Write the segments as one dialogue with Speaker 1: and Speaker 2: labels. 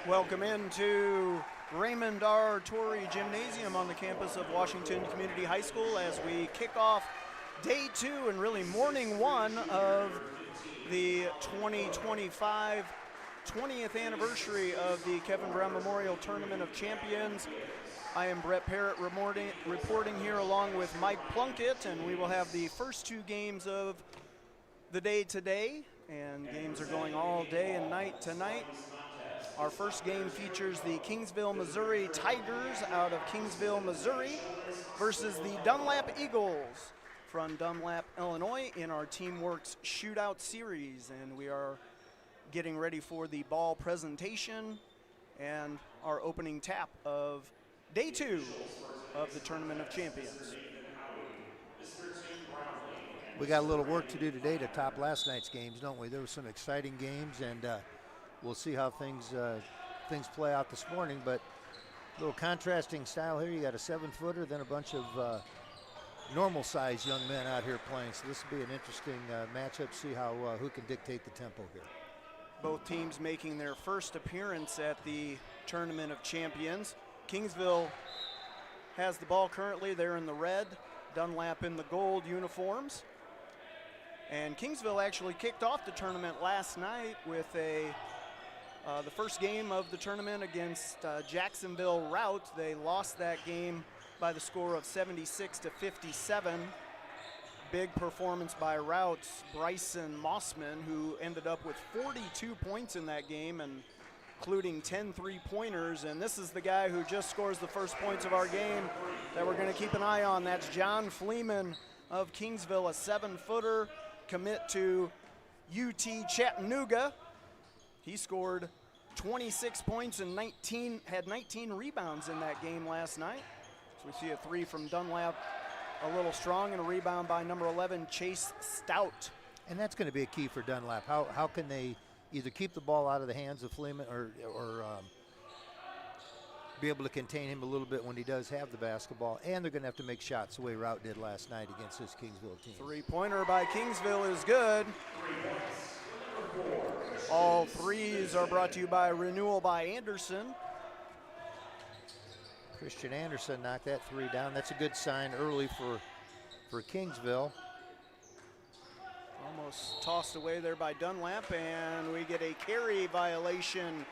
Speaker 1: Welcome into Raymond R. Torrey Gymnasium on the campus of Washington Community High School as we kick off day 2 and really morning 1 of the 2025 20th anniversary of the Kevin Brown Memorial Tournament of Champions. I am Brett Parrott reporting here along with Mike Plunkett, and we will have the first 2 games of the day today, and games are going all day and night tonight. Our first game features the Kingsville, Missouri Tigers out of Kingsville, Missouri versus the Dunlap Eagles from Dunlap, Illinois in our Teamworks Shootout Series. And we are getting ready for the ball presentation and our opening tap of day 2 of the Tournament of Champions.
Speaker 2: We got a little work to do today to top last night's games, don't we? There were some exciting games, and we'll see how things play out this morning. But a little contrasting style here. You got a 7-footer, then a bunch of normal-sized young men out here playing. So this will be an interesting matchup. See how who can dictate the tempo here.
Speaker 1: Both teams making their first appearance at the Tournament of Champions. Kingsville has the ball currently. They're in the red, Dunlap in the gold uniforms. And Kingsville actually kicked off the tournament last night with the first game of the tournament against Jacksonville Rout. They lost that game by the score of 76-57. Big performance by Rout's Bryson Mossman, who ended up with 42 points in that game, and including 10 3-pointers. And this is the guy who just scores the first points of our game that we're going to keep an eye on. That's John Fleeman of Kingsville, a 7-footer, commit to UT Chattanooga. He scored 26 points and had 19 rebounds in that game last night. So we see a 3 from Dunlap, a little strong, and a rebound by number 11, Chase Stout.
Speaker 2: And that's going to be a key for Dunlap. How can they either keep the ball out of the hands of Fleeman or be able to contain him a little bit when he does have the basketball, and they're going to have to make shots the way Rout did last night against this Kingsville team.
Speaker 1: 3-pointer by Kingsville is good. All threes are brought to you by Renewal by Anderson.
Speaker 2: Christian Anderson knocked that 3 down. That's a good sign early for Kingsville.
Speaker 1: Almost tossed away there by Dunlap, and we get a carry violation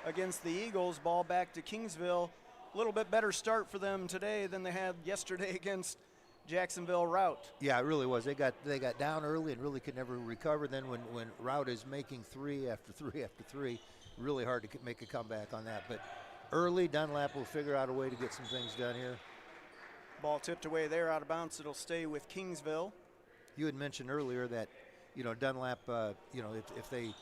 Speaker 1: against the Eagles. Ball back to Kingsville. A little bit better start for them today than they had yesterday against Jacksonville Rout.
Speaker 2: Yeah, it really was. They got down early and really could never recover. Then when Rout is making 3 after 3 after 3, really hard to make a comeback on that. But early, Dunlap will figure out a way to get some things done here.
Speaker 1: Ball tipped away there, out of bounds. It'll stay with Kingsville.
Speaker 2: You had mentioned earlier that, Dunlap, if they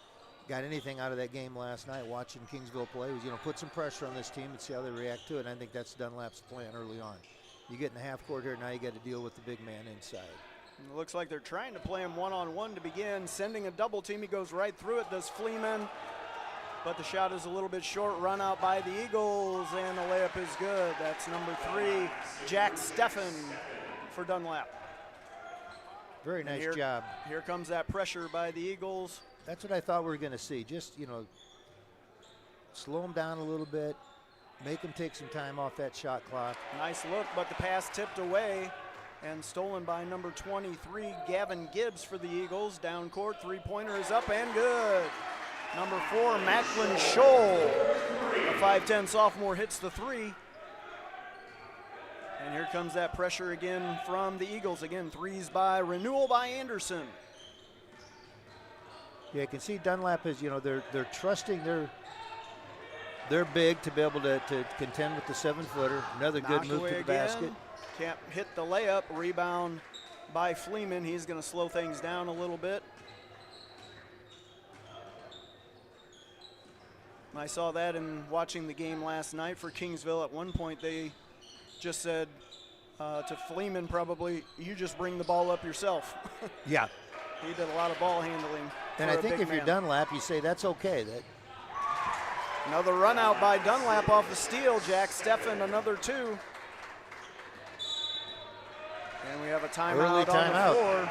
Speaker 2: got anything out of that game last night, watching Kingsville play, was, put some pressure on this team and see how they react to it. And I think that's Dunlap's plan early on. You get in the half court here, now you got to deal with the big man inside.
Speaker 1: It looks like they're trying to play him one-on-one to begin, sending a double team. He goes right through it, does Fleeman. But the shot is a little bit short, run out by the Eagles, and the layup is good. That's number 3, Jack Steffen for Dunlap.
Speaker 2: Very nice job.
Speaker 1: Here comes that pressure by the Eagles.
Speaker 2: That's what I thought we were going to see. Just, slow them down a little bit, make them take some time off that shot clock.
Speaker 1: Nice look, but the pass tipped away and stolen by number 23, Gavin Gibbs for the Eagles. Down court, 3-pointer is up and good. Number 4, Macklin Scholl, a 5'10 sophomore, hits the 3. And here comes that pressure again from the Eagles. Again, threes by Renewal by Anderson.
Speaker 2: Yeah, you can see Dunlap is, they're trusting their big to be able to contend with the 7-footer. Another good move to the basket.
Speaker 1: Can't hit the layup. Rebound by Fleeman. He's going to slow things down a little bit. I saw that in watching the game last night for Kingsville. At one point, they just said to Fleeman, probably, you just bring the ball up yourself.
Speaker 2: Yeah.
Speaker 1: He did a lot of ball handling.
Speaker 2: And I think if you're Dunlap, you say that's okay.
Speaker 1: Another run out by Dunlap off the steal. Jack Steffen, another 2. And we have a timeout on the floor.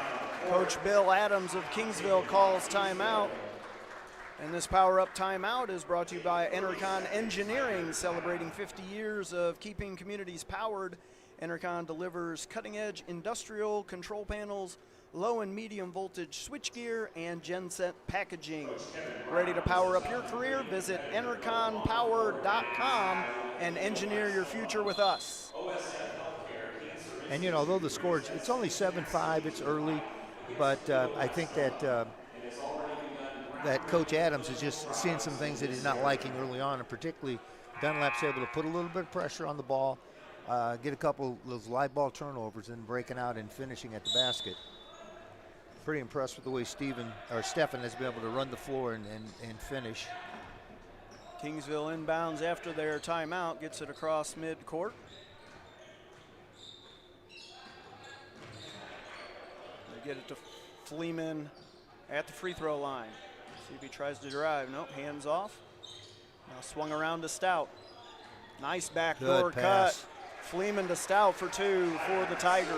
Speaker 1: Coach Bill Adams of Kingsville calls timeout. And this power-up timeout is brought to you by Enercon Engineering, celebrating 50 years of keeping communities powered. Enercon delivers cutting-edge industrial control panels, low and medium voltage switchgear, and genset packaging. Ready to power up your career? Visit enerconpower.com and engineer your future with us.
Speaker 2: And although the score, it's only 7-5, it's early, but I think that that Coach Adams is just seeing some things that he's not liking early on, and particularly Dunlap's able to put a little bit of pressure on the ball, get a couple of those live ball turnovers, and breaking out and finishing at the basket. Pretty impressed with the way Stephen has been able to run the floor and finish.
Speaker 1: Kingsville inbounds after their timeout, gets it across midcourt. They get it to Fleeman at the free throw line. See if he tries to drive. Nope, hands off. Now swung around to Stout. Nice backdoor cut. Fleeman to Stout for 2 for the Tigers.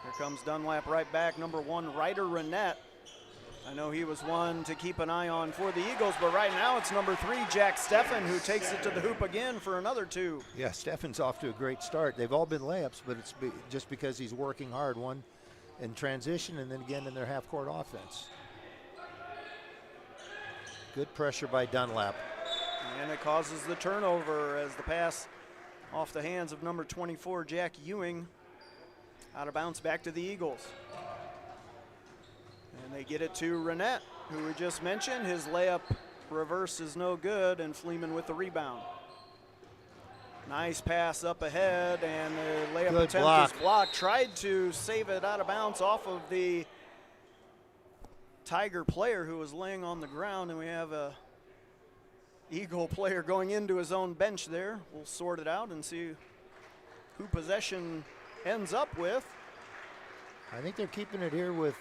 Speaker 1: Here comes Dunlap right back. Number 1, Ryder Renette. I know he was one to keep an eye on for the Eagles, but right now it's number 3, Jack Steffen, who takes it to the hoop again for another 2.
Speaker 2: Yeah, Steffen's off to a great start. They've all been layups, but it's just because he's working hard. One in transition and then again in their half-court offense. Good pressure by Dunlap.
Speaker 1: And it causes the turnover as the pass off the hands of number 24, Jack Ewing, out of bounds back to the Eagles. And they get it to Renette, who we just mentioned. His layup reverse is no good, and Fleeman with the rebound. Nice pass up ahead, and the layup attempt is blocked. Tried to save it out of bounds off of the Tiger player who was laying on the ground, and we have a Eagle player going into his own bench there. We'll sort it out and see who possession ends up with.
Speaker 2: I think they're keeping it here with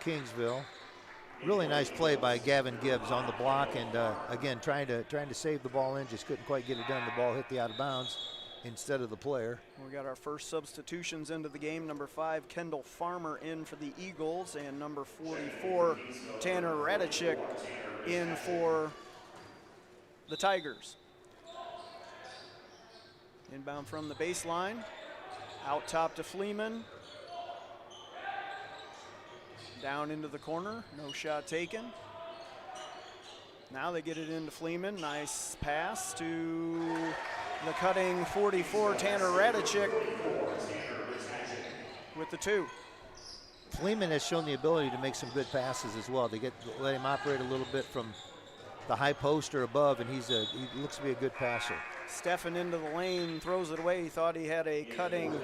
Speaker 2: Kingsville. Really nice play by Gavin Gibbs on the block, and again trying to save the ball in, just couldn't quite get it done. The ball hit the out of bounds instead of the player.
Speaker 1: We got our first substitutions into the game. Number 5, Kendall Farmer in for the Eagles, and number 44, Tanner Radicek in for the Tigers. Inbound from the baseline, out top to Fleeman. Down into the corner, no shot taken. Now they get it into Fleeman. Nice pass to the cutting 44, Tanner Radicek with the 2.
Speaker 2: Fleeman has shown the ability to make some good passes as well. They let him operate a little bit from the high post or above, and he looks to be a good passer.
Speaker 1: Steffen into the lane, throws it away. He thought he had a cutting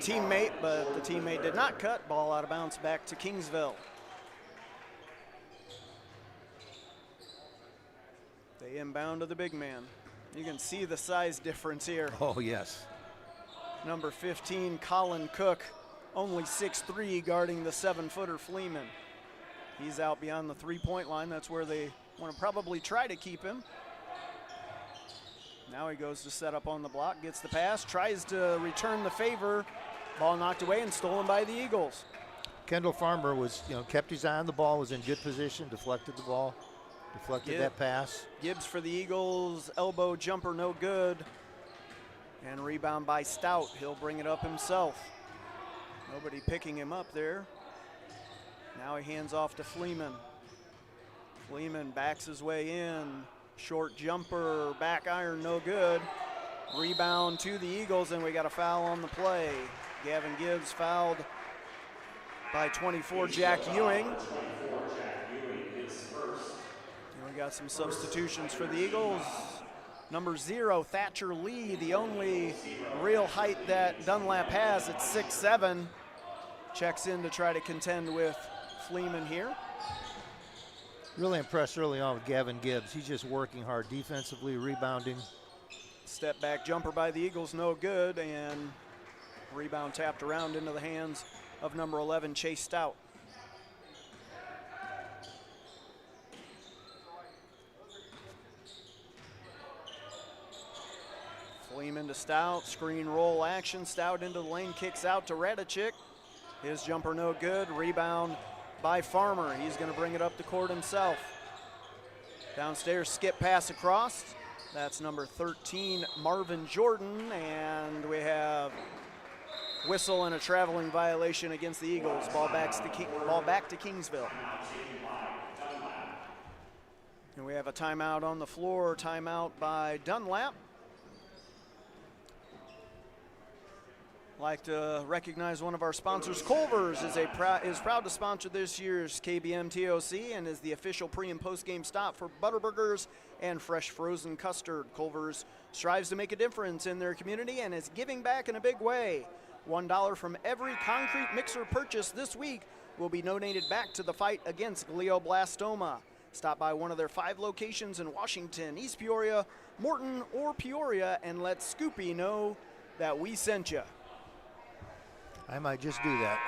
Speaker 1: teammate, but the teammate did not cut. Ball out of bounds back to Kingsville. They inbound to the big man. You can see the size difference here.
Speaker 2: Oh, yes.
Speaker 1: Number 15, Colin Cook, only 6'3", guarding the 7-footer Fleeman. He's out beyond the three-point line. That's where they want to probably try to keep him. Now he goes to set up on the block, gets the pass, tries to return the favor. Ball knocked away and stolen by the Eagles.
Speaker 2: Kendall Farmer was, kept his eye on the ball, was in good position, deflected the ball, deflected that pass.
Speaker 1: Gibbs for the Eagles, elbow jumper no good. And rebound by Stout. He'll bring it up himself. Nobody picking him up there. Now he hands off to Fleeman. Fleeman backs his way in. Short jumper, back iron, no good. Rebound to the Eagles, and we got a foul on the play. Gavin Gibbs fouled by 24, Jack Ewing. And we got some substitutions for the Eagles. Number 0, Thatcher Lee, the only real height that Dunlap has at 6'7", checks in to try to contend with Fleeman here.
Speaker 2: Really impressed early on with Gavin Gibbs. He's just working hard defensively, rebounding.
Speaker 1: Step back jumper by the Eagles, no good, and rebound tapped around into the hands of number 11, Chase Stout. Team into Stout. Screen roll action. Stout into the lane. Kicks out to Radicic. His jumper no good. Rebound by Farmer. He's going to bring it up the court himself. Downstairs, skip pass across. That's number 13, Marvin Jordan. And we have whistle and a traveling violation against the Eagles. Ball back to Kingsville. And we have a timeout on the floor. Timeout by Dunlap. Like to recognize one of our sponsors. Culver's is proud to sponsor this year's KBM TOC and is the official pre- and post-game stop for Butterburgers and fresh frozen custard. Culver's strives to make a difference in their community and is giving back in a big way. $1 from every concrete mixer purchase this week will be donated back to the fight against glioblastoma. Stop by one of their 5 locations in Washington, East Peoria, Morton, or Peoria, and let Scoopy know that we sent you.
Speaker 2: I might just do that.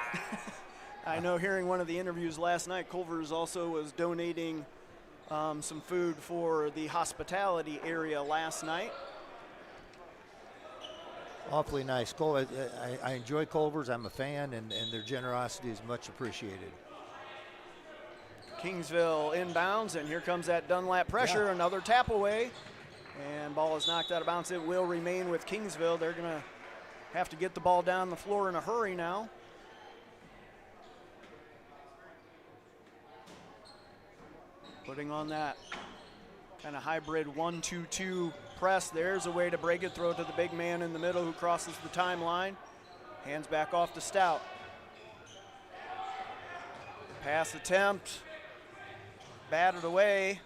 Speaker 1: I know hearing one of the interviews last night, Culver's also was donating some food for the hospitality area last night.
Speaker 2: Awfully nice. I enjoy Culver's. I'm a fan, and their generosity is much appreciated.
Speaker 1: Kingsville inbounds, and here comes that Dunlap pressure. Another tap away, and ball is knocked out of bounds. It will remain with Kingsville. They're going to have to get the ball down the floor in a hurry now. Putting on that kind of hybrid 1-2-2 press. There's a way to break it. Throw it to the big man in the middle who crosses the timeline. Hands back off to Stout. Pass attempt. Batted away.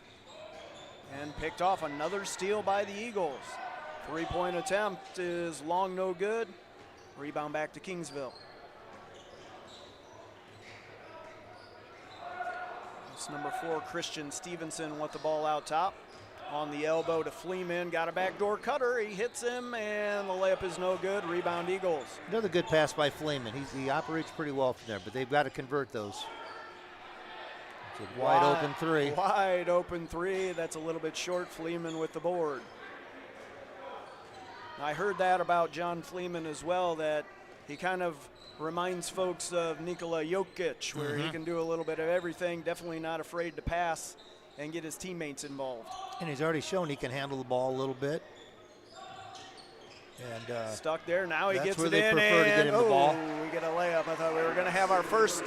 Speaker 1: And picked off. Another steal by the Eagles. 3-point attempt is long, no good. Rebound back to Kingsville. It's number 4, Christian Stevenson with the ball out top. On the elbow to Fleeman. Got a backdoor cutter. He hits him, and the layup is no good. Rebound Eagles.
Speaker 2: Another good pass by Fleeman. He operates pretty well from there, but they've got to convert those. It's a wide open 3.
Speaker 1: Wide open 3. That's a little bit short. Fleeman with the board. I heard that about John Fleeman as well, that he kind of reminds folks of Nikola Jokic, where he can do a little bit of everything, definitely not afraid to pass and get his teammates involved.
Speaker 2: And he's already shown he can handle the ball a little bit. And
Speaker 1: stuck there. Now he gets it in.
Speaker 2: That's where they prefer to get him the ball.
Speaker 1: We get a layup. I thought we were going to have our first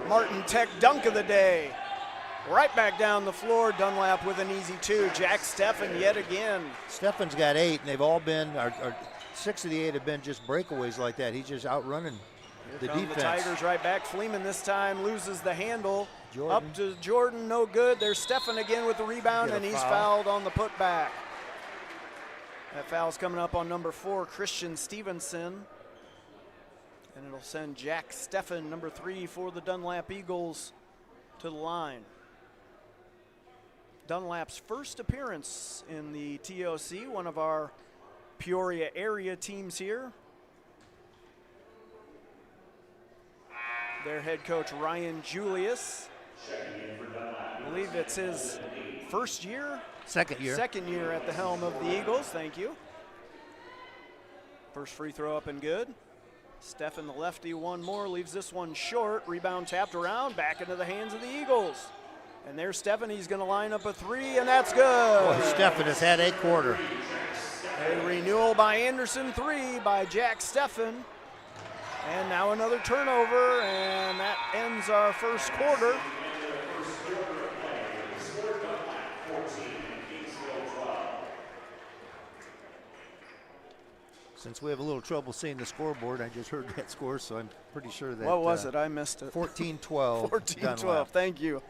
Speaker 1: Martin Tech dunk of the day. Right back down the floor. Dunlap with an easy 2. Jack Steffen yet again.
Speaker 2: Steffen's got 8, and they've all been, 6 of the 8 have been just breakaways like that. He's just outrunning the defense.
Speaker 1: The Tigers right back. Fleeman this time loses the handle.
Speaker 2: Jordan.
Speaker 1: Up to Jordan, no good. There's Steffen again with the rebound, and he's fouled on the putback. That foul's coming up on number 4, Christian Stevenson. And it'll send Jack Steffen, number 3 for the Dunlap Eagles, to the line. Dunlap's first appearance in the TOC, one of our Peoria area teams here. Their head coach, Ryan Julius. I believe it's his first year?
Speaker 2: Second year.
Speaker 1: Second year at the helm of the Eagles, thank you. First free throw up and good. Steffen, the lefty, one more, leaves this one short. Rebound tapped around, back into the hands of the Eagles. And there's Steffen, he's going to line up a 3, and that's good.
Speaker 2: Boy, Steffen has had a quarter.
Speaker 1: A renewal by Anderson, 3 by Jack Steffen. And now another turnover, and that ends our first quarter.
Speaker 2: Since we have a little trouble seeing the scoreboard, I just heard that score, so I'm pretty sure that.
Speaker 1: What was it? I missed it.
Speaker 2: 14-12.
Speaker 1: 14-12, thank you.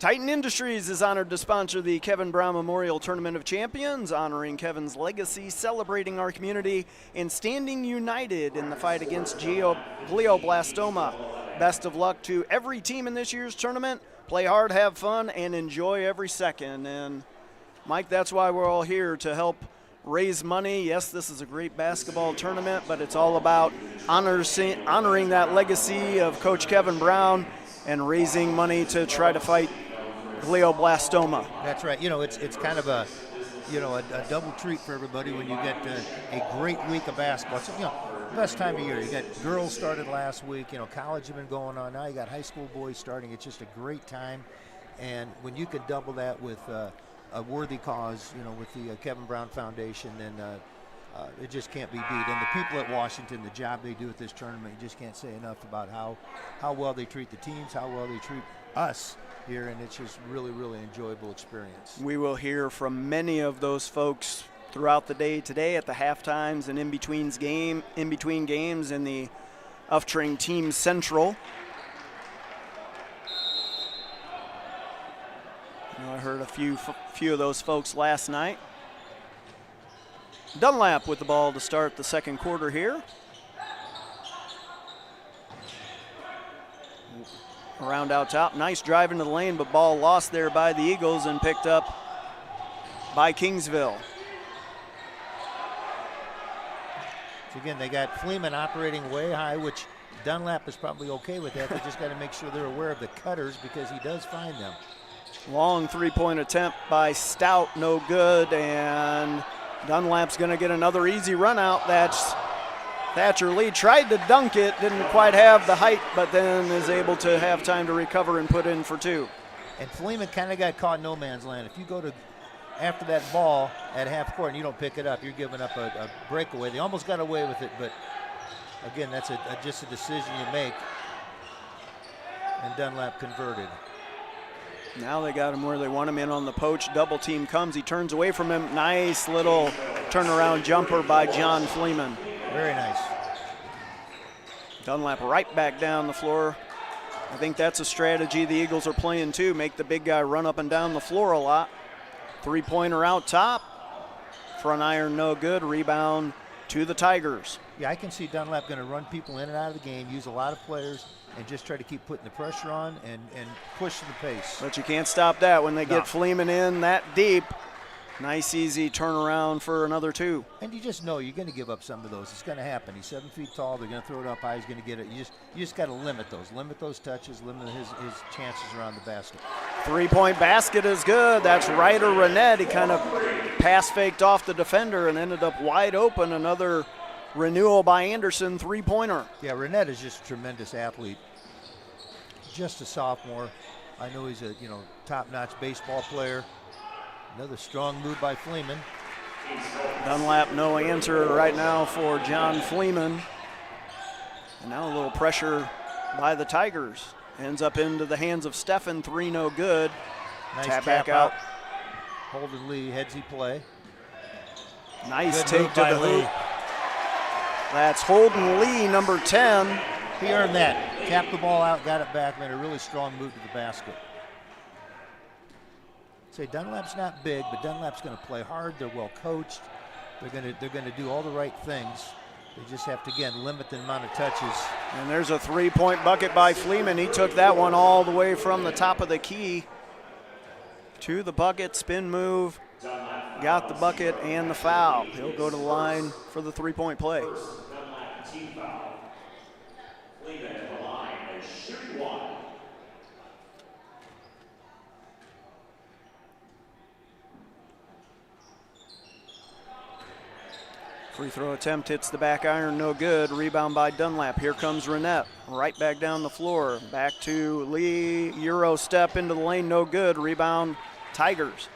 Speaker 1: Titan Industries is honored to sponsor the Kevin Brown Memorial Tournament of Champions, honoring Kevin's legacy, celebrating our community, and standing united in the fight against glioblastoma. Best of luck to every team in this year's tournament. Play hard, have fun, and enjoy every second. And, Mike, that's why we're all here, to help raise money. Yes, this is a great basketball tournament, but it's all about honoring that legacy of Coach Kevin Brown and raising money to try to fight glioblastoma.
Speaker 2: That's right. You know, it's kind of a a double treat for everybody when you get a great week of basketball. So, best time of year. You got girls started last week. College has been going on. Now you got high school boys starting. It's just a great time. And when you can double that with a worthy cause, with the Kevin Brown Foundation, then it just can't be beat. And the people at Washington, the job they do at this tournament, you just can't say enough about how well they treat the teams, how well they treat us here, and it's just really, really enjoyable experience.
Speaker 1: We will hear from many of those folks throughout the day today at the half times and in between games in the Uftring Team Central. I heard a few of those folks last night. Dunlap with the ball to start the second quarter here. Around out top, nice drive into the lane, but ball lost there by the Eagles and picked up by Kingsville.
Speaker 2: So again, they got Fleeman operating way high, which Dunlap is probably okay with that. They just got to make sure they're aware of the cutters because he does find them.
Speaker 1: Long three-point attempt by Stout, no good, and Dunlap's going to get another easy run out. That's Thatcher Lee tried to dunk it, didn't quite have the height, but then is able to have time to recover and put in for two.
Speaker 2: And Fleeman kind of got caught in no man's land. If you go to after that ball at half court and you don't pick it up, you're giving up a breakaway. They almost got away with it, but again, that's just a decision you make. And Dunlap converted.
Speaker 1: Now they got him where they want him in on the poach. Double team comes. He turns away from him. Nice little turnaround jumper by John Fleeman.
Speaker 2: Very nice.
Speaker 1: Dunlap right back down the floor. I think that's a strategy the Eagles are playing too. Make the big guy run up and down the floor a lot. Three-pointer out top. Front iron no good. Rebound to the Tigers.
Speaker 2: Yeah, I can see Dunlap going to run people in and out of the game, use a lot of players, and just try to keep putting the pressure on and pushing the pace.
Speaker 1: But you can't stop that when they get Fleeman in that deep. Nice, easy turnaround for another two.
Speaker 2: And you just know you're going to give up some of those. It's going to happen. He's 7 feet tall. They're going to throw it up high. He's going to get it. You just got to limit those. Limit those touches. Limit his chances around the basket.
Speaker 1: Three-point basket is good. That's Ryder Renette. He kind of pass-faked off the defender and ended up wide open. Another renewal by Anderson, three-pointer.
Speaker 2: Yeah, Renette is just a tremendous athlete. Just a sophomore. I know he's a top-notch baseball player. Another strong move by Fleeman.
Speaker 1: Dunlap, no answer right now for John Fleeman. And now a little pressure by the Tigers. Ends up into the hands of Steffen. Three, no good.
Speaker 2: Nice
Speaker 1: tap back out.
Speaker 2: Holden Lee, headsy play.
Speaker 1: Nice
Speaker 2: good
Speaker 1: take to the hoop. That's Holden Lee, number 10.
Speaker 2: He earned that. Tapped the ball out, got it back, made a really strong move to the basket. Say Dunlap's not big, but Dunlap's going to play hard. They're well coached. They're going to do all the right things. They just have to, again, limit the amount of touches.
Speaker 1: And there's a three-point bucket by Fleeman. He took that one all the way from the top of the key to the bucket. Spin move. Got the bucket and the foul. He'll go to the line for the three-point play. Free throw attempt hits the back iron, no good. Rebound by Dunlap. Here comes Renette. Right back down the floor. Back to Lee. Euro step into the lane, no good. Rebound, Tigers.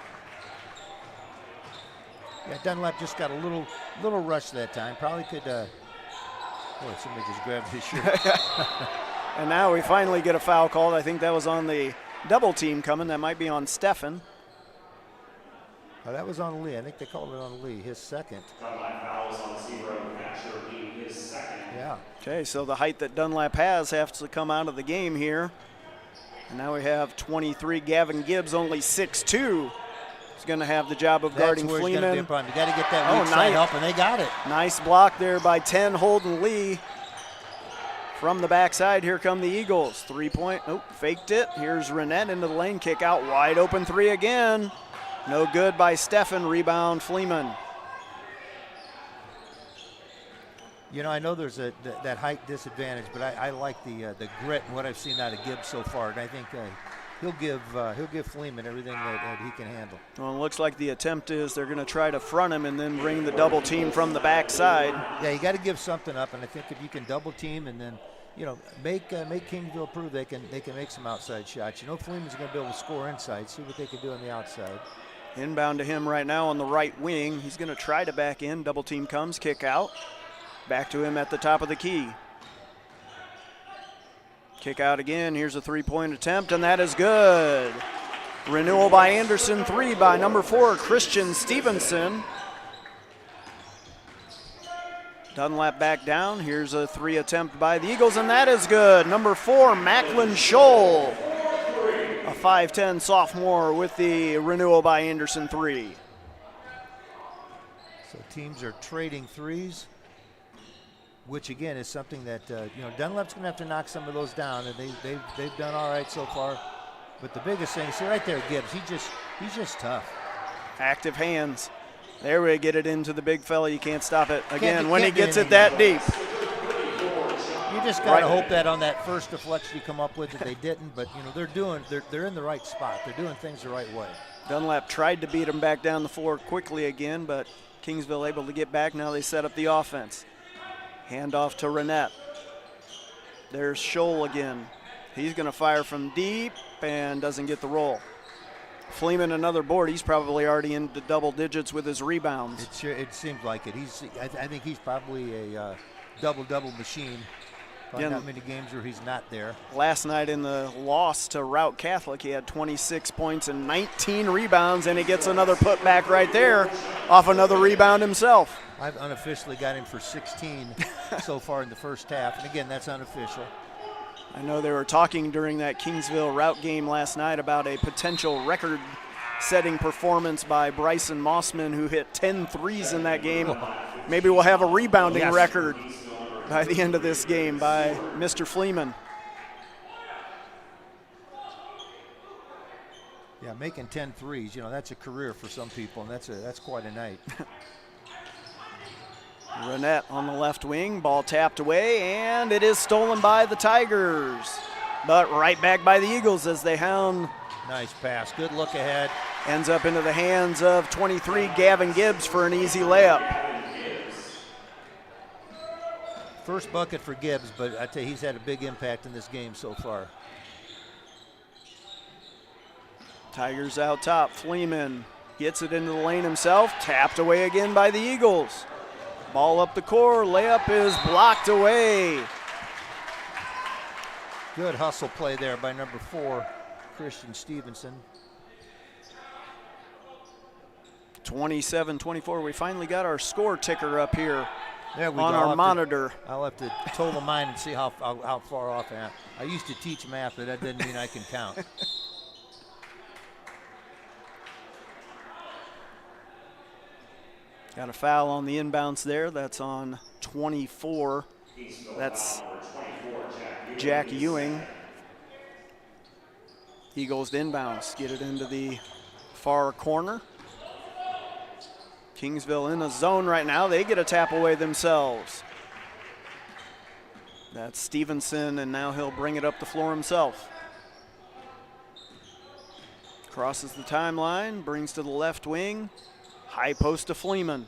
Speaker 2: Yeah, Dunlap just got a little rush that time. Probably could. Boy, somebody just grabbed his shirt.
Speaker 1: And now we finally get a foul called. I think that was on the double team coming. That might be on Steffen.
Speaker 2: Oh, that was on Lee. I think they called it on Lee, his second. Yeah.
Speaker 1: Okay, so the height that Dunlap has to come out of the game here. And now we have 23. Gavin Gibbs, only 6'2". He's going to have the job of guarding Fleeman.
Speaker 2: You got to get that weak side help, and they got it.
Speaker 1: Nice block there by 10, Holden Lee. From the backside, here come the Eagles. 3-point, faked it. Here's Renette into the lane, kick out, wide open three again. No good by Steffen. Rebound, Fleeman.
Speaker 2: I know there's that height disadvantage, but I like the grit and what I've seen out of Gibbs so far. And I think he'll give Fleeman everything that he can handle.
Speaker 1: Well, it looks like the attempt is they're going to try to front him and then bring the double team from the backside.
Speaker 2: Yeah, you got to give something up, and I think if you can double team and then, you know, make Kingsville prove they can make some outside shots. You know, Fleeman's going to be able to score inside. See what they can do on the outside.
Speaker 1: Inbound to him right now on the right wing. He's going to try to back in. Double team comes, kick out. Back to him at the top of the key. Kick out again. Here's a three-point attempt, and that is good. Renewal by Anderson, 3 by number 4, Christian Stevenson. Dunlap back down. Here's a 3 attempt by the Eagles, and that is good. Number 4, Macklin Scholl, a 5'10 sophomore with the renewal by Anderson 3.
Speaker 2: So teams are trading threes, which again is something that you know, Dunlap's going to have to knock some of those down, and they've done all right so far. But the biggest thing, see right there, Gibbs, he's just tough.
Speaker 1: Active hands. There we get it into the big fella. You can't stop it. Again, when he gets it that deep.
Speaker 2: You just got to hope that on that first deflection you come up with that they didn't. But you know, they're in the right spot. They're doing things the right way.
Speaker 1: Dunlap tried to beat him back down the floor quickly again, but Kingsville able to get back. Now they set up the offense. Handoff to Renette. There's Scholl again. He's going to fire from deep and doesn't get the roll. Fleeman another board. He's probably already into double digits with his rebounds.
Speaker 2: It seems like it. I think he's probably a double-double machine. Probably not many games where he's not there.
Speaker 1: Last night in the loss to Route Catholic, he had 26 points and 19 rebounds, and he gets another putback right there off another rebound himself.
Speaker 2: I've unofficially got him for 16 so far in the first half, and again, that's unofficial.
Speaker 1: I know they were talking during that Kingsville route game last night about a potential record-setting performance by Bryson Mossman, who hit 10 threes in that game. Maybe we'll have a rebounding record by the end of this game by Mr. Fleeman.
Speaker 2: Yeah, making 10 threes, you know, that's a career for some people, and that's quite a night.
Speaker 1: Renette on the left wing, ball tapped away, and it is stolen by the Tigers. But right back by the Eagles as they hound.
Speaker 2: Nice pass, good look ahead.
Speaker 1: Ends up into the hands of 23, Gavin Gibbs, for an easy layup.
Speaker 2: First bucket for Gibbs, but I tell you, he's had a big impact in this game so far.
Speaker 1: Tigers out top, Fleeman gets it into the lane himself, tapped away again by the Eagles. Ball up the court, layup is blocked away.
Speaker 2: Good hustle play there by number 4, Christian Stevenson.
Speaker 1: 27-24, we finally got our score ticker up here
Speaker 2: on
Speaker 1: our monitor.
Speaker 2: I'll have to total mine and see how far off I am. I used to teach math, but that doesn't mean I can count.
Speaker 1: Got a foul on the inbounds there. That's on 24. That's Jack Ewing. Eagles to inbounds. Get it into the far corner. Kingsville in a zone right now. They get a tap away themselves. That's Stevenson, and now he'll bring it up the floor himself. Crosses the timeline, brings to the left wing. High post to Fleeman.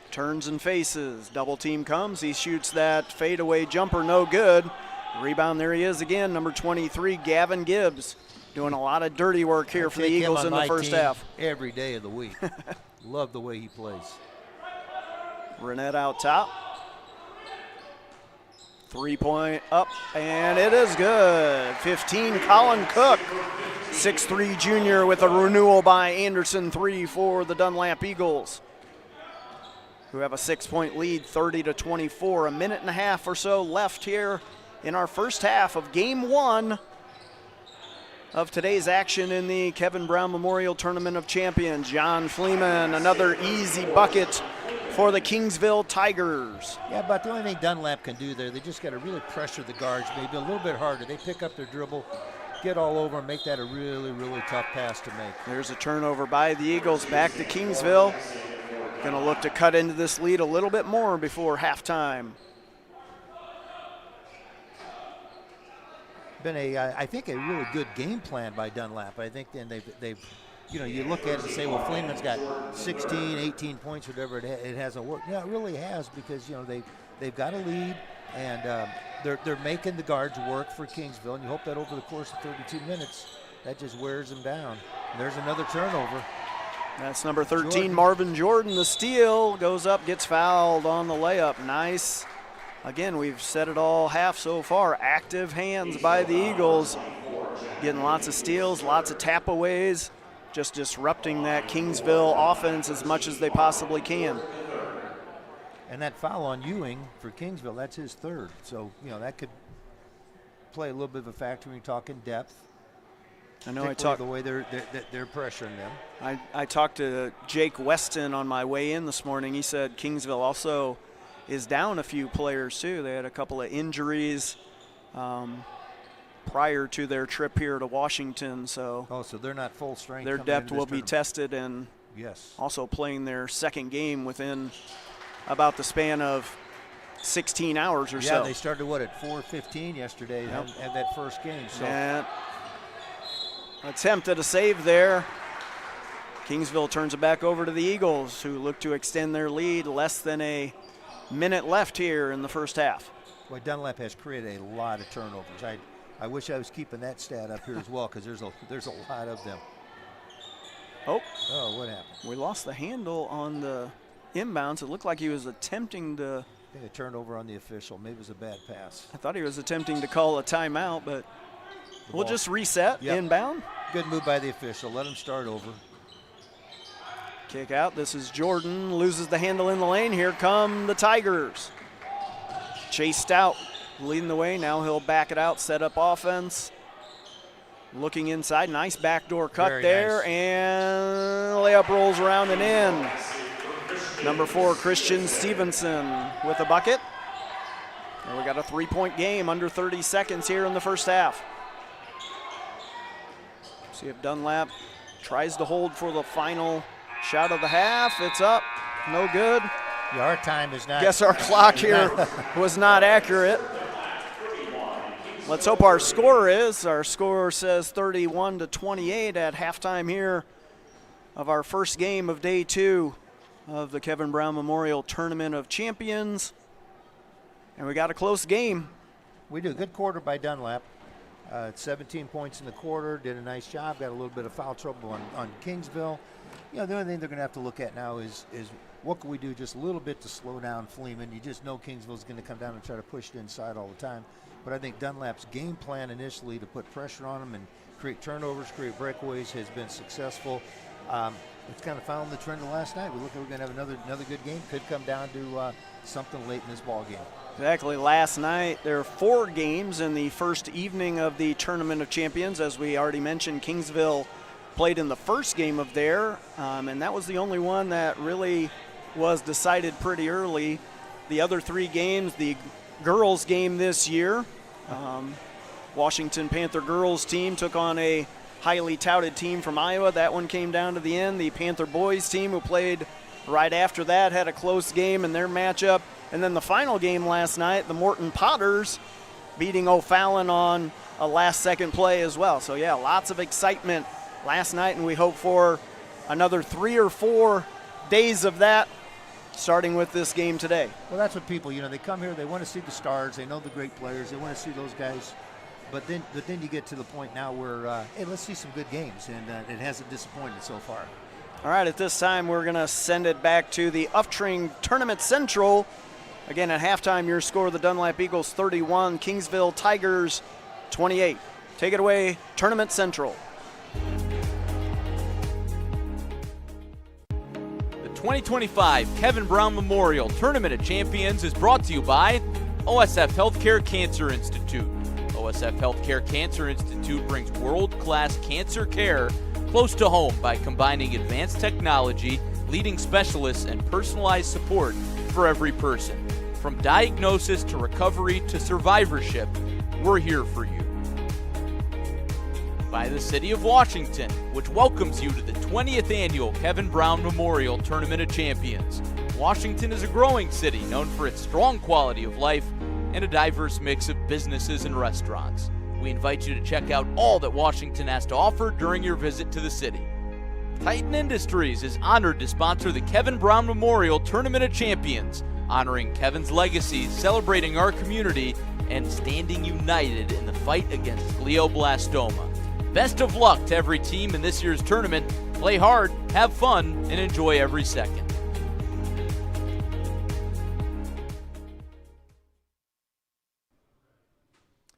Speaker 1: Turns and faces. Double team comes. He shoots that fadeaway jumper, no good. Rebound, there he is again. Number 23, Gavin Gibbs. Doing a lot of dirty work here for the Eagles in the first half.
Speaker 2: Every day of the week. Love the way he plays.
Speaker 1: Renette out top. 3-point up, and it is good. 15, Colin Cook. 6'3" junior with a renewal by Anderson 3 for the Dunlap Eagles, who have a 6-point lead, 30-24. A minute and a half or so left here in our first half of game 1 of today's action in the Kevin Brown Memorial Tournament of Champions. John Fleeman, another easy bucket for the Kingsville Tigers.
Speaker 2: Yeah, but the only thing Dunlap can do there, they just got to really pressure the guards maybe a little bit harder. They pick up their dribble, get all over and make that a really, really tough pass to make.
Speaker 1: There's a turnover by the Eagles. Back to Kingsville. Going to look to cut into this lead a little bit more before halftime.
Speaker 2: been I think a really good game plan by Dunlap. I think then they've you look at it and say, well, Fleeman's got 16, 18 points, whatever. It hasn't worked. Yeah, it really has, because they've got a lead, and they're making the guards work for Kingsville, and you hope that over the course of 32 minutes, that just wears them down. And there's another turnover.
Speaker 1: That's number 13, Marvin Jordan. The steal goes up, gets fouled on the layup. Nice. Again, we've said it all half so far. Active hands by the Eagles. Getting lots of steals, lots of tap-aways. Just disrupting that Kingsville offense as much as they possibly can.
Speaker 2: And that foul on Ewing for Kingsville, that's his third. So, that could play a little bit of a factor when you talk in depth.
Speaker 1: I know I talked
Speaker 2: the way they're pressuring them.
Speaker 1: I talked to Jake Weston on my way in this morning. He said Kingsville also is down a few players too. They had a couple of injuries prior to their trip here to Washington. So
Speaker 2: they're not full strength.
Speaker 1: Their depth will be tested, and
Speaker 2: yes,
Speaker 1: also playing their second game within about the span of 16 hours or so.
Speaker 2: Yeah, they started at 4:15 yesterday and had that first game. So.
Speaker 1: And attempt at a save there. Kingsville turns it back over to the Eagles, who look to extend their lead. Less than a minute left here in the first half.
Speaker 2: Boy, Dunlap has created a lot of turnovers. I wish I was keeping that stat up here as well, because there's a lot of them. Oh, what happened?
Speaker 1: We lost the handle on the inbounds. It looked like he was attempting to.
Speaker 2: I think a turnover on the official. Maybe it was a bad pass.
Speaker 1: I thought he was attempting to call a timeout, but we'll just reset. Yep. Inbound.
Speaker 2: Good move by the official. Let him start over.
Speaker 1: Kick out. This is Jordan. Loses the handle in the lane. Here come the Tigers. Chased out, leading the way. Now he'll back it out, set up offense. Looking inside. Nice backdoor cut. Very there. Nice. And layup rolls around and in. Number 4, Christian Stevenson with a bucket. And we got a 3-point game, under 30 seconds here in the first half. See if Dunlap tries to hold for the final shot of the half. It's up. No good.
Speaker 2: Yeah, our time is not.
Speaker 1: Guess our clock here was not accurate. Let's hope our score is. Our score says 31-28 at halftime here of our first game of day 2 of the Kevin Brown Memorial Tournament of Champions. And we got a close game.
Speaker 2: We do. Good quarter by Dunlap. 17 points in the quarter. Did a nice job. Got a little bit of foul trouble on Kingsville. The only thing they're going to have to look at now is what can we do just a little bit to slow down Fleeman. You just know Kingsville's going to come down and try to push it inside all the time. But I think Dunlap's game plan initially to put pressure on them and create turnovers, create breakaways has been successful. It's kind of following the trend of last night. We look like we're going to have another good game. Could come down to something late in this ball game.
Speaker 1: Exactly. Last night, there are 4 games in the first evening of the Tournament of Champions. As we already mentioned, Kingsville played in the first game of there, and that was the only one that really was decided pretty early. The other 3 games, the girls game this year, Washington Panther girls team took on a highly touted team from Iowa. That one came down to the end. The Panther boys team, who played right after that, had a close game in their matchup. And then the final game last night, the Morton Potters beating O'Fallon on a last-second play as well. So, yeah, lots of excitement last night, and we hope for another 3 or 4 days of that, starting with this game today.
Speaker 2: Well, that's what people, they come here, they want to see the stars, they know the great players, they want to see those guys. But then you get to the point now where, hey, let's see some good games, and it hasn't disappointed so far.
Speaker 1: All right, at this time, we're going to send it back to the Uftring Tournament Central. Again, at halftime, your score, the Dunlap Eagles 31, Kingsville Tigers 28. Take it away, Tournament Central.
Speaker 3: The 2025 Kevin Brown Memorial Tournament of Champions is brought to you by OSF Health Care Cancer Institute. OSF Health Care Cancer Institute brings world-class cancer care close to home by combining advanced technology, leading specialists, and personalized support for every person. From diagnosis to recovery to survivorship, we're here for you. By the City of Washington, which welcomes you to the 20th Annual Kevin Brown Memorial Tournament of Champions. Washington is a growing city known for its strong quality of life and a diverse mix of businesses and restaurants. We invite you to check out all that Washington has to offer during your visit to the city. Titan Industries is honored to sponsor the Kevin Brown Memorial Tournament of Champions, honoring Kevin's legacy, celebrating our community, and standing united in the fight against glioblastoma. Best of luck to every team in this year's tournament. Play hard, have fun, and enjoy every second.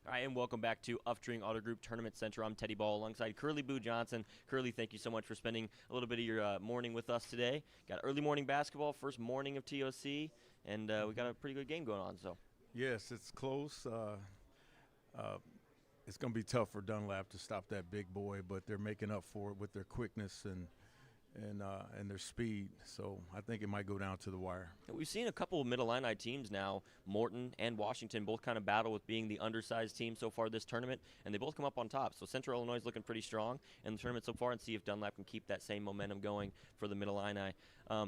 Speaker 4: All right, and welcome back to Uftring Auto Group Tournament Center. I'm Teddy Ball alongside Curly Boo Johnson. Curly, thank you so much for spending a little bit of your morning with us today. Got early morning basketball, first morning of TOC, and we got a pretty good game going on. So.
Speaker 5: Yes, it's close. It's going to be tough for Dunlap to stop that big boy, but they're making up for it with their quickness and their speed. So I think it might go down to the wire.
Speaker 4: We've seen a couple of Mid-Illini teams now, Morton and Washington, both kind of battle with being the undersized team so far this tournament, and they both come up on top. So Central Illinois is looking pretty strong in the tournament so far, and see if Dunlap can keep that same momentum going for the Mid-Illini.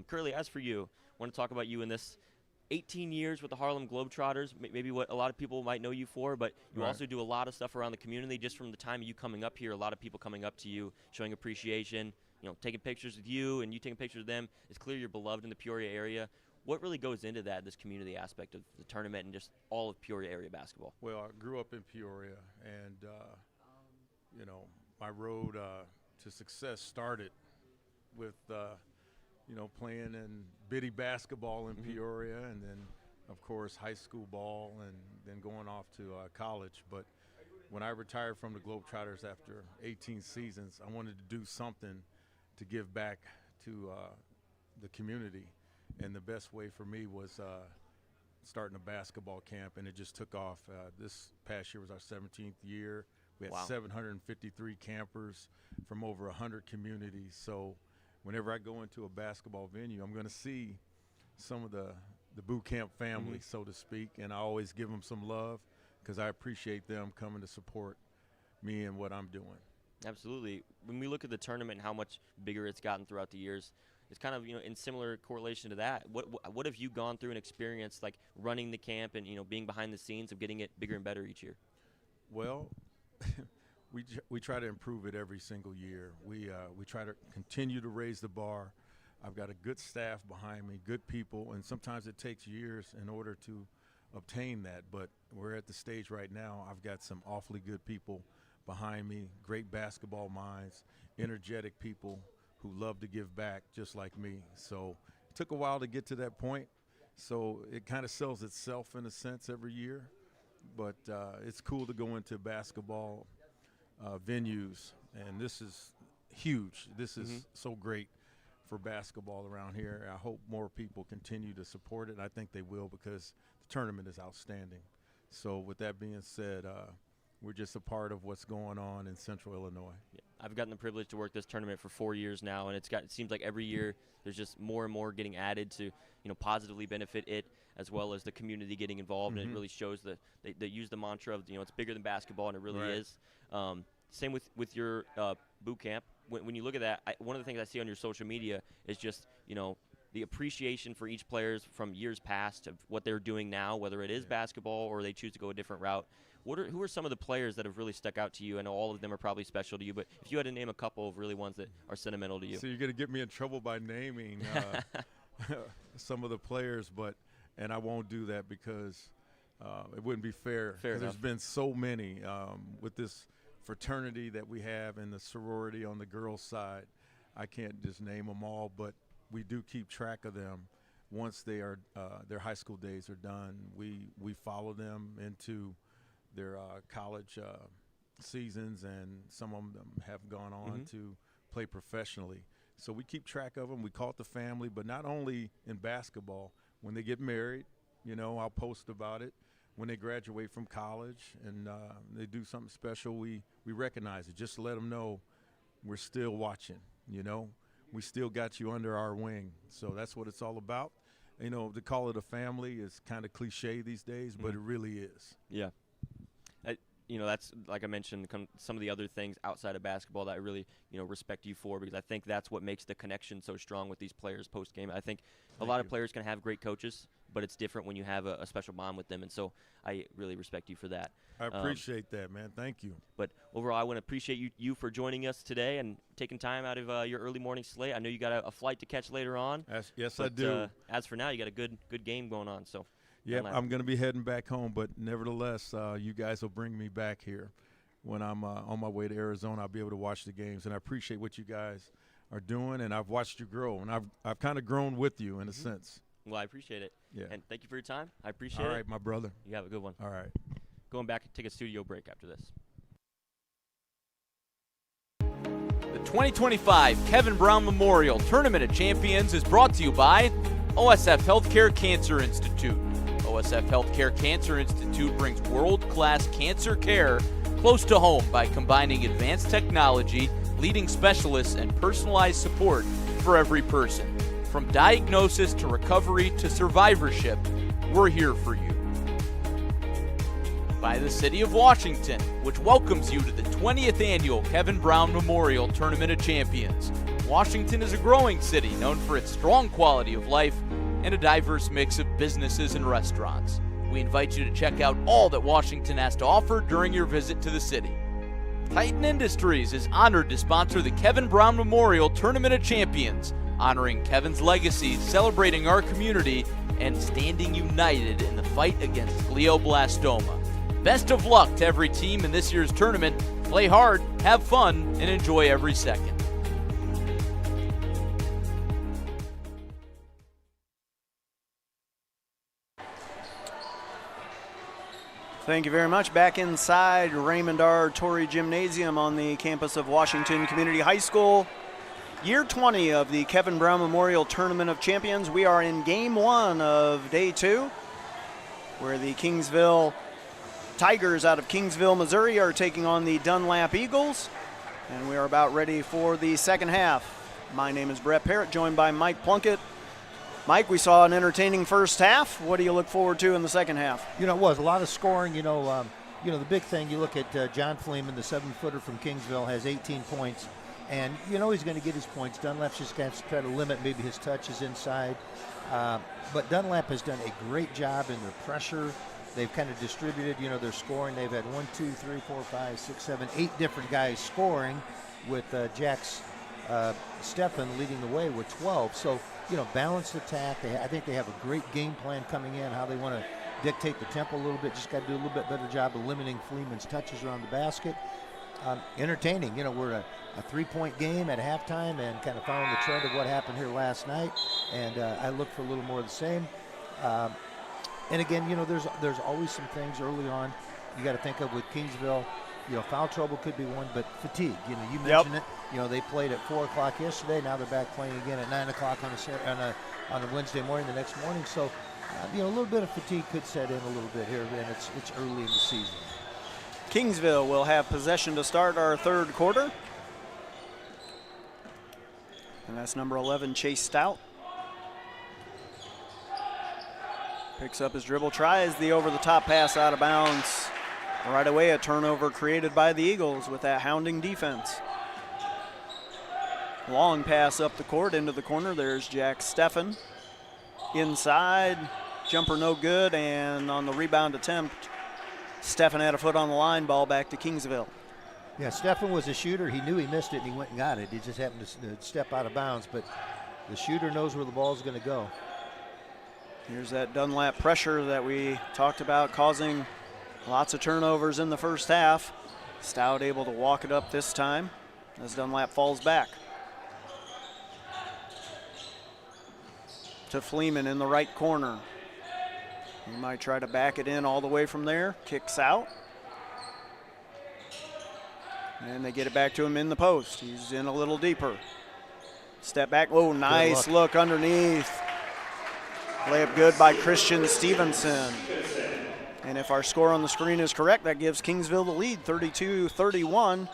Speaker 4: Curly, as for you, I want to talk about you in this 18 years with the Harlem Globetrotters, maybe what a lot of people might know you for, but you also do a lot of stuff around the community. Just from the time of you coming up here, a lot of people coming up to you, showing appreciation, taking pictures with you and you taking pictures with them. It's clear you're beloved in the Peoria area. What really goes into that, this community aspect of the tournament and just all of Peoria area basketball?
Speaker 5: Well, I grew up in Peoria, and, my road to success started with playing in bitty basketball in Peoria, and then, of course, high school ball, and then going off to college. But when I retired from the Globetrotters after 18 seasons, I wanted to do something to give back to the community. And the best way for me was starting a basketball camp, and it just took off. This past year was our 17th year. We had 753 campers from over 100 communities. So whenever I go into a basketball venue, I'm going to see some of the boot camp family, so to speak, and I always give them some love because I appreciate them coming to support me and what I'm doing.
Speaker 4: Absolutely. When we look at the tournament and how much bigger it's gotten throughout the years, it's kind of, in similar correlation to that. What have you gone through and experienced, like running the camp and, being behind the scenes of getting it bigger and better each year?
Speaker 5: Well, we try to improve it every single year. We try to continue to raise the bar. I've got a good staff behind me, good people, and sometimes it takes years in order to obtain that. But we're at the stage right now. I've got some awfully good people behind me, great basketball minds, energetic people who love to give back just like me. So it took a while to get to that point. So it kind of sells itself in a sense every year. But it's cool to go into basketball venues, and this is huge. This is so great for basketball around here. I hope more people continue to support it, and I think they will because the tournament is outstanding. So with that being said, we're just a part of what's going on in Central Illinois.
Speaker 4: Yeah. I've gotten the privilege to work this tournament for 4 years now, and it seems like every year there's just more and more getting added to, positively benefit it as well as the community getting involved, and it really shows that they use the mantra of, it's bigger than basketball, and it really is. Same with your boot camp. When you look at that, one of the things I see on your social media is just, the appreciation for each player from years past of what they're doing now, whether it is basketball or they choose to go a different route. Who are some of the players that have really stuck out to you? I know all of them are probably special to you, but if you had to name a couple of really ones that are sentimental to you.
Speaker 5: So you're going to get me in trouble by naming some of the players, and I won't do that because it wouldn't be fair. There's been so many with this fraternity that we have and the sorority on the girls' side. I can't just name them all, but we do keep track of them. Once they are their high school days are done, we follow them into their college seasons, and some of them have gone on to play professionally. So we keep track of them. We call it the family, but not only in basketball. When they get married, I'll post about it. When they graduate from college and they do something special, we recognize it. Just to let them know we're still watching, We still got you under our wing. So that's what it's all about. To call it a family is kind of cliche these days, but it really is.
Speaker 4: Yeah. that's, like I mentioned, some of the other things outside of basketball that I really, respect you for, because I think that's what makes the connection so strong with these players post-game. I think a lot of players can have great coaches, but it's different when you have a special bond with them, and so I really respect you for that.
Speaker 5: I appreciate that, man. Thank you.
Speaker 4: But overall, I want to appreciate you for joining us today and taking time out of your early morning slate. I know you got a flight to catch later on.
Speaker 5: Yes, I do.
Speaker 4: As for now, you got a good game going on. So.
Speaker 5: Yeah, I'm going to be heading back home, but nevertheless, you guys will bring me back here. When I'm on my way to Arizona, I'll be able to watch the games, and I appreciate what you guys are doing, and I've watched you grow, and I've kind of grown with you in a sense.
Speaker 4: Well, I appreciate it.
Speaker 5: Yeah.
Speaker 4: And thank you for your time. I appreciate it.
Speaker 5: All right, my brother.
Speaker 4: You have a good one.
Speaker 5: All right.
Speaker 4: Going back and take a studio break after this.
Speaker 3: The 2025 Kevin Brown Memorial Tournament of Champions is brought to you by OSF Health Care Cancer Institute. OSF Health Care Cancer Institute brings world-class cancer care close to home by combining advanced technology, leading specialists, and personalized support for every person. From diagnosis to recovery to survivorship, we're here for you. By the City of Washington, which welcomes you to the 20th Annual Kevin Brown Memorial Tournament of Champions. Washington is a growing city known for its strong quality of life and a diverse mix of businesses and restaurants. We invite you to check out all that Washington has to offer during your visit to the city. Titan Industries is honored to sponsor the Kevin Brown Memorial Tournament of Champions, honoring Kevin's legacy, celebrating our community, and standing united in the fight against glioblastoma. Best of luck to every team in this year's tournament. Play hard, have fun, and enjoy every second.
Speaker 1: Thank you very much. Back inside Raymond R. Torrey Gymnasium on the campus of Washington Community High School. Year 20 of the Kevin Brown Memorial Tournament of Champions. We are in Game 1 of Day 2, where the Kingsville Tigers out of Kingsville, Missouri are taking on the Dunlap Eagles. And we are about ready for the second half. My name is Brett Parrott, joined by Mike Plunkett. Mike, we saw an entertaining first half. What do you look forward to in the second half?
Speaker 2: It was a lot of scoring. The big thing, you look at John Fleeman, the 7-footer from Kingsville, has 18 points. And he's going to get his points. Dunlap's just got to try to limit maybe his touches inside. But Dunlap has done a great job in their pressure. They've kind of distributed, their scoring. They've had 1, 2, 3, 4, 5, 6, 7, 8 different guys scoring, with Jack's Stephan leading the way with 12. So, balanced attack. I think they have a great game plan coming in, how they want to dictate the tempo a little bit. Just got to do a little bit better job of limiting Fleeman's touches around the basket. Entertaining. We're a 3-point game at halftime and kind of following the trend of what happened here last night. And I look for a little more of the same. And again, there's always some things early on you got to think of with Kingsville. Foul trouble could be one, but fatigue. You mentioned it. They played at 4 o'clock yesterday. Now they're back playing again at 9 o'clock on a Wednesday morning, the next morning. So, a little bit of fatigue could set in a little bit here, and it's early in the season.
Speaker 1: Kingsville will have possession to start our third quarter. And that's number 11, Chase Stout. Picks up his dribble, tries the over-the-top pass out of bounds. Right away, a turnover created by the Eagles with that hounding defense. Long pass up the court into the corner. There's Jack Stephan. Inside, jumper no good, and on the rebound attempt, Stephan had a foot on the line, ball back to Kingsville.
Speaker 2: Yeah, Stephan was a shooter. He knew he missed it, and he went and got it. He just happened to step out of bounds, but the shooter knows where the ball's going to go.
Speaker 1: Here's that Dunlap pressure that we talked about, causing lots of turnovers in the first half. Stout able to walk it up this time as Dunlap falls back. To Fleeman in the right corner. He might try to back it in all the way from there. Kicks out. And they get it back to him in the post. He's in a little deeper. Step back. Oh, nice look underneath. Layup good by Christian Stevenson. And if our score on the screen is correct, that gives Kingsville the lead, 32-31,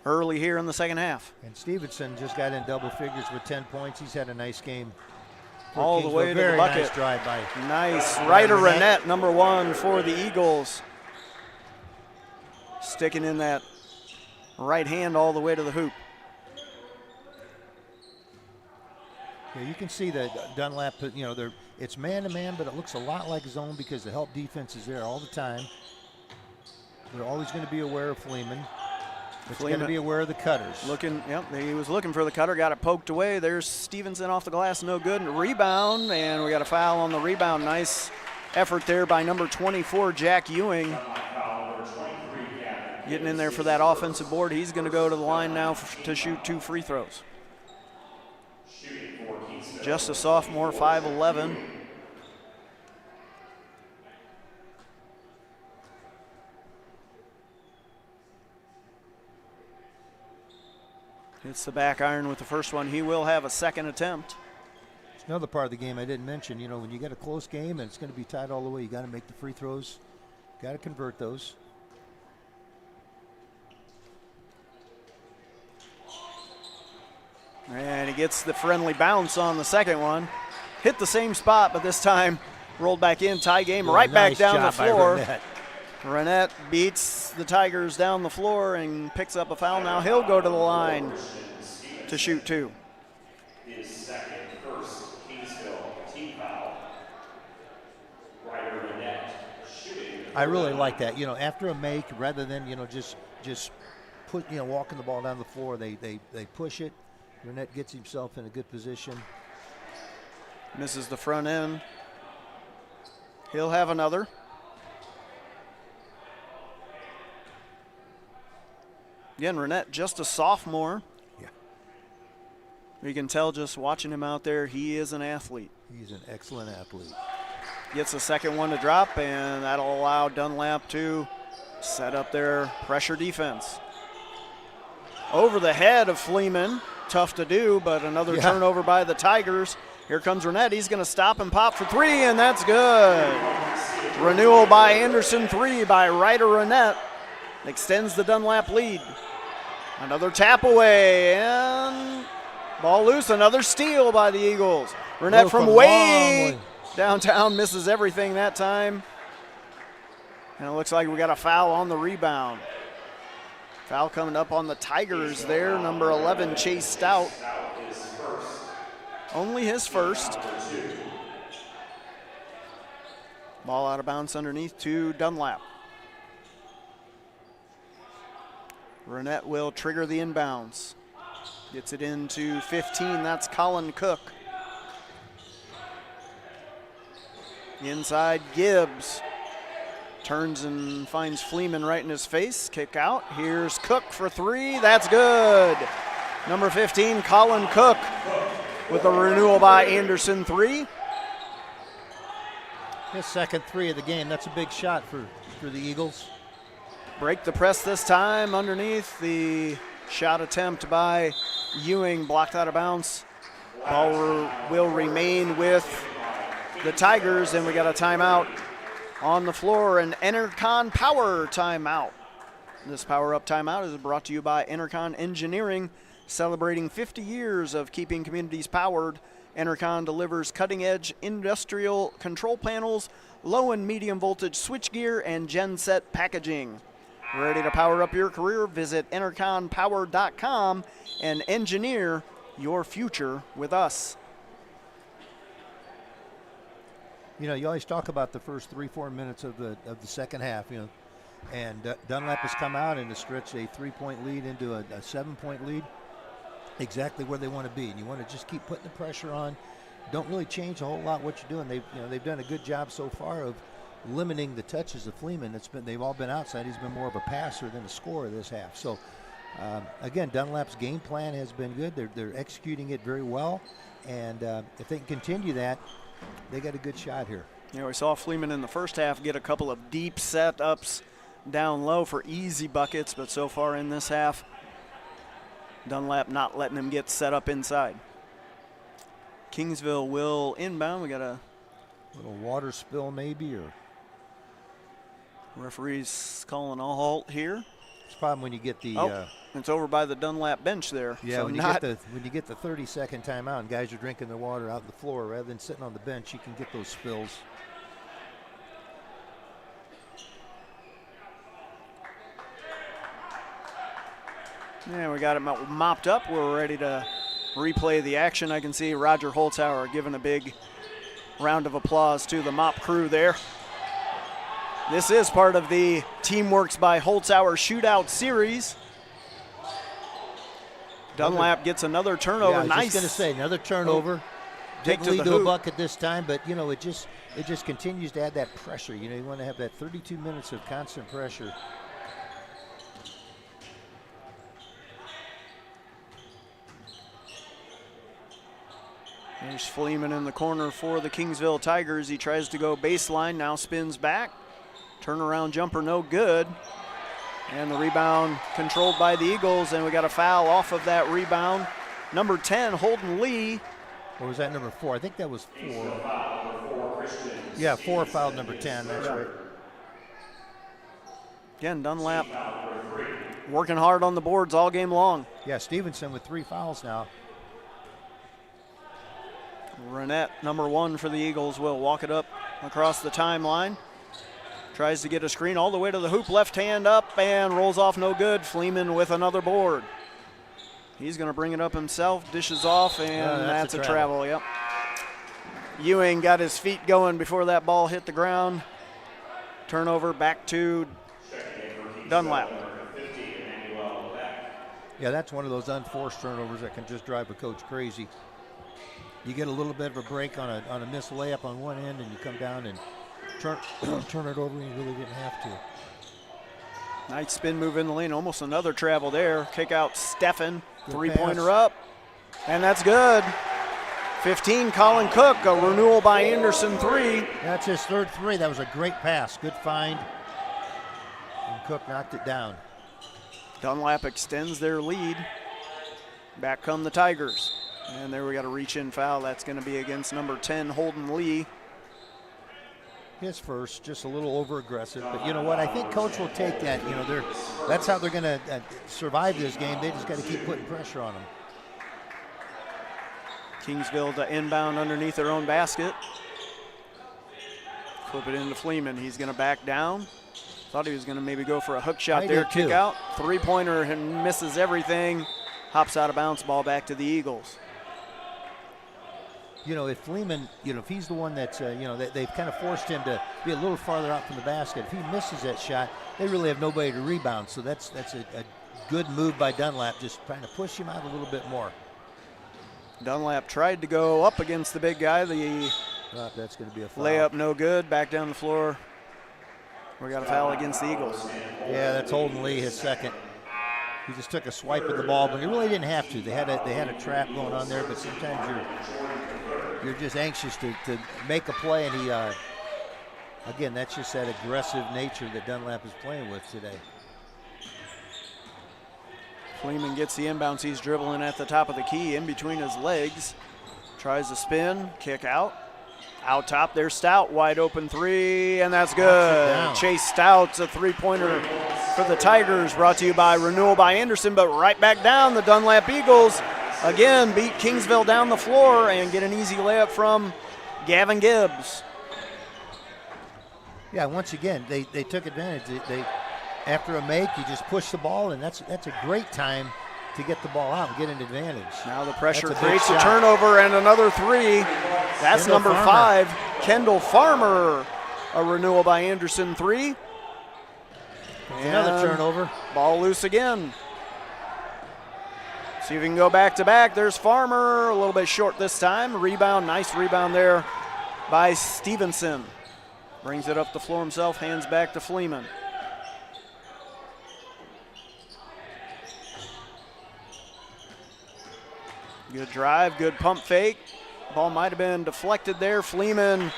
Speaker 1: early here in the second half.
Speaker 2: And Stevenson just got in double figures with 10 points. He's had a nice game.
Speaker 1: All the way to the bucket.
Speaker 2: Nice drive by
Speaker 1: nice. Ryder Renette, number 1 for the Eagles. sticking in that right hand all the way to the hoop.
Speaker 2: Yeah, you can see that Dunlap, it's man-to-man, but it looks a lot like zone because the help defense is there all the time. They're always going to be aware of Fleeman. It's going to be aware of the cutters.
Speaker 1: He was looking for the cutter, got it poked away. There's Stevenson off the glass, no good. And rebound, and we got a foul on the rebound. Nice effort there by number 24, Jack Ewing. Getting in there for that offensive board. He's going to go to the line now to shoot 2 free throws. Just a sophomore, 5'11". Hits the back iron with the first one. He will have a second attempt.
Speaker 2: It's another part of the game I didn't mention. When you get a close game and it's going to be tied all the way, you got to make the free throws. Got to convert those.
Speaker 1: And he gets the friendly bounce on the second one. Hit the same spot, but this time rolled back in. Tie game right back down the floor. Renette beats the Tigers down the floor and picks up a foul. Now he'll go to the line to shoot 2.
Speaker 6: His second, first Kingsville team foul. Ryder Renette shooting.
Speaker 2: I really like that. After a make, rather than just put walking the ball down the floor, they push it. Renette gets himself in a good position.
Speaker 1: Misses the front end. He'll have another. Again, Renette, just a sophomore.
Speaker 2: Yeah.
Speaker 1: You can tell just watching him out there, he is an athlete.
Speaker 2: He's an excellent athlete.
Speaker 1: Gets the second one to drop, and that'll allow Dunlap to set up their pressure defense. Over the head of Fleeman. Tough to do, but another turnover by the Tigers. Here comes Renette. He's going to stop and pop for 3, and that's good. Renewal by Anderson, 3 by Ryder Renette. Extends the Dunlap lead. Another tap away, and ball loose. Another steal by the Eagles. Renette from way downtown misses everything that time. And it looks like we got a foul on the rebound. Foul coming up on the Tigers there. Number 11, Chase Stout. Only his first. Ball out of bounds underneath to Dunlap. Renette will trigger the inbounds. Gets it into 15, that's Colin Cook. Inside Gibbs. Turns and finds Fleeman right in his face. Kick out. Here's Cook for 3. That's good. Number 15, Colin Cook with a renewal by Anderson, 3.
Speaker 2: His second 3 of the game. That's a big shot for the Eagles.
Speaker 1: Break the press this time underneath. The shot attempt by Ewing blocked out of bounds. Ball will remain with the Tigers, and we got a timeout on the floor, an Enercon Power timeout. This power-up timeout is brought to you by Enercon Engineering, celebrating 50 years of keeping communities powered. Enercon delivers cutting-edge industrial control panels, low and medium voltage switchgear, and genset packaging. Ready to power up your career? Visit enerconpower.com and engineer your future with us.
Speaker 2: You always talk about the first 3-4 minutes of the second half, and Dunlap has come out and to stretch a 3-point lead into a 7-point lead, exactly where they want to be. And you want to just keep putting the pressure on. Don't really change a whole lot what you're doing. They've done a good job so far of limiting the touches of Fleeman. They've all been outside. He's been more of a passer than a scorer this half. So again, Dunlap's game plan has been good. They're executing it very well, and if they can continue that, they got a good shot here.
Speaker 1: We saw Fleeman in the first half get a couple of deep setups down low for easy buckets, but so far in this half, Dunlap not letting him get set up inside. Kingsville will inbound. We got a
Speaker 2: little water spill maybe, or
Speaker 1: referee's calling a halt here.
Speaker 2: It's a problem when you get the
Speaker 1: it's over by the Dunlap bench there.
Speaker 2: Yeah,
Speaker 1: so
Speaker 2: when you get the 30-second timeout and guys are drinking their water out on the floor rather than sitting on the bench, you can get those spills.
Speaker 1: Yeah, we got it mopped up. We're ready to replay the action. I can see Roger Holzhauer giving a big round of applause to the mop crew there. This is part of the Teamworks by Holzhauer Shootout Series. Dunlap gets another turnover.
Speaker 2: Yeah, I was
Speaker 1: nice.
Speaker 2: just going to say, another turnover.
Speaker 1: Take
Speaker 2: Didn't
Speaker 1: to
Speaker 2: lead
Speaker 1: the
Speaker 2: to a
Speaker 1: hoop.
Speaker 2: bucket this time, but, you know, it just continues to add that pressure. You know, you want to have that 32 minutes of constant pressure.
Speaker 1: There's Fleeman in the corner for the Kingsville Tigers. He tries to go baseline, now spins back. Turnaround jumper, no good. And the rebound controlled by the Eagles, and we got a foul off of that rebound. Number 10, Holden Lee.
Speaker 2: Or was that number 4? I think that was 4. Yeah, 4 fouled number 10, that's right.
Speaker 1: Again, Dunlap working hard on the boards all game long.
Speaker 2: Yeah, Stevenson with 3 fouls now.
Speaker 1: Renette, number 1 for the Eagles, will walk it up across the timeline. Tries to get a screen all the way to the hoop, left hand up, and rolls off no good. Fleeman with another board. He's going to bring it up himself, dishes off, and that's a travel. Yep. Ewing got his feet going before that ball hit the ground. Turnover back to Dunlap.
Speaker 2: Yeah, that's one of those unforced turnovers that can just drive a coach crazy. You get a little bit of a break on a missed layup on one end, and you come down and turn it over, and you really didn't have to.
Speaker 1: Nice spin move in the lane, almost another travel there. Kick out Steffen,
Speaker 2: Good
Speaker 1: three-pointer
Speaker 2: pass.
Speaker 1: up, and that's good. 15, Colin Cook, a renewal by Anderson 3.
Speaker 2: That's his 3rd 3. That was a great pass, good find. And Cook knocked it down.
Speaker 1: Dunlap extends their lead. Back come the Tigers. And there we got a reach-in foul. That's going to be against number 10, Holden Lee.
Speaker 2: His first, just a little over-aggressive. But you know what? I think Coach will take that. You know, that's how they're going to survive this game. They just got to keep putting pressure on them.
Speaker 1: Kingsville to inbound underneath their own basket. Flip it into Fleeman. He's going to back down. Thought he was going to maybe go for a hook shot there. Kick out. Three-pointer and misses everything. Hops out of bounds, ball back to the Eagles.
Speaker 2: You know, if Fleeman, you know, if he's the one that's, you know, they've kind of forced him to be a little farther out from the basket. If he misses that shot, they really have nobody to rebound. So that's a good move by Dunlap, just trying to push him out a little bit more.
Speaker 1: Dunlap tried to go up against the big guy. The
Speaker 2: that's going to be a foul.
Speaker 1: Layup no good. Back down the floor. We got a foul against the Eagles.
Speaker 2: Yeah, that's Holden Lee, his 2nd. He just took a swipe at the ball, but he really didn't have to. They had a trap going on there, but sometimes you're just anxious to make a play, and he again, that's just that aggressive nature that Dunlap is playing with today.
Speaker 1: Fleeman gets the inbounds. He's dribbling at the top of the key, in between his legs. Tries to spin, kick out. Out top, there's Stout, wide open 3, and that's good. Chase Stout's a 3-pointer for the Tigers, brought to you by Renewal by Anderson, but right back down, the Dunlap Eagles again beat Kingsville down the floor and get an easy layup from Gavin Gibbs.
Speaker 2: Yeah, once again, they took advantage. They after a make, you just push the ball, and that's a great time to get the ball out and get an advantage.
Speaker 1: Now the pressure creates a turnover and another 3. That's Kendall number Farmer. 5, Kendall Farmer, a renewal by Anderson 3.
Speaker 2: Another turnover.
Speaker 1: Ball loose again. See if we can go back to back. There's Farmer, a little bit short this time. Rebound, nice rebound there by Stevenson. Brings it up the floor himself, hands back to Fleeman. Good drive, good pump fake. Ball might have been deflected there. Fleeman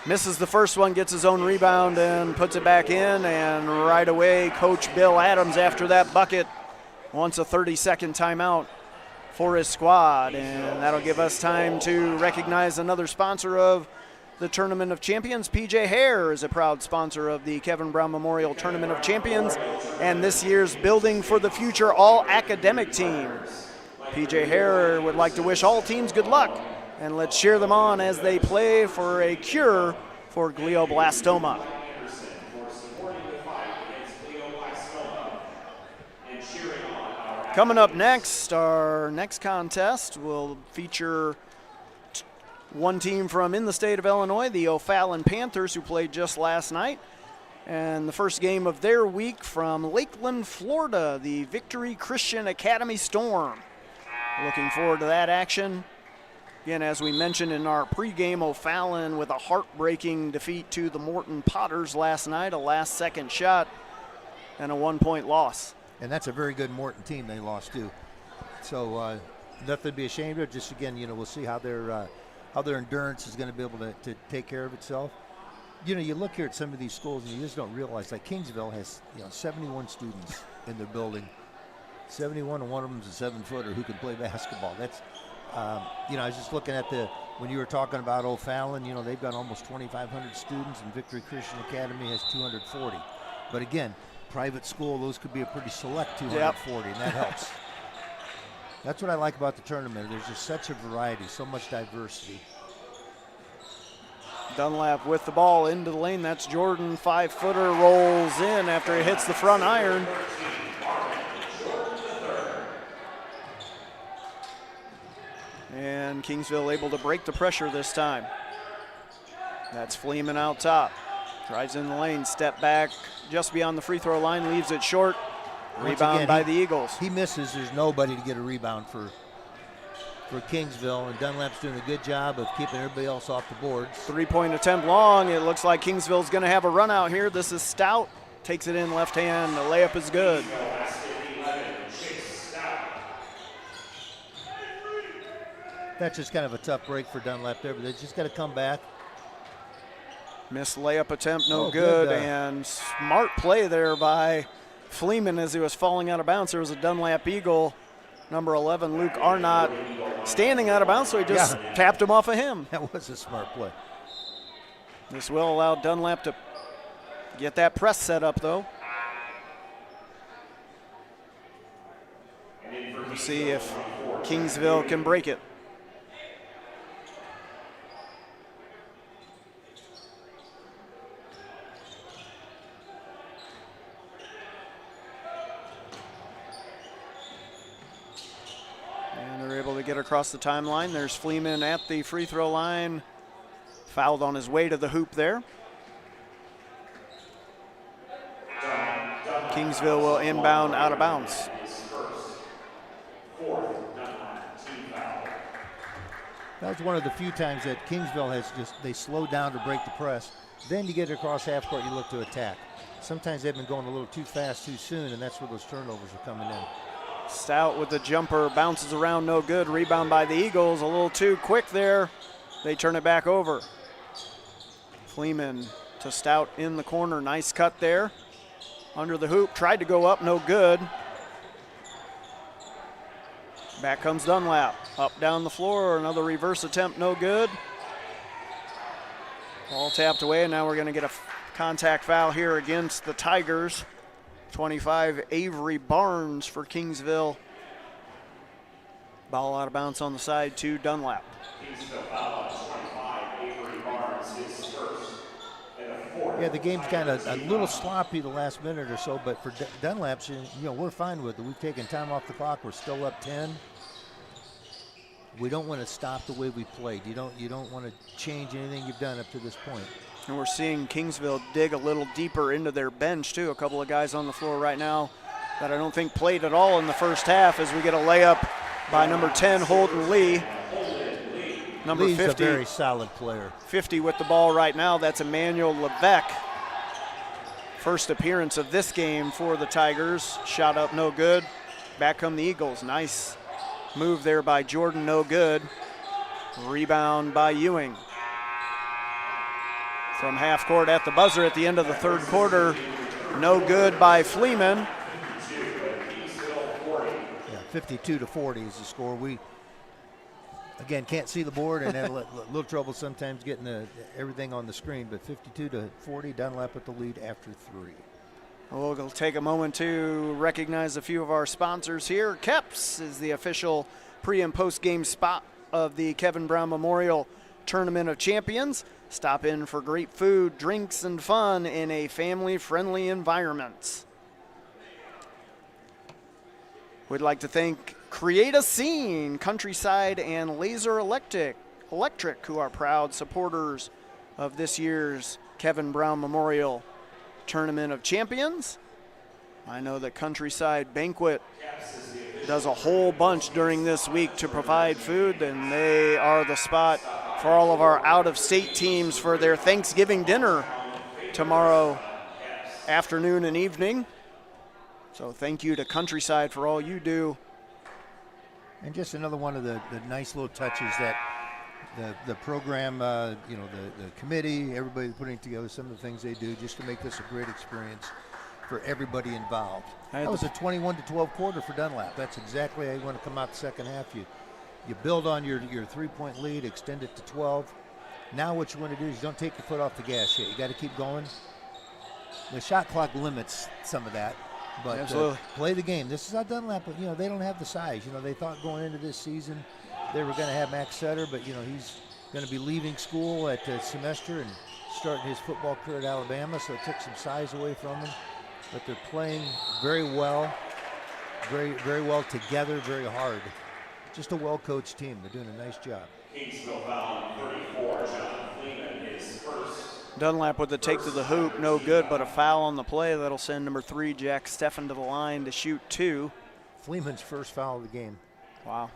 Speaker 1: misses the first one, gets his own rebound and puts it back in. And right away, Coach Bill Adams, after that bucket, wants a 30-second timeout for his squad. And that'll give us time to recognize another sponsor of the Tournament of Champions. PJ Hare is a proud sponsor of the Kevin Brown Memorial Tournament of Champions and this year's Building for the Future All Academic Team. PJ Hare would like to wish all teams good luck, and let's cheer them on as they play for a cure for glioblastoma.
Speaker 6: And cheering on
Speaker 1: Coming up next, our next contest will feature one team from in the state of Illinois, the O'Fallon Panthers, who played just last night. And the first game of their week from Lakeland, Florida, the Victory Christian Academy Storm. Looking forward to that action. Again, as we mentioned in our pregame, O'Fallon with a heartbreaking defeat to the Morton Potters last night, a last-second shot and a 1-point loss.
Speaker 2: And that's a very good Morton team they lost to. So nothing to be ashamed of. Just again, we'll see how their endurance is going to be able to take care of itself. You look here at some of these schools and you just don't realize, like Kingsville has 71 students in their building. 71, and one of them is a 7-footer who can play basketball. That's I was just looking at when you were talking about O'Fallon, they've got almost 2,500 students, and Victory Christian Academy has 240. But again, private school, those could be a pretty select 240, and that helps. That's what I like about the tournament. There's just such a variety, so much diversity.
Speaker 1: Dunlap with the ball into the lane. That's Jordan, 5-footer, rolls in after he hits the front iron. And Kingsville able to break the pressure this time. That's Fleeman out top. Drives in the lane, step back just beyond the free throw line, leaves it short. Rebound by the Eagles.
Speaker 2: He misses. There's nobody to get a rebound for Kingsville, and Dunlap's doing a good job of keeping everybody else off the boards.
Speaker 1: 3-point attempt long. It looks like Kingsville's going to have a run out here. This is Stout. Takes it in left hand. The layup is good.
Speaker 2: That's just kind of a tough break for Dunlap there, but they just got to come back.
Speaker 1: Missed layup attempt, no good, and smart play there by Fleeman as he was falling out of bounds. There was a Dunlap Eagle, number 11, Luke Arnott, standing out of bounds, so he just tapped him off of him.
Speaker 2: That was a smart play.
Speaker 1: This will allow Dunlap to get that press set up, though. We'll see if Kingsville can break it. Get across the timeline. There's Fleeman at the free throw line. Fouled on his way to the hoop there. Kingsville will inbound out of bounds.
Speaker 2: That was one of the few times that Kingsville has they slowed down to break the press. Then you get across half court, you look to attack. Sometimes they've been going a little too fast too soon, and that's where those turnovers are coming in.
Speaker 1: Stout with the jumper, bounces around, no good. Rebound by the Eagles, a little too quick there. They turn it back over. Fleeman to Stout in the corner, nice cut there. Under the hoop, tried to go up, no good. Back comes Dunlap, up down the floor, another reverse attempt, no good. Ball tapped away, and now we're gonna get a contact foul here against the Tigers. 25, Avery Barnes for Kingsville. Ball out of bounds on the side to Dunlap.
Speaker 6: Kingsville foul on 25, Avery Barnes, his first and the fourth.
Speaker 2: Yeah, the game's kind of a little sloppy the last minute or so, but for Dunlap's, we're fine with it. We've taken time off the clock. We're still up 10. We don't want to stop the way we played. You don't want to change anything you've done up to this point.
Speaker 1: And we're seeing Kingsville dig a little deeper into their bench, too. A couple of guys on the floor right now that I don't think played at all in the first half as we get a layup by number 10, Holden Lee. Number
Speaker 2: Lee's
Speaker 1: 50.
Speaker 2: a very solid player.
Speaker 1: 50 with the ball right now. That's Emmanuel Levesque. First appearance of this game for the Tigers. Shot up, no good. Back come the Eagles. Nice move there by Jordan, no good. Rebound by Ewing. From half court at the buzzer at the end of the third quarter. No good by Fleeman.
Speaker 2: Yeah, 52-40 is the score. We, again, can't see the board and have a little trouble sometimes getting everything on the screen, but 52-40, Dunlap with the lead after 3.
Speaker 1: We'll take a moment to recognize a few of our sponsors here. Keps is the official pre- and post-game spot of the Kevin Brown Memorial Tournament of Champions. Stop in for great food, drinks, and fun in a family-friendly environment. We'd like to thank Create a Scene, Countryside, and Laser Electric, who are proud supporters of this year's Kevin Brown Memorial Tournament of Champions. I know that Countryside Banquet does a whole bunch during this week to provide food, and they are the spot for all of our out-of-state teams for their Thanksgiving dinner tomorrow afternoon and evening. So thank you to Countryside for all you do.
Speaker 2: And just another one of the nice little touches that the program, the committee, everybody putting together some of the things they do just to make this a great experience for everybody involved. That was a 21-12 quarter for Dunlap. That's exactly how you want to come out the second half. You build on your 3-point lead, extend it to 12. Now what you want to do is you don't take your foot off the gas yet. You got to keep going. The shot clock limits some of that. But play the game. This is how Dunlap, they don't have the size. They thought going into this season they were going to have Max Sutter, but, he's going to be leaving school at the semester and starting his football career at Alabama, so it took some size away from him. But they're playing very well, very, very well together, very hard. Just a well-coached team. They're doing a nice job.
Speaker 6: Kingsville foul 34, John Fleeman is first.
Speaker 1: Dunlap with the take to the hoop, no good, but a foul on the play. That'll send number 3, Jack Steffen, to the line to shoot 2.
Speaker 2: Fleeman's first foul of the game.
Speaker 1: Wow.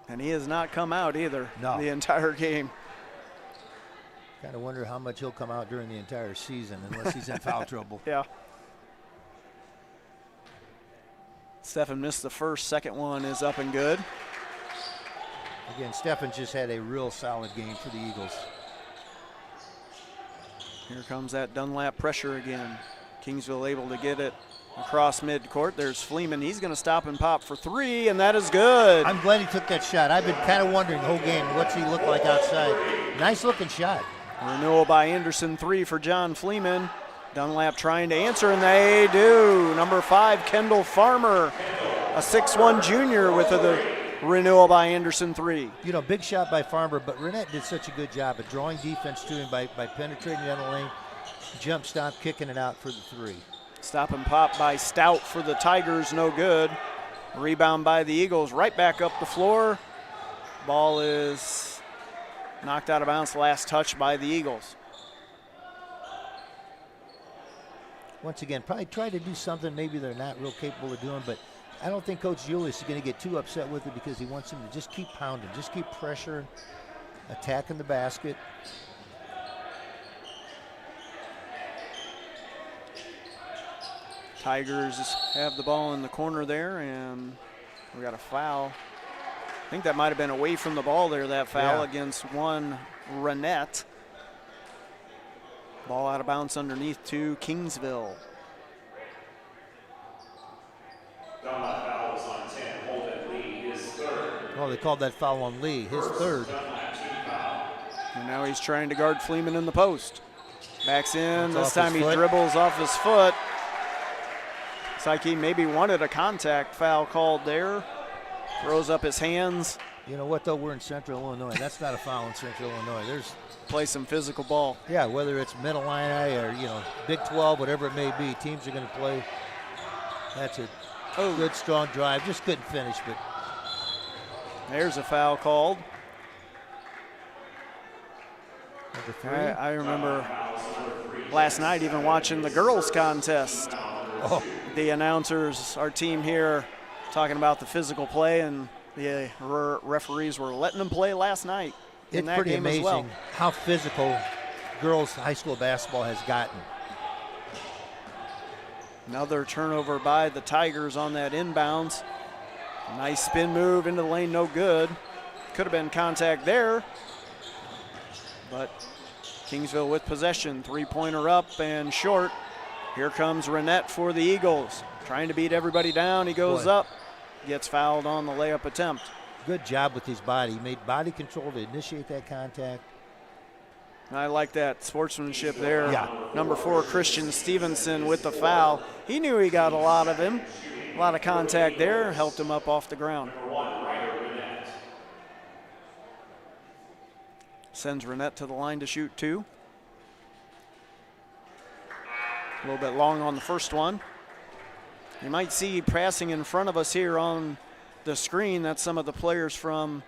Speaker 1: And he has not come out either the entire game.
Speaker 2: Kind of wonder how much he'll come out during the entire season unless he's in foul trouble.
Speaker 1: Yeah. Steffen missed the first. Second one is up and good.
Speaker 2: Again, Steffen just had a real solid game for the Eagles.
Speaker 1: Here comes that Dunlap pressure again. Kingsville able to get it across midcourt. There's Fleeman. He's going to stop and pop for 3, and that is good.
Speaker 2: I'm glad he took that shot. I've been kind of wondering the whole game, what's he look like outside? Nice looking shot.
Speaker 1: Renewal by Anderson, 3 for John Fleeman. Dunlap trying to answer, and they do. Number 5, Kendall Farmer, a 6'1 junior with the renewal by Anderson, 3.
Speaker 2: Big shot by Farmer, but Renette did such a good job of drawing defense to him by penetrating down the lane, jump stop, kicking it out for the 3.
Speaker 1: Stop and pop by Stout for the Tigers, no good. Rebound by the Eagles, right back up the floor. Ball is knocked out of bounds, last touch by the Eagles.
Speaker 2: Once again, probably try to do something maybe they're not real capable of doing, but I don't think Coach Julius is going to get too upset with it because he wants him to just keep pounding, just keep pressuring, attacking the basket.
Speaker 1: Tigers have the ball in the corner there, and we got a foul. I think that might have been away from the ball there, that foul against one Renette. Ball out of bounds underneath to Kingsville.
Speaker 6: Dunlap fouls on 10. Holden Lee, his 3rd.
Speaker 2: Oh, they called that foul on Lee, his 3rd.
Speaker 1: And now he's trying to guard Fleeman in the post. Backs in,
Speaker 2: That's
Speaker 1: this time he dribbles off his foot. It's like he maybe wanted a contact foul called there. Throws up his hands.
Speaker 2: You know what, though? We're in Central Illinois. That's not a foul in Central Illinois. There's
Speaker 1: play some physical ball.
Speaker 2: Yeah, whether it's Mid-Illini or, Big 12, whatever it may be, teams are going to play. That's a good, strong drive. Just couldn't finish, but.
Speaker 1: There's a foul called.
Speaker 2: Number 3.
Speaker 1: I remember last night even watching the girls contest.
Speaker 2: Oh.
Speaker 1: The announcers, our team here, talking about the physical play, and the referees were letting them play last night.
Speaker 2: It's pretty amazing how physical girls high school basketball has gotten.
Speaker 1: Another turnover by the Tigers on that inbounds. Nice spin move into the lane, no good. Could have been contact there. But Kingsville with possession, 3-pointer up and short. Here comes Renette for the Eagles. Trying to beat everybody down, he goes up. Gets fouled on the layup attempt.
Speaker 2: Good job with his body. He made body control to initiate that contact.
Speaker 1: I like that sportsmanship there. Yeah. Number 4, Christian Stevenson with the foul. He knew he got a lot of him. A lot of contact there. Helped him up off the ground. Sends Renette to the line to shoot 2. A little bit long on the first one. You might see passing in front of us here on the screen. That's some of the players from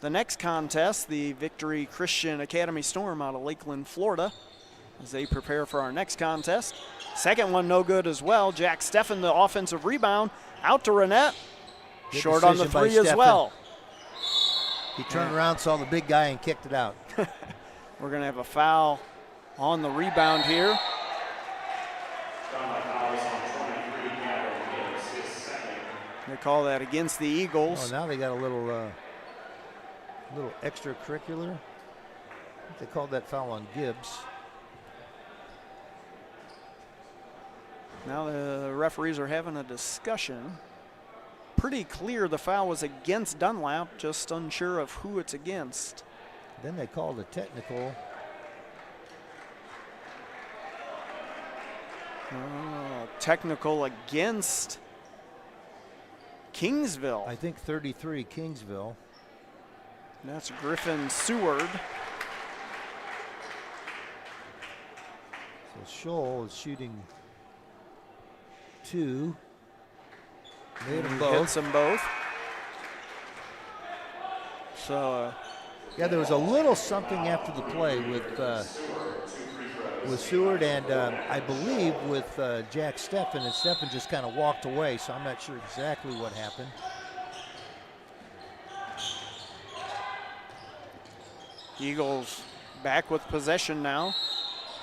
Speaker 1: the next contest, the Victory Christian Academy Storm out of Lakeland, Florida, as they prepare for our next contest. Second one no good as well. Jack Steffen, the offensive rebound, out to Renette.
Speaker 2: Good
Speaker 1: short on the
Speaker 2: decision by
Speaker 1: three as
Speaker 2: Steffen.
Speaker 1: well.
Speaker 2: He turned around, saw the big guy, and kicked it out.
Speaker 1: We're going to have a foul on the rebound here. They call that against the Eagles.
Speaker 2: Oh, now they got a little extracurricular. I think they called that foul on Gibbs.
Speaker 1: Now the referees are having a discussion. Pretty clear the foul was against Dunlap, just unsure of who it's against.
Speaker 2: Then they called a technical.
Speaker 1: Technical against Kingsville.
Speaker 2: I think 33, Kingsville.
Speaker 1: That's Griffin Seward.
Speaker 2: So Scholl is shooting 2. Made them both.
Speaker 1: Hits them both. So,
Speaker 2: yeah, there was a little something after the play with Seward and I believe with Jack Steffen, and Steffen just kind of walked away, so I'm not sure exactly what happened.
Speaker 1: Eagles back with possession now.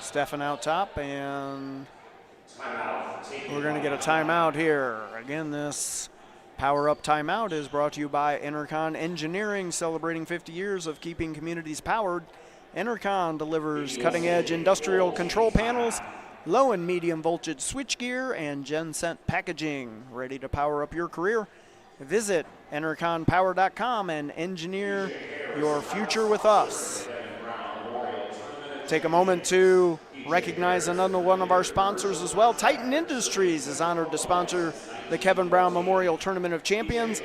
Speaker 1: Steffen out top, and we're going to get a timeout here. Again, this Power Up timeout is brought to you by Intercon Engineering, celebrating 50 years of keeping communities powered. Intercon delivers cutting-edge industrial control panels, low and medium voltage switchgear, and GenSent packaging. Ready to power up your career? Visit interconpower.com and engineer your future with us. Take a moment to recognize another one of our sponsors as well. Titan Industries is honored to sponsor the Kevin Brown Memorial Tournament of Champions,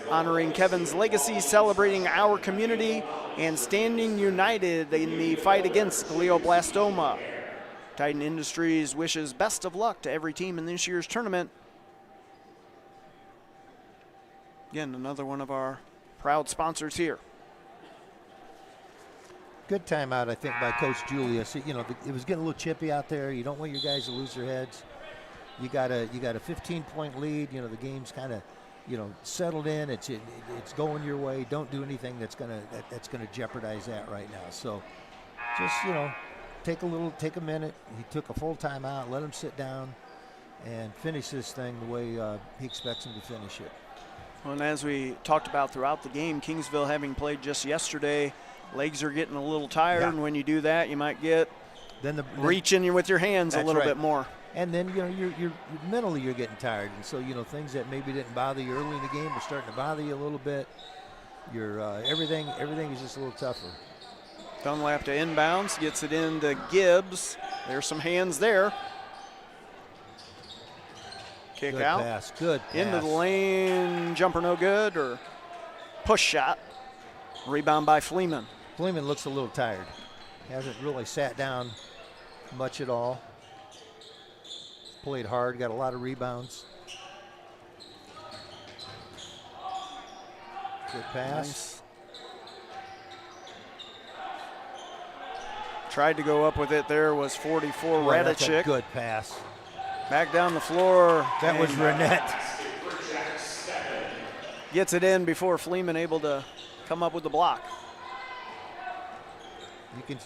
Speaker 1: honoring Kevin's legacy, celebrating our community, and standing united in the fight against glioblastoma. Titan Industries wishes best of luck to every team in this year's tournament. Again, another one of our proud sponsors here.
Speaker 2: Good timeout, I think, by Coach Julius. You know, it was getting a little chippy out there. You don't want your guys to lose their heads. You got a 15-point lead. You know, the game's kind of, you know, settled in. It's going your way. Don't do anything that's gonna jeopardize that right now. So, just, you know, take a minute. He took a full timeout. Let him sit down and finish this thing the way he expects him to finish it.
Speaker 1: Well, and as we talked about throughout the game, Kingsville having played just yesterday, legs are getting a little tired, and when you do that, you might get reaching with your hands a little bit more.
Speaker 2: And then, you know, you're mentally you're getting tired, and so, you know, things that maybe didn't bother you early in the game are starting to bother you a little bit. You're everything is just a little tougher.
Speaker 1: Dunlap to inbounds, gets it into Gibbs. There's some hands there. Kick
Speaker 2: Good
Speaker 1: out.
Speaker 2: Pass. Good pass.
Speaker 1: Into the lane, jumper no good, or push shot. Rebound by Fleeman.
Speaker 2: Fleeman looks a little tired. Hasn't really sat down much at all. Played hard, got a lot of rebounds. Good pass.
Speaker 1: Nice. Tried to go up with it there, was 44
Speaker 2: Boy, that's a
Speaker 1: Radicic.
Speaker 2: good pass.
Speaker 1: Back down the floor.
Speaker 2: That was Renette.
Speaker 1: Gets it in before Fleeman able to come up with the block.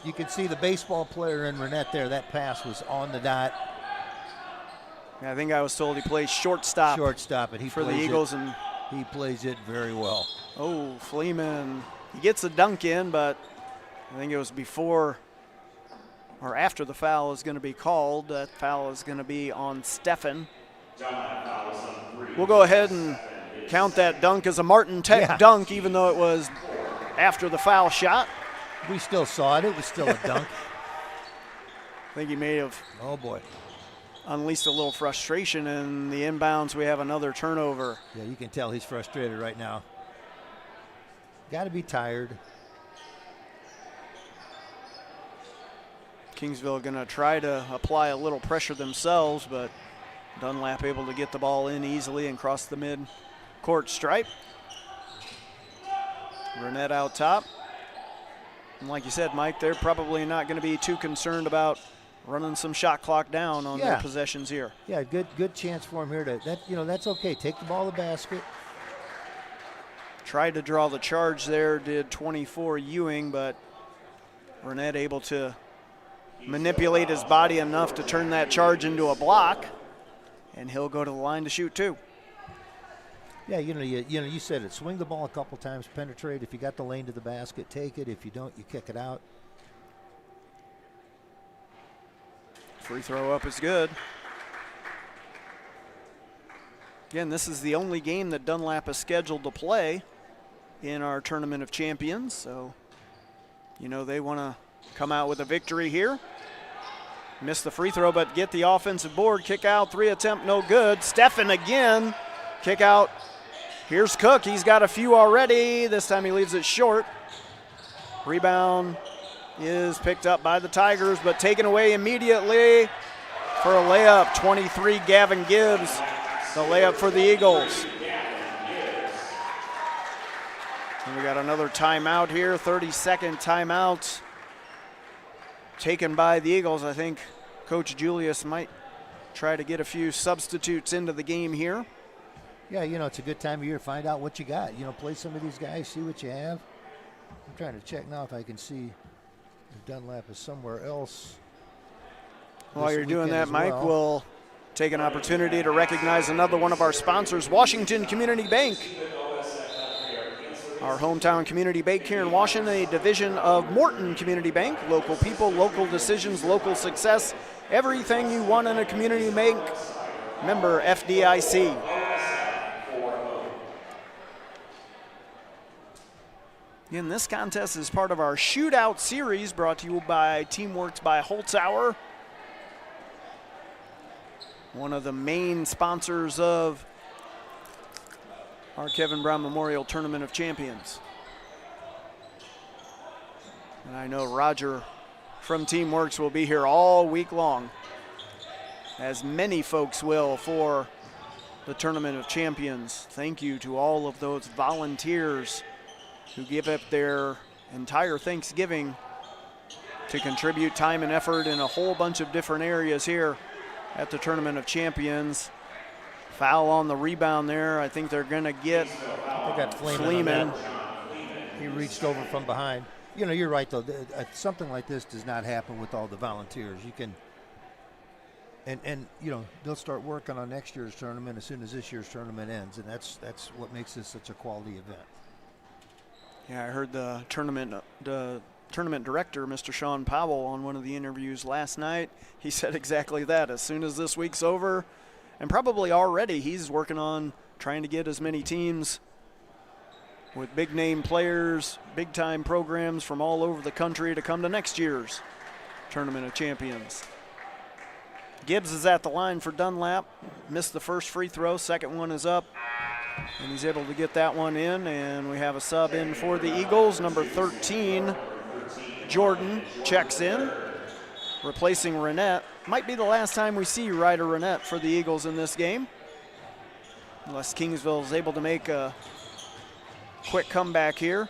Speaker 2: You can see the baseball player in Renette there. That pass was on the dot.
Speaker 1: Yeah, I think I was told he plays shortstop.
Speaker 2: Shortstop, and he
Speaker 1: for the
Speaker 2: plays
Speaker 1: Eagles,
Speaker 2: it.
Speaker 1: and
Speaker 2: He plays it very well.
Speaker 1: oh, Fleeman, he gets a dunk in, but I think it was before or after the foul is going to be called. That foul is going to be on Steffen. We'll go ahead and count that dunk as a Martin Tech dunk, even though it was after the foul shot.
Speaker 2: We still saw it. It was still a dunk.
Speaker 1: I think he may have unleashed a little frustration in the inbounds. We have another turnover.
Speaker 2: Yeah, you can tell he's frustrated right now. Got to be tired.
Speaker 1: Kingsville going to try to apply a little pressure themselves, but Dunlap able to get the ball in easily and cross the mid-court stripe. Burnett out top. And like you said, Mike, they're probably not going to be too concerned about running some shot clock down on their possessions here.
Speaker 2: Yeah, good chance for him here to that's okay. Take the ball to the basket.
Speaker 1: Tried to draw the charge there, did 24 Ewing, but Burnett able to manipulate his body enough to turn that charge into a block, and he'll go to the line to shoot 2.
Speaker 2: Yeah, you said it. Swing the ball a couple times, penetrate. If you got the lane to the basket, take it. If you don't, you kick it out.
Speaker 1: Free throw up is good. Again, this is the only game that Dunlap is scheduled to play in our Tournament of Champions, so they want to come out with a victory here. Miss the free throw, but get the offensive board. Kick out, 3 attempt, no good. Steffen again, kick out. Here's Cook, he's got a few already. This time he leaves it short. Rebound is picked up by the Tigers, but taken away immediately for a layup. 23, Gavin Gibbs, the layup for the Eagles. And we got another timeout here, 30-second timeout taken by the Eagles. I think Coach Julius might try to get a few substitutes into the game here.
Speaker 2: Yeah, it's a good time of year to find out what you got. Play some of these guys, see what you have. I'm trying to check now if I can see if Dunlap is somewhere else.
Speaker 1: While you're doing that, Mike, we'll take an opportunity to recognize another one of our sponsors, Washington Community Bank. Our hometown community bank here in Washington, a division of Morton Community Bank. Local people, local decisions, local success. Everything you want in a community bank. Member FDIC. Again, this contest is part of our shootout series brought to you by Teamworks by Holzhauer. One of the main sponsors of our Kevin Brown Memorial Tournament of Champions. And I know Roger from Teamworks will be here all week long, as many folks will for the Tournament of Champions. Thank you to all of those volunteers who give up their entire Thanksgiving to contribute time and effort in a whole bunch of different areas here at the Tournament of Champions. Foul on the rebound there. I think they're going to get Fleeman.
Speaker 2: He reached over from behind. You're right, though. Something like this does not happen with all the volunteers. You can, and they'll start working on next year's tournament as soon as this year's tournament ends, and that's what makes this such a quality event.
Speaker 1: Yeah, I heard the tournament director, Mr. Sean Powell, on one of the interviews last night. He said exactly that. As soon as this week's over, and probably already, he's working on trying to get as many teams with big-name players, big-time programs from all over the country to come to next year's Tournament of Champions. Gibbs is at the line for Dunlap. Missed the first free throw. Second one is up, and he's able to get that one in. And we have a sub in for the Eagles. Number 13, Jordan, checks in, replacing Renette. Might be the last time we see Ryder Renette for the Eagles in this game, unless Kingsville is able to make a quick comeback here.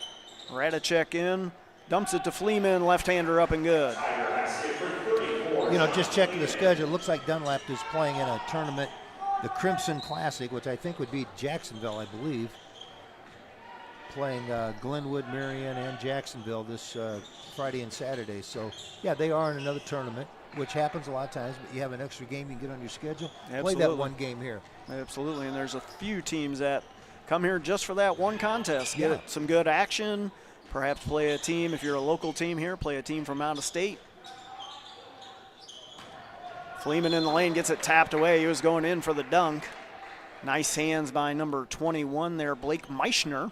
Speaker 1: Radicek in, dumps it to Fleeman, left-hander up and good.
Speaker 2: Just checking the schedule, it looks like Dunlap is playing in a tournament, the Crimson Classic, which I think would be Jacksonville, I believe. Playing Glenwood, Marion, and Jacksonville this Friday and Saturday. So, yeah, they are in another tournament, which happens a lot of times, but you have an extra game you can get on your schedule.
Speaker 1: Absolutely.
Speaker 2: Play that one game here.
Speaker 1: Absolutely, and there's a few teams that come here just for that one contest. Get some good action, perhaps play a team, if you're a local team here, play a team from out of state. Fleeman in the lane, gets it tapped away. He was going in for the dunk. Nice hands by number 21 there, Blake Meichner,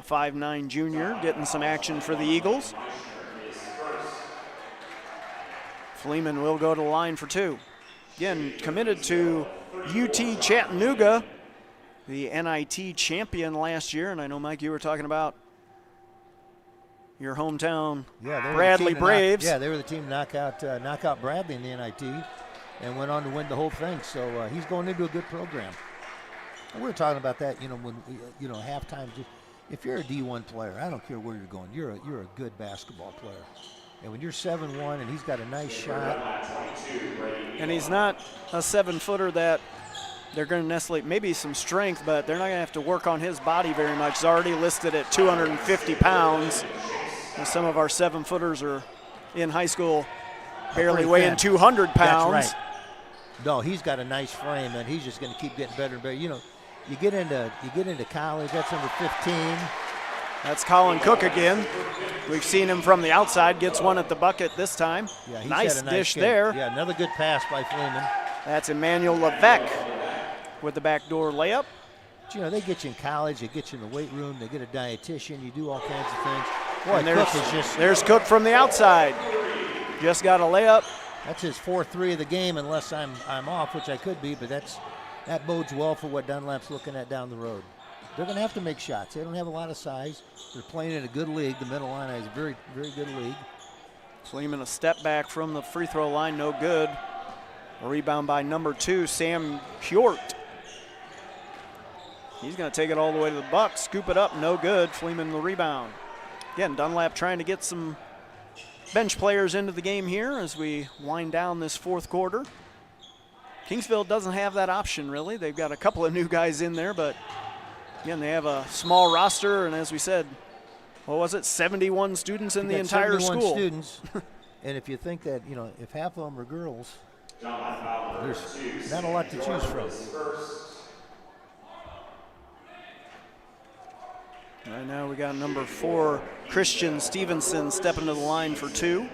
Speaker 1: a 5'9" junior, getting some action for the Eagles. Fleeman will go to the line for 2. Again, committed to UT Chattanooga, the NIT champion last year. And I know, Mike, you were talking about your hometown Bradley Braves.
Speaker 2: They were the team to knock out Bradley in the NIT. and went on to win the whole thing. So he's going into a good program. And we were talking about that, when we, halftime. If you're a D1 player, I don't care where you're going. You're a good basketball player. And when you're 7'1" and he's got a nice shot,
Speaker 1: and he's not a 7-footer that they're going to necessarily, maybe some strength, but they're not going to have to work on his body very much. He's already listed at 250 pounds. And some of our 7-footers are in high school barely weighing 200 pounds.
Speaker 2: That's right. No, he's got a nice frame, and he's just going to keep getting better and better. You get into college. That's number 15.
Speaker 1: That's Colin Cook again. We've seen him from the outside. Gets one at the bucket this time.
Speaker 2: Yeah, he's
Speaker 1: nice
Speaker 2: had a
Speaker 1: dish
Speaker 2: game.
Speaker 1: there.
Speaker 2: Yeah, another good pass by Fleeman.
Speaker 1: That's Emmanuel Levesque with the backdoor layup.
Speaker 2: But, they get you in college. They get you in the weight room. They get a dietitian. You do all kinds of things. Boy,
Speaker 1: and there's Cook from the outside. Just got a layup.
Speaker 2: That's his 4th-3 of the game, unless I'm off, which I could be. But that bodes well for what Dunlap's looking at down the road. They're going to have to make shots. They don't have a lot of size. They're playing in a good league. The Middle Illini is a very, very good league.
Speaker 1: Fleeman a step back from the free throw line, no good. A rebound by number 2, Sam Hjort. He's going to take it all the way to the Bucks, scoop it up, no good. Fleeman the rebound. Again, Dunlap trying to get some bench players into the game here as we wind down this 4th quarter. Kingsville doesn't have that option, really. They've got a couple of new guys in there, but again, they have a small roster, and as we said, what was it, 71 students in the entire school.
Speaker 2: 71 students, and if you think that, if half of them are girls, there's not a lot to choose from.
Speaker 1: Right now we got number 4, Christian Stevenson, stepping to the line for 2.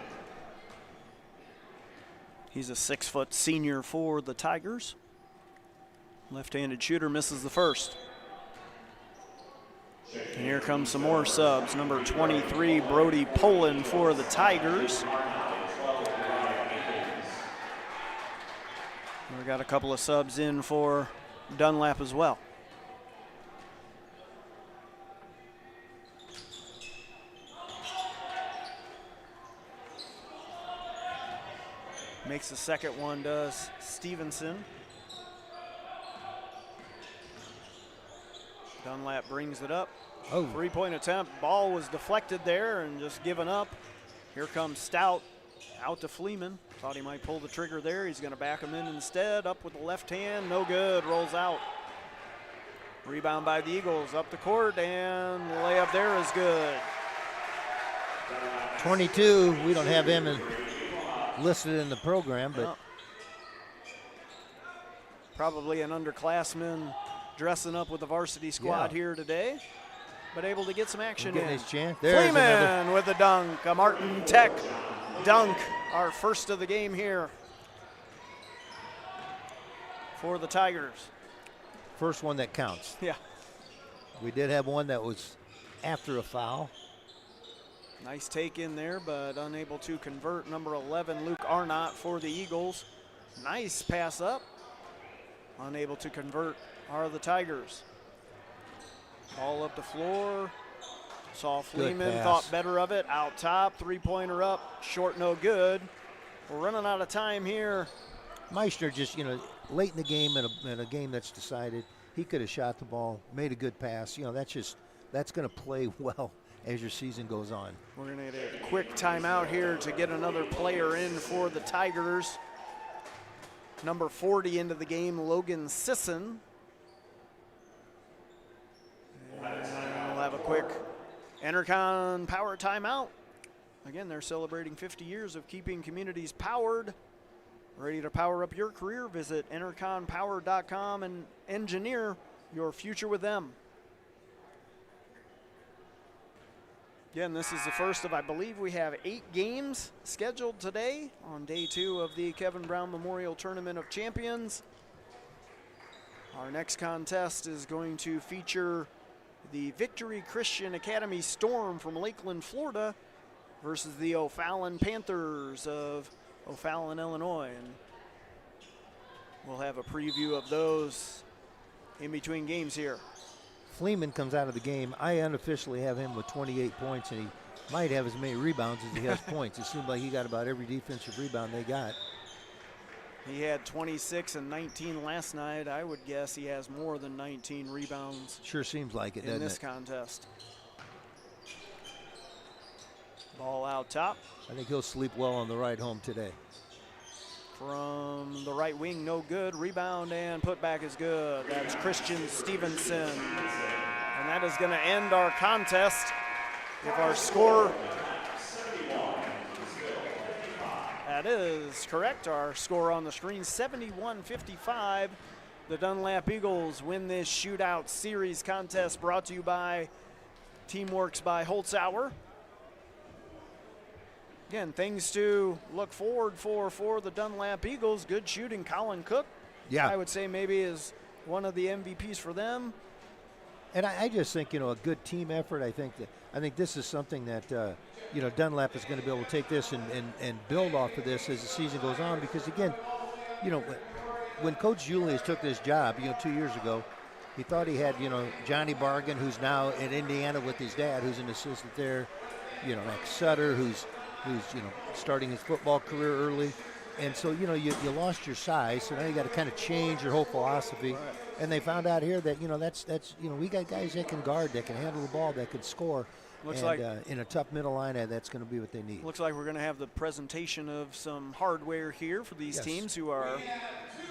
Speaker 1: He's a 6-foot senior for the Tigers. Left-handed shooter misses the first. And here comes some more subs. Number 23, Brody Poland for the Tigers. We got a couple of subs in for Dunlap as well. Makes the second one, does Stevenson. Dunlap brings it up.
Speaker 2: Oh.
Speaker 1: 3-point attempt. Ball was deflected there and just given up. Here comes Stout out to Fleeman. Thought he might pull the trigger there. He's going to back him in instead. Up with the left hand. No good. Rolls out. Rebound by the Eagles. Up the court, and the layup there is good.
Speaker 2: 22. We don't have him listed in the program, but
Speaker 1: probably an underclassman dressing up with the varsity squad here today, but able to get some action in.
Speaker 2: His chance.
Speaker 1: Fleeman with the dunk. A Martin Tech dunk, our first of the game here for the Tigers.
Speaker 2: First one that counts.
Speaker 1: Yeah.
Speaker 2: We did have one that was after a foul.
Speaker 1: Nice take in there, but unable to convert. Number 11, Luke Arnott for the Eagles. Nice pass up. Unable to convert are the Tigers. Ball up the floor. Saw Fleeman, thought better of it. Out top, 3-pointer up. Short, no good. We're running out of time here.
Speaker 2: Meissner just, late in the game, in a game that's decided, he could have shot the ball, made a good pass. That's going to play well as your season goes on.
Speaker 1: We're going to get a quick timeout here to get another player in for the Tigers. Number 40 into the game, Logan Sisson. And we'll have a quick Enercon power timeout. Again, they're celebrating 50 years of keeping communities powered. Ready to power up your career? Visit enerconpower.com and engineer your future with them. Again, this is the first of, I believe we have 8 games scheduled today on day 2 of the Kevin Brown Memorial Tournament of Champions. Our next contest is going to feature the Victory Christian Academy Storm from Lakeland, Florida versus the O'Fallon Panthers of O'Fallon, Illinois. And we'll have a preview of those in between games here.
Speaker 2: Fleeman comes out of the game. I unofficially have him with 28 points, and he might have as many rebounds as he has points. It seemed like he got about every defensive rebound they got.
Speaker 1: He had 26 and 19 last night. I would guess he has more than 19 rebounds.
Speaker 2: Sure seems like it,
Speaker 1: in this contest. Ball out top.
Speaker 2: I think he'll sleep well on the ride home today.
Speaker 1: From the right wing, no good. Rebound and putback is good. That's Christian Stevenson. And that is going to end our contest. If our score, that is correct. Our score on the screen, 71-55. The Dunlap Eagles win this shootout series contest, brought to you by Teamworks by Holzhauer. Again, things to look forward for the Dunlap Eagles. Good shooting. Colin Cook,
Speaker 2: yeah,
Speaker 1: I would say maybe is one of the MVPs for them.
Speaker 2: And I just think, a good team effort. I think this is something that Dunlap is going to be able to take this and build off of this as the season goes on. Because again, when Coach Julius took this job, 2 years ago, he thought he had Johnny Bargan, who's now in Indiana with his dad, who's an assistant there. Max Sutter, who's starting his football career early. And so, you lost your size, so now you got to kind of change your whole philosophy. Right. And they found out here that, that's we got guys that can guard, that can handle the ball, that can score.
Speaker 1: Looks like
Speaker 2: in a tough middle line, that's going to be what they need.
Speaker 1: Looks like we're going to have the presentation of some hardware here for these teams who are,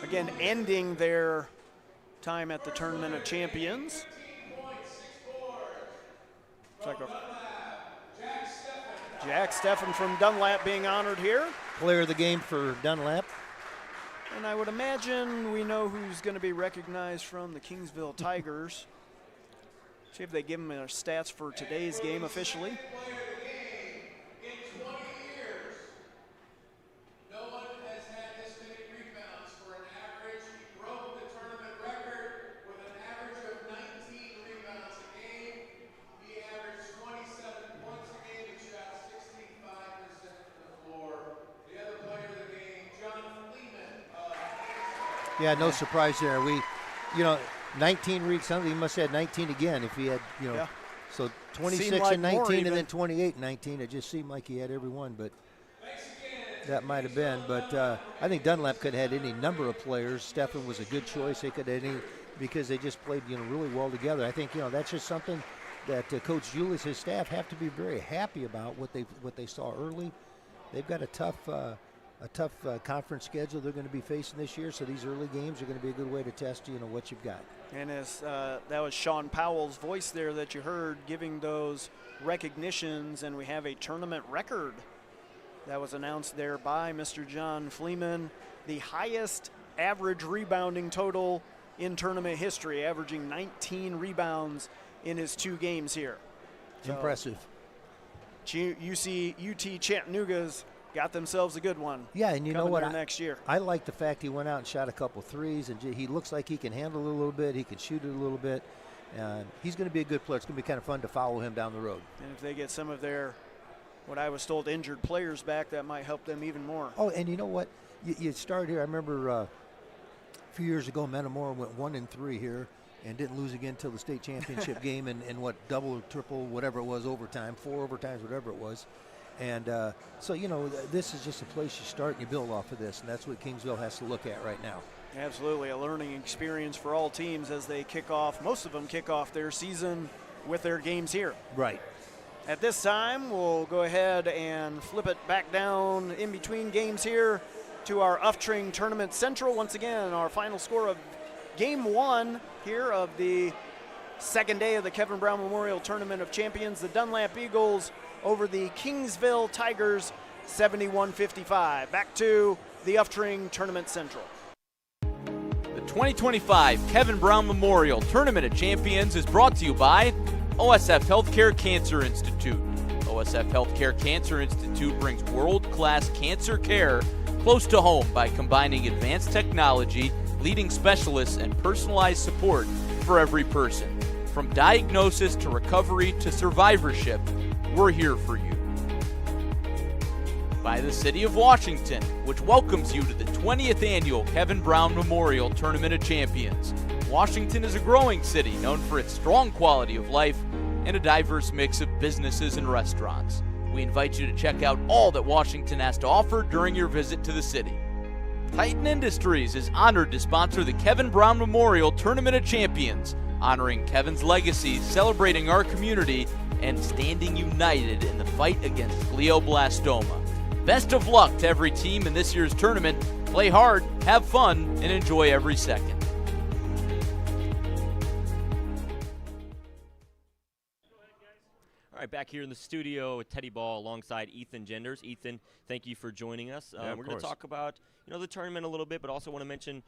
Speaker 1: again, ending their time at the Tournament of Champions. Looks like Jack Steffen from Dunlap being honored here.
Speaker 2: Player of the game for Dunlap.
Speaker 1: And I would imagine we know who's going to be recognized from the Kingsville Tigers. See if they give him their stats for today's game officially.
Speaker 2: Yeah, no surprise there. 19 reads something. He must have had 19 again if he had, So 26
Speaker 1: like
Speaker 2: and 19
Speaker 1: and
Speaker 2: then 28 and 19. It just seemed like he had every one, but that might have been. But I think Dunlap could have had any number of players. Steffen was a good choice. They could have any because they just played, really well together. I think, that's just something that Coach Julius, his staff have to be very happy about what they saw early. They've got a tough conference schedule they're going to be facing this year, so these early games are going to be a good way to test what you've got.
Speaker 1: And as that was Sean Powell's voice there that you heard giving those recognitions, and we have a tournament record that was announced there by Mr. John Fleeman, the highest average rebounding total in tournament history, averaging 19 rebounds in his 2 games here. So
Speaker 2: impressive.
Speaker 1: UT Chattanooga's got themselves a good one.
Speaker 2: Yeah, and you know what?
Speaker 1: Next year.
Speaker 2: I like the fact he went out and shot a couple threes, and he looks like he can handle it a little bit. He can shoot it a little bit. He's going to be a good player. It's going to be kind of fun to follow him down the road.
Speaker 1: And if they get some of their, what I was told, injured players back, that might help them even more.
Speaker 2: Oh, and you know what? You start here. I remember a few years ago, Metamora went 1-3 here and didn't lose again until the state championship game in what, double or triple, whatever it was, overtime, 4 overtimes, whatever it was. And so, this is just a place you start and you build off of this, and that's what Kingsville has to look at right now.
Speaker 1: Absolutely, a learning experience for all teams as they kick off, most of them kick off their season with their games here.
Speaker 2: Right.
Speaker 1: At this time, we'll go ahead and flip it back down in between games here to our Uftring Tournament Central. Once again, our final score of Game 1 here of the second day of the Kevin Brown Memorial Tournament of Champions. The Dunlap Eagles over the Kingsville Tigers, 71-55. Back to the Uftring Tournament Central.
Speaker 3: The 2025 Kevin Brown Memorial Tournament of Champions is brought to you by OSF Health Care Cancer Institute. OSF Health Care Cancer Institute brings world-class cancer care close to home by combining advanced technology, leading specialists, and personalized support for every person. From diagnosis to recovery to survivorship, we're here for you. By the City of Washington, which welcomes you to the 20th Annual Kevin Brown Memorial Tournament of Champions. Washington is a growing city known for its strong quality of life and a diverse mix of businesses and restaurants. We invite you to check out all that Washington has to offer during your visit to the city. Titan Industries is honored to sponsor the Kevin Brown Memorial Tournament of Champions, honoring Kevin's legacy, celebrating our community, and standing united in the fight against glioblastoma. Best of luck to every team in this year's tournament. Play hard, have fun, and enjoy every second.
Speaker 4: All right, back here in the studio with Teddy Ball alongside Ethan Genders. Ethan, thank you for joining us. We're going to talk about the tournament a little bit, but also want to mention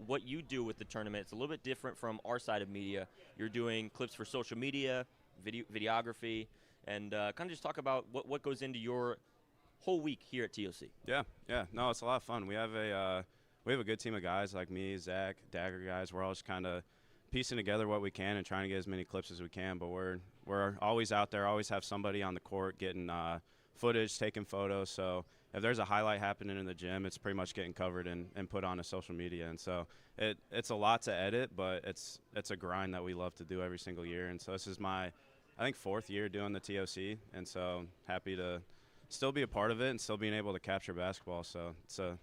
Speaker 4: what you do with the tournament. It's a little bit different from our side of media. You're doing clips for social media, videography, and kind of just talk about what goes into your whole week here at TOC.
Speaker 7: Yeah. No, it's a lot of fun. We have a good team of guys like me, Zach, Dagger guys. We're all just kind of piecing together what we can and trying to get as many clips as we can. But we're always out there, always have somebody on the court getting footage, taking photos. So if there's a highlight happening in the gym, it's pretty much getting covered and put on to social media. And so it's a lot to edit, but it's a grind that we love to do every single year. And so this is my, I think, 4th year doing the TOC, and so happy to still be a part of it and still being able to capture basketball. So it's a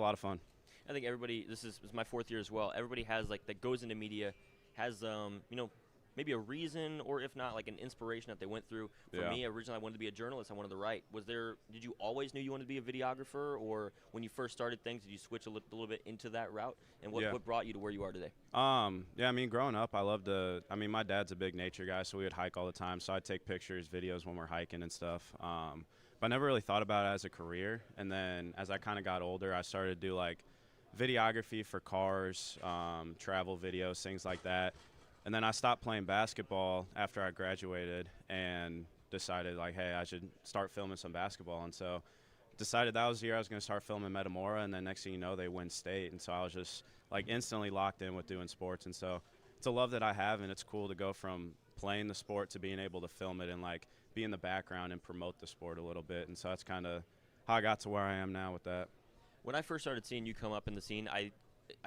Speaker 7: lot of fun.
Speaker 4: I think everybody, this is my 4th year as well. Everybody has that goes into media, has maybe a reason, or if not, an inspiration that they went through. For me, originally I wanted to be a journalist. I wanted to write. Did you always knew you wanted to be a videographer, or when you first started things, did you switch a little bit into that route? And what brought you to where you are today?
Speaker 7: Growing up, my dad's a big nature guy, so we would hike all the time. So I'd take pictures, videos when we're hiking and stuff. But I never really thought about it as a career. And then as I kind of got older, I started to do videography for cars, travel videos, things like that. And then I stopped playing basketball after I graduated and decided, hey, I should start filming some basketball. And so decided that was the year I was going to start filming Metamora, and then next thing you know, they win state. And so I was just, instantly locked in with doing sports. And so it's a love that I have, and it's cool to go from playing the sport to being able to film it and, be in the background and promote the sport a little bit. And so that's kind of how I got to where I am now with that.
Speaker 4: When I first started seeing you come up in the scene, I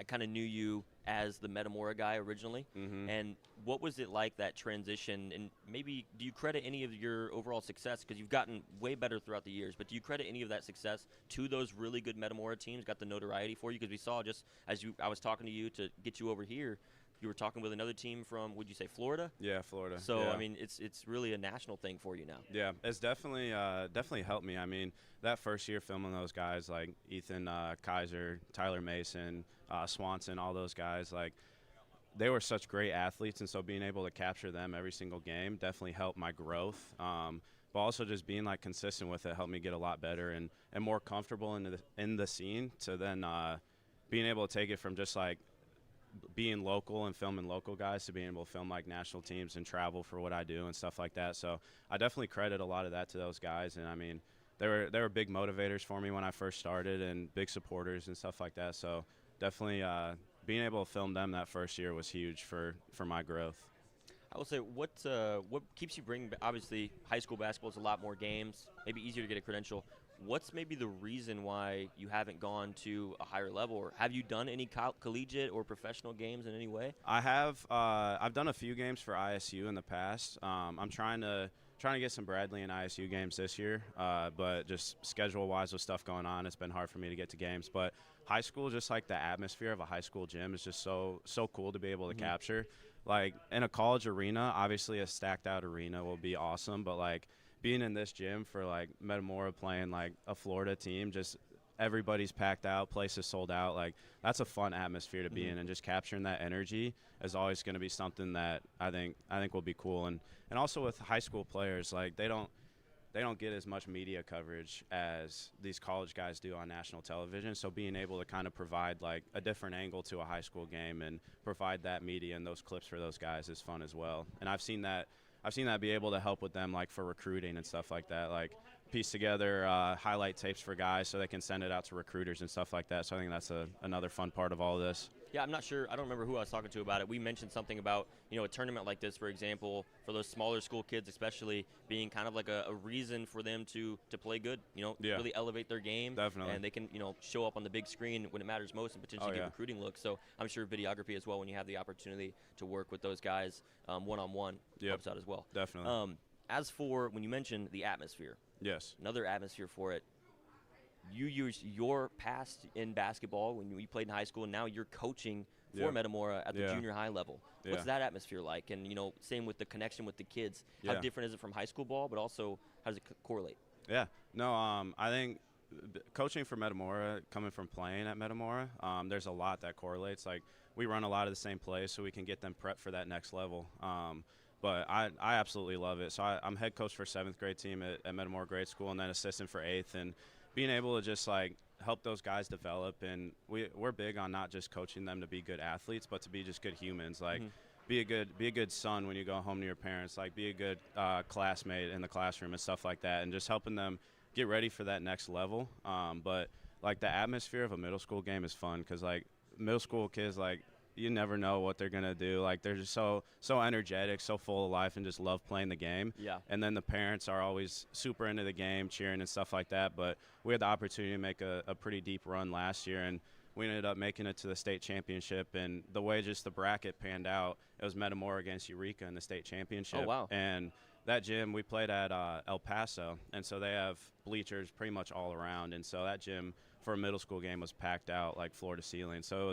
Speaker 4: kind of knew you as the Metamora guy originally.
Speaker 7: Mm-hmm.
Speaker 4: And what was it like, that transition? And maybe do you credit any of your overall success, because you've gotten way better throughout the years, but do you credit any of that success to those really good Metamora teams, got the notoriety for you? Because we saw just as I was talking to you to get you over here, you were talking with another team from, would you say, Florida?
Speaker 7: Yeah, Florida.
Speaker 4: So,
Speaker 7: yeah.
Speaker 4: It's really a national thing for you now.
Speaker 7: Yeah, it's definitely helped me. That first year filming those guys like Ethan Kaiser, Tyler Mason, Swanson, all those guys, they were such great athletes, and so being able to capture them every single game definitely helped my growth. But also just being consistent with it helped me get a lot better and more comfortable in the scene, to then being able to take it from just being local and filming local guys to being able to film national teams and travel for what I do and stuff like that. So I definitely credit a lot of that to those guys, and they were big motivators for me when I first started, and big supporters and stuff like that. So definitely being able to film them that first year was huge for my growth.
Speaker 4: I will say, what keeps you bringing? Obviously, high school basketball is a lot more games, maybe easier to get a credential. What's maybe the reason why you haven't gone to a higher level, or have you done any collegiate or professional games in any way?
Speaker 7: I have. I've done a few games for ISU in the past. I'm trying to get some Bradley and ISU games this year, but just schedule-wise with stuff going on, it's been hard for me to get to games. But high school, just the atmosphere of a high school gym is just so cool to be able to capture. In a college arena, obviously a stacked-out arena will be awesome, but being in this gym for Metamora playing a Florida team, just everybody's packed out, place is sold out. That's a fun atmosphere to be in, and just capturing that energy is always going to be something that I think will be cool. And also with high school players, they don't get as much media coverage as these college guys do on national television. So being able to kind of provide a different angle to a high school game and provide that media and those clips for those guys is fun as well. And I've seen that be able to help with them for recruiting and stuff like that, piece together highlight tapes for guys so they can send it out to recruiters and stuff like that. So I think that's another fun part of all of this.
Speaker 4: Yeah, I'm not sure. I don't remember who I was talking to about it. We mentioned something about, a tournament like this, for example, for those smaller school kids especially, being kind of a reason for them to play good, really elevate their game.
Speaker 7: Definitely.
Speaker 4: And they can, show up on the big screen when it matters most and potentially get recruiting looks. So I'm sure videography as well, when you have the opportunity to work with those guys one-on-one, helps out as well.
Speaker 7: Definitely.
Speaker 4: As for when you mentioned the atmosphere.
Speaker 7: Yes.
Speaker 4: Another atmosphere for it. you use your past in basketball when you played in high school, and now you're coaching for
Speaker 7: Yep.
Speaker 4: Metamora at the
Speaker 7: Yeah.
Speaker 4: junior high level.
Speaker 7: Yeah.
Speaker 4: What's that atmosphere like? And, same with the connection with the kids. How
Speaker 7: Yeah.
Speaker 4: different is it from high school ball, but also how does it correlate?
Speaker 7: Yeah. No, I think coaching for Metamora, coming from playing at Metamora, there's a lot that correlates. Like, we run a lot of the same plays so we can get them prepped for that next level. But I absolutely love it. So I'm head coach for 7th grade team at Metamora Grade School, and then assistant for 8th. And being able to just, like, help those guys develop. And we're big on not just coaching them to be good athletes, but to be just good humans. Like, be a good son when you go home to your parents. Like, be a good classmate in the classroom and stuff like that, and just helping them get ready for that next level. But, like, the atmosphere of a middle school game is fun because, like, middle school kids, like, you never know what they're going to do. Like, they're just so energetic, so full of life, and just love playing the game.
Speaker 4: Yeah.
Speaker 7: And then the parents are always super into the game, cheering and stuff like that. But we had the opportunity to make a pretty deep run last year, and we ended up making it to the state championship. And the way just the bracket panned out, it was Metamora against Eureka in the state championship.
Speaker 4: Oh, wow.
Speaker 7: And that gym, we played at El Paso, and so they have bleachers pretty much all around. And so that gym for a middle school game was packed out, like, floor to ceiling. So it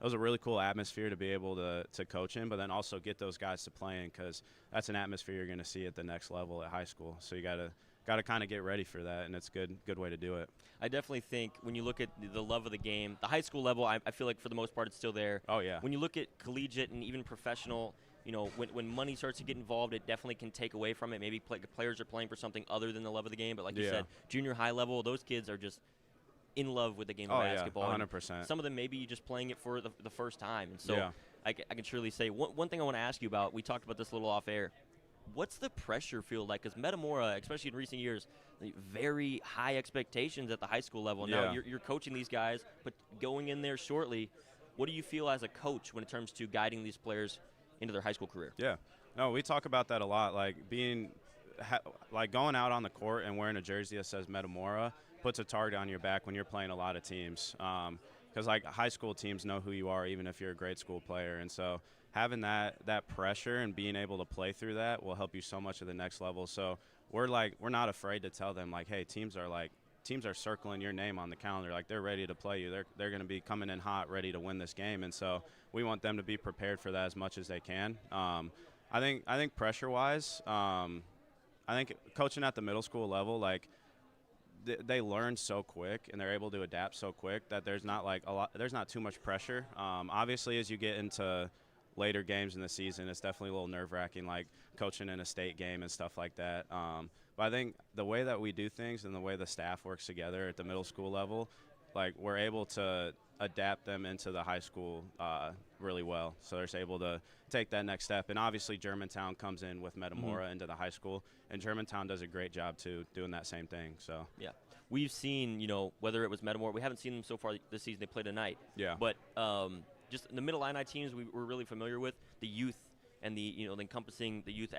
Speaker 7: was a really cool atmosphere to be able to coach in, but then also get those guys to play in, because that's an atmosphere you're going to see at the next level at high school. So you got to kind of get ready for that, and it's a good way to do it.
Speaker 4: I definitely think when you look at the love of the game, the high school level, I feel like for the most part it's still there.
Speaker 7: Oh, yeah.
Speaker 4: When you look at collegiate and even professional, when money starts to get involved, it definitely can take away from it. Maybe players are playing for something other than the love of the game, but like you said, junior high level, those kids are just in love with the game of basketball.
Speaker 7: Yeah, 100%.
Speaker 4: Some of them maybe just playing it for the first time. And so
Speaker 7: Yeah.
Speaker 4: I can surely say, one thing I want to ask you about, we talked about this a little off air, what's the pressure feel like? Because Metamora, especially in recent years, very high expectations at the high school level. Now
Speaker 7: Yeah.
Speaker 4: you're coaching these guys, but going in there shortly, what do you feel as a coach when it comes to guiding these players into their high school career?
Speaker 7: Yeah. No, we talk about that a lot. Like, like going out on the court and wearing a jersey that says Metamora puts a target on your back when you're playing a lot of teams. Because, like, high school teams know who you are, even if you're a grade school player. And so having that pressure and being able to play through that will help you so much at the next level. So we're not afraid to tell them, like, hey, teams are circling your name on the calendar. Like, they're ready to play you. They're going to be coming in hot, ready to win this game. And so we want them to be prepared for that as much as they can. I think pressure-wise, I think coaching at the middle school level, like, they learn so quick and they're able to adapt so quick that there's not too much pressure. Obviously, as you get into later games in the season, it's definitely a little nerve-wracking, like coaching in a state game and stuff like that. But I think the way that we do things and the way the staff works together at the middle school level, like, we're able to adapt them into the high school really well. So they're able to take that next step. And obviously Germantown comes in with Metamora into the high school, and Germantown does a great job too doing that same thing. So
Speaker 4: yeah, we've seen, whether it was Metamora, we haven't seen them so far this season. They played tonight.
Speaker 7: Yeah.
Speaker 4: But just the Middle Illini teams we're really familiar with, the youth and the encompassing the youth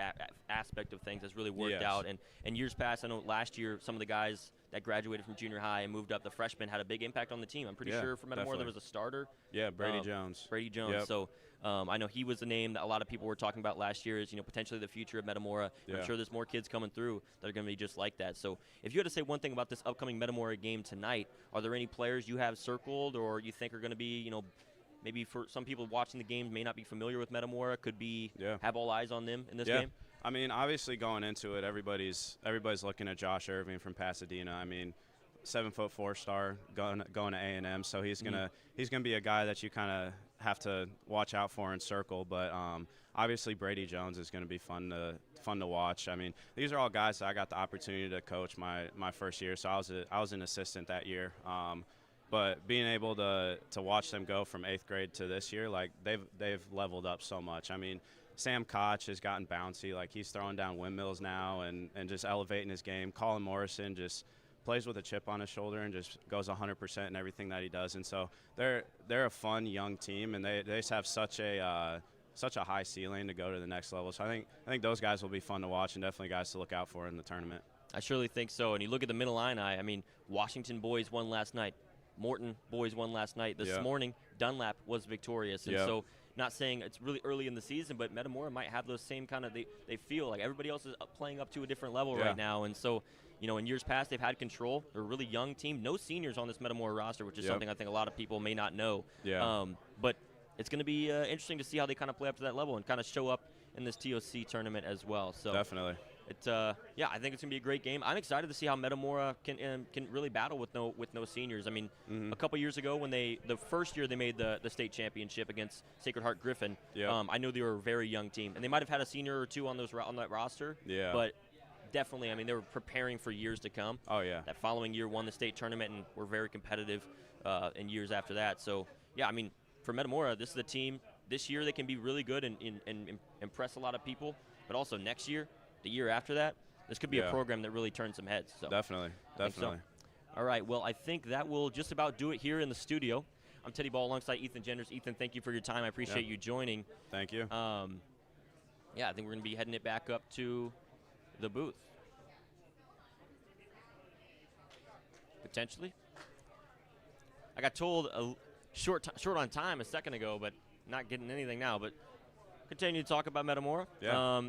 Speaker 4: aspect of things has really worked out. And years past, I know last year some of the guys that graduated from junior high and moved up, the freshmen, had a big impact on the team. I'm pretty sure for Metamora there was a starter.
Speaker 7: Yeah, Brady Jones.
Speaker 4: Brady Jones.
Speaker 7: Yep.
Speaker 4: So I know he was the name that a lot of people were talking about last year as potentially the future of Metamora.
Speaker 7: Yeah.
Speaker 4: I'm sure there's more kids coming through that are going to be just like that. So if you had to say one thing about this upcoming Metamora game tonight, are there any players you have circled or you think are going to be, maybe for some people watching the game may not be familiar with Metamora, could be have all eyes on them in this game?
Speaker 7: I mean, obviously going into it, everybody's looking at Josh Irving from Pasadena. I mean, 7'4" 4-star going to A&M, so he's gonna be a guy that you kind of have to watch out for and circle. But obviously Brady Jones is going to be fun to watch. I mean, these are all guys that I got the opportunity to coach my first year, so I was an assistant that year. But being able to watch them go from 8th grade to this year, like, they've leveled up so much. I mean, Sam Koch has gotten bouncy. Like, he's throwing down windmills now and just elevating his game. Colin Morrison just plays with a chip on his shoulder and just goes 100% in everything that he does. And so they're a fun young team, and they just have such a high ceiling to go to the next level. So I think those guys will be fun to watch and definitely guys to look out for in the tournament.
Speaker 4: I surely think so. And you look at the Middle Illini, I mean, Washington boys won last night. Morton boys won last night. This morning, Dunlap was victorious. And so, not saying it's really early in the season, but Metamora might have those same kind of, they feel like everybody else is playing up to a different level right now. And so, in years past, they've had control. They're a really young team. No seniors on this Metamora roster, which is something I think a lot of people may not know.
Speaker 7: Yeah.
Speaker 4: But it's going to be interesting to see how they kind of play up to that level and kind of show up in this TOC tournament as well. So
Speaker 7: definitely.
Speaker 4: I think it's going to be a great game. I'm excited to see how Metamora can really battle with no seniors. I mean, a couple years ago when the first year they made the state championship against Sacred Heart Griffin, I knew they were a very young team, and they might have had a senior or two on that roster.
Speaker 7: Yeah.
Speaker 4: But definitely, I mean, they were preparing for years to come.
Speaker 7: Oh yeah.
Speaker 4: That following year won the state tournament and were very competitive in years after that. So yeah, I mean, for Metamora, this is the team. This year they can be really good and impress a lot of people, but also next year, the year after that, this could be a program that really turns some heads. So
Speaker 7: Definitely.
Speaker 4: So. All right, well, I think that will just about do it here in the studio. I'm Teddy Ball alongside Ethan Genders. Ethan, thank you for your time. I appreciate you joining.
Speaker 7: Thank you.
Speaker 4: I think we're going to be heading it back up to the booth. Potentially. I got told short on time a second ago, but not getting anything now. But continue to talk about Metamora.
Speaker 7: Yeah.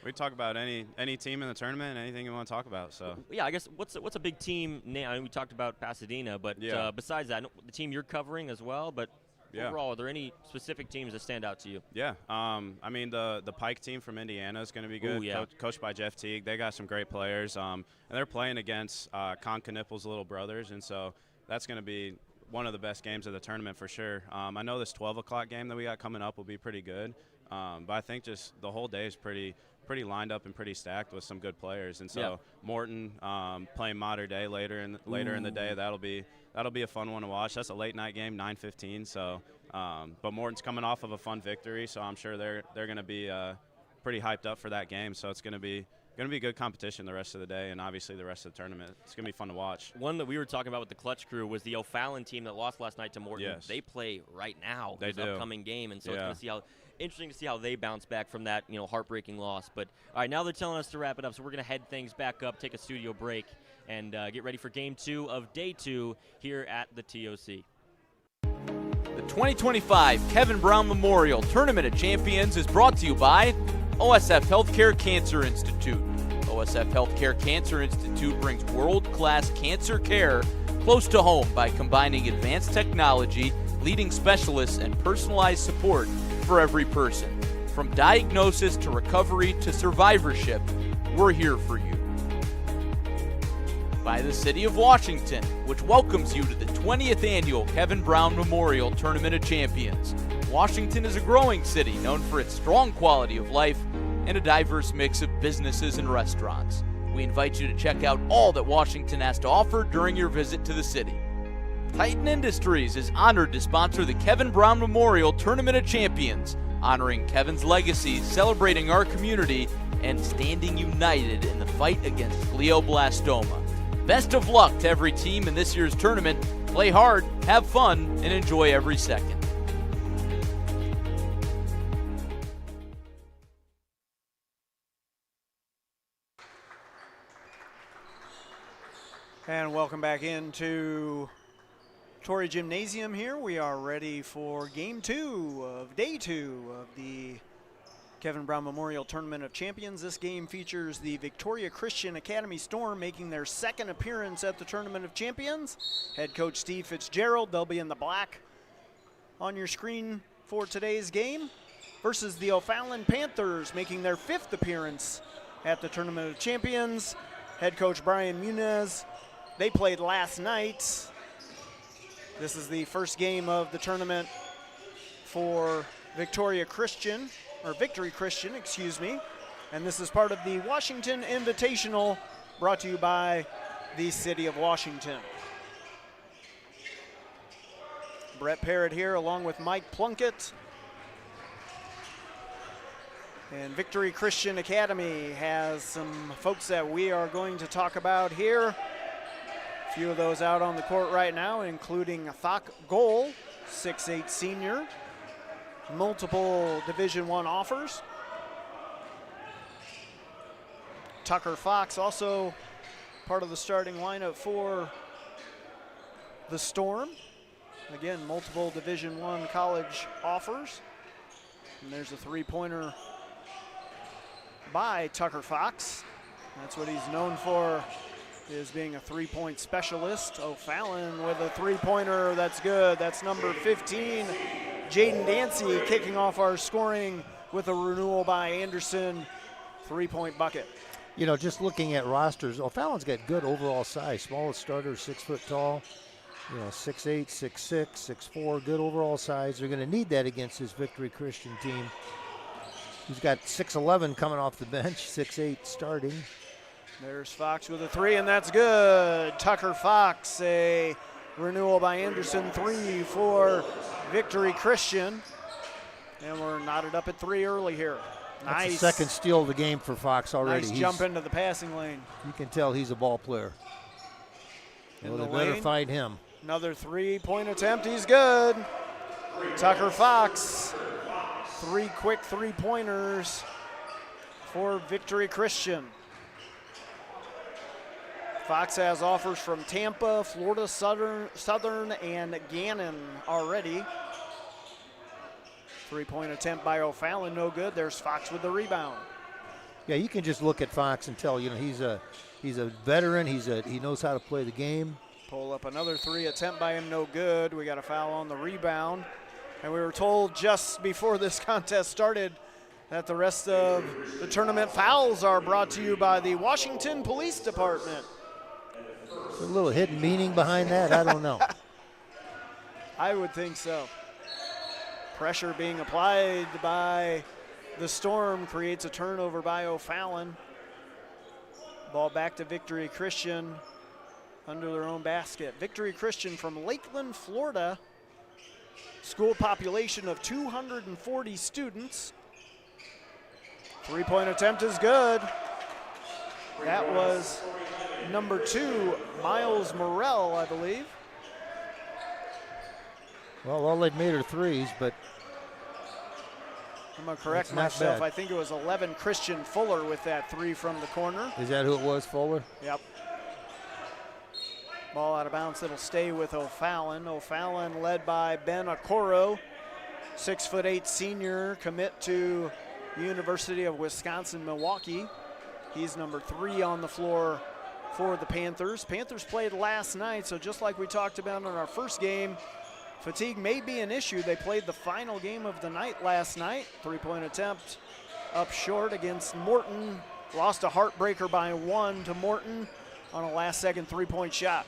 Speaker 7: We talk about any team in the tournament, anything you want to talk about. So
Speaker 4: yeah, I guess what's a big team now? I mean, we talked about Pasadena, but besides that, the team you're covering as well. But overall, are there any specific teams that stand out to you?
Speaker 7: Yeah. I mean, the Pike team from Indiana is going to be good.
Speaker 4: Ooh, yeah.
Speaker 7: Coached by Jeff Teague. They got some great players. And they're playing against Con Knippel's little brothers, and so that's going to be one of the best games of the tournament for sure. I know this 12 o'clock game that we got coming up will be pretty good. But I think just the whole day is pretty lined up and pretty stacked with some good players. And so Morton playing Mater Dei later in the day, that'll be a fun one to watch. That's a late night game, 9:15. So, but Morton's coming off of a fun victory, so I'm sure they're going to be pretty hyped up for that game. So it's going to be good competition the rest of the day, and obviously the rest of the tournament. It's going to be fun to watch.
Speaker 4: One that we were talking about with the Clutch crew was the O'Fallon team that lost last night to Morton.
Speaker 7: Yes.
Speaker 4: They play right now.
Speaker 7: They
Speaker 4: this
Speaker 7: do.
Speaker 4: Upcoming game, and so it's going to see interesting to see how they bounce back from that heartbreaking loss. But all right, now they're telling us to wrap it up, so we're going to head things back up, take a studio break, and get ready for Game 2 of Day 2 here at the TOC.
Speaker 3: The 2025 Kevin Brown Memorial Tournament of Champions is brought to you by OSF Health Care Cancer Institute. OSF Health Care Cancer Institute brings world-class cancer care close to home by combining advanced technology, leading specialists, and personalized support for every person. From diagnosis to recovery to survivorship, we're here for you. By the City of Washington, which welcomes you to the 20th Annual Kevin Brown Memorial Tournament of Champions. Washington is a growing city known for its strong quality of life and a diverse mix of businesses and restaurants. We invite you to check out all that Washington has to offer during your visit to the city. Titan Industries is honored to sponsor the Kevin Brown Memorial Tournament of Champions, honoring Kevin's legacy, celebrating our community, and standing united in the fight against glioblastoma. Best of luck to every team in this year's tournament. Play hard, have fun, and enjoy every second.
Speaker 1: And welcome back into Torrey Gymnasium here. We are ready for Game 2 of Day 2 of the Kevin Brown Memorial Tournament of Champions. This game features the Victoria Christian Academy Storm making their second appearance at the Tournament of Champions. Head coach Steve Fitzgerald, they'll be in the black on your screen for today's game, versus the O'Fallon Panthers making their fifth appearance at the Tournament of Champions. Head coach Brian Muniz. They played last night. This is the first game of the tournament for Victory Christian, excuse me. And this is part of the Washington Invitational, brought to you by the City of Washington. Brett Parrott here along with Mike Plunkett. And Victory Christian Academy has some folks that we are going to talk about here. A few of those out on the court right now, including Thok Goal, 6'8" senior. Multiple Division I offers. Tucker Fox also part of the starting lineup for the Storm. Again, multiple Division I college offers. And there's a three-pointer by Tucker Fox. That's what he's known for is being a three-point specialist. O'Fallon with a three-pointer. That's good. That's number 15. Jaden Dancy kicking off our scoring with a renewal by Anderson. Three-point bucket.
Speaker 2: You know, just looking at rosters, O'Fallon's got good overall size. Smallest starter, 6 foot tall. You know, 6'8", 6'6", 6'4", good overall size. They're going to need that against this Victory Christian team. He's got 6'11" coming off the bench, 6'8" starting.
Speaker 1: There's Fox with a three, and that's good. Tucker Fox, a renewal by Anderson, 3 for Victory Christian. And we're knotted up at 3 early here.
Speaker 2: That's
Speaker 1: Nice.
Speaker 2: the second steal of the game for Fox already.
Speaker 1: Nice jump into the passing lane.
Speaker 2: You can tell he's a ball player. Well, they better find him.
Speaker 1: Another three-point attempt. He's good. Tucker Fox. 3 quick three-pointers for Victory Christian. Fox has offers from Tampa, Florida Southern, and Gannon already. Three-point attempt by O'Fallon, no good. There's Fox with the rebound.
Speaker 2: Yeah, you can just look at Fox and tell, you know, he's a veteran. He knows how to play the game.
Speaker 1: Pull up another 3 attempt by him, no good. We got a foul on the rebound. And we were told just before this contest started that the rest of the tournament fouls are brought to you by the Washington Police Department.
Speaker 2: There's a little hidden meaning behind that, I don't know.
Speaker 1: I would think so. Pressure being applied by the Storm creates a turnover by O'Fallon. Ball back to Victory Christian under their own basket. Victory Christian from Lakeland, Florida. School population of 240 students. Three-point attempt is good. That was number 2, Miles Morrell, I believe.
Speaker 2: Well, all they've made are threes, but
Speaker 1: I'm going to correct myself. I think it was 11 Christian Fuller with that 3 from the corner.
Speaker 2: Is that who it was, Fuller?
Speaker 1: Yep. Ball out of bounds. It'll stay with O'Fallon. O'Fallon led by Ben Okoro, 6'8" senior, commit to University of Wisconsin-Milwaukee. He's number 3 on the floor for the Panthers. Panthers played last night, so just like we talked about in our first game, fatigue may be an issue. They played the final game of the night last night. Three-point attempt up short against Morton. Lost a heartbreaker by 1 to Morton on a last-second three-point shot.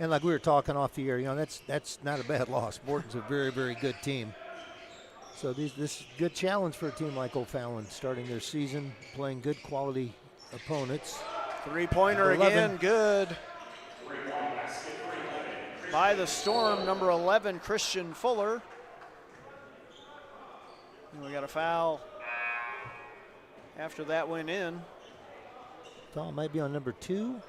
Speaker 2: And like we were talking off the air, you know, that's not a bad loss. Morton's a very, very good team. So this is a good challenge for a team like O'Fallon, starting their season, playing good quality opponents.
Speaker 1: Three-pointer again, good. By the Storm, number 11, Christian Fuller. And we got a foul after that went in.
Speaker 2: Foul might be on number 2.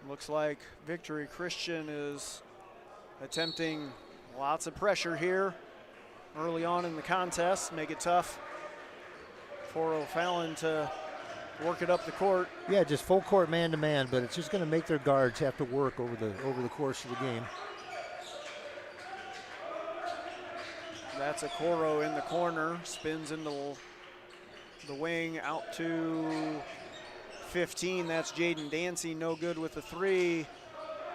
Speaker 1: Looks like Victory Christian is attempting lots of pressure here early on in the contest, make it tough for O'Fallon to work it up the court.
Speaker 2: Yeah, just full court man-to-man, but it's just going to make their guards have to work over the course of the game.
Speaker 1: That's Okoro in the corner, spins into the wing, out to 15. That's Jaden Dancy, no good with the 3.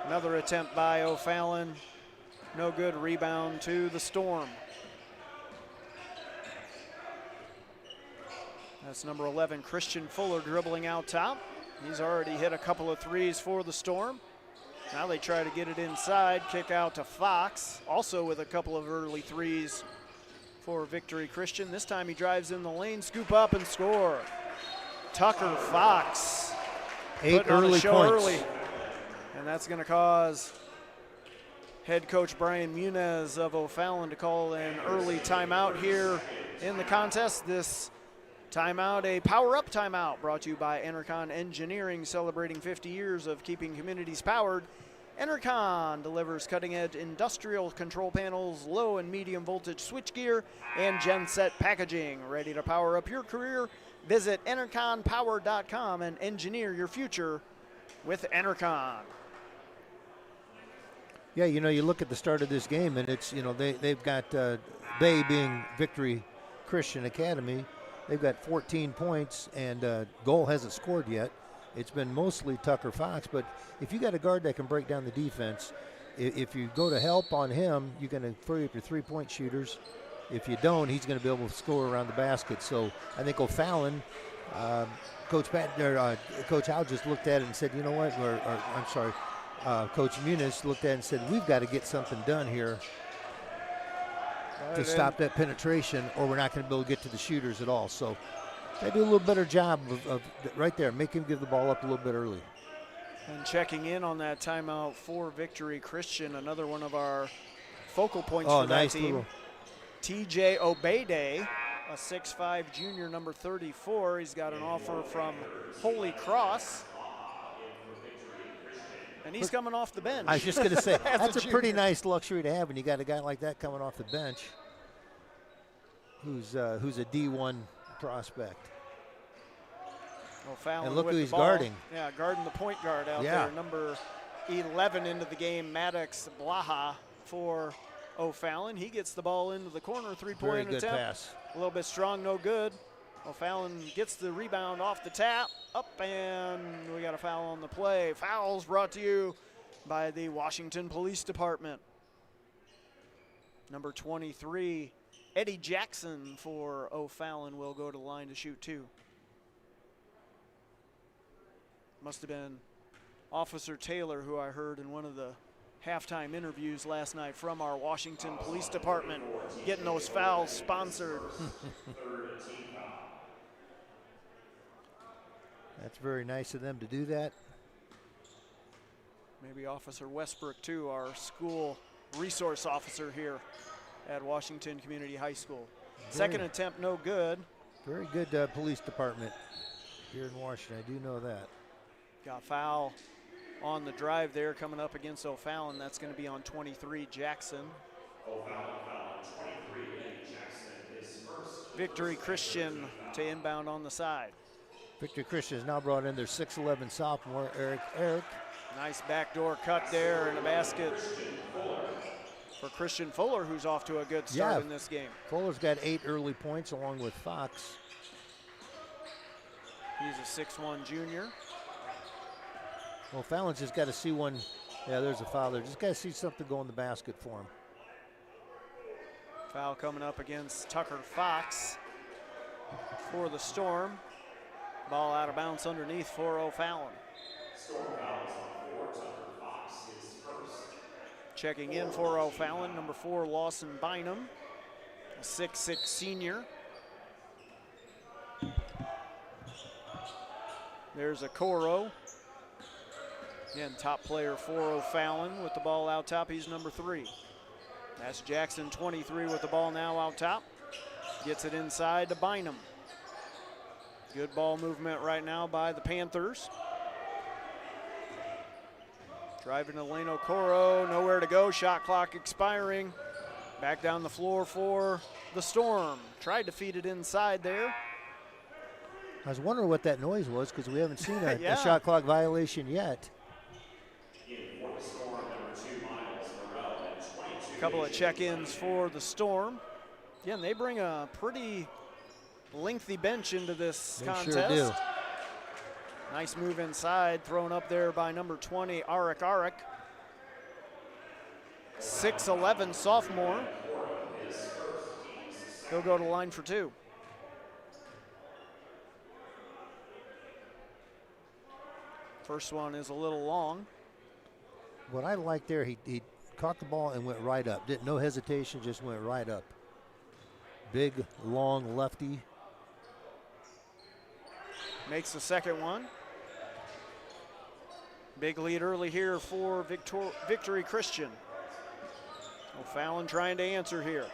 Speaker 1: Another attempt by O'Fallon, no good. Rebound to the Storm. That's number 11, Christian Fuller, dribbling out top. He's already hit a couple of threes for the Storm. Now they try to get it inside, kick out to Fox, also with a couple of early threes for Victory Christian. This time he drives in the lane, scoop up and score. Tucker Fox
Speaker 2: 8 early points.
Speaker 1: Early. And that's going to cause head coach Brian Muniz of O'Fallon to call an early timeout here in the contest. This timeout, a power-up timeout, brought to you by Enercon Engineering, celebrating 50 years of keeping communities powered. Enercon delivers cutting-edge industrial control panels, low and medium voltage switchgear, and genset packaging. Ready to power up your career? Visit enerconpower.com and engineer your future with Enercon.
Speaker 2: Yeah, you know, you look at the start of this game, and it's, you know, they've got Bay being Victory Christian Academy. they've got 14 points, and goal hasn't scored yet. It's been mostly Tucker Fox, but if you got a guard that can break down the defense, if you go to help on him, you're going to free up your three-point shooters. If you don't, he's going to be able to score around the basket. So I think O'Fallon, Coach Howe just looked at it and said, you know what, Coach Muniz looked at it and said, we've got to get something done here to stop that penetration, or we're not going to be able to get to the shooters at all. So they do a little better job of right there, make him give the ball up a little bit early.
Speaker 1: And checking in on that timeout for Victory Christian, another one of our focal points for that team. TJ Obeyday, a 6'5 junior, number 34. He's got an offer from Holy Cross. And he's coming off the bench.
Speaker 2: I was just going to say, that's a pretty nice luxury to have when you got a guy like that coming off the bench who's a D1 prospect.
Speaker 1: O'Fallon
Speaker 2: and look
Speaker 1: with
Speaker 2: who he's
Speaker 1: the ball.
Speaker 2: guarding.
Speaker 1: Yeah, guarding the point guard out there. Number 11 into the game, Maddox Blaha for O'Fallon. He gets the ball into the corner, three-point attempt.
Speaker 2: Pass.
Speaker 1: A little bit strong, no good. O'Fallon gets the rebound off the tap, up, and we got a foul on the play. Fouls brought to you by the Washington Police Department. Number 23, Eddie Jackson for O'Fallon will go to the line to shoot two. Must have been Officer Taylor, who I heard in one of the halftime interviews last night from our Washington Police Department, getting those fouls sponsored.
Speaker 2: That's very nice of them to do that.
Speaker 1: Maybe Officer Westbrook, too, our school resource officer here at Washington Community High School. Second attempt, no good.
Speaker 2: Very good police department here in Washington. I do know that.
Speaker 1: Got foul on the drive there coming up against O'Fallon. That's going to be on 23, Jackson. Victory Christian to inbound on the side.
Speaker 2: Victory Christian has now brought in their 6'11 sophomore, Eric.
Speaker 1: Nice backdoor cut there and a basket for Christian Fuller, who's off to a good start in this game.
Speaker 2: Fuller's got 8 early points along with Fox.
Speaker 1: He's a 6'1 junior.
Speaker 2: Well, Fallon's just got to see one. Yeah, there's a foul there. Just got to see something go in the basket for him.
Speaker 1: Foul coming up against Tucker Fox for the Storm. Ball out of bounds underneath for O'Fallon. Checking in for O'Fallon, number 4, Lawson Bynum, a 6'6 senior. There's a Coro. Again, top player for O'Fallon with the ball out top. He's number 3. That's Jackson, 23, with the ball now out top. Gets it inside to Bynum. Good ball movement right now by the Panthers. Driving to Leno Coro, nowhere to go. Shot clock expiring. Back down the floor for the Storm. Tried to feed it inside there.
Speaker 2: I was wondering what that noise was because we haven't seen a shot clock violation yet.
Speaker 1: A couple of check-ins for the Storm. Again, they bring a pretty lengthy bench into this contest.
Speaker 2: Sure do.
Speaker 1: Nice move inside, thrown up there by number 20, Arik. 6'11 sophomore. He'll go to the line for 2. First one is a little long.
Speaker 2: What I like there, he caught the ball and went right up. No hesitation, just went right up. Big, long lefty.
Speaker 1: Makes the second one. Big lead early here for Victory Christian. O'Fallon trying to answer here.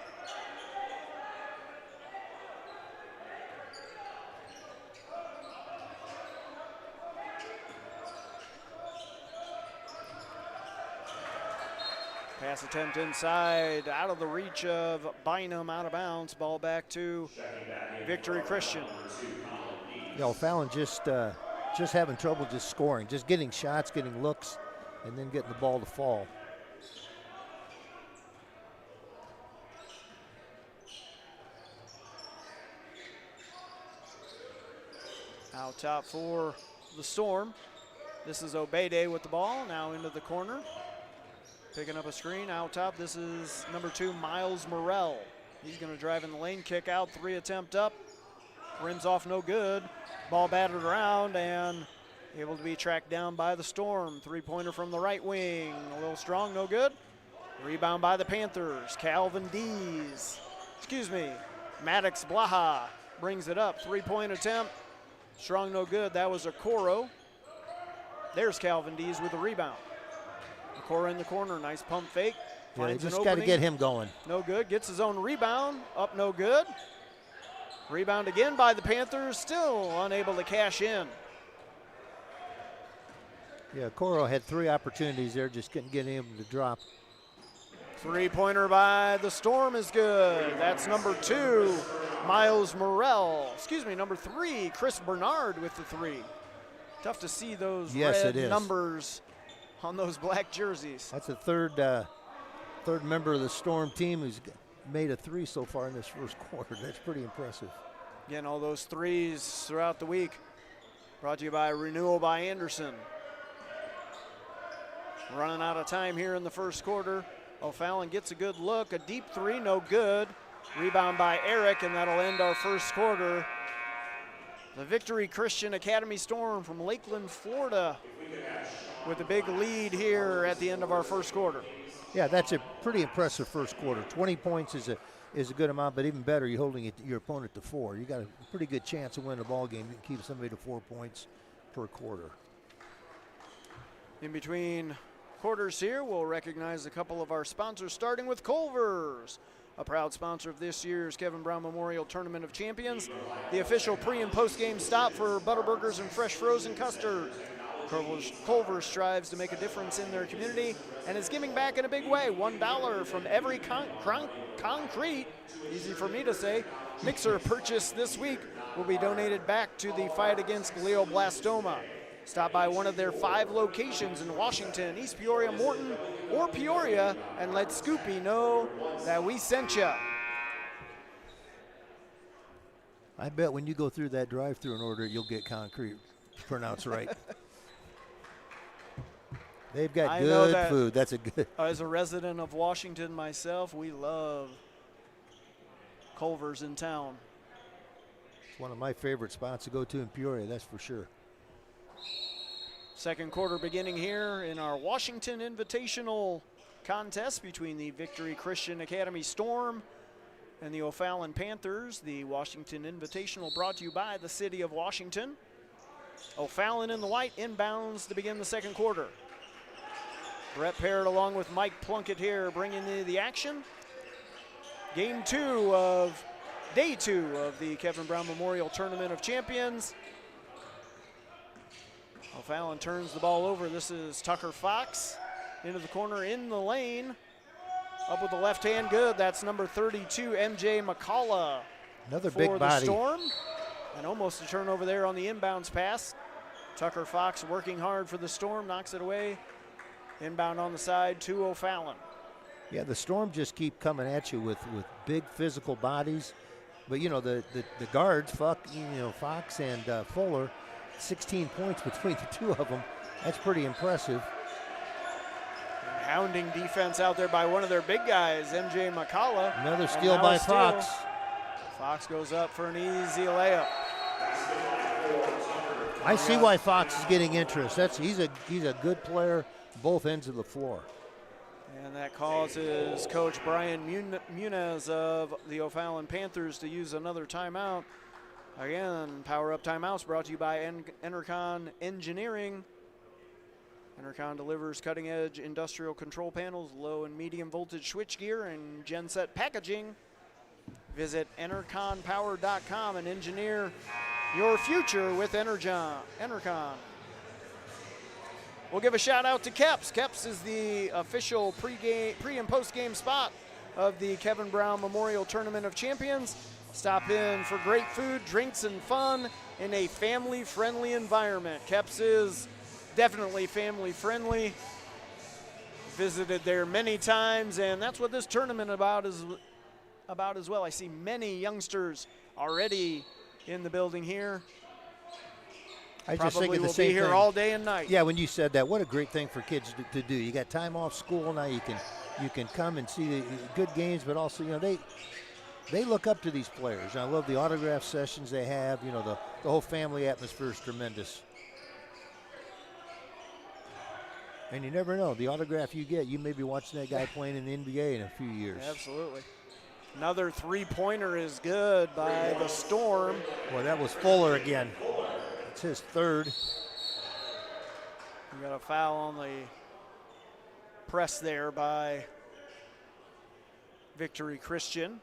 Speaker 1: Pass attempt inside, out of the reach of Bynum, out of bounds. Ball back to Victory Christian.
Speaker 2: Yeah, O'Fallon just having trouble just scoring, just getting shots, getting looks, and then getting the ball to fall.
Speaker 1: Out top for the Storm. This is Obede with the ball, now into the corner. Picking up a screen out top. This is number 2, Miles Morrell. He's going to drive in the lane, kick out, 3 attempt up. Rims off, no good. Ball battered around and able to be tracked down by the Storm. 3-pointer from the right wing. A little strong, no good. Rebound by the Panthers. Maddox Blaha brings it up. 3-point attempt. Strong, no good. That was Okoro. There's Calvin Dees with the rebound. Okoro in the corner. Nice pump fake.
Speaker 2: Yeah, they
Speaker 1: Finds an
Speaker 2: just got to
Speaker 1: opening.
Speaker 2: get him going.
Speaker 1: No good. Gets his own rebound. Up, no good. Rebound again by the Panthers. Still unable to cash in.
Speaker 2: Yeah, Okoro had 3 opportunities there, just couldn't get him to drop.
Speaker 1: 3-pointer by the Storm is good. That's number 2, Miles Morrell. Number 3, Chris Bernard with the 3. Tough to see those red numbers on those black jerseys.
Speaker 2: That's the third member of the Storm team who's made a 3 so far in this first quarter. That's pretty impressive.
Speaker 1: Again, all those 3s throughout the week. Brought to you by Renewal by Anderson. Running out of time here in the first quarter. O'Fallon gets a good look. A deep 3, no good. Rebound by Eric, and that'll end our first quarter. The Victory Christian Academy Storm from Lakeland, Florida, with a big lead here at the end of our first quarter.
Speaker 2: Yeah, that's a pretty impressive first quarter. 20 points is a good amount, but even better, you're holding your opponent to 4. You got a pretty good chance of winning a ball game. You can keep somebody to 4 points per quarter.
Speaker 1: In between quarters here, we'll recognize a couple of our sponsors, starting with Culver's, a proud sponsor of this year's Kevin Brown Memorial Tournament of Champions, the official pre- and post-game stop for Butterburgers and fresh frozen custard. Culver's strives to make a difference in their community and is giving back in a big way. $1 from every concrete, easy for me to say, mixer purchased this week will be donated back to the fight against glioblastoma. Stop by one of their 5 locations in Washington, East Peoria, Morton, or Peoria, and let Scoopy know that we sent you.
Speaker 2: I bet when you go through that drive-through and order, you'll get concrete pronounced right. They've got good food. That's a good.
Speaker 1: As a resident of Washington myself, we love Culver's in town.
Speaker 2: It's one of my favorite spots to go to in Peoria, that's for sure.
Speaker 1: Second quarter beginning here in our Washington Invitational contest between the Victory Christian Academy Storm and the O'Fallon Panthers. The Washington Invitational brought to you by the City of Washington. O'Fallon in the white, inbounds to begin the second quarter. Brett Parrott along with Mike Plunkett here bringing the action. Day 2 of the Kevin Brown Memorial Tournament of Champions. O'Fallon turns the ball over. This is Tucker Fox into the corner in the lane. Up with the left hand, good. That's number 32, MJ McCullough.
Speaker 2: Another big body. For the
Speaker 1: Storm. And almost a turnover there on the inbounds pass. Tucker Fox working hard for the Storm, knocks it away. Inbound on the side to O'Fallon.
Speaker 2: Yeah, the Storm just keep coming at you with big physical bodies. But, you know, the guards, Fox and Fuller, 16 points between the 2 of them. That's pretty impressive.
Speaker 1: And hounding defense out there by one of their big guys, MJ McCullough.
Speaker 2: Another steal by Fox.
Speaker 1: Fox goes up for an easy layup.
Speaker 2: I see why Fox is getting interest. He's a good player, both ends of the floor.
Speaker 1: And that causes Coach Brian Muniz of the O'Fallon Panthers to use another timeout. Again, Power Up Timeouts brought to you by Enercon Engineering. Enercon delivers cutting-edge industrial control panels, low and medium voltage switchgear, and genset packaging. Visit enerconpower.com and engineer your future with Enercon. We'll give a shout out to Keps. Keps is the official pre- and post-game spot of the Kevin Brown Memorial Tournament of Champions. Stop in for great food, drinks, and fun in a family-friendly environment. Keps is definitely family-friendly. Visited there many times, and that's what this tournament about as well. I see many youngsters already in the building here.
Speaker 2: I just
Speaker 1: Probably
Speaker 2: think of the
Speaker 1: will
Speaker 2: same
Speaker 1: be here
Speaker 2: thing.
Speaker 1: all day and night.
Speaker 2: Yeah, when you said that, what a great thing for kids to do. You got time off school now. You can come and see the good games, but also they look up to these players. I love the autograph sessions they have. The whole family atmosphere is tremendous. And you never know, the autograph you get, you may be watching that guy playing in the NBA in a few years.
Speaker 1: Absolutely. Another three-pointer is good by the Storm.
Speaker 2: Boy, that was Fuller again. It's his third.
Speaker 1: We got a foul on the press there by Victory Christian.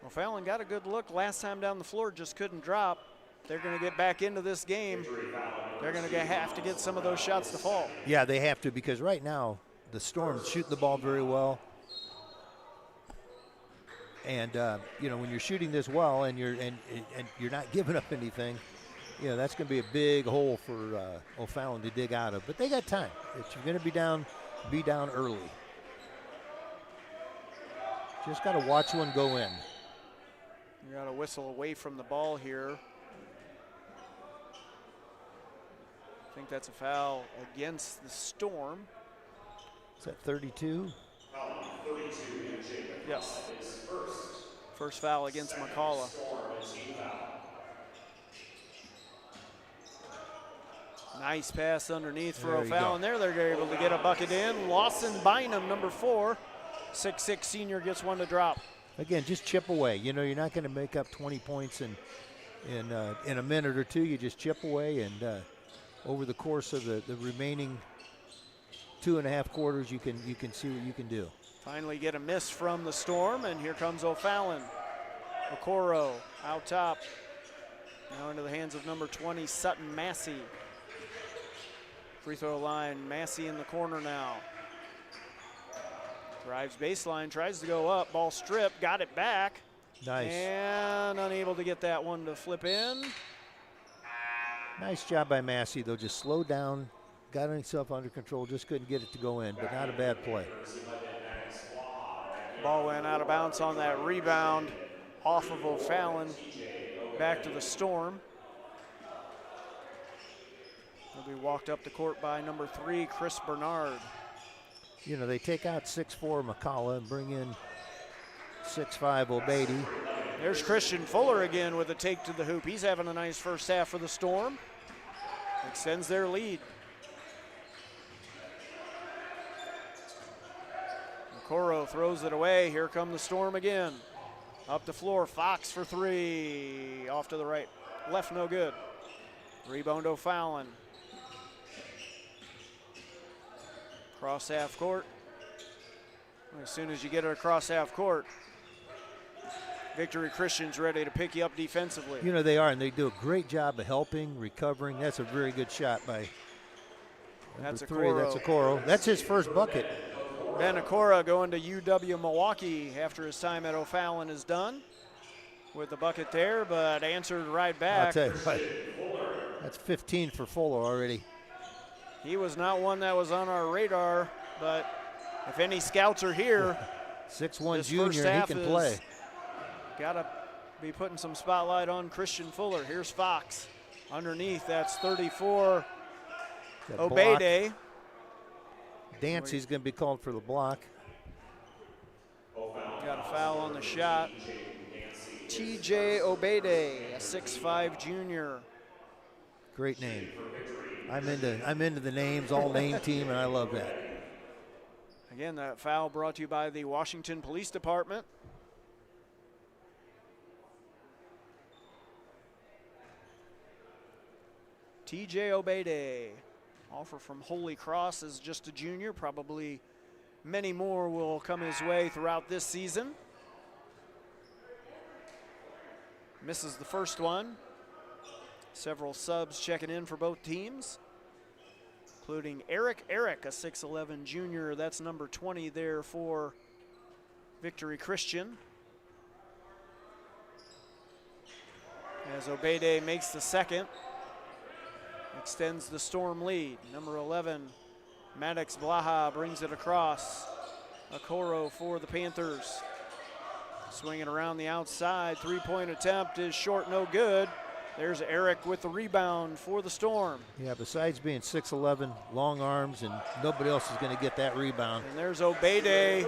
Speaker 1: Well, Fallon got a good look last time down the floor, just couldn't drop. They're going to get back into this game. They're going to have to get some of those shots to fall.
Speaker 2: Yeah, they have to, because right now the Storm shooting the ball very well. And when you're shooting this well and you're not giving up anything, that's going to be a big hole for O'Fallon to dig out of. But they got time. If you're going to be down early. Just got to watch one go in.
Speaker 1: You got a whistle away from the ball here. I think that's a foul against the Storm.
Speaker 2: Is that 32?
Speaker 1: Yes. First foul against McCullough. Nice pass underneath for O'Fallon there. They're able to get a bucket in. Lawson Bynum, number 4. 6'6" senior gets one to drop.
Speaker 2: Again, just chip away. You're not going to make up 20 points in a minute or two. You just chip away, and over the course of the remaining 2.5 quarters, you can see what you can do.
Speaker 1: Finally get a miss from the Storm, and here comes O'Fallon. Okoro out top. Now into the hands of number 20, Sutton Massey. Free throw line, Massey in the corner now. Drives baseline, tries to go up, ball stripped, got it back.
Speaker 2: Nice.
Speaker 1: And unable to get that one to flip in.
Speaker 2: Nice job by Massey, though. Just slowed down, got himself under control, just couldn't get it to go in, but not a bad play.
Speaker 1: Ball went out of bounds on that rebound off of O'Fallon. Back to the Storm. He'll be walked up the court by number 3, Chris Bernard.
Speaker 2: They take out 6'4" McCullough and bring in 6'5" Obady.
Speaker 1: There's Christian Fuller again with a take to the hoop. He's having a nice first half for the Storm. Extends their lead. Okoro throws it away. Here come the Storm again. Up the floor, Fox for 3. Off to the right. Left, no good. Rebound O'Fallon. Cross half court. As soon as you get it across half court, Victory Christian's ready to pick you up defensively.
Speaker 2: They are, and they do a great job of helping, recovering. That's a very good shot by number 3. That's Okoro. That's his first bucket.
Speaker 1: Ben Okoro going to UW Milwaukee after his time at O'Fallon is done with the bucket there, but answered right back.
Speaker 2: I'll tell you what, that's 15 for Fuller already.
Speaker 1: He was not one that was on our radar, but if any scouts are here,
Speaker 2: 6'1" junior, he can play.
Speaker 1: Got to be putting some spotlight on Christian Fuller. Here's Fox. Underneath, that's 34, Obade.
Speaker 2: Dancy's going to be called for the block.
Speaker 1: Got a foul on the shot. TJ Obade, a 6'5" junior.
Speaker 2: Great name. I'm into the names, all name team, and I love that.
Speaker 1: Again, that foul brought to you by the Washington Police Department. TJ Obade, offer from Holy Cross as just a junior. Probably many more will come his way throughout this season. Misses the first one. Several subs checking in for both teams, including Eric, a 6'11" junior. That's number 20 there for Victory Christian. As Obade makes the second, extends the Storm lead. Number 11, Maddox Blaha brings it across. Okoro for the Panthers. Swinging around the outside, 3-point attempt is short, no good. There's Eric with the rebound for the Storm.
Speaker 2: Yeah, besides being 6'11", long arms, and nobody else is going to get that rebound.
Speaker 1: And there's Obede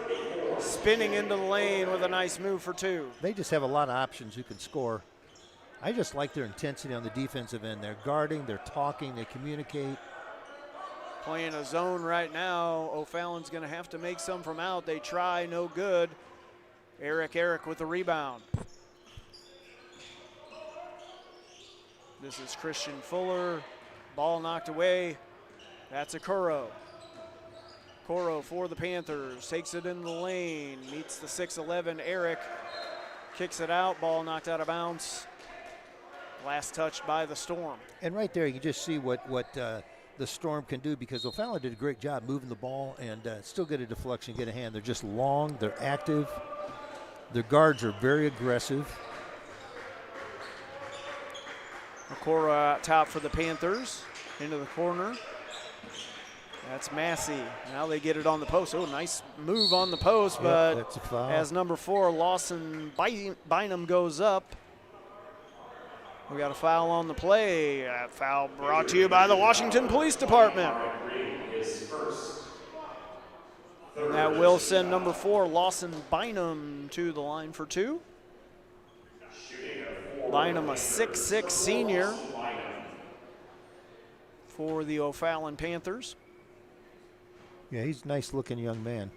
Speaker 1: spinning into the lane with a nice move for two.
Speaker 2: They just have a lot of options who can score. I just like their intensity on the defensive end. They're guarding, they're talking, they communicate.
Speaker 1: Playing a zone right now. O'Fallon's going to have to make some from out. They try, no good. Eric with the rebound. This is Christian Fuller. Ball knocked away. That's a Coro. Coro for the Panthers. Takes it in the lane. Meets the 6'11" Eric. Kicks it out. Ball knocked out of bounds. Last touch by the Storm.
Speaker 2: And right there you can just see what the Storm can do, because O'Fallon did a great job moving the ball and still get a deflection, get a hand. They're just long. They're active. Their guards are very aggressive.
Speaker 1: Coro out top for the Panthers. Into the corner. That's Massey. Now they get it on the post. Oh, nice move on the post, but
Speaker 2: that's a foul.
Speaker 1: As number 4, Lawson Bynum goes up, we got a foul on the play. That foul brought to you by the Washington Police Department. And that will send number 4, Lawson Bynum, to the line for two. Bynum, a 6'6" senior for the O'Fallon Panthers.
Speaker 2: Yeah, he's a nice-looking young man.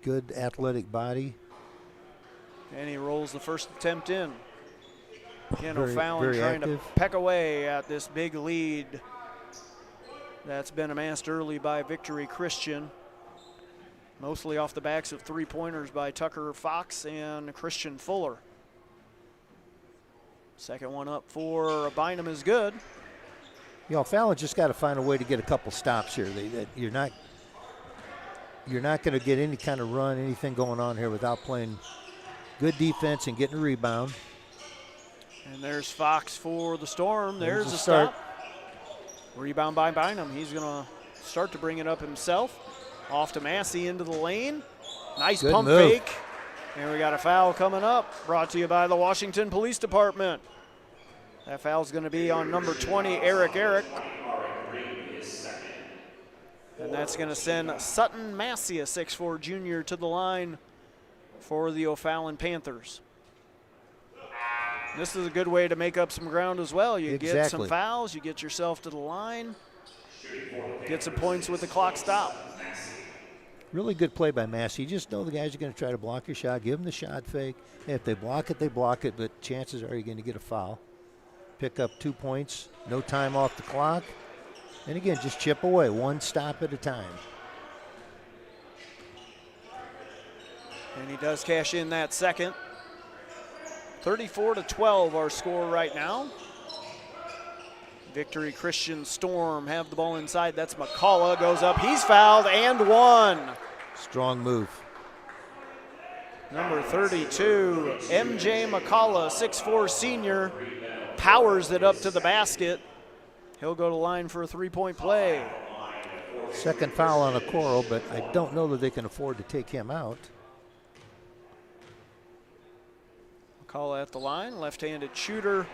Speaker 2: Good athletic body.
Speaker 1: And he rolls the first attempt in. Again,
Speaker 2: Very,
Speaker 1: O'Fallon
Speaker 2: very
Speaker 1: trying
Speaker 2: active.
Speaker 1: to peck away at this big lead that's been amassed early by Victory Christian. Mostly off the backs of three-pointers by Tucker Fox and Christian Fuller. Second one up for Bynum is good.
Speaker 2: You know, O'Fallon just got to find a way to get a couple stops here. You're not going to get any kind of run, anything going on here without playing good defense and getting a rebound.
Speaker 1: And there's Fox for the Storm. There's a
Speaker 2: start.
Speaker 1: stop. Rebound by Bynum. He's going to start to bring it up himself. Off to Massey into the lane. Nice
Speaker 2: Good
Speaker 1: pump
Speaker 2: move.
Speaker 1: fake. And we got a foul coming up, brought to you by the Washington Police Department. That foul's going to be on number 20, Eric. And that's going to send Sutton Massey, a 6'4" junior, to the line for the O'Fallon Panthers. This is a good way to make up some ground as well. You get some fouls, you get yourself to the line, get some points with the clock stop.
Speaker 2: Really good play by Massey. You just know the guys are going to try to block your shot, give them the shot fake. If they block it, they block it, but chances are you're going to get a foul. Pick up 2 points, no time off the clock. And again, just chip away, one stop at a time.
Speaker 1: And he does cash in that second. 34-12 our score right now. Victory Christian Storm have the ball inside. That's McCullough, goes up, he's fouled and one.
Speaker 2: Strong move.
Speaker 1: Number 32, MJ McCullough, 6'4" senior, powers it up to the basket. He'll go to line for a three-point play.
Speaker 2: Second foul on Okoro, but I don't know that they can afford to take him out.
Speaker 1: McCullough at the line, left-handed shooter.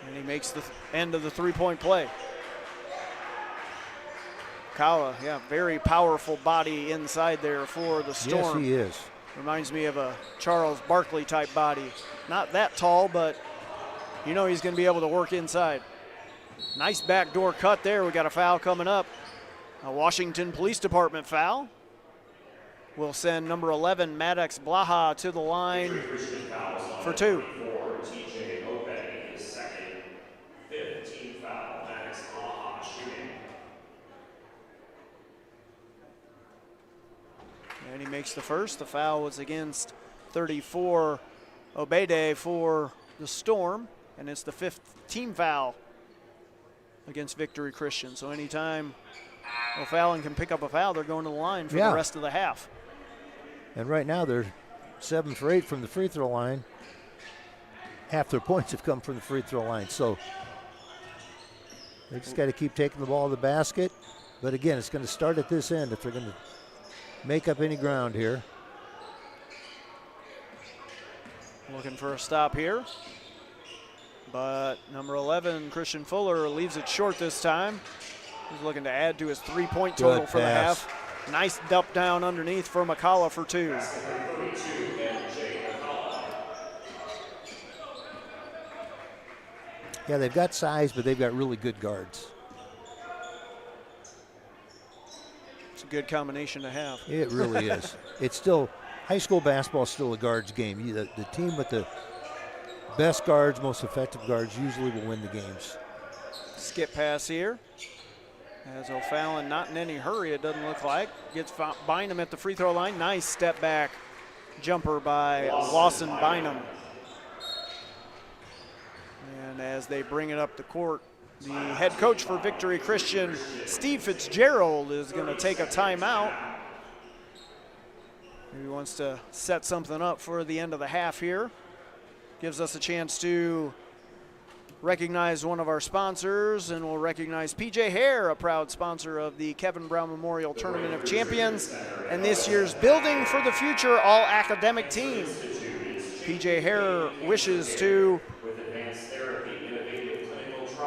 Speaker 1: And he makes the end of the three-point play. McCullough, yeah, very powerful body inside there for the Storm.
Speaker 2: Yes, he is.
Speaker 1: Reminds me of a Charles Barkley type body. Not that tall, but you know he's going to be able to work inside. Nice backdoor cut there. We got a foul coming up. A Washington Police Department foul. We'll send number 11, Maddox Blaha, to the line for two. And he makes the first. The foul was against 34, Obede for the Storm, and it's the 5th team foul against Victory Christian. So anytime O'Fallon can pick up a foul, they're going to the line for the rest of the half.
Speaker 2: And right now they're 7 for 8 from the free throw line. Half their points have come from the free throw line. So they just got to keep taking the ball to the basket. But again, it's going to start at this end if they're going to make up any ground here.
Speaker 1: Looking for a stop here. But number 11, Christian Fuller, leaves it short this time. He's looking to add to his 3-point total for the half. Nice dump down underneath for McCullough for 2.
Speaker 2: Yeah, they've got size, but they've got really good guards.
Speaker 1: It's a good combination to have.
Speaker 2: It really is. It's still, high school basketball is still a guards game. The team with the best guards, most effective guards usually will win the games.
Speaker 1: Skip pass here. As O'Fallon not in any hurry, it doesn't look like. Gets Bynum at the free throw line. Nice step back jumper by Lawson Bynum. And as they bring it up the court, the head coach for Victory Christian, Steve Fitzgerald, is going to take a timeout. He wants to set something up for the end of the half here. Gives us a chance to recognize one of our sponsors, and we'll recognize PJ Hare, a proud sponsor of the Kevin Brown Memorial Tournament of Champions and this year's Building for the Future All-Academic Team. PJ Hare wishes to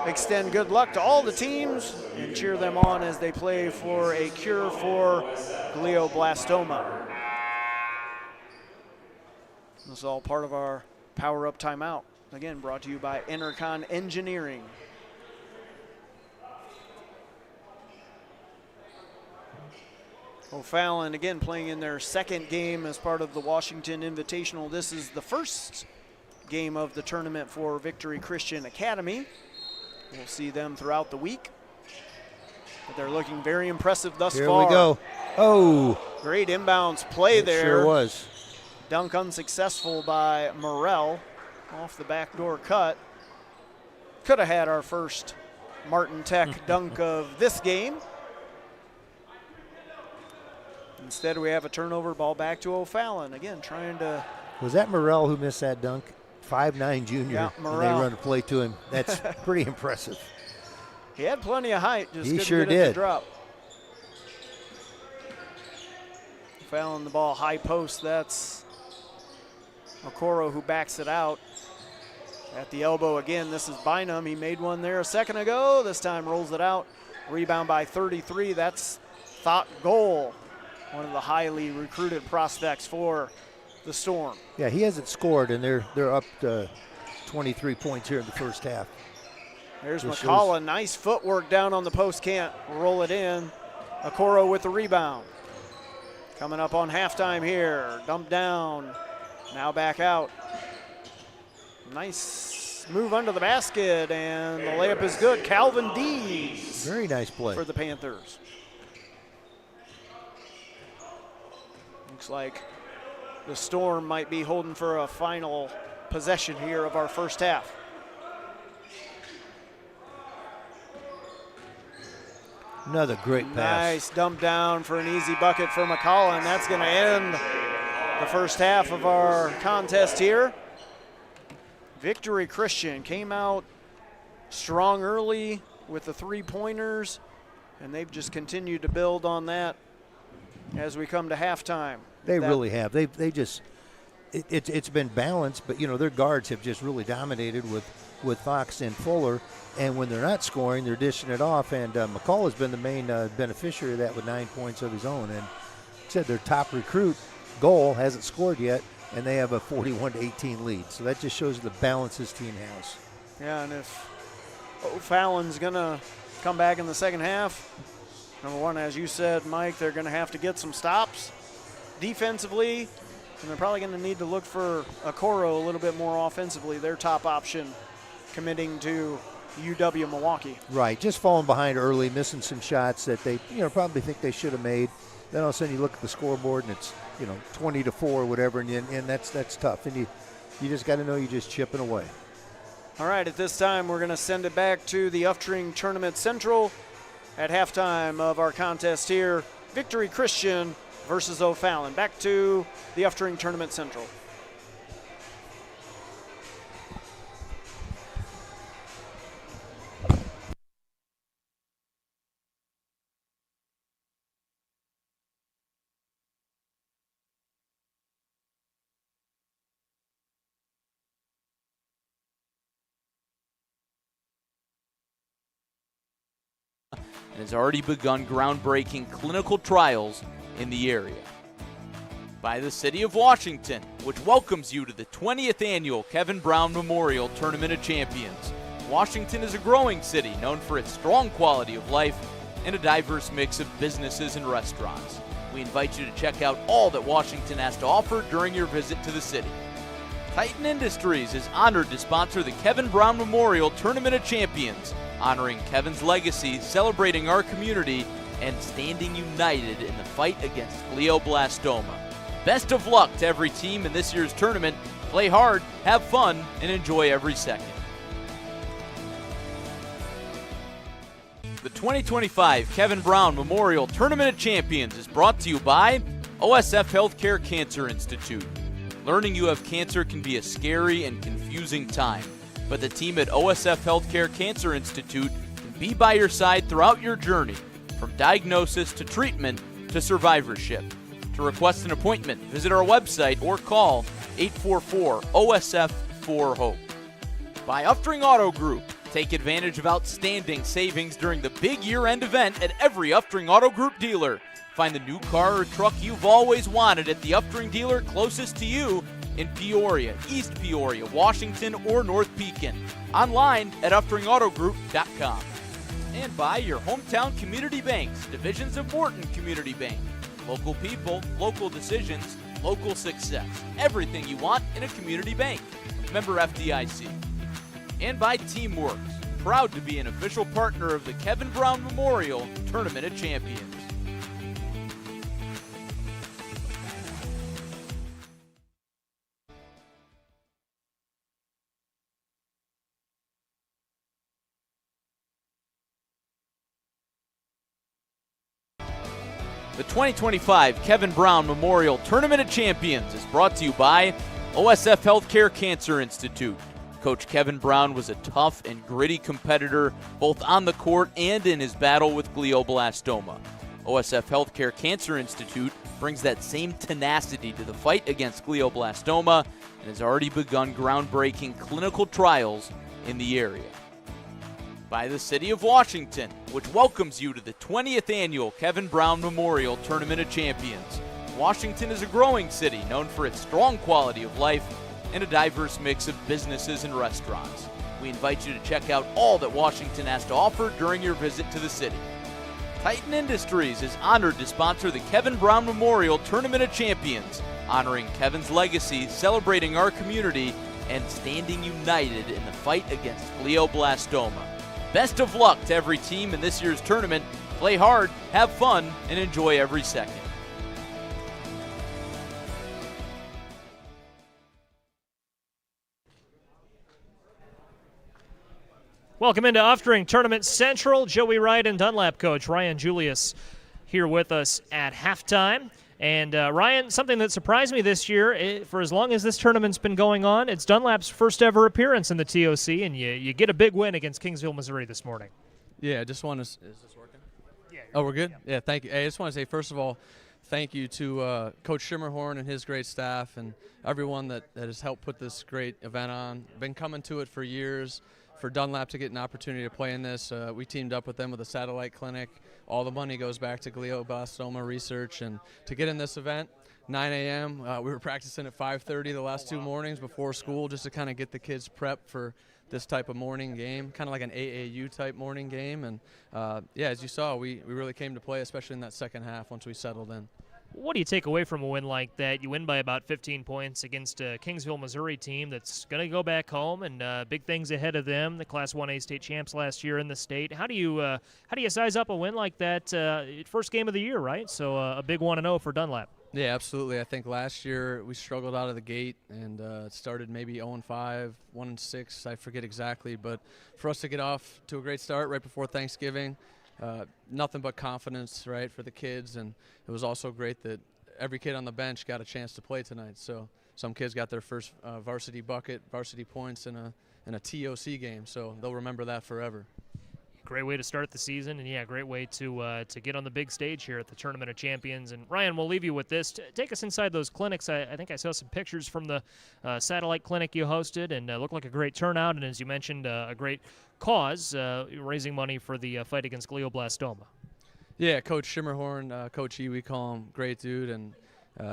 Speaker 1: extend good luck to all the teams and cheer them on as they play for a cure for glioblastoma. This is all part of our Power Up Timeout. Again, brought to you by Enercon Engineering. O'Fallon again playing in their second game as part of the Washington Invitational. This is the first game of the tournament for Victory Christian Academy. We'll see them throughout the week. But they're looking very impressive thus far.
Speaker 2: Here we go. Oh.
Speaker 1: Great inbounds play there.
Speaker 2: Sure was.
Speaker 1: Dunk unsuccessful by Morrell. Off the backdoor cut. Could have had our first Martin Tech dunk of this game. Instead, we have a turnover, ball back to O'Fallon. Again, trying to...
Speaker 2: Was that Morrell who missed that dunk? 5'9" junior.
Speaker 1: Yeah,
Speaker 2: and they run a play to him. That's pretty impressive.
Speaker 1: He had plenty of height, just
Speaker 2: he
Speaker 1: couldn't
Speaker 2: sure
Speaker 1: get it to
Speaker 2: did.
Speaker 1: drop. O'Fallon the ball high post. That's Okoro who backs it out. At the elbow again, this is Bynum. He made one there a second ago. This time rolls it out. Rebound by 33. That's Thought Goal, one of the highly recruited prospects for the Storm.
Speaker 2: Yeah, he hasn't scored, and they're up to 23 points here in the first half.
Speaker 1: There's McCullough. Nice footwork down on the post. Can't roll it in. Okoro with the rebound. Coming up on halftime here. Dumped down. Now back out. Nice move under the basket, and the layup is good. Calvin Dees.
Speaker 2: Very nice play
Speaker 1: for the Panthers. Looks like the Storm might be holding for a final possession here of our first half.
Speaker 2: Another great pass.
Speaker 1: Nice dump down for an easy bucket for McCullough, and that's going to end the first half of our contest here. Victory Christian came out strong early with the three-pointers, and they've just continued to build on that as we come to halftime.
Speaker 2: They really have. They just it's been balanced, but their guards have just really dominated with Fox and Fuller, and when they're not scoring, they're dishing it off. And McCall has been the main beneficiary of that with 9 points of his own. And said their top recruit Goal hasn't scored yet, and they have a 41-18 lead. So that just shows the balance this team has.
Speaker 1: Yeah, and if O'Fallon's going to come back in the second half, number one, as you said, Mike, they're going to have to get some stops defensively, and they're probably going to need to look for Okoro a little bit more offensively, their top option, committing to UW Milwaukee.
Speaker 2: Right, just falling behind early, missing some shots that they probably think they should have made. Then all of a sudden you look at the scoreboard and it's 20-4 or whatever, and that's tough. And you just got to know you're just chipping away.
Speaker 1: All right, at this time we're going to send it back to the Uftring Tournament Central at halftime of our contest here. Victory Christian versus O'Fallon. Back to the Uftring Tournament Central.
Speaker 3: and has already begun groundbreaking clinical trials in the area. By the City of Washington, which welcomes you to the 20th Annual Kevin Brown Memorial Tournament of Champions. Washington is a growing city known for its strong quality of life and a diverse mix of businesses and restaurants. We invite you to check out all that Washington has to offer during your visit to the city. Titan Industries is honored to sponsor the Kevin Brown Memorial Tournament of Champions, honoring Kevin's legacy, celebrating our community, and standing united in the fight against glioblastoma. Best of luck to every team in this year's tournament. Play hard, have fun, and enjoy every second. The 2025 Kevin Brown Memorial Tournament of Champions is brought to you by OSF Health Care Cancer Institute. Learning you have cancer can be a scary and confusing time, but the team at OSF Health Care Cancer Institute can be by your side throughout your journey, from diagnosis to treatment to survivorship. To request an appointment, visit our website or call 844-OSF-4HOPE. By Uftring Auto Group, take advantage of outstanding savings during the big year-end event at every Uftring Auto Group dealer. Find the new car or truck you've always wanted at the Uftring dealer closest to you in Peoria, East Peoria, Washington, or North Pekin. Online at UfteringAutoGroup.com. And by your hometown community banks, divisions of Morton Community Bank. Local people, local decisions, local success. Everything you want in a community bank. Member FDIC. And by Teamworks, proud to be an official partner of the Kevin Brown Memorial Tournament of Champions. The 2025 Kevin Brown Memorial Tournament of Champions is brought to you by OSF Health Care Cancer Institute. Coach Kevin Brown was a tough and gritty competitor both on the court and in his battle with glioblastoma. OSF Health Care Cancer Institute brings that same tenacity to the fight against glioblastoma and has already begun groundbreaking clinical trials in the area. By the City of Washington, which welcomes you to the 20th Annual Kevin Brown Memorial Tournament of Champions. Washington is a growing city known for its strong quality of life and a diverse mix of businesses and restaurants. We invite you to check out all that Washington has to offer during your visit to the city. Titan Industries is honored to sponsor the Kevin Brown Memorial Tournament of Champions, honoring Kevin's legacy, celebrating our community, and standing united in the fight against glioblastoma. Best of luck to every team in this year's tournament. Play hard, have fun, and enjoy every second.
Speaker 8: Welcome into Uftring Tournament Central. Joey Wright and Dunlap coach Ryan Julius here with us at halftime. And Ryan, something that surprised me this year, for as long as this tournament's been going on, it's Dunlap's first ever appearance in the TOC, and you get a big win against Kingsville, Missouri this morning.
Speaker 9: Yeah, I just want to – is this working? Yeah. Oh, we're good? Yeah, thank you. Hey, I just want to say, first of all, thank you to Coach Schimmerhorn and his great staff and everyone that has helped put this great event on. Been coming to it for years. For Dunlap to get an opportunity to play in this, we teamed up with them with a satellite clinic. All the money goes back to glioblastoma research, and to get in this event, 9 a.m. We were practicing at 5:30 the last 2 mornings before school just to kind of get the kids prepped for this type of morning game, kind of like an AAU type morning game. And yeah, as you saw, we really came to play, especially in that second half once we settled in.
Speaker 8: What do you take away from a win like that? You win by about 15 points against a Kingsville, Missouri team that's going to go back home, and big things ahead of them. The Class 1A state champs last year in the state. How do you size up a win like that? First game of the year, right? So a big 1-0 for Dunlap.
Speaker 9: Yeah, absolutely. I think last year we struggled out of the gate and it started maybe 0-5, 1-6. I forget exactly, but for us to get off to a great start right before Thanksgiving. Nothing but confidence, right, for the kids, and it was also great that every kid on the bench got a chance to play tonight. So some kids got their first varsity bucket, varsity points in a TOC game, so they'll remember that forever.
Speaker 8: Great way to start the season, and yeah, great way to get on the big stage here at the Tournament of Champions. And Ryan, we'll leave you with this. Take us inside those clinics. I think I saw some pictures from the satellite clinic you hosted, and looked like a great turnout. And as you mentioned, a great cause, raising money for the fight against glioblastoma.
Speaker 9: Yeah, Coach Schimmerhorn, Coach E, we call him, great dude, and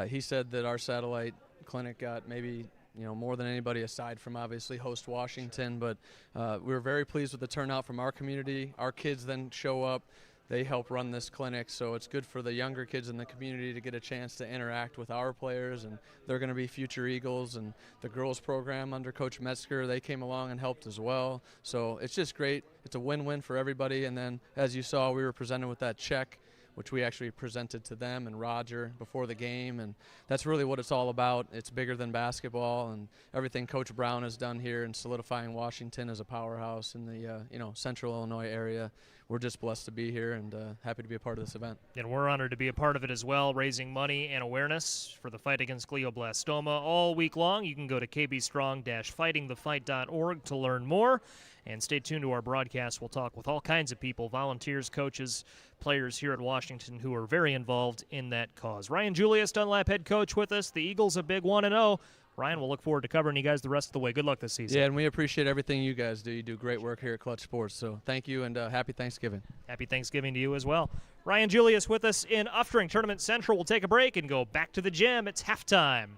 Speaker 9: he said that our satellite clinic got maybe more than anybody aside from obviously host Washington, but we were very pleased with the turnout from our community. Our kids then show up. They help run this clinic, so it's good for the younger kids in the community to get a chance to interact with our players, and they're going to be future Eagles. And the girls program under Coach Metzger, they came along and helped as well. So it's just great. It's a win-win for everybody. And then, as you saw, we were presented with that check, which we actually presented to them and Roger before the game, and that's really what it's all about. It's bigger than basketball, and everything Coach Brown has done here in solidifying Washington as a powerhouse in the Central Illinois area. We're just blessed to be here and happy to be a part of this event.
Speaker 8: And we're honored to be a part of it as well, raising money and awareness for the fight against glioblastoma all week long. You can go to kbstrong-fightingthefight.org to learn more. And stay tuned to our broadcast. We'll talk with all kinds of people, volunteers, coaches, players here at Washington who are very involved in that cause. Ryan Julius, Dunlap head coach, with us. The Eagles a big 1-0. Ryan, we'll look forward to covering you guys the rest of the way. Good luck this season.
Speaker 9: Yeah, and we appreciate everything you guys do. You do great work here at Clutch Sports. So thank you, and happy Thanksgiving.
Speaker 8: Happy Thanksgiving to you as well. Ryan Julius with us in Uftring Tournament Central. We'll take a break and go back to the gym. It's halftime.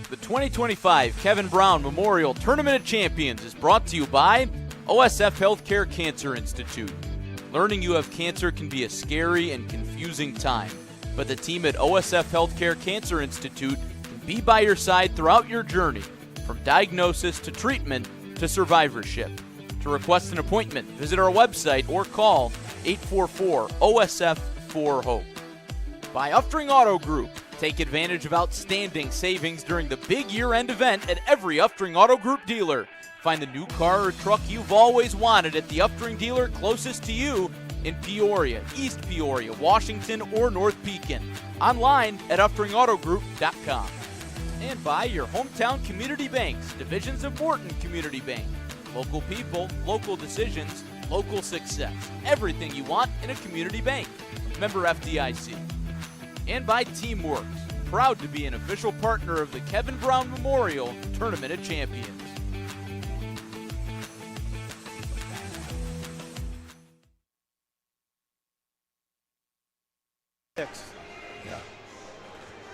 Speaker 3: The 2025 Kevin Brown Memorial Tournament of Champions is brought to you by OSF Health Care Cancer Institute. Learning you have cancer can be a scary and confusing time, but the team at OSF Health Care Cancer Institute can be by your side throughout your journey, from diagnosis to treatment to survivorship. To request an appointment, visit our website or call 844-OSF-4HOPE. By Uftring Auto Group. Take advantage of outstanding savings during the big year-end event at every Uftring Auto Group dealer. Find the new car or truck you've always wanted at the Uftring dealer closest to you in Peoria, East Peoria, Washington, or North Pekin. Online at UftingAutoGroup.com. And by your hometown community banks, divisions of Morton Community Bank. Local people, local decisions, local success. Everything you want in a community bank. Member FDIC. And by Teamworks, proud to be an official partner of the Kevin Brown Memorial Tournament of Champions.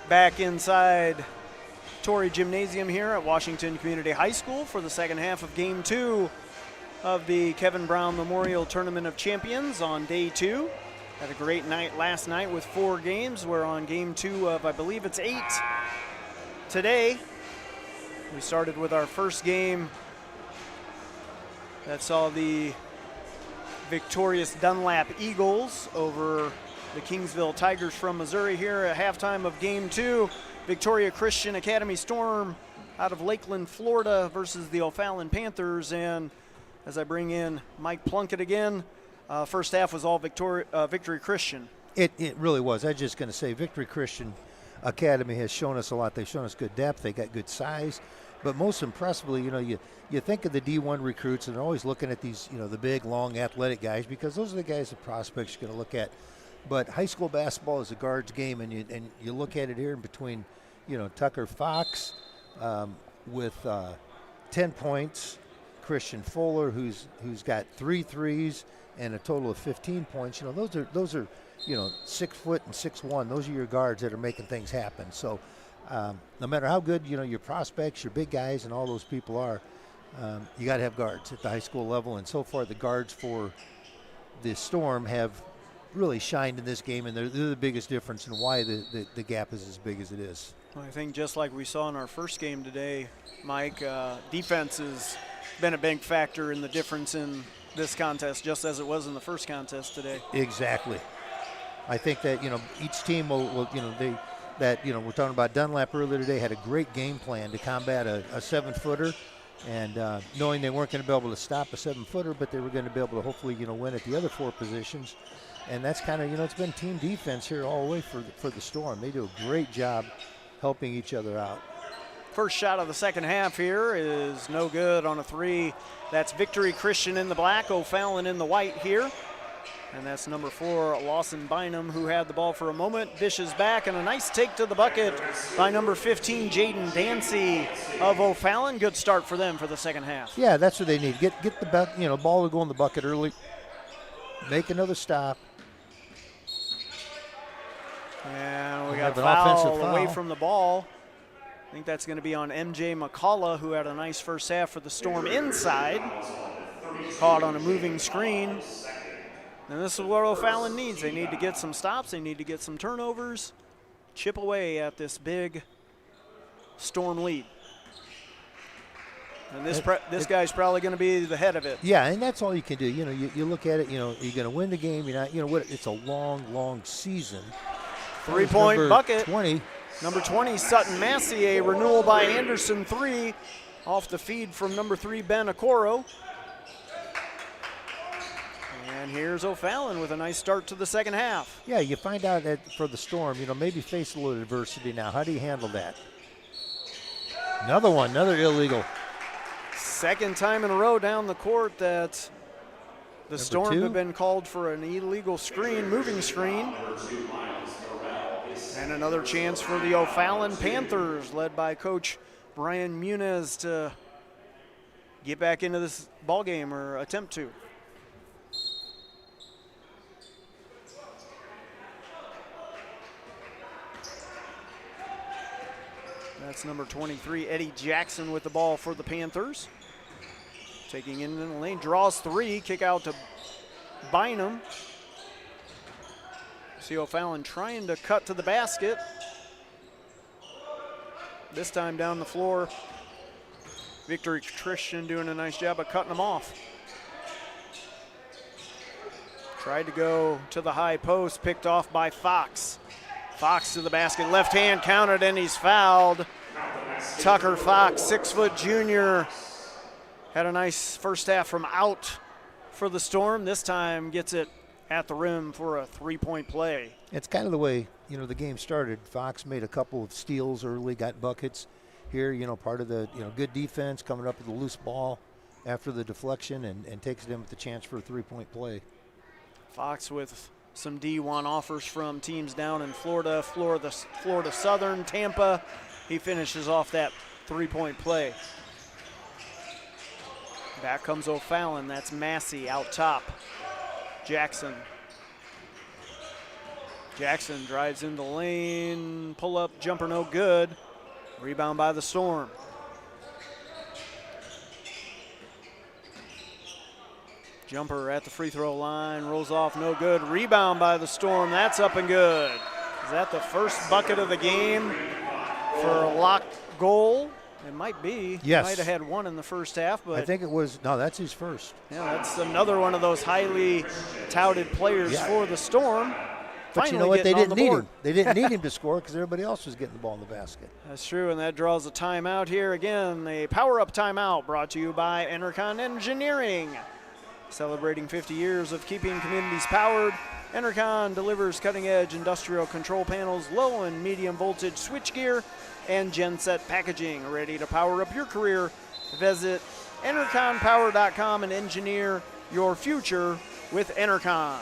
Speaker 1: Back inside Torrey Gymnasium here at Washington Community High School for the second half of Game 2 of the Kevin Brown Memorial Tournament of Champions on Day 2. Had a great night last night with 4 games. We're on Game 2 of, I believe it's 8 today. We started with our first game that saw the victorious Dunlap Eagles over the Kingsville Tigers from Missouri here at halftime of Game 2. Victoria Christian Academy Storm out of Lakeland, Florida versus the O'Fallon Panthers. And as I bring in Mike Plunkett again, first half was all Victory Christian.
Speaker 2: It really was. I was just going to say Victory Christian Academy has shown us a lot. They've shown us good depth. They got good size. But most impressively, you think of the D1 recruits and they're always looking at these, the big, long, athletic guys because those are the guys, the prospects you're going to look at. But high school basketball is a guards game, and you look at it here in between, Tucker Fox with 10 points, Christian Fuller who's got 3 threes and a total of 15 points. Those are 6 foot and 6'1". Those are your guards that are making things happen. So no matter how good your prospects, your big guys, and all those people are, you got to have guards at the high school level. And so far, the guards for the Storm have really shined in this game, and they're the biggest difference in why the gap is as big as it is.
Speaker 1: I think just like we saw in our first game today, Mike, defense has been a big factor in the difference in this contest, just as it was in the first contest today.
Speaker 2: Exactly. I think that each team will we're talking about Dunlap earlier today, had a great game plan to combat a 7-footer, and knowing they weren't going to be able to stop a 7-footer, but they were going to be able to hopefully win at the other 4 positions. And that's kind of it's been team defense here all the way for the Storm. They do a great job helping each other out.
Speaker 1: First shot of the second half here is no good on a 3. That's Victory Christian in the black, O'Fallon in the white here. And that's number 4, Lawson Bynum, who had the ball for a moment. Dishes back, and a nice take to the bucket by number 15, Jaden Dancy of O'Fallon. Good start for them for the second half.
Speaker 2: Yeah, that's what they need. Get the ball to go in the bucket early. Make another stop.
Speaker 1: And we got a foul away from the ball. I think that's going to be on MJ McCullough, who had a nice first half for the Storm inside. Caught on a moving screen. And this is what O'Fallon needs. They need to get some stops. They need to get some turnovers. Chip away at this big Storm lead. And this guy's probably going to be the head of it.
Speaker 2: Yeah, and that's all you can do. You look at it, you're going to win the game. You're not, what? It's a long, long season.
Speaker 1: 3-point bucket.
Speaker 2: 20.
Speaker 1: Number 20, Sutton Massey, a renewal by Anderson 3 off the feed from number 3, Ben Okoro. And here's O'Fallon with a nice start to the second half.
Speaker 2: Yeah, you find out that for the Storm, maybe face a little adversity now. How do you handle that? Another illegal.
Speaker 1: Second time in a row down the court that the Storm
Speaker 2: 2
Speaker 1: have been called for an illegal screen, moving screen. And another chance for the O'Fallon Panthers, led by Coach Brian Muniz, to get back into this ball game, or attempt to. That's number 23, Eddie Jackson, with the ball for the Panthers. Taking in the lane, draws 3, kick out to Bynum. See O'Fallon trying to cut to the basket. This time down the floor, Victory Christian doing a nice job of cutting them off. Tried to go to the high post, picked off by Fox. Fox to the basket, left hand counted, and he's fouled. Tucker Fox, 6-foot junior, had a nice first half from out for the Storm. This time gets it at the rim for a 3-point play.
Speaker 2: It's kind of the way, the game started. Fox made a couple of steals early, got buckets here, part of the, good defense, coming up with a loose ball after the deflection, and takes them with the chance for a 3-point play.
Speaker 1: Fox with some D1 offers from teams down in Florida, Florida Southern, Tampa. He finishes off that 3-point play. Back comes O'Fallon. That's Massey out top. Jackson drives in the lane. Pull up jumper, no good. Rebound by the Storm. Jumper at the free throw line, rolls off, no good. Rebound by the Storm, that's up and good. Is that the first bucket of the game for a locked goal? It might be.
Speaker 2: Yes.
Speaker 1: He might have had one in the first half, but
Speaker 2: I think it was. No, that's his first.
Speaker 1: Yeah, that's another one of those highly touted players for the Storm.
Speaker 2: But you know what? They didn't need him. They didn't need him to score because everybody else was getting the ball in the basket.
Speaker 1: That's true, and that draws a timeout here. Again, a power-up timeout brought to you by Enercon Engineering. Celebrating 50 years of keeping communities powered, Enercon delivers cutting-edge industrial control panels, low and medium voltage switchgear, and genset packaging. Ready to power up your career? Visit EnerconPower.com and engineer your future with Enercon.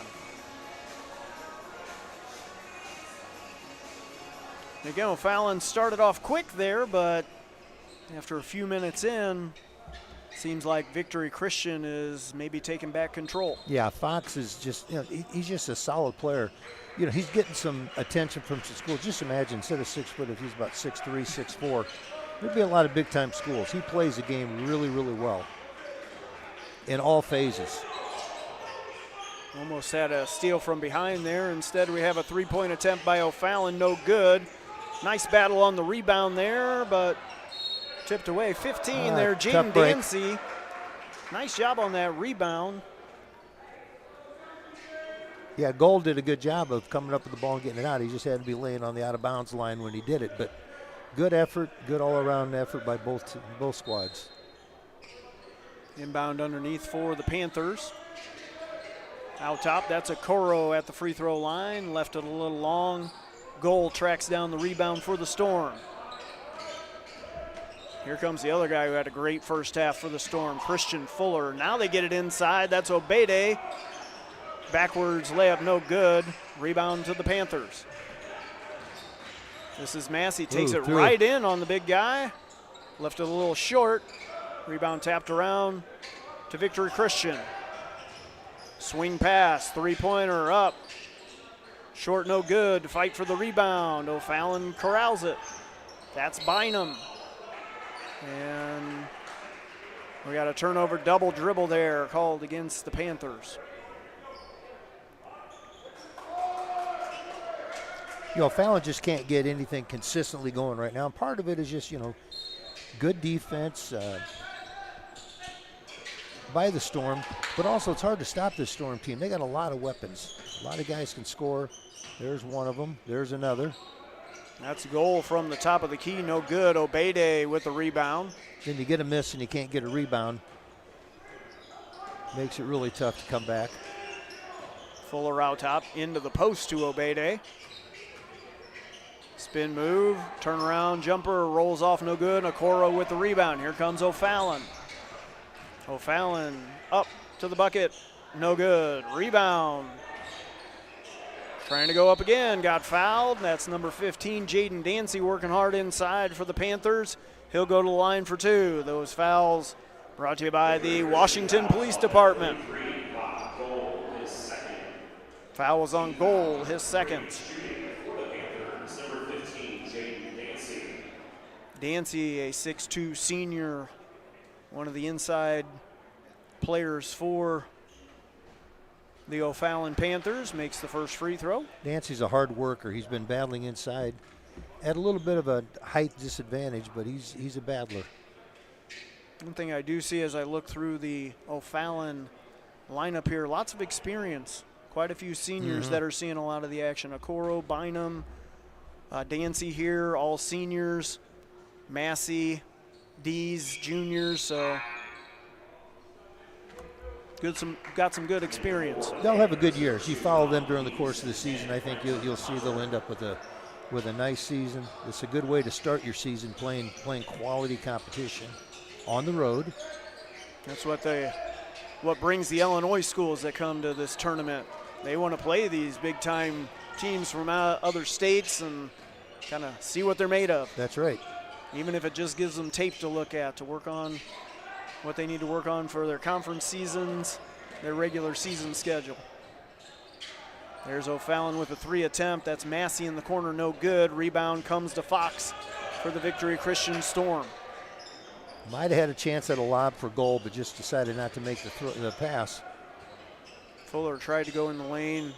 Speaker 1: Again, O'Fallon started off quick there, but after a few minutes in, seems like Victory Christian is maybe taking back control.
Speaker 2: Yeah, Fox is just, he's just a solid player. He's getting some attention from some schools. Just imagine, instead of 6 foot, if he's about 6'3", 6'4", there'd be a lot of big-time schools. He plays the game really, really well in all phases.
Speaker 1: Almost had a steal from behind there. Instead, we have a 3-point attempt by O'Fallon, no good. Nice battle on the rebound there, but tipped away. 15 there, Jaden Dancy. Nice job on that rebound.
Speaker 2: Yeah, Gold did a good job of coming up with the ball and getting it out. He just had to be laying on the out-of-bounds line when he did it. But good effort, good all-around effort by both squads.
Speaker 1: Inbound underneath for the Panthers. Out top, that's a Okoro at the free throw line. Left it a little long. Goal tracks down the rebound for the Storm. Here comes the other guy who had a great first half for the Storm, Christian Fuller. Now they get it inside. That's Obede. Backwards layup, no good. Rebound to the Panthers. This is Massey, takes it right in on the big guy. Left it a little short. Rebound tapped around to Victory Christian. Swing pass, three-pointer up. Short, no good. Fight for the rebound. O'Fallon corrals it. That's Bynum. And we got a turnover, double dribble there called against the Panthers.
Speaker 2: Fallon just can't get anything consistently going right now. And part of it is just, good defense by the Storm, but also it's hard to stop this Storm team. They got a lot of weapons. A lot of guys can score. There's one of them. There's another.
Speaker 1: That's a goal from the top of the key. No good. Obede with the rebound.
Speaker 2: Then you get a miss and you can't get a rebound. Makes it really tough to come back.
Speaker 1: Fuller out top into the post to Obede. Spin move, turnaround jumper, rolls off, no good. Okoro with the rebound. Here comes O'Fallon. O'Fallon up to the bucket, no good. Rebound. Trying to go up again, got fouled. That's number 15, Jaden Dancy, working hard inside for the Panthers. He'll go to the line for two. Those fouls brought to you by the Washington Police Department. Foul was on goal, his second. Dancy, a 6'2 senior, one of the inside players for the O'Fallon Panthers, makes the first free throw.
Speaker 2: Dancy's a hard worker. He's been battling inside at a little bit of a height disadvantage, but he's a battler.
Speaker 1: One thing I do see as I look through the O'Fallon lineup here, lots of experience. Quite a few seniors that are seeing a lot of the action. Okoro, Bynum, Dancy here, all seniors. Massey, D's, juniors, so got some good experience.
Speaker 2: They'll have a good year. As you follow them during the course of the season, I think you'll see they'll end up with a nice season. It's a good way to start your season, playing quality competition on the road.
Speaker 1: That's what brings the Illinois schools that come to this tournament. They want to play these big-time teams from other states and kind of see what they're made of.
Speaker 2: That's right.
Speaker 1: Even if it just gives them tape to look at, to work on what they need to work on for their conference seasons, their regular season schedule. There's O'Fallon with a three attempt. That's Massey in the corner, no good. Rebound comes to Fox for the Victory Christian Storm.
Speaker 2: Might have had a chance at a lob for goal, but just decided not to make the pass.
Speaker 1: Fuller tried to go in the lane,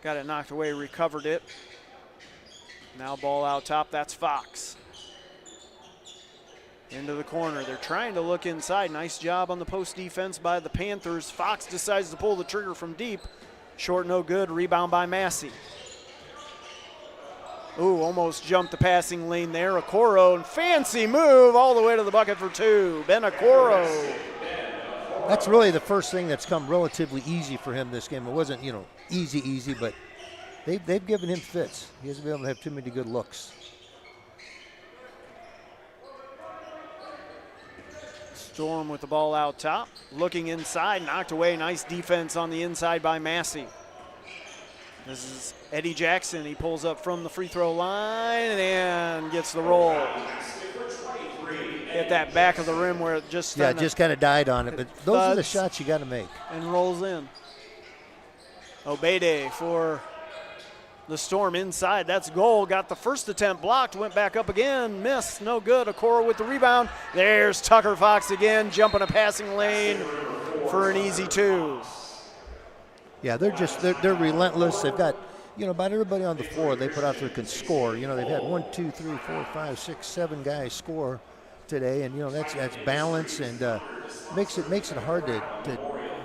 Speaker 1: got it knocked away, recovered it. Now ball out top, that's Fox. Into the corner. They're trying to look inside. Nice job on the post defense by the Panthers. Fox decides to pull the trigger from deep. Short, no good. Rebound by Massey. Ooh, almost jumped the passing lane there. Okoro, and fancy move all the way to the bucket for two. Ben Okoro.
Speaker 2: That's really the first thing that's come relatively easy for him this game. It wasn't, easy, but they've given him fits. He hasn't been able to have too many good looks.
Speaker 1: Storm with the ball out top. Looking inside, knocked away. Nice defense on the inside by Massey. This is Eddie Jackson. He pulls up from the free throw line and gets the roll. Hit that back of the rim where it just
Speaker 2: kind of died on it. But those are the shots you got to make.
Speaker 1: And rolls in. Obede for the Storm inside. That's goal. Got the first attempt blocked. Went back up again. Missed. No good. Okoro with the rebound. There's Tucker Fox again, jumping a passing lane for an easy two.
Speaker 2: Yeah, they're relentless. They've got, about everybody on the floor they put out there can score. They've had 1, 2, 3, 4, 5, 6, 7 guys score today, and that's balance and makes it hard to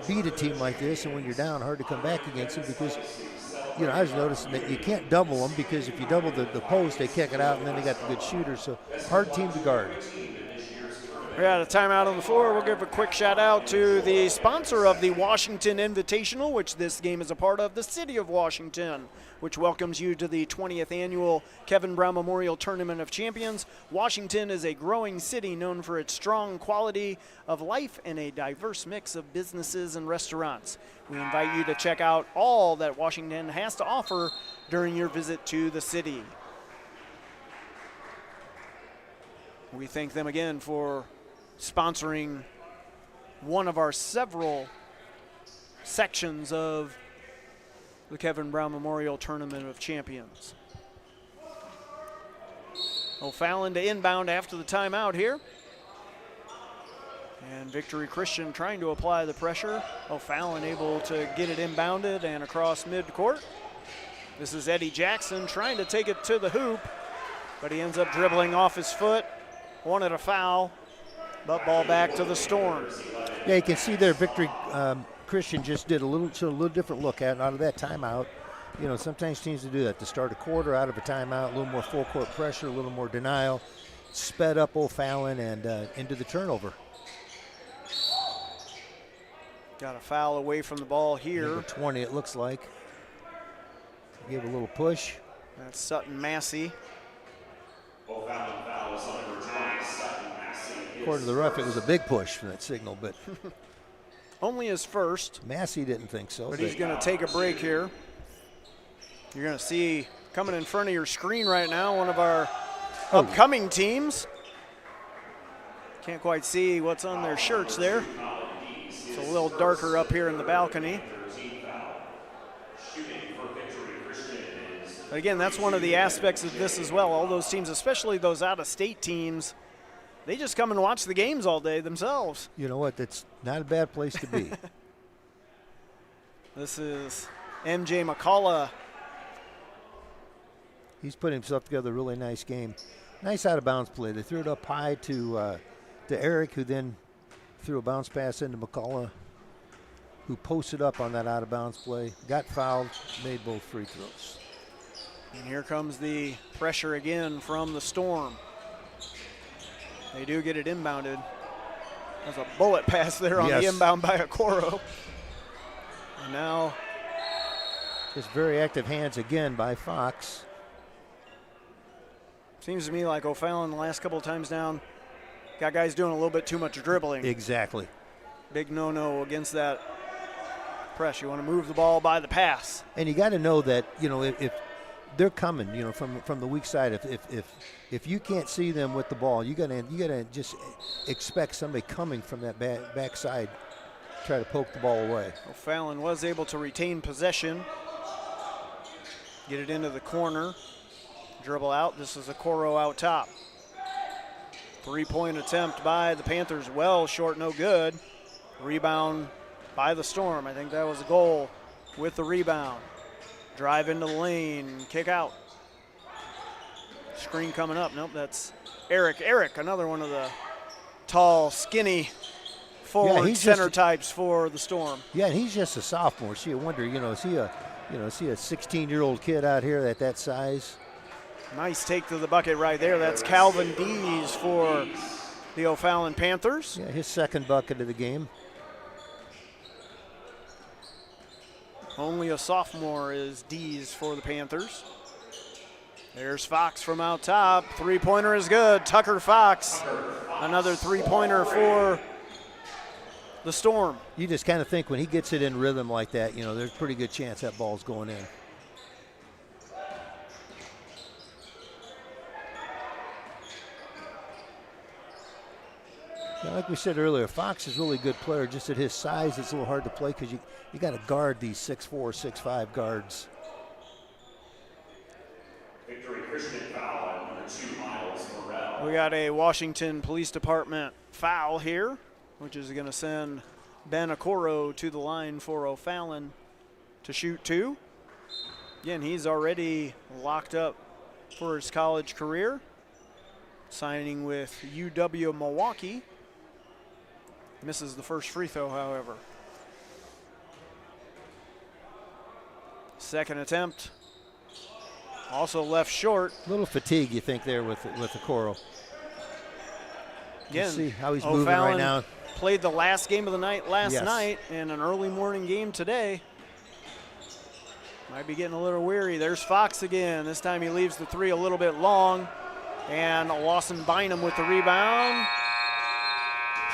Speaker 2: beat a team like this. And when you're down, hard to come back against them because. I was noticing that you can't double them because if you double the post, they kick it out, and then they got the good shooters. So hard team to guard.
Speaker 1: We got a timeout on the floor. We'll give a quick shout out to the sponsor of the Washington Invitational, which this game is a part of, the City of Washington, which welcomes you to the 20th annual Kevin Brown Memorial Tournament of Champions. Washington is a growing city known for its strong quality of life and a diverse mix of businesses and restaurants. We invite you to check out all that Washington has to offer during your visit to the city. We thank them again for sponsoring one of our several sections of the Kevin Brown Memorial Tournament of Champions. O'Fallon to inbound after the timeout here. And Victory Christian trying to apply the pressure. O'Fallon able to get it inbounded and across midcourt. This is Eddie Jackson trying to take it to the hoop, but he ends up dribbling off his foot. Wanted a foul, but ball back to the Storm.
Speaker 2: Yeah, you can see there Victory Christian just did a little different look at it out of that timeout. You know, sometimes teams do that to start a quarter out of a timeout, a little more full court pressure, a little more denial, sped up O'Fallon and into the turnover.
Speaker 1: Got a foul away from the ball here.
Speaker 2: Number 20, it looks like. Give a little push.
Speaker 1: That's Sutton Massey.
Speaker 2: According to the ref, it was a big push from that signal, but
Speaker 1: only his first.
Speaker 2: Massey didn't think so.
Speaker 1: But he's going to take a break here. You're going to see coming in front of your screen right now one of our upcoming teams. Can't quite see what's on their shirts there. It's a little darker up here in the balcony. But again, that's one of the aspects of this as well. All those teams, especially those out-of-state teams, they just come and watch the games all day themselves.
Speaker 2: You know what? That's not a bad place to be.
Speaker 1: This is MJ McCullough.
Speaker 2: He's put himself together a really nice game. Nice out-of-bounds play. They threw it up high to Eric, who then threw a bounce pass into McCullough, who posted up on that out-of-bounds play, got fouled, made both free throws.
Speaker 1: And here comes the pressure again from the Storm. They do get it inbounded. There's a bullet pass there on the inbound by Okoro. And now
Speaker 2: just very active hands again by Fox.
Speaker 1: Seems to me like O'Fallon the last couple of times down got guys doing a little bit too much dribbling.
Speaker 2: Exactly.
Speaker 1: Big no-no against that press. You want to move the ball by the pass.
Speaker 2: And you got to know that, you know, if they're coming, you know, from the weak side. If you can't see them with the ball, you gotta just expect somebody coming from that backside, try to poke the ball away.
Speaker 1: O'Fallon was able to retain possession, get it into the corner, dribble out. This is Okoro out top. Three-point attempt by the Panthers, well short, no good. Rebound by the Storm. I think that was a goal with the rebound. Drive into the lane, kick out. Screen coming up. Nope, that's Eric. Eric, another one of the tall, skinny forward center types for the Storm.
Speaker 2: Yeah, and he's just a sophomore. So you wonder, is he a 16-year-old kid out here at that size?
Speaker 1: Nice take to the bucket right there. That's Calvin Dees for the O'Fallon Panthers.
Speaker 2: Yeah, his second bucket of the game.
Speaker 1: Only a sophomore is Dees for the Panthers. There's Fox from out top. Three-pointer is good. Tucker Fox, another three-pointer for the Storm.
Speaker 2: You just kind of think when he gets it in rhythm like that, there's a pretty good chance that ball's going in. Like we said earlier, Fox is a really good player. Just at his size, it's a little hard to play because you got to guard these 6'4", 6'5" guards.
Speaker 6: Victory Christian foul at number 2, Miles Morrell.
Speaker 1: We got a Washington Police Department foul here, which is going to send Ben Okoro to the line for O'Fallon to shoot 2. Again, he's already locked up for his college career, signing with UW Milwaukee. Misses the first free throw, however. Second attempt, also left short.
Speaker 2: A little fatigue, you think, there with Okoro.
Speaker 1: Again,
Speaker 2: see how he's moving right now.
Speaker 1: Played the last game of the night last
Speaker 2: Yes.
Speaker 1: night and an early morning game today. Might be getting a little weary. There's Fox again. This time he leaves the three a little bit long. And Lawson Bynum with the rebound.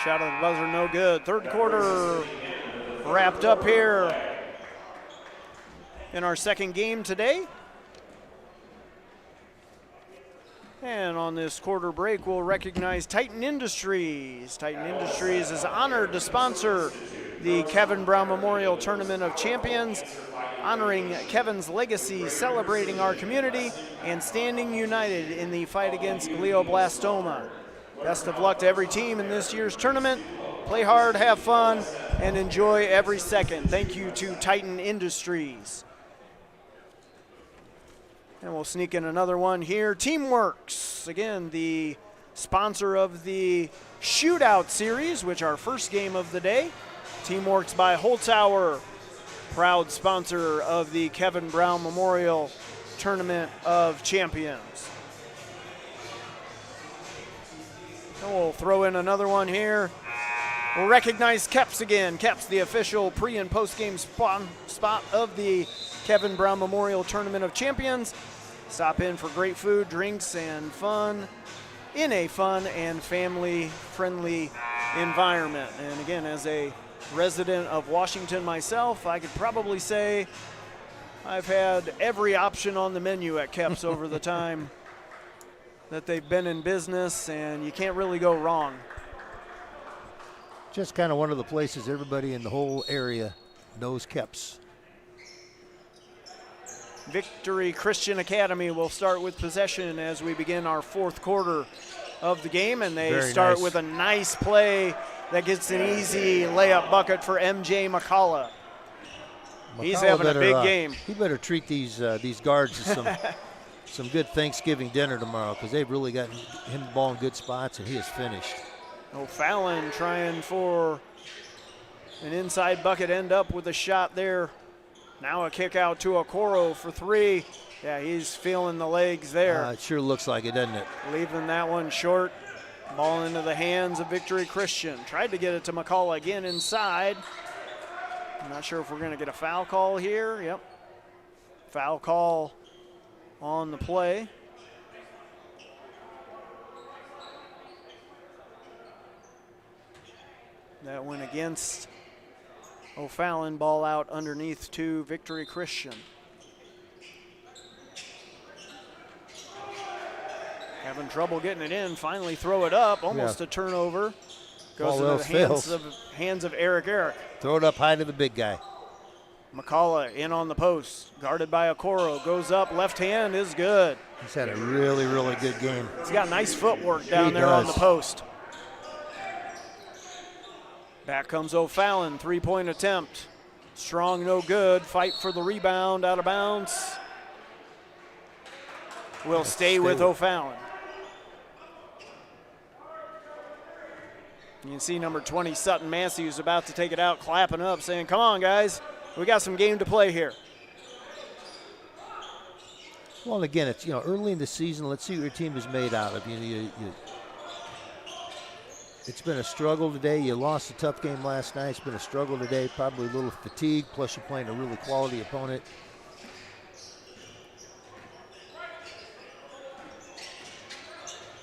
Speaker 1: Shot of the buzzer, no good. Third quarter wrapped up here in our second game today. And on this quarter break, we'll recognize Titan Industries. Titan Industries is honored to sponsor the Kevin Brown Memorial Tournament of Champions, honoring Kevin's legacy, celebrating our community, and standing united in the fight against glioblastoma. Best of luck to every team in this year's tournament. Play hard, have fun, and enjoy every second. Thank you to Titan Industries. And we'll sneak in another one here. Teamworks, again, the sponsor of the Shootout Series, which our first game of the day. Teamworks by Holzhauer, proud sponsor of the Kevin Brown Memorial Tournament of Champions. And we'll throw in another one here. We'll recognize Keps again. Keps, the official pre- and post-game spot of the Kevin Brown Memorial Tournament of Champions. Stop in for great food, drinks, and fun in a fun and family-friendly environment. And again, as a resident of Washington myself, I could probably say I've had every option on the menu at Keps over the time that they've been in business, and you can't really go wrong.
Speaker 2: Just kind of one of the places everybody in the whole area knows Keps.
Speaker 1: Victory Christian Academy will start with possession as we begin our fourth quarter of the game, and they start with a nice play that gets an easy layup bucket for MJ McCullough. He's having a big game.
Speaker 2: He better treat these guards to some good Thanksgiving dinner tomorrow, because they've really gotten him the ball in good spots, and he is finished.
Speaker 1: O'Fallon trying for an inside bucket, end up with a shot there. Now a kick out to Okoro for three. Yeah, he's feeling the legs there.
Speaker 2: It sure looks like it, doesn't it?
Speaker 1: Leaving that one short. Ball into the hands of Victory Christian. Tried to get it to McCullough again inside. I'm not sure if we're going to get a foul call here. Yep. Foul call on the play. That went against O'Fallon. Ball out underneath to Victory Christian. Having trouble getting it in. Finally throw it up. Almost a turnover. Goes into the hands of Eric.
Speaker 2: Throw it up high to the big guy.
Speaker 1: McCullough in on the post. Guarded by Okoro. Goes up. Left hand is good.
Speaker 2: He's had a really, really good game.
Speaker 1: He's got nice footwork down there on the post. Back comes O'Fallon. Three-point attempt. Strong, no good. Fight for the rebound. Out of bounds. Will stay with O'Fallon. You can see number 20, Sutton Massey, who's about to take it out, clapping up, saying, come on, guys. We got some game to play here.
Speaker 2: Well, and again, it's early in the season. Let's see what your team is made out of. It's been a struggle today. You lost a tough game last night. It's been a struggle today. Probably a little fatigue. Plus, you're playing a really quality opponent.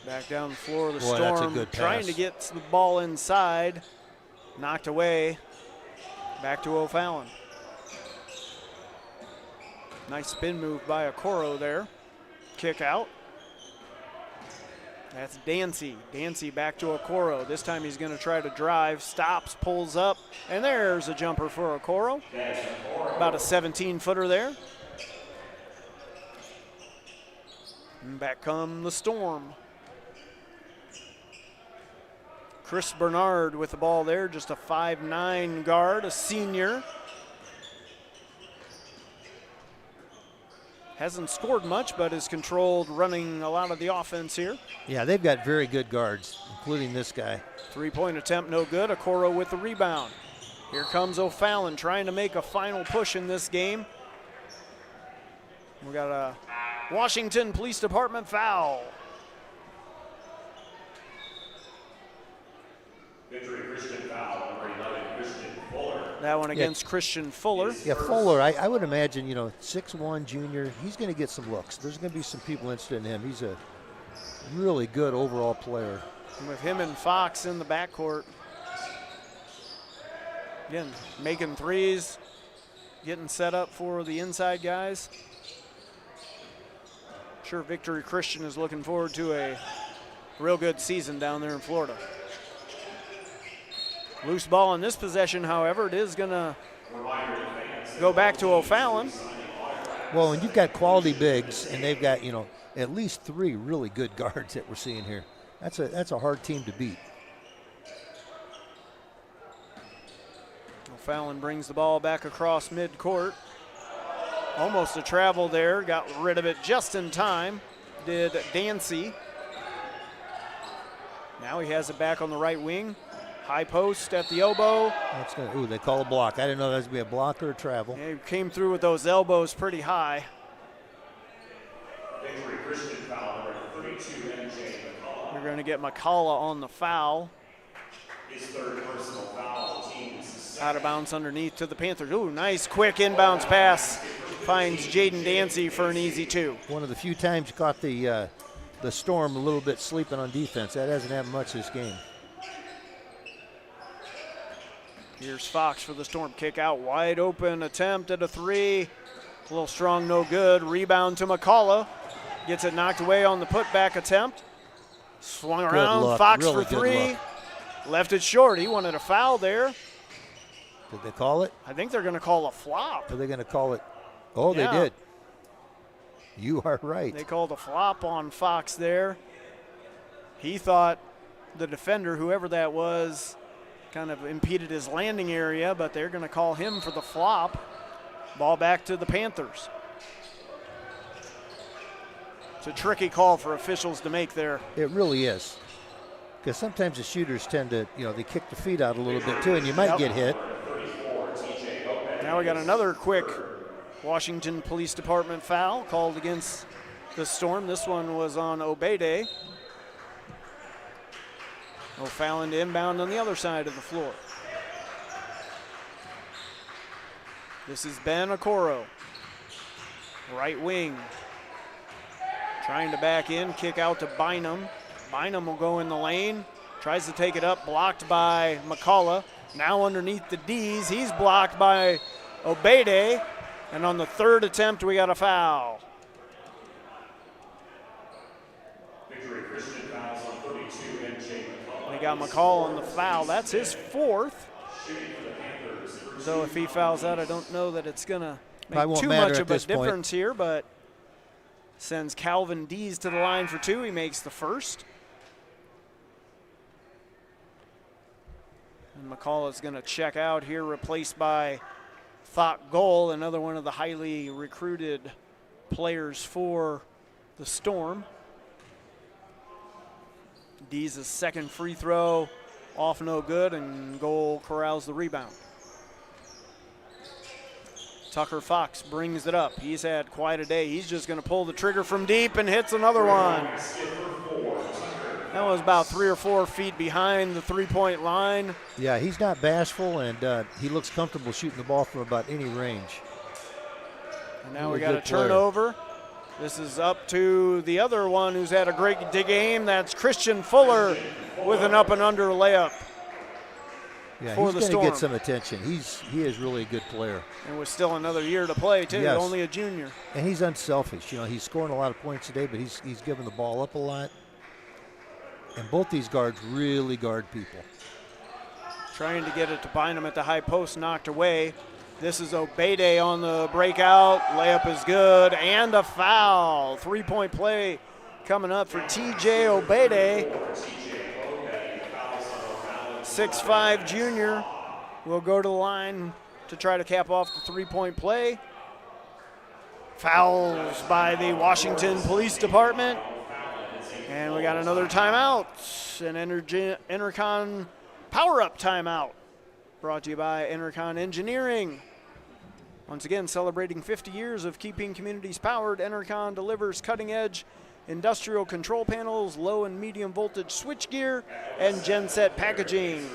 Speaker 1: Back down the floor of the
Speaker 2: Boy, that's a
Speaker 1: Storm,
Speaker 2: good pass.
Speaker 1: trying to get the ball inside. Knocked away. Back to O'Fallon. Nice spin move by Okoro there. Kick out. That's Dancy. Dancy back to Okoro. This time he's going to try to drive. Stops, pulls up, and there's a jumper for Okoro. About a 17-footer there. And back come the Storm. Chris Bernard with the ball there, just a 5'9" guard, a senior. Hasn't scored much, but is controlled running a lot of the offense here.
Speaker 2: Yeah, they've got very good guards, including this guy.
Speaker 1: Three-point attempt, no good. Okoro with the rebound. Here comes O'Fallon trying to make a final push in this game. We got a Washington Police Department foul.
Speaker 6: Victory Christian foul, number 11, Christian Fuller.
Speaker 1: That one against Christian Fuller.
Speaker 2: Yeah, Fuller, I would imagine, 6'1" junior, he's going to get some looks. There's going to be some people interested in him. He's a really good overall player.
Speaker 1: And with him and Fox in the backcourt. Again, making threes, getting set up for the inside guys. Sure, Victory Christian is looking forward to a real good season down there in Florida. Loose ball in this possession, however, it is going to go back to O'Fallon.
Speaker 2: Well, and you've got quality bigs, and they've got, at least 3 really good guards that we're seeing here. That's a hard team to beat.
Speaker 1: O'Fallon brings the ball back across midcourt. Almost a travel there, got rid of it just in time, did Dancy. Now he has it back on the right wing. High post at the elbow.
Speaker 2: They call a block. I didn't know that was going to be a block or a travel.
Speaker 1: Yeah, he came through with those elbows pretty high.
Speaker 6: Victory Christian foul, number 32, MJ McCullough.
Speaker 1: You're going to get McCullough on the foul.
Speaker 6: His 3rd personal foul, team's
Speaker 1: Out of bounds underneath to the Panthers. Ooh, nice quick inbounds pass. Finds Jaden Dancy for an easy 2.
Speaker 2: One of the few times you caught the Storm a little bit sleeping on defense. That hasn't happened much this game.
Speaker 1: Here's Fox for the Storm. Kick out, wide open attempt at a 3. A little strong, no good. Rebound to McCullough. Gets it knocked away on the putback attempt. Swung around, Fox
Speaker 2: really
Speaker 1: for 3. Left it short. He wanted a foul there.
Speaker 2: Did they call it?
Speaker 1: I think they're going to call a flop.
Speaker 2: Are they going to call it? Oh,
Speaker 1: Yeah.
Speaker 2: They did. You are right.
Speaker 1: They called a flop on Fox there. He thought the defender, whoever that was, kind of impeded his landing area, but they're going to call him for the flop. Ball back to the Panthers. It's a tricky call for officials to make there.
Speaker 2: It really is. Because sometimes the shooters tend to, they kick the feet out a little bit too, and you might get hit.
Speaker 1: Now we got another quick Washington Police Department foul called against the Storm. This one was on Obede. O'Fallon to inbound on the other side of the floor. This is Ben Okoro. Right wing. Trying to back in, kick out to Bynum. Bynum will go in the lane. Tries to take it up, blocked by McCullough. Now underneath the D's, he's blocked by Obede. And on the 3rd attempt, we got a foul.
Speaker 6: Victory Christian fouls on 32, MJ McCullough.
Speaker 1: We got McCall on the foul. That's his 4th. So if he fouls out, I don't know that it's going to make too much of a difference here, but sends Calvin Dees to the line for 2. He makes the 1st. And McCall is going to check out here, replaced by Thought Goal, another one of the highly recruited players for the Storm. Dees' 2nd free throw off no good, and Goal corrals the rebound. Tucker Fox brings it up. He's had quite a day. He's just going to pull the trigger from deep and hits another one. That was about 3 or 4 feet behind the 3-point line.
Speaker 2: Yeah, he's not bashful, and he looks comfortable shooting the ball from about any range.
Speaker 1: And now we got a turnover. This is up to the other one who's had a great game. That's Christian Fuller with an up and under layup.
Speaker 2: Yeah, he's going to get some attention. He is really a good player.
Speaker 1: And with still another year to play, too.
Speaker 2: Yes.
Speaker 1: Only a junior.
Speaker 2: And he's unselfish. He's scoring a lot of points today, but he's giving the ball up a lot. And both these guards really guard people.
Speaker 1: Trying to get it to Bynum at the high post, knocked away. This is Obede on the breakout. Layup is good, and a foul. 3-point play coming up for TJ Obede. 6'5" junior will go to the line to try to cap off the 3-point play. Fouls by the Washington Police Department. And we got another timeout, an Enercon power-up timeout, brought to you by Enercon Engineering. Once again, celebrating 50 years of keeping communities powered, Enercon delivers cutting-edge industrial control panels, low and medium voltage switchgear, and genset packaging.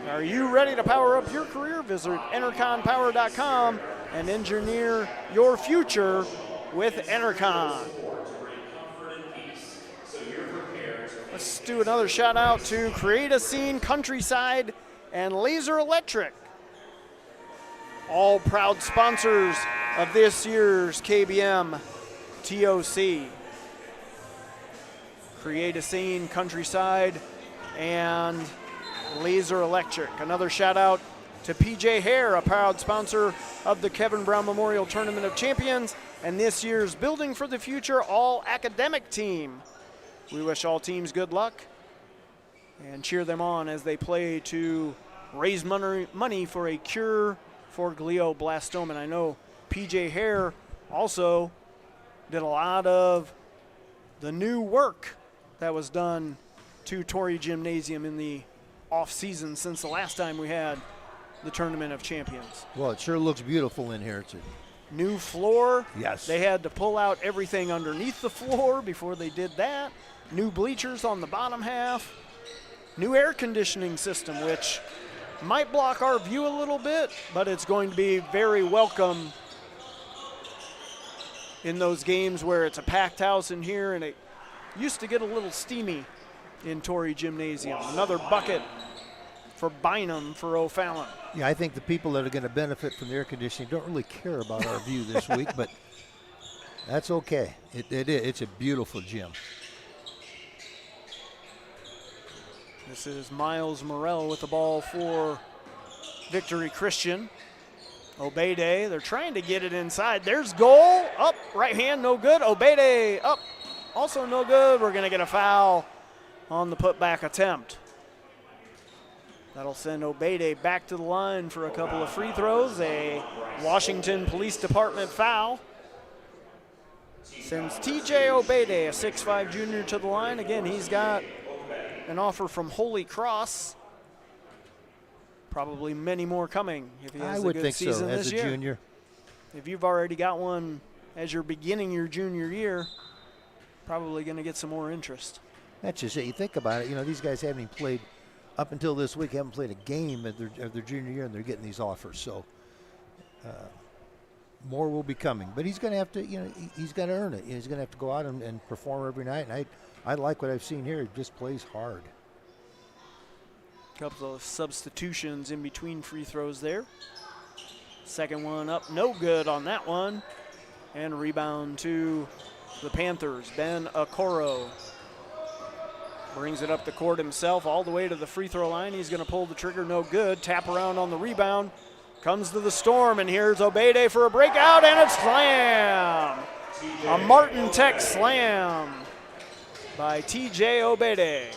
Speaker 1: Are you ready to power up your career? Visit EnerconPower.com and engineer your future with Enercon. Let's do another shout out to Create a Scene, Countryside, and Laser Electric. All proud sponsors of this year's KBM TOC. Create a Scene, Countryside, and Laser Electric. Another shout out to PJ Hare, a proud sponsor of the Kevin Brown Memorial Tournament of Champions and this year's Building for the Future All Academic Team. We wish all teams good luck and cheer them on as they play to raise money for a cure for glioblastoma. And I know PJ Hare also did a lot of the new work that was done to Torrey Gymnasium in the off season since the last time we had the Tournament of Champions.
Speaker 2: Well, it sure looks beautiful in here too.
Speaker 1: New floor.
Speaker 2: Yes.
Speaker 1: They had to pull out everything underneath the floor before they did that. New bleachers on the bottom half. New air conditioning system, which might block our view a little bit, but it's going to be very welcome in those games where it's a packed house in here, and it used to get a little steamy in Torrey Gymnasium. Another bucket for Bynum for O'Fallon.
Speaker 2: Yeah, I think the people that are going to benefit from the air conditioning don't really care about our view this week, but that's okay. It's a beautiful gym.
Speaker 1: This is Miles Morrell with the ball for Victory Christian. Obede, they're trying to get it inside. There's goal, up, right hand, no good. Obede, up, also no good. We're gonna get a foul on the putback attempt. That'll send Obede back to the line for a couple of free throws. A Washington Police Department foul. Sends TJ Obede, a 6'5" junior, to the line. Again, he's got an offer from Holy Cross. Probably many more coming if he has a good season this year.
Speaker 2: As a junior.
Speaker 1: If you've already got one as you're beginning your junior year, probably going to get some more interest.
Speaker 2: That's just it. You think about it. You know, these guys haven't even played up until this week. Haven't played a game of their junior year, and they're getting these offers. So more will be coming. But he's going to have to. You know, he's going to earn it. He's going to have to go out and perform every night. And I like what I've seen here. He just plays hard.
Speaker 1: Couple of substitutions in between free throws there. Second one up, no good on that one. And rebound to the Panthers. Ben Okoro brings it up the court himself all the way to the free throw line. He's going to pull the trigger, no good. Tap around on the rebound. Comes to the Storm, and here's Obede for a breakout, and it's slam. A Martin Tech slam by TJ Obede.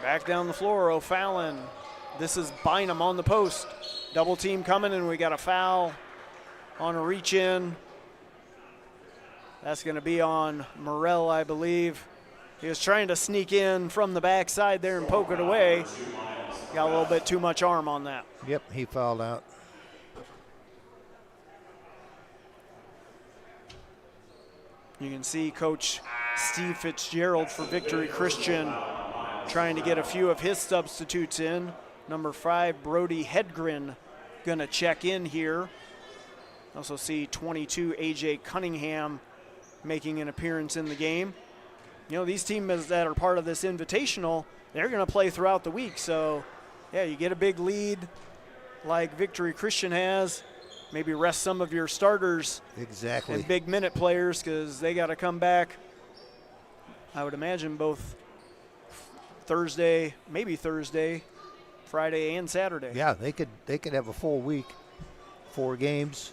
Speaker 1: Back down the floor, O'Fallon. This is Bynum on the post. Double team coming, and we got a foul on a reach in. That's going to be on Morrell, I believe. He was trying to sneak in from the backside there and poke it away. Got a little bit too much arm on that.
Speaker 2: Yep, he fouled out.
Speaker 1: You can see Coach Steve Fitzgerald for Victory Christian trying to get a few of his substitutes in. Number 5, Brody Hedgren, gonna check in here. Also see 22, AJ Cunningham, making an appearance in the game. You know, these teams that are part of this invitational, they're gonna play throughout the week. So, yeah, you get a big lead like Victory Christian has. Maybe rest some of your starters.
Speaker 2: Exactly.
Speaker 1: And big minute players, because they got to come back, I would imagine, both Thursday, maybe Thursday, Friday, and Saturday.
Speaker 2: Yeah, they could have a full week, 4 games.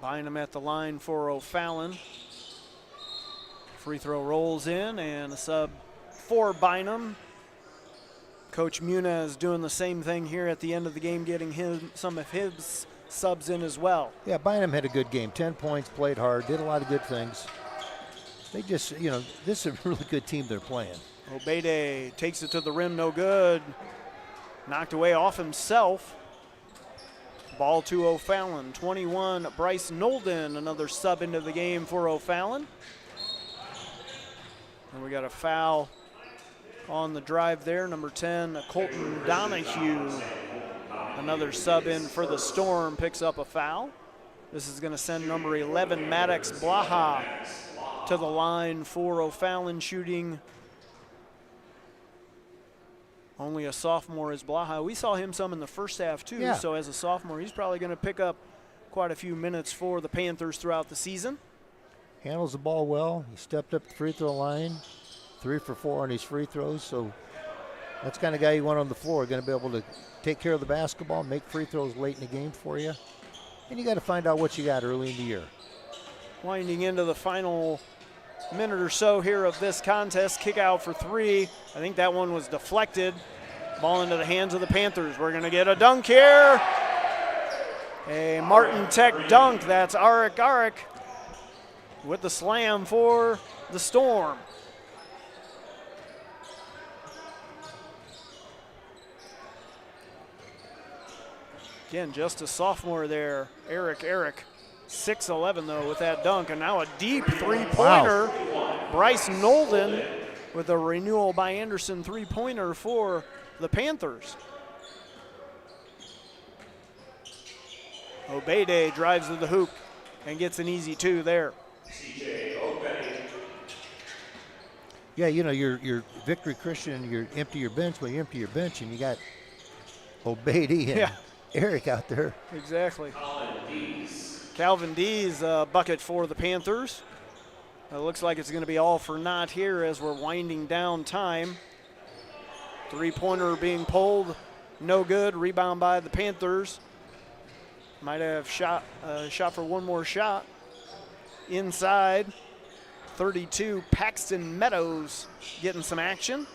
Speaker 1: Bynum at the line for O'Fallon. Free throw rolls in, and a sub for Bynum. Coach Muniz doing the same thing here at the end of the game, getting some of his subs in as well.
Speaker 2: Yeah, Bynum had a good game. 10 points, played hard, did a lot of good things. They just, you know, this is a really good team they're playing.
Speaker 1: Obede takes it to the rim, no good. Knocked away off himself. Ball to O'Fallon. 21, Bryce Nolden, another sub into the game for O'Fallon. And we got a foul on the drive there. Number 10, Colton Donahue, another sub in for the Storm, picks up a foul. This is going to send number 11, Maddox Blaha, to the line for O'Fallon, shooting. Only a sophomore is Blaha. We saw him some in the first half too,
Speaker 2: Yeah.
Speaker 1: so as a sophomore, he's probably going to pick up quite a few minutes for the Panthers throughout the season.
Speaker 2: Handles the ball well. He stepped up the free throw line, 3 for 4 on his free throws. So that's the kind of guy you want on the floor, going to be able to take care of the basketball, make free throws late in the game for you. And you got to find out what you got early in the year.
Speaker 1: Winding into the final minute or so here of this contest. Kick out for 3. I think that one was deflected. Ball into the hands of the Panthers. We're going to get a dunk here. A Martin Tech dunk. That's Arik with the slam for the Storm. Again, just a sophomore there, Eric. 6'11", though, with that dunk. And now a deep three-pointer. Wow. Bryce Nolden with a renewal by Anderson three-pointer for the Panthers. Obede drives to the hoop and gets an easy 2 there.
Speaker 2: Yeah, you know, your Victory Christian, you empty your bench, but you empty your bench and you got Obede and Eric out there.
Speaker 1: Exactly. Calvin Dees bucket for the Panthers. It looks like it's going to be all for naught here as we're winding down time. Three-pointer being pulled, no good. Rebound by the Panthers. Might have shot for one more shot. Inside, 32, Paxton Meadows getting some action.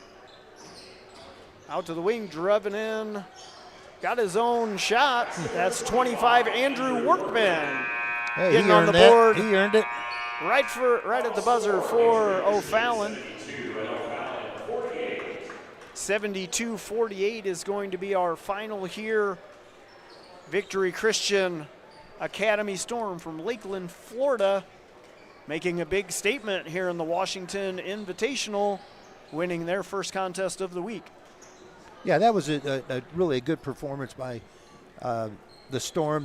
Speaker 1: Out to the wing, driving in. Got his own shot. That's 25, Andrew Workman.
Speaker 2: Hey,
Speaker 1: getting on the board.
Speaker 2: He earned it.
Speaker 1: Right at the buzzer for O'Fallon. 72-48 is going to be our final here. Victory Christian Academy Storm from Lakeland, Florida, making a big statement here in the Washington Invitational, winning their first contest of the week.
Speaker 2: Yeah, that was a really a good performance by the Storm.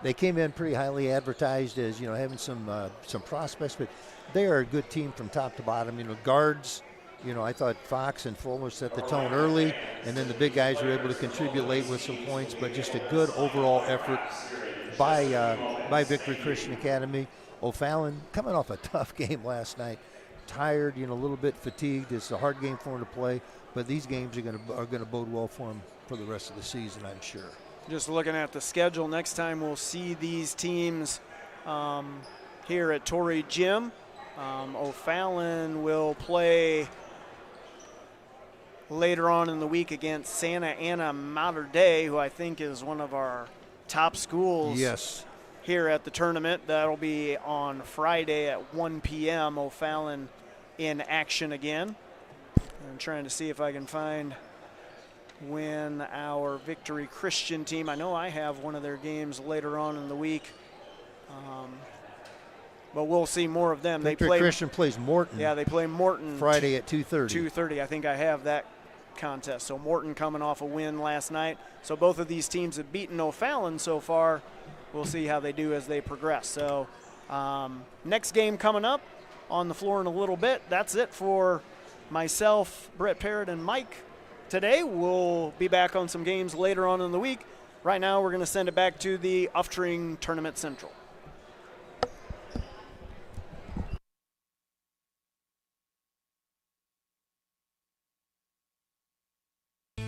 Speaker 2: They came in pretty highly advertised as having some prospects, but they are a good team from top to bottom. Guards. I thought Fox and Fuller set the tone early, and then the big guys were able to contribute late with some points. But just a good overall effort by Victory Christian Academy. O'Fallon coming off a tough game last night, tired, a little bit fatigued. It's a hard game for them to play. But these games are going to bode well for them for the rest of the season, I'm sure.
Speaker 1: Just looking at the schedule, next time we'll see these teams here at Torrey Gym. O'Fallon will play later on in the week against Santa Ana Mater Dei, who I think is one of our top schools here at the tournament. That'll be on Friday at 1 p.m. O'Fallon in action again. I'm trying to see if I can find when our Victory Christian team, I know I have one of their games later on in the week, but we'll see more of them.
Speaker 2: Victory Christian plays Morton.
Speaker 1: Yeah, they play Morton
Speaker 2: Friday at 2:30.
Speaker 1: 2:30. I think I have that contest. So Morton coming off a win last night. So both of these teams have beaten O'Fallon so far. We'll see how they do as they progress. So next game coming up on the floor in a little bit. That's it for myself, Brett Parrott, and Mike today. We'll be back on some games later on in the week. Right now we're going to send it back to the Uftring Tournament Central.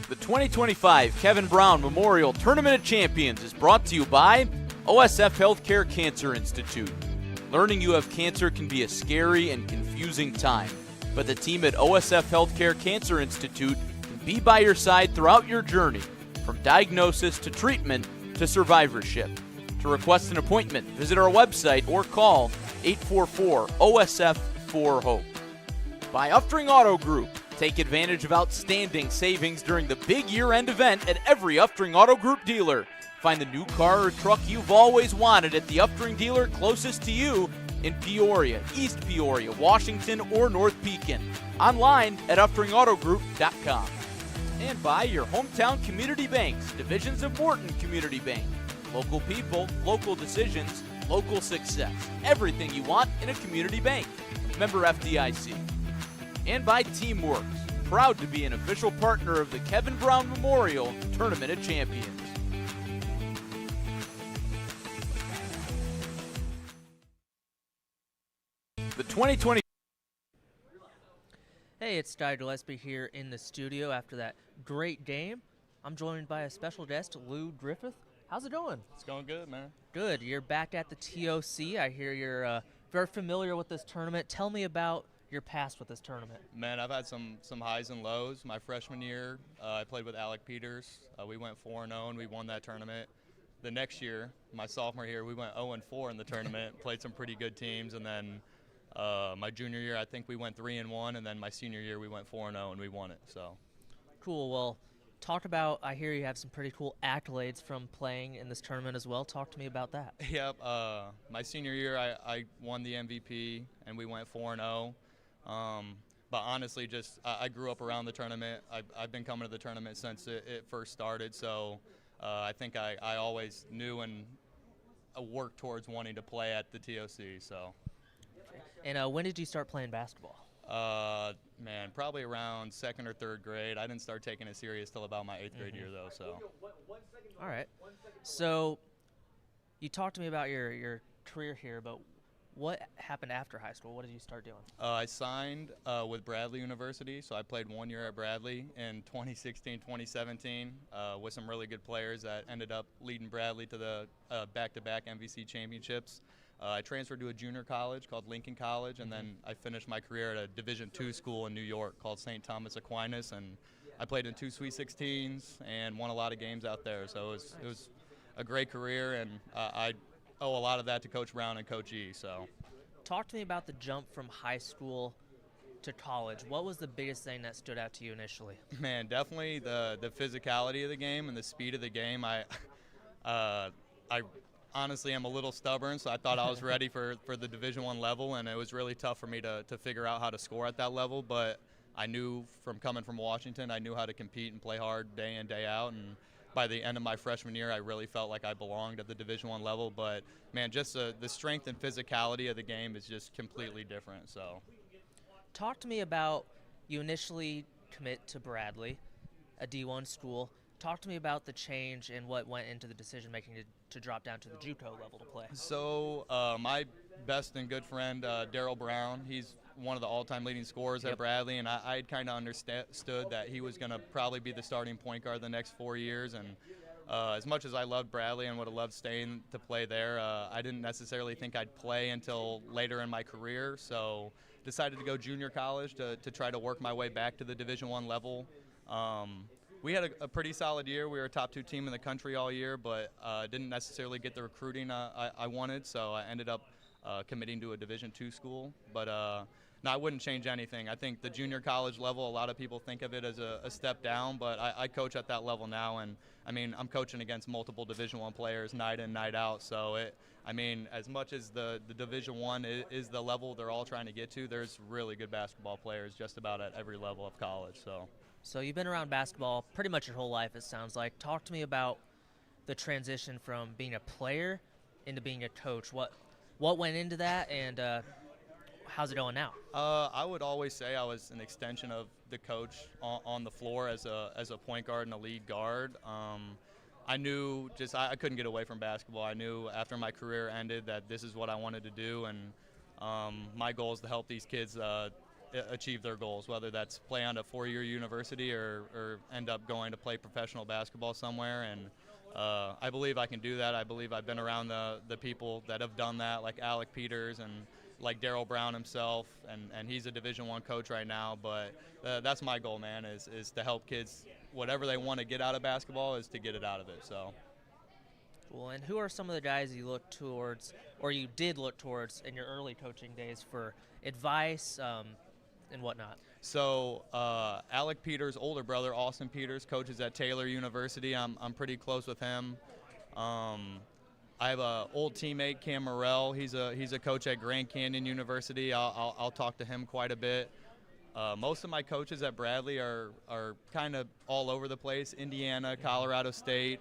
Speaker 3: The 2025 Kevin Brown Memorial Tournament of Champions is brought to you by OSF Health Care Cancer Institute. Learning you have cancer can be a scary and confusing time, but the team at OSF Health Care Cancer Institute can be by your side throughout your journey, from diagnosis to treatment to survivorship. To request an appointment, visit our website or call 844-OSF-4HOPE. By Uftring Auto Group. Take advantage of outstanding savings during the big year-end event at every Uftring Auto Group dealer. Find the new car or truck you've always wanted at the Upstring dealer closest to you in Peoria, East Peoria, Washington, or North Pekin. Online at UpstringAutoGroup.com. And by your hometown community banks, divisions of Morton Community Bank. Local people, local decisions, local success. Everything you want in a community bank. Member FDIC. And by Teamworks, proud to be an official partner of the Kevin Brown Memorial Tournament of Champions. The 2020.
Speaker 10: Hey, it's Ty Gillespie here in the studio after that great game. I'm joined by a special guest, Lou Griffith. How's it going?
Speaker 11: It's going good, man.
Speaker 10: Good. You're back at the TOC. I hear you're very familiar with this tournament. Tell me about your past with this tournament.
Speaker 11: Man, I've had some highs and lows. My freshman year, I played with Alec Peters. We went 4-0, and we won that tournament. The next year, my sophomore year, we went 0-4 in the tournament, played some pretty good teams, and then my junior year, I think we went 3-1, and then my senior year, we went 4-0, and we won it. So,
Speaker 10: cool. Well, talk about. I hear you have some pretty cool accolades from playing in this tournament as well. Talk to me about that.
Speaker 11: Yep. My senior year, I won the MVP, and we went 4-0. But honestly, just I grew up around the tournament. I've been coming to the tournament since it first started. So I think I always knew and worked towards wanting to play at the TOC. So.
Speaker 10: And when did you start playing basketball?
Speaker 11: Man, probably around 2nd or 3rd grade. I didn't start taking it serious till about my 8th grade year, though. So.
Speaker 10: All right. So you talked to me about your career here, but what happened after high school? What did you start doing?
Speaker 11: I signed with Bradley University, so I played 1 year at Bradley in 2016-2017 with some really good players that ended up leading Bradley to the back-to-back MVC championships. I transferred to a junior college called Lincoln College, and then I finished my career at a Division II school in New York called St. Thomas Aquinas, and I played in 2 Sweet 16s and won a lot of games out there. So it was a great career, and I owe a lot of that to Coach Brown and Coach E. So,
Speaker 10: talk to me about the jump from high school to college. What was the biggest thing that stood out to you initially?
Speaker 11: Man, definitely the physicality of the game and the speed of the game. I honestly am a little stubborn, so I thought I was ready for the Division I level, and it was really tough for me to figure out how to score at that level. But I knew from coming from Washington, I knew how to compete and play hard day in, day out, and by the end of my freshman year, I really felt like I belonged at the Division I level. But, man, just the strength and physicality of the game is just completely different. So,
Speaker 10: talk to me about you initially commit to Bradley, a D1 school. Talk to me about the change and what went into the decision-making to drop down to the JUCO level to play.
Speaker 11: So my best and good friend, Daryl Brown, he's one of the all-time leading scorers at Bradley, and I had kind of understood that he was going to probably be the starting point guard the next 4 years. And as much as I loved Bradley and would have loved staying to play there, I didn't necessarily think I'd play until later in my career. So decided to go junior college to try to work my way back to the Division I level. We had a pretty solid year. We were a top 2 team in the country all year, but didn't necessarily get the recruiting I wanted, so I ended up committing to a Division II school. But no, I wouldn't change anything. I think the junior college level, a lot of people think of it as a step down, but I coach at that level now, and I mean, I'm coaching against multiple Division I players night in, night out. So I mean, as much as the Division I is the level they're all trying to get to, there's really good basketball players just about at every level of college.
Speaker 10: So you've been around basketball pretty much your whole life, it sounds like. Talk to me about the transition from being a player into being a coach. What went into that, and how's it going now?
Speaker 11: I would always say I was an extension of the coach on the floor as a point guard and a lead guard. I knew I couldn't get away from basketball. I knew after my career ended that this is what I wanted to do, and my goal is to help these kids achieve their goals, whether that's play on a 4-year university or end up going to play professional basketball somewhere. And I believe I can do that. I believe I've been around the people that have done that, like Alec Peters and like Daryl Brown himself, and he's a Division I coach right now. But that's my goal, man, is to help kids, whatever they want to get out of basketball, is to get it out of it. So.
Speaker 10: Cool. And who are some of the guys you look towards, or you did look towards in your early coaching days for advice and whatnot?
Speaker 11: So Alec Peters' older brother, Austin Peters, coaches at Taylor University. I'm pretty close with him. I have a old teammate, Cam Morrell. He's a coach at Grand Canyon University. I'll talk to him quite a bit. Most of my coaches at Bradley are kind of all over the place: Indiana, Colorado State,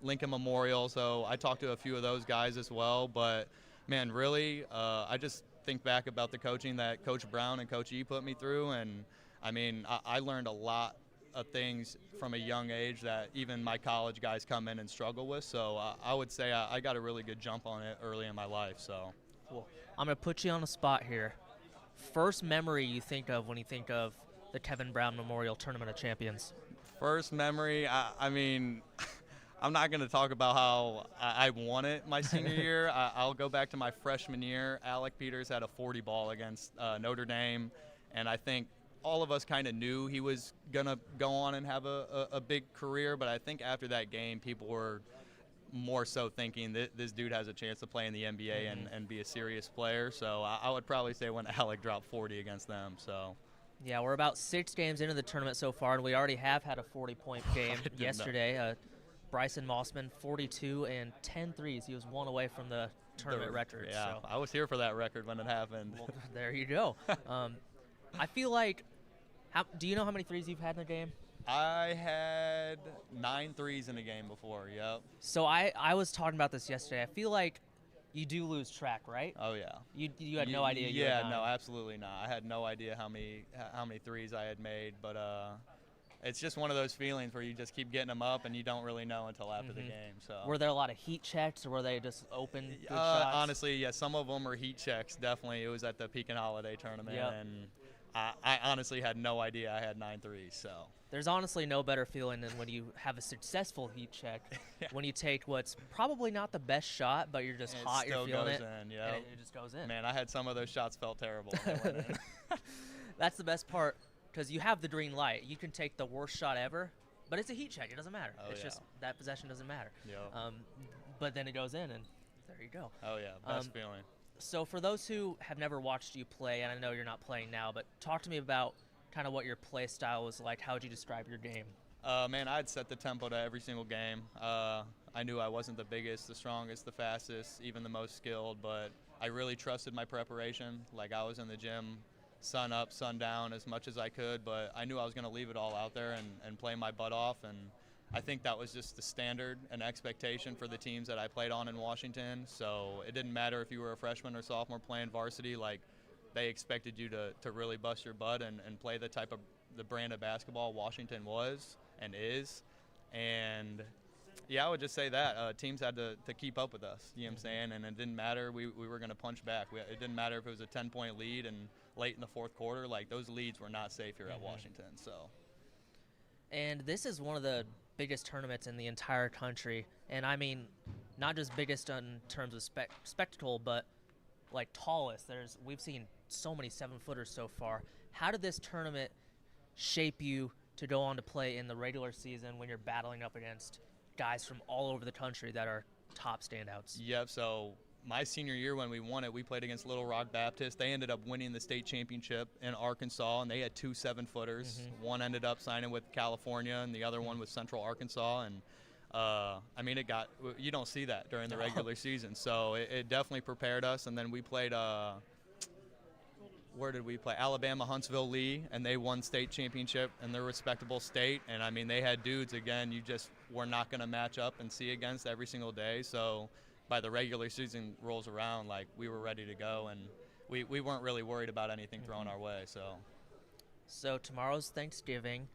Speaker 11: Lincoln Memorial. So I talked to a few of those guys as well. But man, really, I just think back about the coaching that Coach Brown and Coach E put me through, and I mean, I learned a lot of things from a young age that even my college guys come in and struggle with. So I would say I got a really good jump on it early in my life. So
Speaker 10: cool. I'm going to put you on the spot here. First memory you think of when you think of the Kevin Brown Memorial Tournament of Champions?
Speaker 11: First memory, I mean, I'm not going to talk about how I won it my senior year. I'll go back to my freshman year. Alec Peters had a 40 ball against Notre Dame, and I think all of us kind of knew he was going to go on and have a big career, but I think after that game, people were more so thinking that this dude has a chance to play in the NBA and be a serious player. So I would probably say when Alec dropped 40 against them. So
Speaker 10: yeah, we're about 6 games into the tournament so far, and we already have had a 40-point game yesterday. Bryson Mossman, 42 and 10 threes. He was 1 away from the tournament record.
Speaker 11: Yeah,
Speaker 10: so.
Speaker 11: I was here for that record when it happened.
Speaker 10: Well, there you go. I feel like, do you know how many threes you've had in a game?
Speaker 11: I had 9 threes in a game before, yep.
Speaker 10: So I was talking about this yesterday. I feel like you do lose track, right?
Speaker 11: Oh, yeah.
Speaker 10: You had no idea you
Speaker 11: had
Speaker 10: 9.
Speaker 11: No, absolutely not. I had no idea how many threes I had made, but it's just one of those feelings where you just keep getting them up and you don't really know until after the game. So
Speaker 10: were there a lot of heat checks, or were they just open good shots?
Speaker 11: Honestly, yeah, some of them were heat checks, definitely. It was at the Pekin Holiday Tournament, and I honestly had no idea I had 9 threes. So
Speaker 10: there's honestly no better feeling than when you have a successful heat check, when you take what's probably not the best shot, but you're just hot, you're feeling it, and it just goes in.
Speaker 11: Man, I had some of those shots felt terrible.
Speaker 10: That's the best part, because you have the green light. You can take the worst shot ever, but it's a heat check. It doesn't matter. It's just that possession doesn't matter. But then it goes in, and there you go.
Speaker 11: Oh, yeah, best feeling.
Speaker 10: So for those who have never watched you play, and I know you're not playing now, but talk to me about kind of what your play style was like. How would you describe your game?
Speaker 11: Man, I'd set the tempo to every single game. I knew I wasn't the biggest, the strongest, the fastest, even the most skilled, but I really trusted my preparation. Like, I was in the gym sun up, sun down as much as I could, but I knew I was going to leave it all out there and play my butt off, and I think that was just the standard and expectation for the teams that I played on in Washington. So it didn't matter if you were a freshman or sophomore playing varsity, like, they expected you to really bust your butt and play the brand of basketball Washington was and is. And yeah, I would just say that teams had to keep up with us, you know what I'm saying? And it didn't matter. We were going to punch back. It didn't matter if it was a 10-point lead and late in the fourth quarter. Like, those leads were not safe here at Washington. So.
Speaker 10: And this is one of the biggest tournaments in the entire country. And I mean, not just biggest in terms of spectacle, but like tallest. We've seen so many 7-footers so far. How did this tournament shape you to go on to play in the regular season when you're battling up against guys from all over the country that are top standouts?
Speaker 11: Yep, so my senior year when we won it, we played against Little Rock Baptist. They ended up winning the state championship in Arkansas, and they had 2 7-footers. One ended up signing with California, and the other one with Central Arkansas. And I mean, you don't see that during the regular season, so it definitely prepared us. And then we played where did we play? Alabama, Huntsville, Lee, and they won state championship in their respectable state. And I mean, they had dudes, again, you just were not going to match up and see against every single day. So by the regular season rolls around, like, we were ready to go, and we weren't really worried about anything thrown our way.
Speaker 10: So tomorrow's Thanksgiving.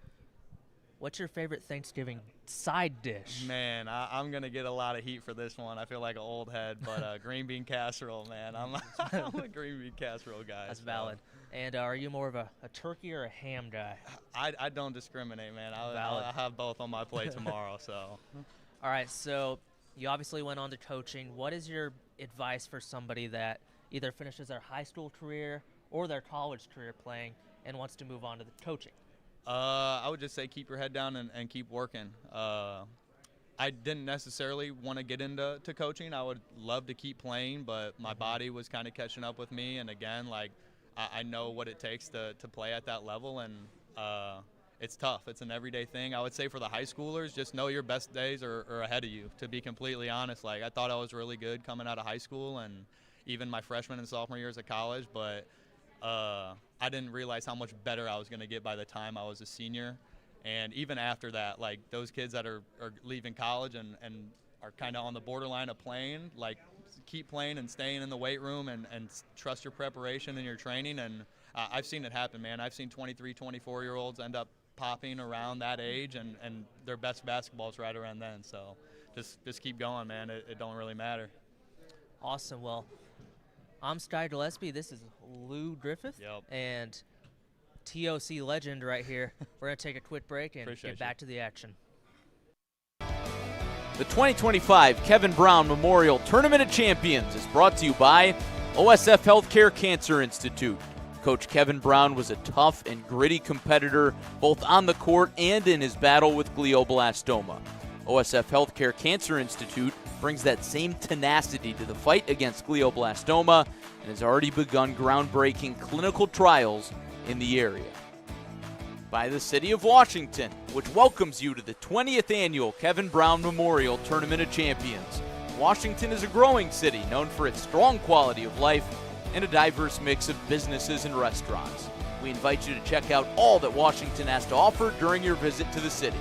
Speaker 10: What's your favorite Thanksgiving side dish?
Speaker 11: Man, I'm going to get a lot of heat for this one. I feel like an old head, but green bean casserole, man. I'm a green bean casserole guy.
Speaker 10: That's valid. And are you more of a turkey or a ham guy?
Speaker 11: I don't discriminate, man. I'll have both on my plate tomorrow. So.
Speaker 10: All right, so you obviously went on to coaching. What is your advice for somebody that either finishes their high school career or their college career playing and wants to move on to the coaching?
Speaker 11: I would just say keep your head down and keep working. I didn't necessarily want to get into coaching. I would love to keep playing, but my body was kind of catching up with me. And again, like, I know what it takes to play at that level, and it's tough. It's an everyday thing. I would say for the high schoolers, just know your best days are ahead of you, to be completely honest. Like, I thought I was really good coming out of high school and even my freshman and sophomore years at college, but I didn't realize how much better I was going to get by the time I was a senior. And even after that, like, those kids that are leaving college and are kind of on the borderline of playing, like, keep playing and staying in the weight room and trust your preparation and your training. And I've seen it happen, man. I've seen 23, 24-year-olds end up popping around that age, and their best basketball is right around then. So just keep going, man. It don't really matter.
Speaker 10: Awesome. Well, I'm Sky Gillespie. This is Lou Griffith.
Speaker 11: Yep.
Speaker 10: And TOC legend right here. We're going to take a quick break and get back to the action.
Speaker 3: The 2025 Kevin Brown Memorial Tournament of Champions is brought to you by OSF Health Care Cancer Institute. Coach Kevin Brown was a tough and gritty competitor both on the court and in his battle with glioblastoma. OSF Health Care Cancer Institute brings that same tenacity to the fight against glioblastoma and has already begun groundbreaking clinical trials in the area. By the City of Washington, which welcomes you to the 20th Annual Kevin Brown Memorial Tournament of Champions. Washington is a growing city known for its strong quality of life and a diverse mix of businesses and restaurants. We invite you to check out all that Washington has to offer during your visit to the city.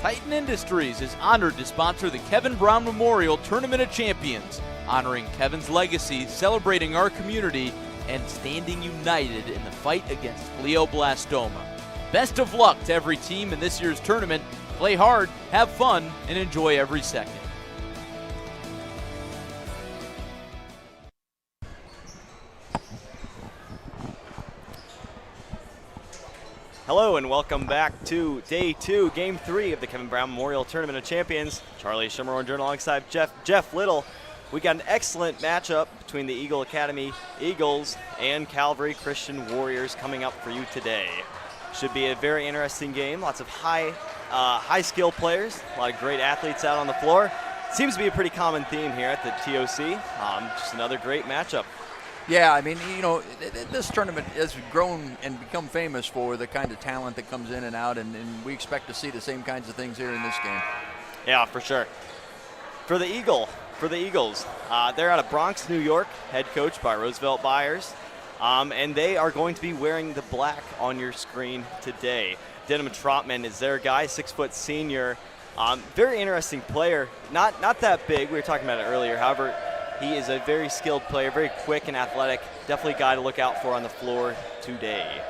Speaker 3: Titan Industries is honored to sponsor the Kevin Brown Memorial Tournament of Champions, honoring Kevin's legacy, celebrating our community, and standing united in the fight against glioblastoma. Best of luck to every team in this year's tournament. Play hard, have fun, and enjoy every second.
Speaker 12: Hello and welcome back to Day 2, Game 3 of the Kevin Brown Memorial Tournament of Champions. Charlie Shimmerhorn alongside Jeff Little. We got an excellent matchup between the Eagle Academy Eagles and Calvary Christian Warriors coming up for you today. Should be a very interesting game. Lots of high skill players, a lot of great athletes out on the floor. Seems to be a pretty common theme here at the TOC. Just another great matchup.
Speaker 13: Yeah, I mean, you know, this tournament has grown and become famous for the kind of talent that comes in and out, and we expect to see the same kinds of things here in this game.
Speaker 12: Yeah, for sure. For the Eagles, they're out of Bronx, New York, head coach by Roosevelt Byers, and they are going to be wearing the black on your screen today. Denham Trotman is their guy, 6-foot senior. Very interesting player, not that big. We were talking about it earlier. However, he is a very skilled player, very quick and athletic. Definitely a guy to look out for on the floor today.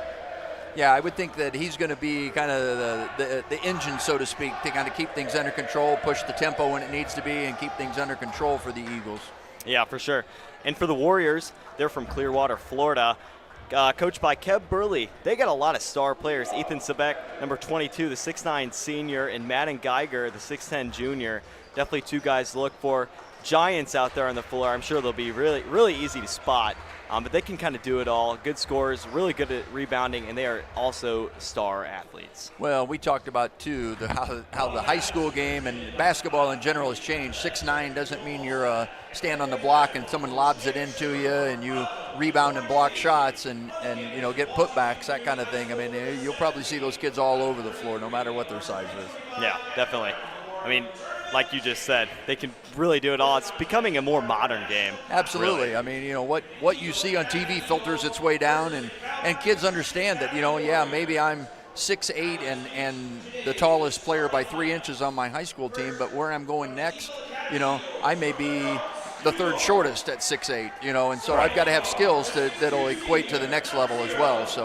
Speaker 13: Yeah, I would think that he's going to be kind of the engine, so to speak, to kind of keep things under control, push the tempo when it needs to be, and keep things under control for the Eagles.
Speaker 12: Yeah, for sure. And for the Warriors, they're from Clearwater, Florida, coached by Kev Burley. They got a lot of star players. Ethan Sebek, number 22, the 6'9 senior, and Madden Geiger, the 6'10 junior. Definitely two guys to look for. Giants out there on the floor. I'm sure they'll be really, really easy to spot, but they can kind of do it all. Good scorers, really good at rebounding, and they are also star athletes.
Speaker 13: Well, we talked about, too, how the high school game and basketball in general has changed. 6'9 doesn't mean you're stand on the block and someone lobs it into you and you rebound and block shots and you know, get putbacks, that kind of thing. I mean, you'll probably see those kids all over the floor, no matter what their size is.
Speaker 12: Yeah, definitely. I mean, like you just said, they can really do it all. It's becoming a more modern game.
Speaker 13: Absolutely.
Speaker 12: Really.
Speaker 13: I mean, you know, what you see on TV filters its way down, and kids understand that, you know, yeah, maybe I'm 6'8" and the tallest player by 3 inches on my high school team, but where I'm going next, you know, I may be the third shortest at 6'8", you know, and so I've got to have skills that'll equate to the next level as well. So,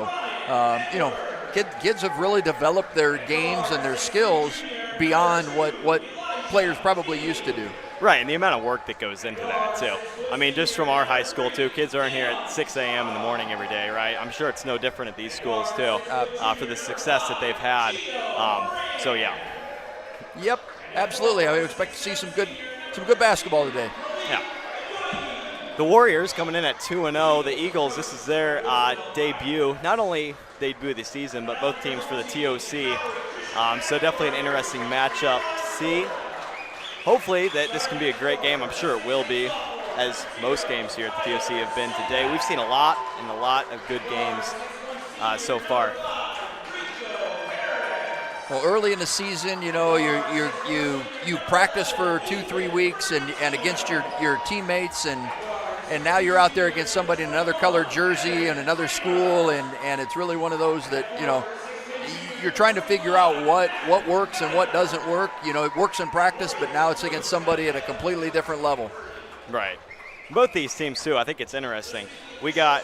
Speaker 13: you know, kids have really developed their games and their skills beyond what players probably used to do.
Speaker 12: Right, and the amount of work that goes into that, too. I mean, just from our high school, too, kids aren't here at 6 a.m. in the morning every day, right? I'm sure it's no different at these schools, too, for the success that they've had. So, yeah.
Speaker 13: Yep, absolutely. I would expect to see some good basketball today.
Speaker 12: Yeah. The Warriors coming in at 2-0. The Eagles, this is their debut. Not only debut of the season, but both teams for the TOC. So definitely an interesting matchup to see. Hopefully that this can be a great game. I'm sure it will be, as most games here at the TOC have been today. We've seen a lot of good games so far.
Speaker 13: Well, early in the season, you know, you practice for 2-3 weeks and against your teammates, and now you're out there against somebody in another colored jersey and another school, and it's really one of those that, you know, you're trying to figure out what works and what doesn't work. You know, it works in practice, but now it's against somebody at a completely different level.
Speaker 12: Right. Both these teams, too, I think it's interesting. We got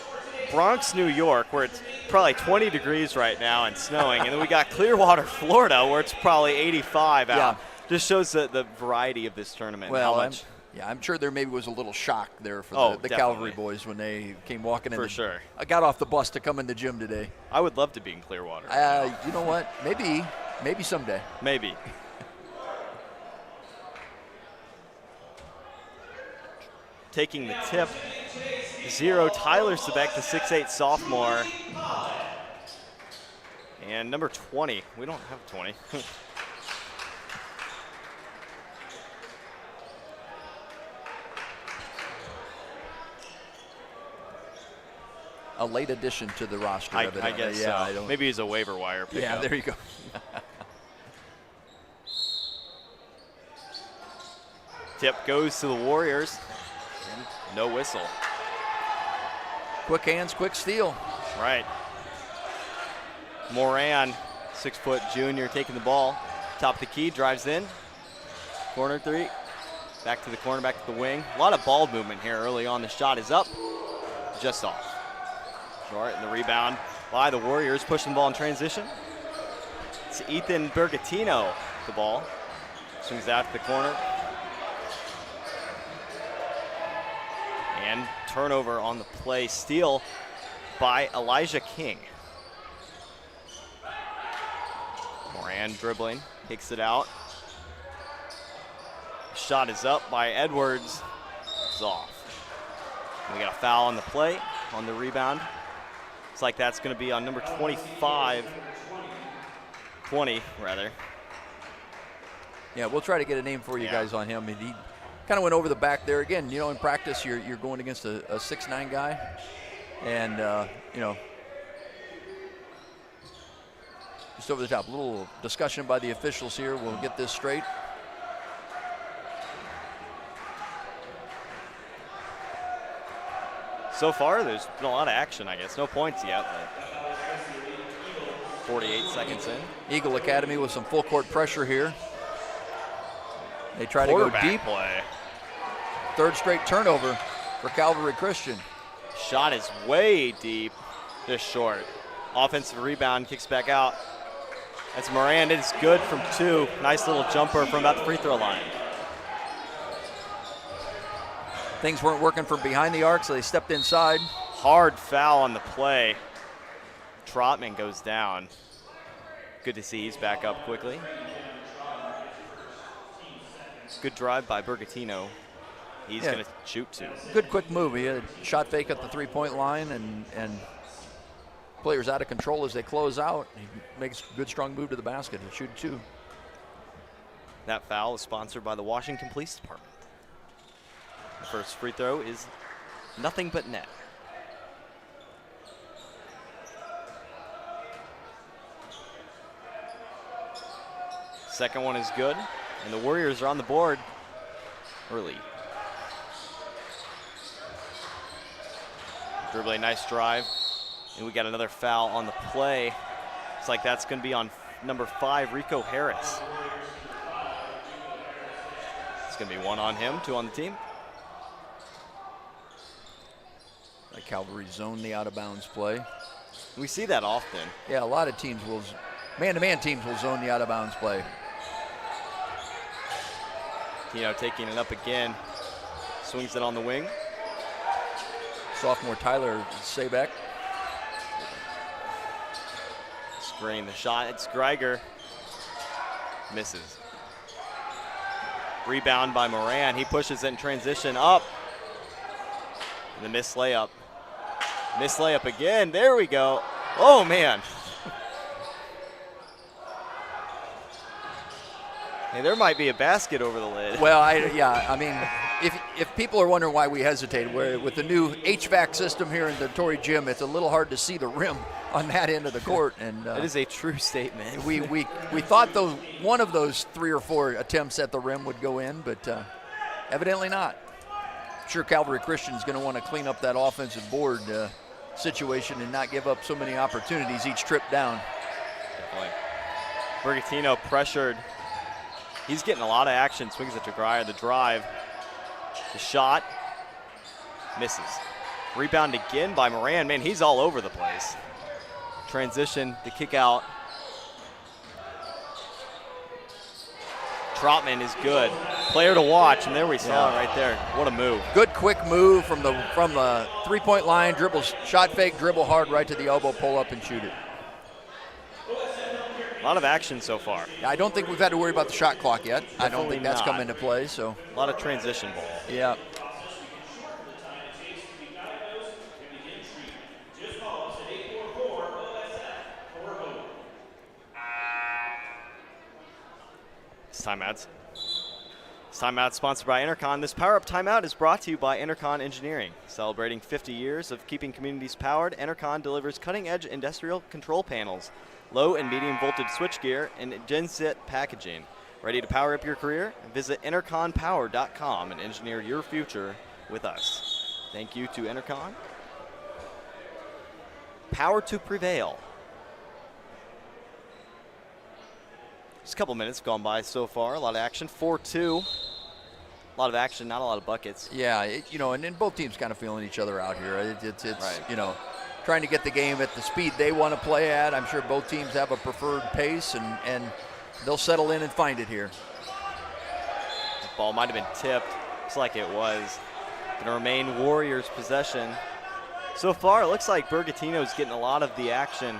Speaker 12: Bronx, New York, where it's probably 20 degrees right now and snowing, and then we got Clearwater, Florida, where it's probably 85 out.
Speaker 13: Yeah.
Speaker 12: Just shows the variety of this tournament.
Speaker 13: Well,
Speaker 12: how much
Speaker 13: I'm sure there maybe was a little shock there for the Calvary boys when they came walking in.
Speaker 12: For sure.
Speaker 13: I got off the bus to come in the gym today.
Speaker 12: I would love to be in Clearwater.
Speaker 13: You know what? Maybe someday.
Speaker 12: Maybe. Taking the tip, 0, Tyler Sebeck, the 6'8" sophomore. And number 20, we don't have 20.
Speaker 13: A late addition to the roster.
Speaker 12: I guess so. Maybe he's a waiver wire pickup.
Speaker 13: Yeah, there you go.
Speaker 12: Tip goes to the Warriors. No whistle.
Speaker 13: Quick hands, quick steal.
Speaker 12: Right. Moran, 6-foot junior, taking the ball. Top of the key, drives in. Corner three. Back to the corner, back to the wing. A lot of ball movement here early on. The shot is up, just off. Short, and the rebound by the Warriors, pushing the ball in transition. It's Ethan Bergatino, the ball. Swings out to the corner. And turnover on the play, steal by Elijah King. Moran dribbling, kicks it out. Shot is up by Edwards, it's off. And we got a foul on the play, on the rebound. Looks like that's gonna be on number 20 rather.
Speaker 13: Yeah, we'll try to get a name for you guys on him. He kind of went over the back there. Again, you know, in practice, you're going against a 6'9" guy. And, you know, just over the top. A little discussion by the officials here. We'll get this straight.
Speaker 12: So far, there's been a lot of action, I guess. No points yet, but 48 seconds in.
Speaker 13: Eagle Academy with some full court pressure here. They try to go deep.
Speaker 12: Play.
Speaker 13: Third straight turnover for Calvary Christian.
Speaker 12: Shot is way deep, just short. Offensive rebound, kicks back out. That's Moran, it is good from 2. Nice little jumper from about the free throw line.
Speaker 13: Things weren't working from behind the arc, so they stepped inside.
Speaker 12: Hard foul on the play. Trotman goes down. Good to see he's back up quickly. Good drive by Bergatino. He's going to shoot 2.
Speaker 13: Good quick move. He had a shot fake at the three-point line, and players out of control as they close out. He makes a good, strong move to the basket and shoot 2.
Speaker 12: That foul is sponsored by the Washington Police Department. The first free throw is nothing but net. Second one is good, and the Warriors are on the board early. Dribbling, nice drive, and we got another foul on the play. Looks like that's going to be on number 5, Rico Harris. It's going to be 1 on him, 2 on the team.
Speaker 13: Like Calvary zone the out-of-bounds play.
Speaker 12: We see that often.
Speaker 13: Yeah, a lot of teams will, man-to-man teams will zone the out-of-bounds play.
Speaker 12: Tino taking it up again, swings it on the wing.
Speaker 13: Sophomore Tyler Sebeck.
Speaker 12: Screen the shot, it's Greiger. Misses. Rebound by Moran, he pushes it in transition up. And the missed layup. Missed layup again, there we go. Oh man. Hey, there might be a basket over the lid.
Speaker 13: Well, I mean, if people are wondering why we hesitated, with the new HVAC system here in the Torrey Gym, it's a little hard to see the rim on that end of the court. And
Speaker 12: that is a true statement.
Speaker 13: we thought one of those 3 or 4 attempts at the rim would go in, but evidently not. I'm sure Calvary Christian is going to want to clean up that offensive board situation and not give up so many opportunities each trip down.
Speaker 12: Definitely. Bergatino pressured. He's getting a lot of action. Swings at Jagriah. The drive. The shot. Misses. Rebound again by Moran. Man, he's all over the place. Transition. The kick out. Trotman is good. Player to watch, and there we saw it right there. What a move.
Speaker 13: Good quick move from the 3-point line. Shot fake, dribble hard right to the elbow, pull up and shoot it.
Speaker 12: A lot of action so far.
Speaker 13: I don't think we've had to worry about the shot clock yet.
Speaker 12: Definitely
Speaker 13: I don't think that's come into play. So
Speaker 12: a lot of transition ball.
Speaker 13: Yeah.
Speaker 12: Timeouts. Timeout sponsored by Intercon. This Power Up Timeout is brought to you by Intercon Engineering. Celebrating 50 years of keeping communities powered, Intercon delivers cutting-edge industrial control panels, low and medium voltage switchgear, and genset packaging. Ready to power up your career? Visit interconpower.com and engineer your future with us. Thank you to Intercon. Power to prevail. Just a couple minutes gone by so far. A lot of action. 4-2. A lot of action, not a lot of buckets.
Speaker 13: Yeah, and then both teams kind of feeling each other out here. It's
Speaker 12: right.
Speaker 13: Trying to get the game at the speed they want to play at. I'm sure both teams have a preferred pace, and they'll settle in and find it here.
Speaker 12: The ball might have been tipped. Looks like it was. Going to remain Warriors' possession. So far, it looks like Bergatino's getting a lot of the action.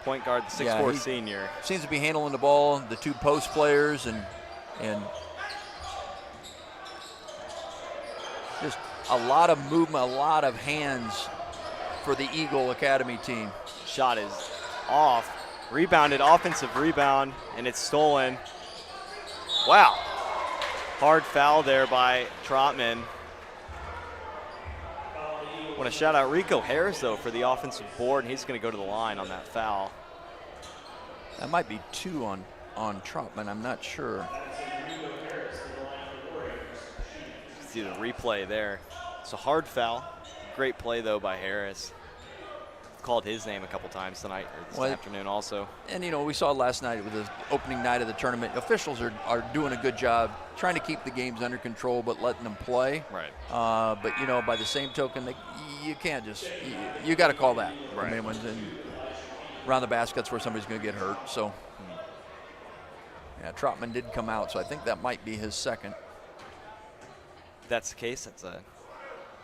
Speaker 12: Point guard, the 6'4" senior.
Speaker 13: Seems to be handling the ball, the 2 post players, and just a lot of movement, a lot of hands for the Eagle Academy team.
Speaker 12: Shot is off. Rebounded, offensive rebound, and it's stolen. Wow. Hard foul there by Trotman. Want to shout out Rico Harris, though, for the offensive board, and he's going to go to the line on that foul.
Speaker 13: That might be 2 on Trotman. I'm not sure.
Speaker 12: See the replay there. It's a hard foul. Great play, though, by Harris. Called his name a couple times tonight, or this afternoon also.
Speaker 13: And, we saw last night with the opening night of the tournament, officials are doing a good job trying to keep the games under control but letting them play.
Speaker 12: Right.
Speaker 13: But, by the same token, you can't just – you got to call that.
Speaker 12: Right.
Speaker 13: I mean, around the basket's where somebody's going to get hurt. So, yeah, Trotman did come out, so I think that might be his second.
Speaker 12: If that's the case, that's a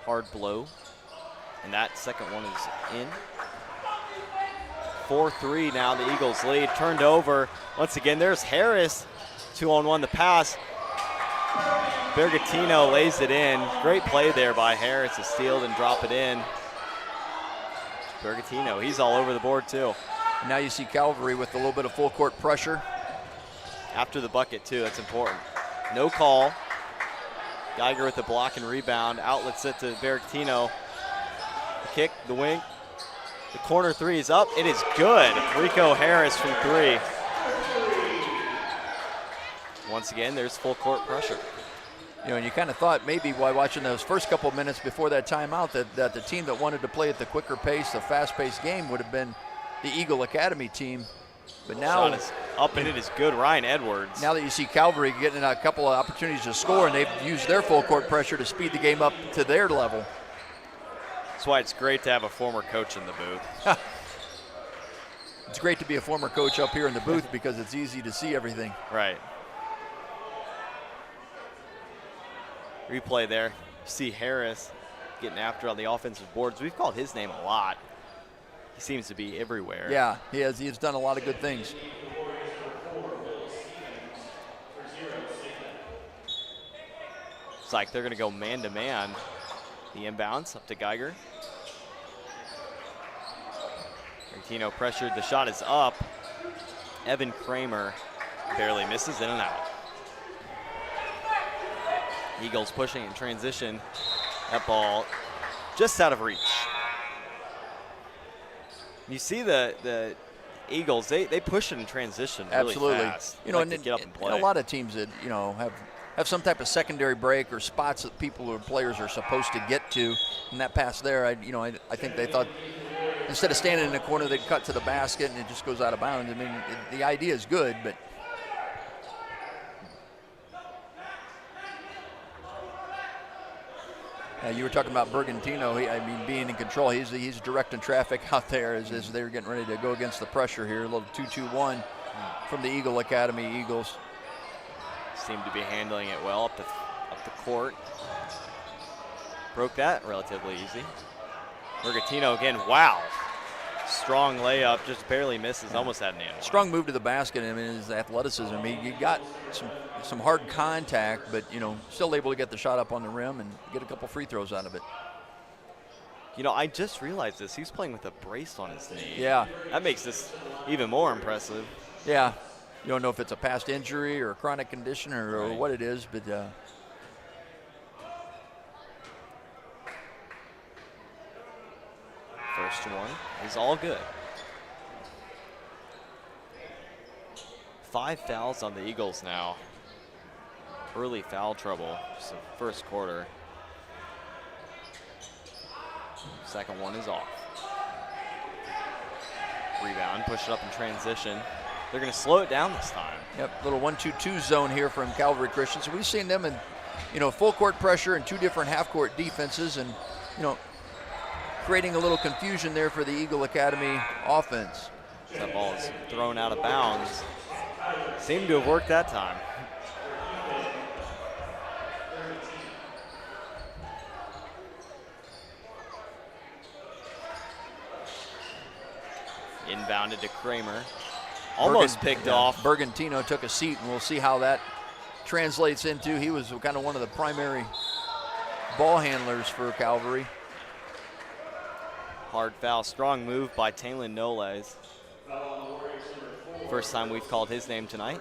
Speaker 12: hard blow. And that second one is in. 4-3 now, the Eagles lead. Turned over. Once again, there's Harris. 2-on-1 the pass. Bergatino lays it in. Great play there by Harris to steal and drop it in. Bergatino, he's all over the board too.
Speaker 13: And now you see Calvary with a little bit of full court pressure.
Speaker 12: After the bucket too, that's important. No call. Geiger with the block and rebound. Outlet set to Bergatino. The kick, the wing. The corner 3 is up. It is good. Rico Harris from 3. Once again, there's full court pressure.
Speaker 13: And you kind of thought maybe while watching those first couple minutes before that timeout that the team that wanted to play at the quicker pace, the fast-paced game would have been the Eagle Academy team. But now
Speaker 12: shot is up and it is good. Ryan Edwards.
Speaker 13: Now that you see Calvary getting a couple of opportunities to score, and they've used their full court pressure to speed the game up to their level.
Speaker 12: That's why it's great to have a former coach in the booth.
Speaker 13: It's great to be a former coach up here in the booth because it's easy to see everything.
Speaker 12: Right. Replay there. You see Harris getting after on the offensive boards. We've called his name a lot. He seems to be everywhere.
Speaker 13: Yeah, he has. He has done a lot of good things.
Speaker 12: It's like they're going to go man-to-man. The inbounds up to Geiger. Bergatino pressured. The shot is up. Evan Kramer barely misses, in and out. Eagles pushing in transition. That ball just out of reach. You see the Eagles, they push it in transition really fast.
Speaker 13: You know,
Speaker 12: like to get up and play.
Speaker 13: And a lot of teams that, you know, have some type of secondary break or spots that people or players are supposed to get to. And that pass there, I think they thought instead of standing in the corner, they'd cut to the basket and it just goes out of bounds. I mean, the idea is good, but you were talking about Bergantino. Being in control. He's directing traffic out there as they're getting ready to go against the pressure here. A little 2-2-1 from the Eagle Academy Eagles.
Speaker 12: Seem to be handling it well up the court. Broke that relatively easy. Bergantino again. Wow. Strong layup, just barely misses. Almost had an and one.
Speaker 13: Strong move to the basket. I mean, his athleticism. I mean, you got some hard contact, but still able to get the shot up on the rim and get a couple free throws out of it.
Speaker 12: I just realized this. He's playing with a brace on his knee.
Speaker 13: Yeah.
Speaker 12: That makes this even more impressive.
Speaker 13: Yeah. You don't know if it's a past injury or a chronic condition or what it is, but
Speaker 12: first one is all good. 5 fouls on the Eagles now. Early foul trouble, just the first quarter. Second one is off. Rebound, push it up in transition. They're going to slow it down this time.
Speaker 13: Yep, little 1-2-2 zone here from Calvary Christian. So we've seen them in, full court pressure and 2 different half court defenses, and creating a little confusion there for the Eagle Academy offense.
Speaker 12: That ball is thrown out of bounds. Seemed to have worked that time. Inbounded to Kramer. Almost picked off.
Speaker 13: Bergantino took a seat, and we'll see how that translates into. He was kind of one of the primary ball handlers for Calvary.
Speaker 12: Hard foul, strong move by Taylor Noles. First time we've called his name tonight.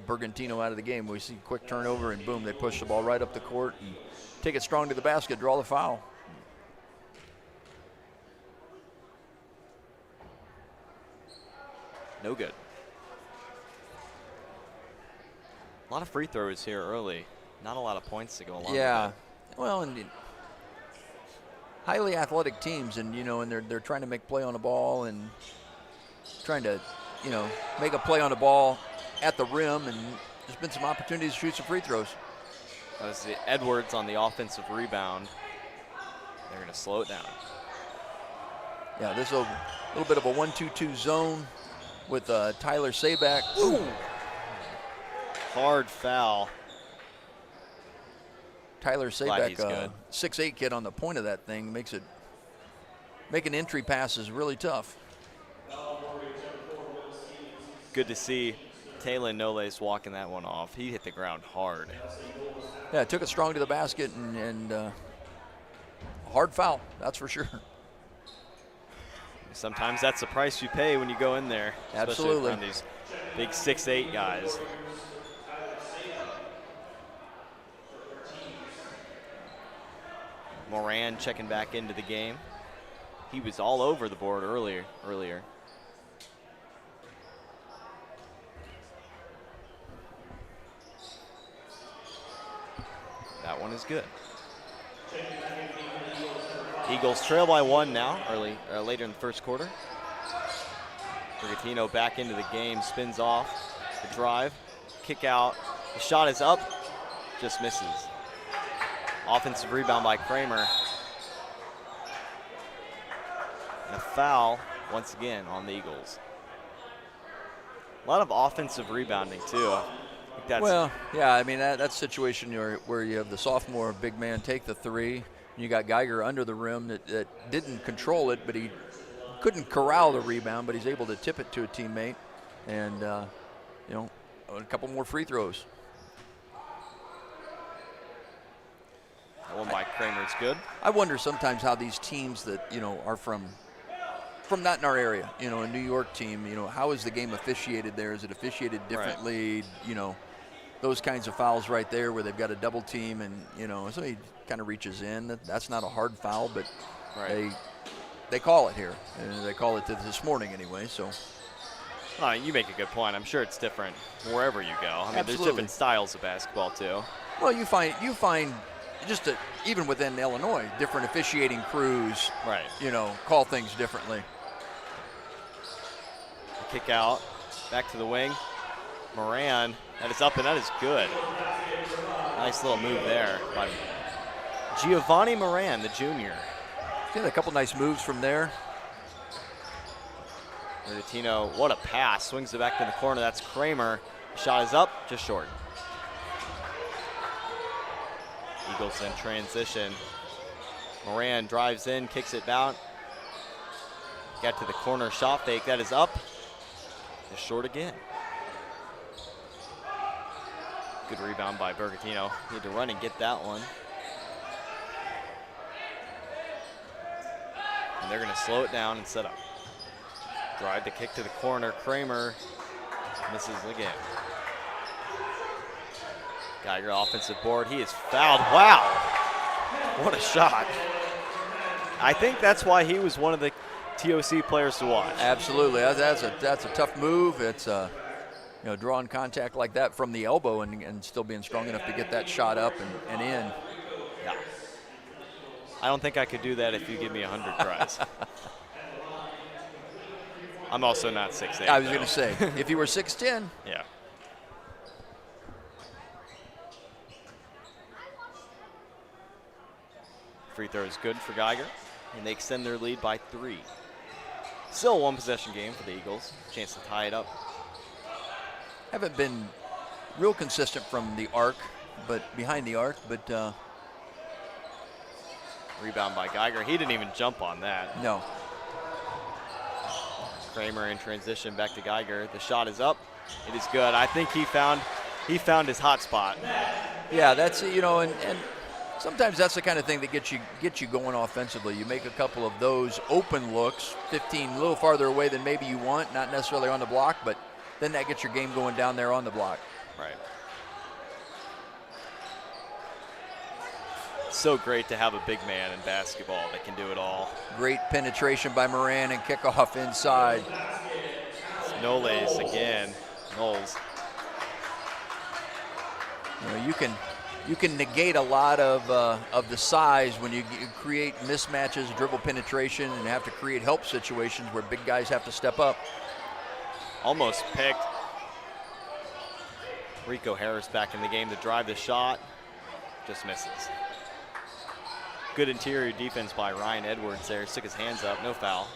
Speaker 13: Bergantino out of the game. We see quick turnover, and boom, they push the ball right up the court and take it strong to the basket, draw the foul.
Speaker 12: No good. A lot of free throws here early. Not a lot of points to go along with it.
Speaker 13: Well, and highly athletic teams, and and they're trying to make play on the ball and trying to make a play on the ball at the rim, and there's been some opportunities to shoot some free throws.
Speaker 12: That was Edwards on the offensive rebound. They're going to slow it down.
Speaker 13: Yeah, this is a little bit of a 1-2-2 zone with Tyler Sabak.
Speaker 12: Ooh. Hard foul.
Speaker 13: Tyler Sabak, 6'8" kid on the point of that thing, making entry passes really tough.
Speaker 12: Good to see Taylor Noles walking that one off. He hit the ground hard.
Speaker 13: Yeah, took it strong to the basket and hard foul, that's for sure.
Speaker 12: Sometimes that's the price you pay when you go in there.
Speaker 13: Absolutely.
Speaker 12: Especially around these big 6'8" guys. Moran checking back into the game. He was all over the board earlier. That one is good. Eagles trail by 1 now, later in the first quarter. Bergantino back into the game, spins off, the drive, kick out. The shot is up, just misses. Offensive rebound by Kramer. And a foul, once again, on the Eagles. A lot of offensive rebounding, too. I think that's
Speaker 13: that's a situation where you have the sophomore big man take the three, and you got Geiger under the rim that didn't control it, but he couldn't corral the rebound, but he's able to tip it to a teammate, and a couple more free throws.
Speaker 12: That one by Kramer is good.
Speaker 13: I wonder sometimes how these teams that are from not in our area, a New York team, how is the game officiated there? Is it officiated differently?
Speaker 12: Right.
Speaker 13: those kinds of fouls right there where they've got a double team and, so he kind of reaches in. That's not a hard foul, but they call it here. And they call it this morning anyway, so.
Speaker 12: You make a good point. I'm sure it's different wherever you go. I mean, there's different styles of basketball too.
Speaker 13: Well, you find just even within Illinois, different officiating crews, call things differently.
Speaker 12: Kick out, back to the wing. Moran, that is up and that is good. Nice little move there by Giovanni Moran, the junior.
Speaker 13: Got a couple nice moves from there.
Speaker 12: Bergatino, what a pass. Swings it back to the corner. That's Kramer. Shot is up, just short. Eagles in transition. Moran drives in, kicks it down. Got to the corner, shot fake. That is up. Just short again. Good rebound by Bergatino. Need to run and get that one. And they're going to slow it down and set up. Drive to kick to the corner. Kramer misses again. Geiger offensive board. He is fouled. Wow. What a shot. I think that's why he was one of the TOC players to watch.
Speaker 13: Absolutely. That's a tough move. It's drawing contact like that from the elbow and still being strong enough to get that shot up and in.
Speaker 12: Yeah. I don't think I could do that if you give me 100 tries. I'm also not 6'8".
Speaker 13: I was going to say, if you were 6'10".
Speaker 12: Yeah. Free throw is good for Geiger, and they extend their lead by 3. Still a one-possession game for the Eagles. Chance to tie it up.
Speaker 13: Haven't been real consistent from the arc, but behind the arc, but
Speaker 12: rebound by Geiger. He didn't even jump on that.
Speaker 13: No.
Speaker 12: Kramer in transition back to Geiger. The shot is up. It is good. I think he found his hot spot.
Speaker 13: Yeah, that's and sometimes that's the kind of thing that gets you going offensively. You make a couple of those open looks, 15 a little farther away than maybe you want, not necessarily on the block, but then that gets your game going down there on the block.
Speaker 12: Right. So great to have a big man in basketball that can do it all.
Speaker 13: Great penetration by Moran and kickoff inside.
Speaker 12: It's Knowles again. Knowles.
Speaker 13: You can negate a lot of the size when you create mismatches, dribble penetration, and have to create help situations where big guys have to step up.
Speaker 12: Almost picked. Rico Harris back in the game to drive the shot. Just misses. Good interior defense by Ryan Edwards there. Stick his hands up, no foul.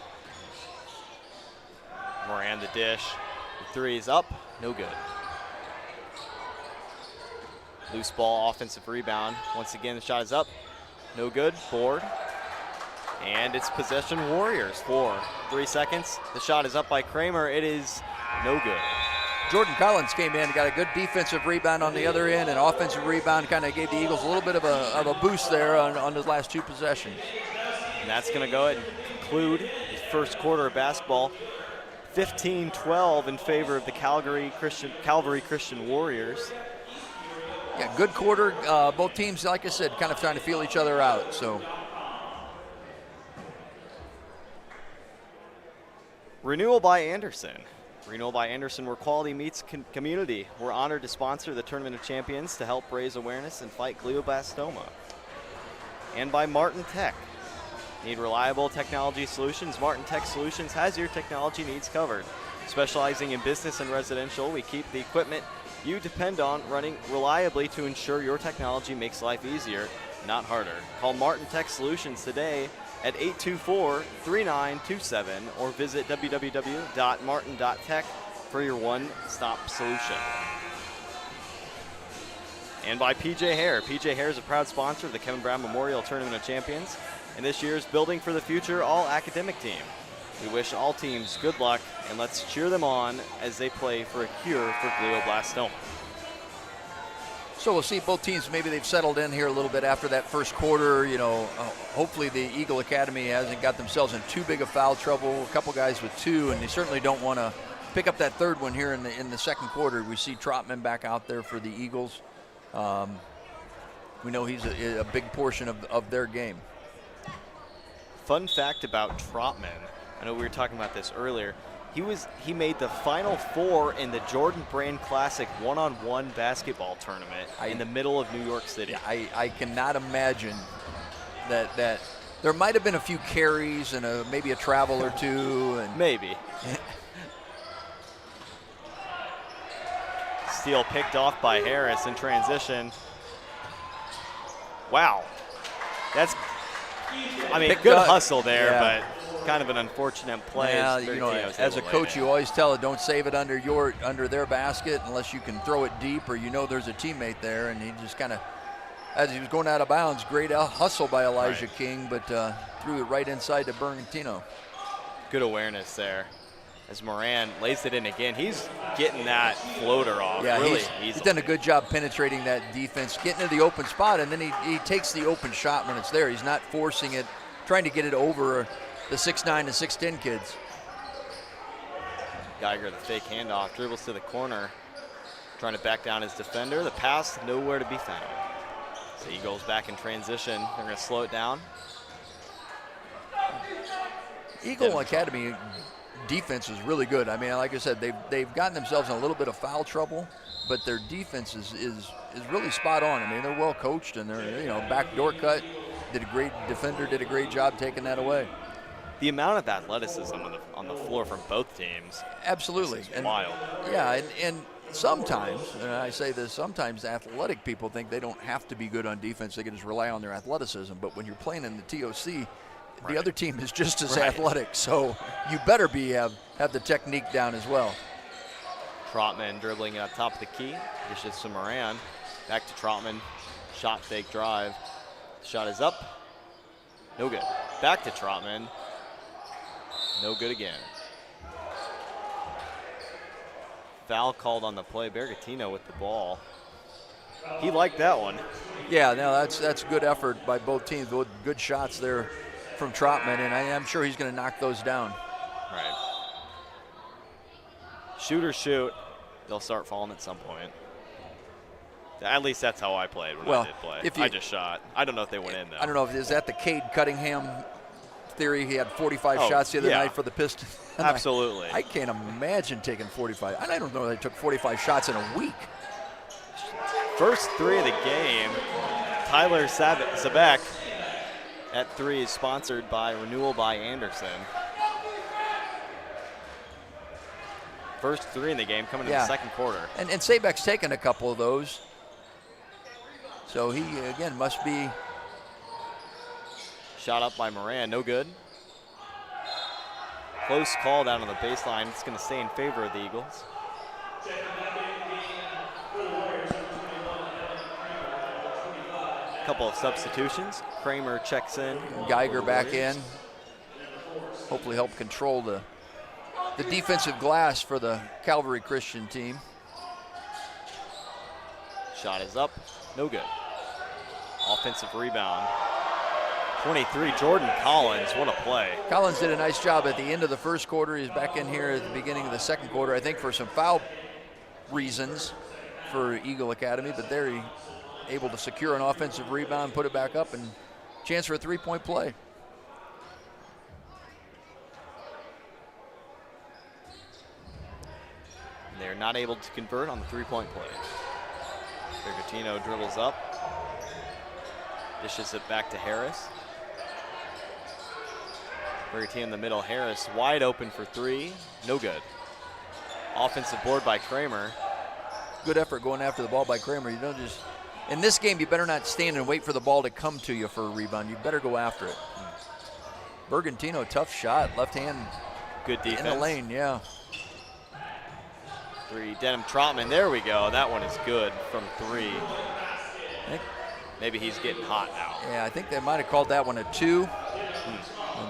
Speaker 12: Moran the dish. The 3 is up, no good. Loose ball, offensive rebound. Once again, the shot is up, no good. Board. And it's possession Warriors for 3 seconds. The shot is up by Kramer. It is no good.
Speaker 13: Jordan Collins came in and got a good defensive rebound on the other end, and offensive rebound kind of gave the Eagles a little bit of a boost there on the last 2 possessions.
Speaker 12: And that's going to go ahead and conclude the first quarter of basketball. 15-12 in favor of the Calvary Christian Warriors.
Speaker 13: Yeah, good quarter. Both teams, like I said, kind of trying to feel each other out. So.
Speaker 12: Renewal by Anderson. Renewal by Anderson, where quality meets community. We're honored to sponsor the Tournament of Champions to help raise awareness and fight glioblastoma. And by Martin Tech. Need reliable technology solutions? Martin Tech Solutions has your technology needs covered. Specializing in business and residential, we keep the equipment you depend on running reliably to ensure your technology makes life easier, not harder. Call Martin Tech Solutions today at 824-3927 or visit www.martin.tech for your one-stop solution. And by PJ Hare. PJ Hare is a proud sponsor of the Kevin Brown Memorial Tournament of Champions and this year's Building for the Future All-Academic Team. We wish all teams good luck, and let's cheer them on as they play for a cure for glioblastoma.
Speaker 13: So we'll see both teams, maybe they've settled in here a little bit after that first quarter. Hopefully the Eagle Academy hasn't got themselves in too big of foul trouble. A couple guys with 2, and they certainly don't want to pick up that third one here in the second quarter. We see Trotman back out there for the Eagles. We know he's a big portion of their game.
Speaker 12: Fun fact about Trotman, I know we were talking about this earlier. He made the Final Four in the Jordan Brand Classic one-on-one basketball tournament in the middle of New York City.
Speaker 13: I cannot imagine that there might have been a few carries and maybe a travel or two. And
Speaker 12: maybe. Steal picked off by Harris in transition. Wow. That's, good hustle there, but kind of an unfortunate play.
Speaker 13: Yeah, as a coach, you always tell it, don't save it under their basket unless you can throw it deep or there's a teammate there. And he just kind of, as he was going out of bounds, great hustle by Elijah King, but threw it right inside to Bergantino.
Speaker 12: Good awareness there. As Moran lays it in again, he's getting that floater off really easily.
Speaker 13: He's done a good job penetrating that defense, getting to the open spot, and then he takes the open shot when it's there. He's not forcing it, trying to get it over the 6'9" and 6'10" kids.
Speaker 12: Geiger, the fake handoff, dribbles to the corner, trying to back down his defender. The pass, nowhere to be found. So he goes back in transition. They're going to slow it down.
Speaker 13: Eagle Academy defense is really good. I mean, like I said, they've gotten themselves in a little bit of foul trouble, but their defense is really spot on. I mean, they're well coached, and they're backdoor cut. Defender did a great job taking that away.
Speaker 12: The amount of athleticism on the floor from both teams.
Speaker 13: Absolutely.
Speaker 12: Is wild.
Speaker 13: Yeah, and sometimes, and I say this, sometimes athletic people think they don't have to be good on defense. They can just rely on their athleticism. But when you're playing in the TOC, the other team is just as athletic, so you better have the technique down as well.
Speaker 12: Trotman dribbling at top of the key. Dishes to Moran. Back to Trotman. Shot fake drive. Shot is up. No good. Back to Trotman. No good again. Foul called on the play. Bergatino with the ball. He liked that one.
Speaker 13: Yeah, no, that's good effort by both teams. Good shots there from Trotman, and I'm sure he's going to knock those down.
Speaker 12: Right. Shoot or shoot, they'll start falling at some point. At least that's how I played when I did play. I just shot. I don't know if they went in, though.
Speaker 13: I don't know, is that the Cade Cunningham theory? He had 45 shots the other night for the Pistons.
Speaker 12: Absolutely.
Speaker 13: I can't imagine taking 45. I don't know if they took 45 shots in a week.
Speaker 12: First three of the game, Tyler Sabek at three is sponsored by Renewal by Anderson. First three in the game coming in the second quarter.
Speaker 13: And Sabek's taken a couple of those. So he, again, must be.
Speaker 12: Shot up by Moran, no good. Close call down on the baseline. It's going to stay in favor of the Eagles. Couple of substitutions. Kramer checks in.
Speaker 13: Geiger back in. Hopefully help control the defensive glass for the Calvary Christian team.
Speaker 12: Shot is up. No good. Offensive rebound. 23, Jordan Collins. What a play.
Speaker 13: Collins did a nice job at the end of the first quarter. He's back in here at the beginning of the second quarter, I think for some foul reasons for Eagle Academy, but there he able to secure an offensive rebound, put it back up, and chance for a three-point play.
Speaker 12: And they're not able to convert on the three-point play. Bergatino dribbles up, dishes it back to Harris. Bergatino in the middle, Harris wide open for three, no good. Offensive board by Kramer.
Speaker 13: Good effort going after the ball by Kramer. You don't just, in this game, you better not stand and wait for the ball to come to you for a rebound. You better go after it. Bergantino, tough shot, left hand.
Speaker 12: Good defense.
Speaker 13: In the lane, yeah.
Speaker 12: Three, Denham Trotman, there we go. That one is good from three. Maybe he's getting hot now.
Speaker 13: Yeah, I think they might have called that one a two.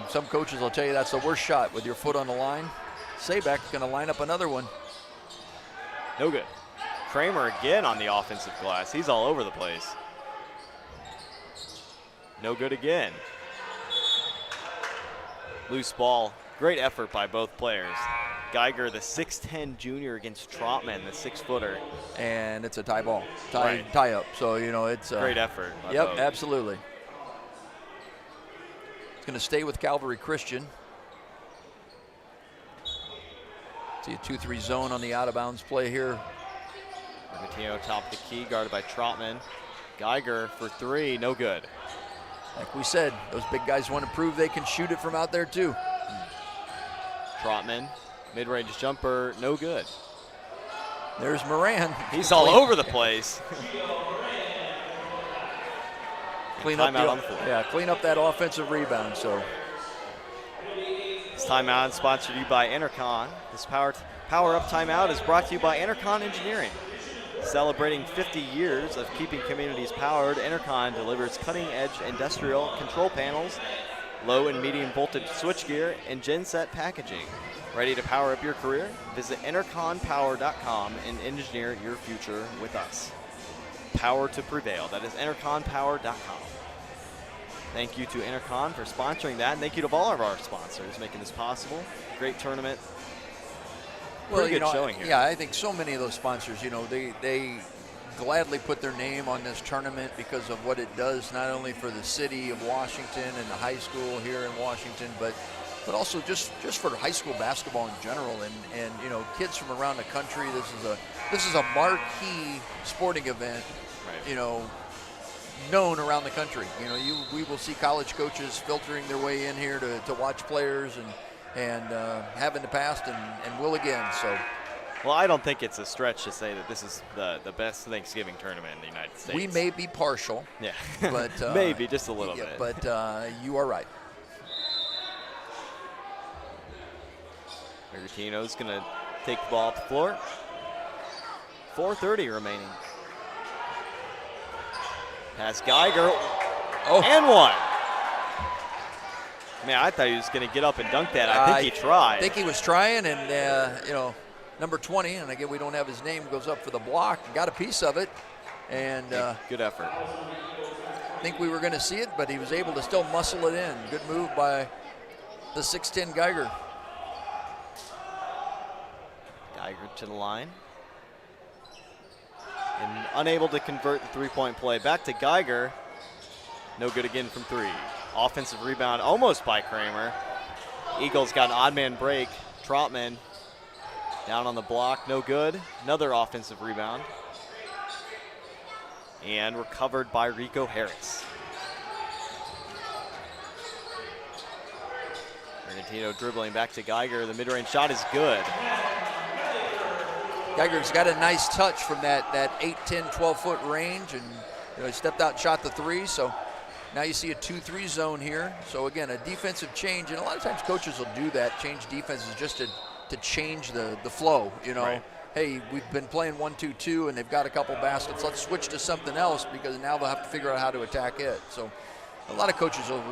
Speaker 13: Some coaches will tell you that's the worst shot with your foot on the line. Sabek's going to line up another one.
Speaker 12: No good. Kramer again on the offensive glass. He's all over the place. No good again. Loose ball. Great effort by both players. Geiger, the 6'10 junior, against Trotman, the 6-footer.
Speaker 13: And it's a tie ball, tie up. So, you know, it's
Speaker 12: great effort.
Speaker 13: Yep, absolutely. It's going to stay with Calvary Christian. See a 2-3 zone on the out-of-bounds play here.
Speaker 12: Argentino top of the key, guarded by Trotman. Geiger for 3, no good.
Speaker 13: Like we said, those big guys want to prove they can shoot it from out there too.
Speaker 12: Trotman, mid-range jumper, no good.
Speaker 13: There's Moran.
Speaker 12: He's all over the place.
Speaker 13: Clean up that offensive rebound. So
Speaker 12: this timeout is sponsored to you by Intercon. This Power Up timeout is brought to you by Intercon Engineering. Celebrating 50 years of keeping communities powered, Intercon delivers cutting-edge industrial control panels, low and medium voltage switchgear, and genset packaging. Ready to power up your career? Visit interconpower.com and engineer your future with us. Power to prevail. That is interconpower.com. Thank you to Intercon for sponsoring that, and thank you to all of our sponsors making this possible. Great tournament. Pretty good showing here.
Speaker 13: Yeah, I think so many of those sponsors, you know, they gladly put their name on this tournament because of what it does, not only for the city of Washington and the high school here in Washington, but also just for high school basketball in general, and you know, kids from around the country. This is a marquee sporting event, right, you know, known around the country. You know, we will see college coaches filtering their way in here to watch players and have in the past and will again. So,
Speaker 12: well, I don't think it's a stretch to say that this is the best Thanksgiving tournament in the United States.
Speaker 13: We may be partial.
Speaker 12: Yeah.
Speaker 13: But
Speaker 12: maybe just a little bit.
Speaker 13: But you are right.
Speaker 12: Argentino's going to take the ball up the floor. 4:30 remaining. Pass Geiger. And one. Man, I thought he was going to get up and dunk that. I think he tried.
Speaker 13: I think he was trying, and you know, number 20, and again we don't have his name, goes up for the block, got a piece of it, and
Speaker 12: good effort.
Speaker 13: I think we were going to see it, but he was able to still muscle it in. Good move by the 6'10 Geiger.
Speaker 12: Geiger to the line. And unable to convert the three-point play. Back to Geiger. No good again from 3. Offensive rebound almost by Kramer. Eagles got an odd man break. Trotman down on the block, no good. Another offensive rebound. And recovered by Rico Harris. Argentino dribbling back to Geiger. The mid-range shot is good.
Speaker 13: Geiger's got a nice touch from that 8, 10, 12-foot range, and you know, he stepped out and shot the 3, so now you see a 2-3 zone here. So again, a defensive change, and a lot of times coaches will do that, change defenses just to change the flow, you know. Right. Hey, we've been playing 1-2-2 and they've got a couple baskets. Let's switch to something else because now they'll have to figure out how to attack it. So a lot of coaches will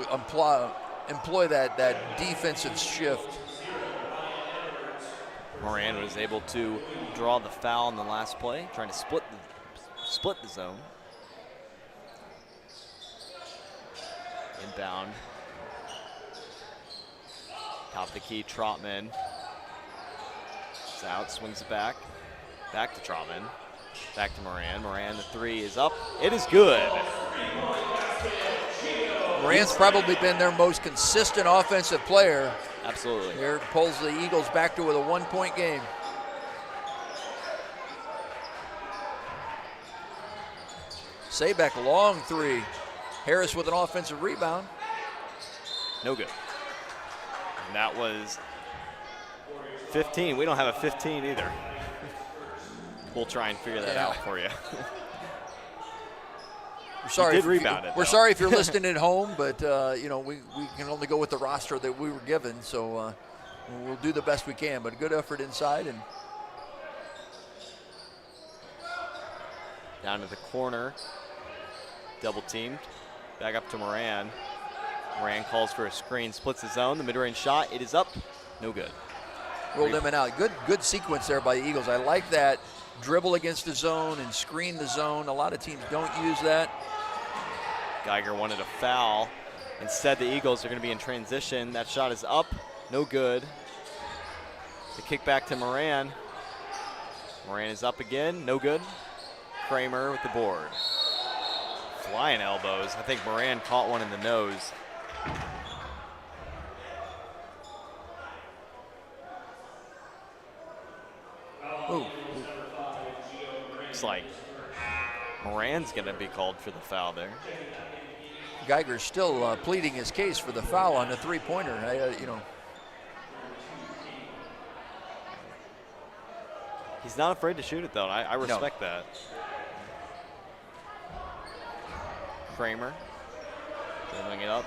Speaker 13: employ that defensive shift.
Speaker 12: Moran was able to draw the foul in the last play, trying to split the zone. Inbound. Top of the key, Trotman. It's out, swings it back. Back to Trotman. Back to Moran. Moran, the 3 is up. It is good.
Speaker 13: Moran's probably been their most consistent offensive player.
Speaker 12: Absolutely.
Speaker 13: Here pulls the Eagles back to with a 1-point game. Saybeck, long 3. Harris with an offensive rebound.
Speaker 12: No good. And that was 15. We don't have a 15 either. We'll try and figure that out for you.
Speaker 13: We're sorry if you're listening at home, but you know, we can only go with the roster that we were given, so we'll do the best we can. But a good effort inside, and
Speaker 12: down to the corner, double teamed, back up to Moran. Moran calls for a screen, splits the zone. The mid-range shot, it is up, no good.
Speaker 13: Rolled him and out. Good sequence there by the Eagles. I like that. Dribble against the zone and screen the zone. A lot of teams don't use that.
Speaker 12: Geiger wanted a foul. Instead, the Eagles are going to be in transition. That shot is up, no good. The kick back to Moran. Moran is up again, no good. Kramer with the board. Flying elbows. I think Moran caught one in the nose.
Speaker 13: Ooh.
Speaker 12: Looks like Moran's going to be called for the foul there.
Speaker 13: Geiger's still pleading his case for the foul on the three-pointer.
Speaker 12: He's not afraid to shoot it, though. I respect that. Kramer dribbling it up.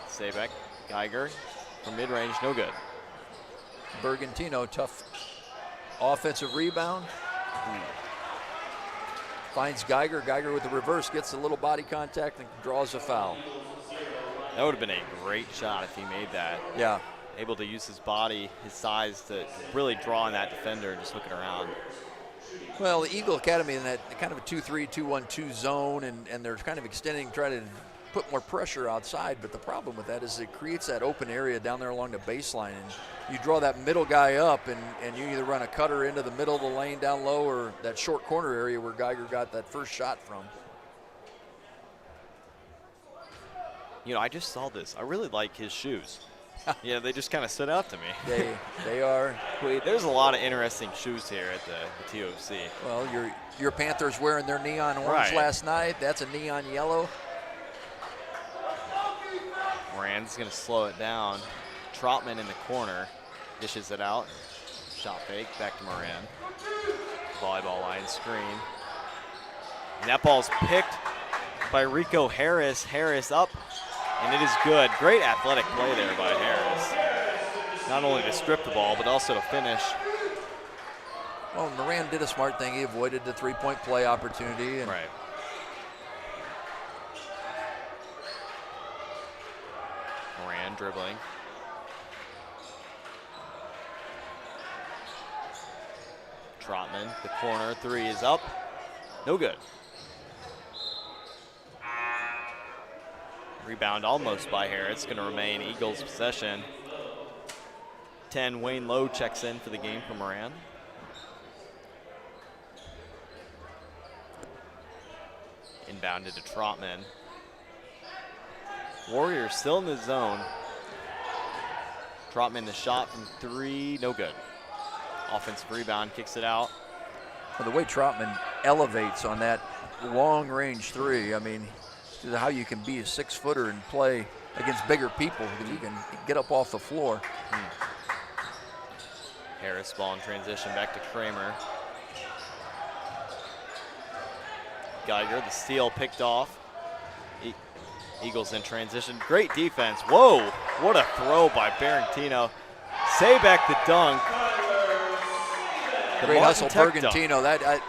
Speaker 12: Sabek, Geiger from mid-range, no good.
Speaker 13: Bergantino, tough offensive rebound. Finds Geiger. Geiger with the reverse, gets a little body contact and draws a foul.
Speaker 12: That would have been a great shot if he made that.
Speaker 13: Yeah.
Speaker 12: Able to use his body, his size to really draw on that defender and just looking around.
Speaker 13: Well, the Eagle Academy in that kind of a 2-3, 2-1-2 zone, and they're kind of extending, trying to put more pressure outside. But the problem with that is it creates that open area down there along the baseline. And you draw that middle guy up, and you either run a cutter into the middle of the lane down low or that short corner area where Geiger got that first shot from.
Speaker 12: You know, I just saw this. I really like his shoes. Yeah, they just kind of stood out to me.
Speaker 13: They are.
Speaker 12: There's a lot of interesting shoes here at the TOC.
Speaker 13: Well, your Panthers wearing their neon orange last night. That's a neon yellow.
Speaker 12: Moran's going to slow it down. Trotman in the corner dishes it out. Shot fake, back to Moran. Volleyball line screen. And that ball's picked by Rico Harris. Harris up, and it is good. Great athletic play there by Harris. Not only to strip the ball, but also to finish.
Speaker 13: Well, Moran did a smart thing. He avoided the three-point play opportunity. And
Speaker 12: right. Moran dribbling. Trotman, the corner three is up. No good. Rebound almost by Harris. Going to remain Eagles' possession. 10, Wayne Lowe checks in for the game for Moran. Inbounded to Trotman. Warriors still in the zone. Trotman the shot from three, no good. Offensive rebound, kicks it out.
Speaker 13: Well, the way Trotman elevates on that long-range three, I mean, how you can be a 6-footer and play against bigger people because you can get up off the floor.
Speaker 12: Harris ball in transition back to Kramer. Geiger, the steal picked off. Eagles in transition. Great defense. Whoa, what a throw by Bergantino. Sabek the dunk.
Speaker 13: Great hustle, Bergantino.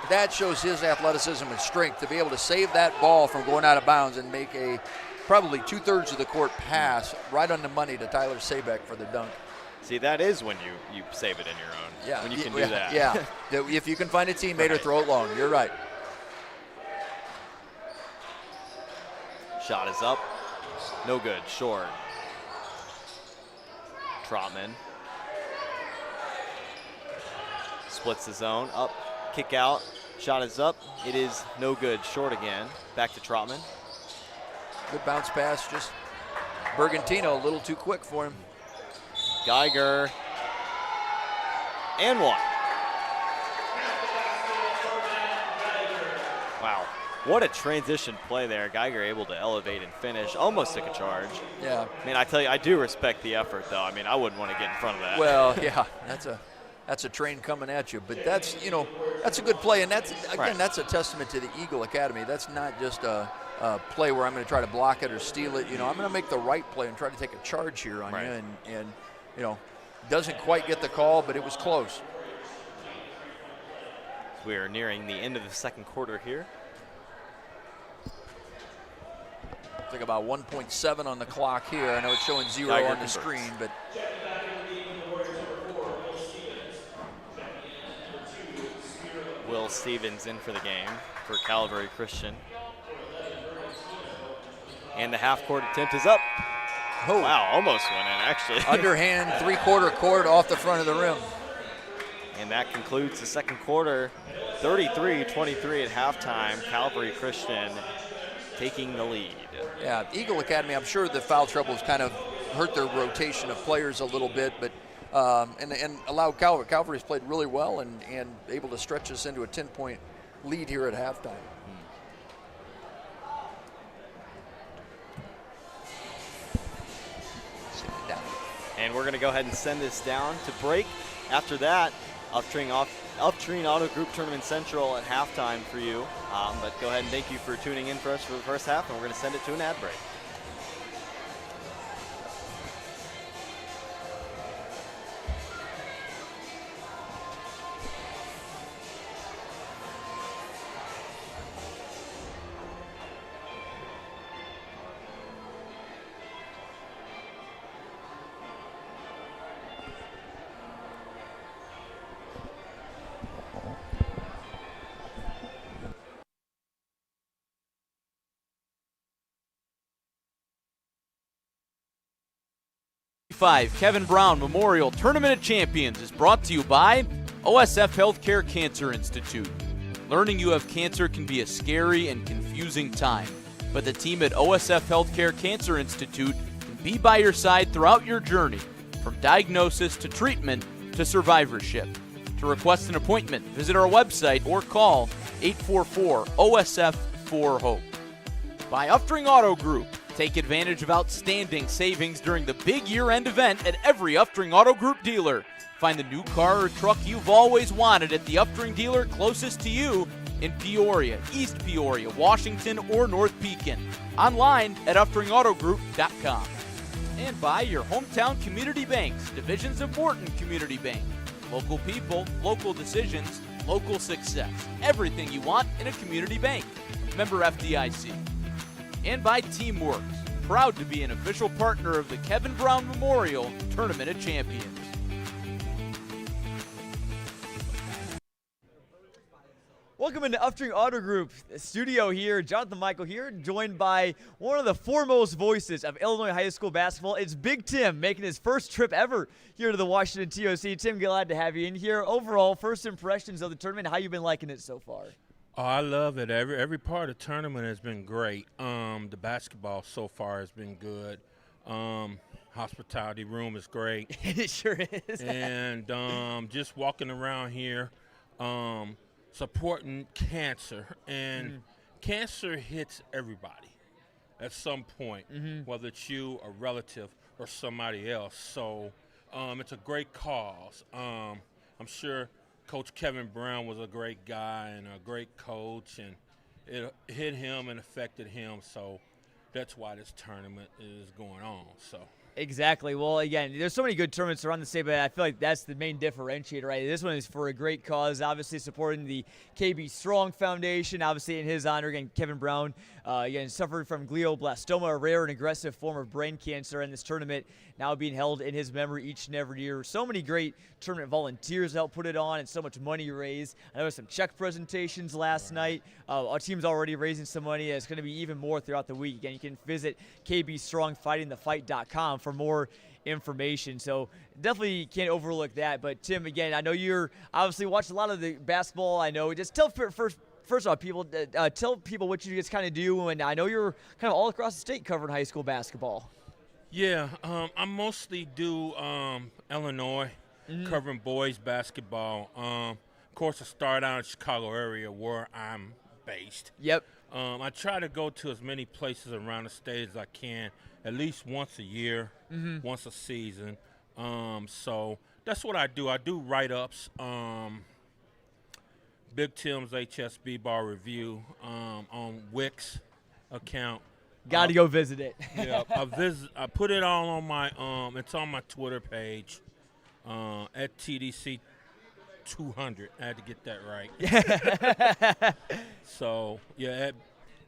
Speaker 13: That shows his athleticism and strength to be able to save that ball from going out of bounds and make a probably 2/3 of the court pass right on the money to Tyler Sabek for the dunk.
Speaker 12: See, that is when you save it in your own.
Speaker 13: Yeah,
Speaker 12: when you can do that.
Speaker 13: Yeah, if you can find a teammate or throw it long, you're right.
Speaker 12: Shot is up. No good. Short. Trotman. Splits the zone. Up. Kick out. Shot is up. It is no good. Short again. Back to Trotman.
Speaker 13: Good bounce pass. Just Bergantino a little too quick for him.
Speaker 12: Geiger. And one. Wow. What a transition play there. Geiger able to elevate and finish. Almost took a charge.
Speaker 13: Yeah.
Speaker 12: I mean, I tell you, I do respect the effort, though. I mean, I wouldn't want to get in front of that.
Speaker 13: Well, yeah, that's a train coming at you. But that's a good play. And that's, again, that's a testament to the Eagle Academy. That's not just a play where I'm going to try to block it or steal it. I'm going to make the right play and try to take a charge here on you. And doesn't quite get the call, but it was close.
Speaker 12: We are nearing the end of the second quarter here.
Speaker 13: It's like about 1.7 on the clock here. I know it's showing 0
Speaker 12: Geiger
Speaker 13: on the
Speaker 12: converts.
Speaker 13: screen, but
Speaker 12: Will Stevens in for the game for Calvary Christian. And the half-court attempt is up.
Speaker 13: Oh.
Speaker 12: Wow, almost went in, actually.
Speaker 13: Underhand, three-quarter court off the front of the rim.
Speaker 12: And that concludes the second quarter. 33-23 at halftime. Calvary Christian taking the lead.
Speaker 13: Yeah, Eagle Academy, I'm sure the foul trouble has kind of hurt their rotation of players a little bit, but and allowed Calvary's played really well and able to stretch us into a 10-point lead here at halftime.
Speaker 12: And we're going to go ahead and send this down to break. After that, Upstream Auto Group Tournament Central at halftime for you. But go ahead and thank you for tuning in for us for the first half, and we're going to send it to an ad break.
Speaker 3: Kevin Brown Memorial Tournament of Champions is brought to you by OSF Health Care Cancer Institute. Learning you have cancer can be a scary and confusing time, but the team at OSF Health Care Cancer Institute can be by your side throughout your journey, from diagnosis to treatment to survivorship. To request an appointment, visit our website or call 844-OSF-4HOPE. By Upstream Auto Group. Take advantage of outstanding savings during the big year-end event at every Upstream Auto Group dealer. Find the new car or truck you've always wanted at the Upstream dealer closest to you in Peoria, East Peoria, Washington, or North Pekin. Online at UpstreamAutoGroup.com. And by your hometown community banks, divisions of Morton Community Bank. Local people, local decisions, local success. Everything you want in a community bank. Member FDIC. And by Teamworks, proud to be an official partner of the Kevin Brown Memorial Tournament of Champions.
Speaker 14: Welcome into Upstream Auto Group studio here. Jonathan Michael here, joined by one of the foremost voices of Illinois high school basketball. It's Big Tim making his first trip ever here to the Washington TOC. Tim, glad to have you in here. Overall, first impressions of the tournament, how you been liking it so far?
Speaker 15: Oh, I love it. Every part of the tournament has been great. The basketball so far has been good. Hospitality room is great.
Speaker 14: It sure is.
Speaker 15: And just walking around here, supporting cancer. And cancer hits everybody at some point, whether it's you, a relative, or somebody else. So it's a great cause. I'm sure Coach Kevin Brown was a great guy and a great coach, and it hit him and affected him. So that's why this tournament is going on. So.
Speaker 14: Exactly. Well, again, there's so many good tournaments around the state, but I feel like that's the main differentiator, right? This one is for a great cause, obviously supporting the KB Strong Foundation, obviously in his honor. Again, Kevin Brown, again, suffered from glioblastoma, a rare and aggressive form of brain cancer, and this tournament now being held in his memory each and every year. So many great tournament volunteers help put it on, and so much money raised. I know some check presentations last night. Our team's already raising some money. It's going to be even more throughout the week. Again, you can visit kbstrongfightingthefight.com for more information. So definitely can't overlook that. But Tim, again, I know you're obviously watched a lot of the basketball. I know. Just tell first off, people, tell people what you guys kind of do. And I know you're kind of all across the state covering high school basketball.
Speaker 15: Yeah, I mostly do Illinois, covering boys basketball. Of course, I started out in the Chicago area where I'm based.
Speaker 14: Yep.
Speaker 15: I try to go to as many places around the state as I can, at least once a year, once a season. So that's what I do. I do write-ups, Big Tim's HSB Ball Review on Wix account.
Speaker 14: Got to go visit it.
Speaker 15: Yeah, I put it all on my it's on my Twitter page at TDC 200. I had to get that right. So yeah,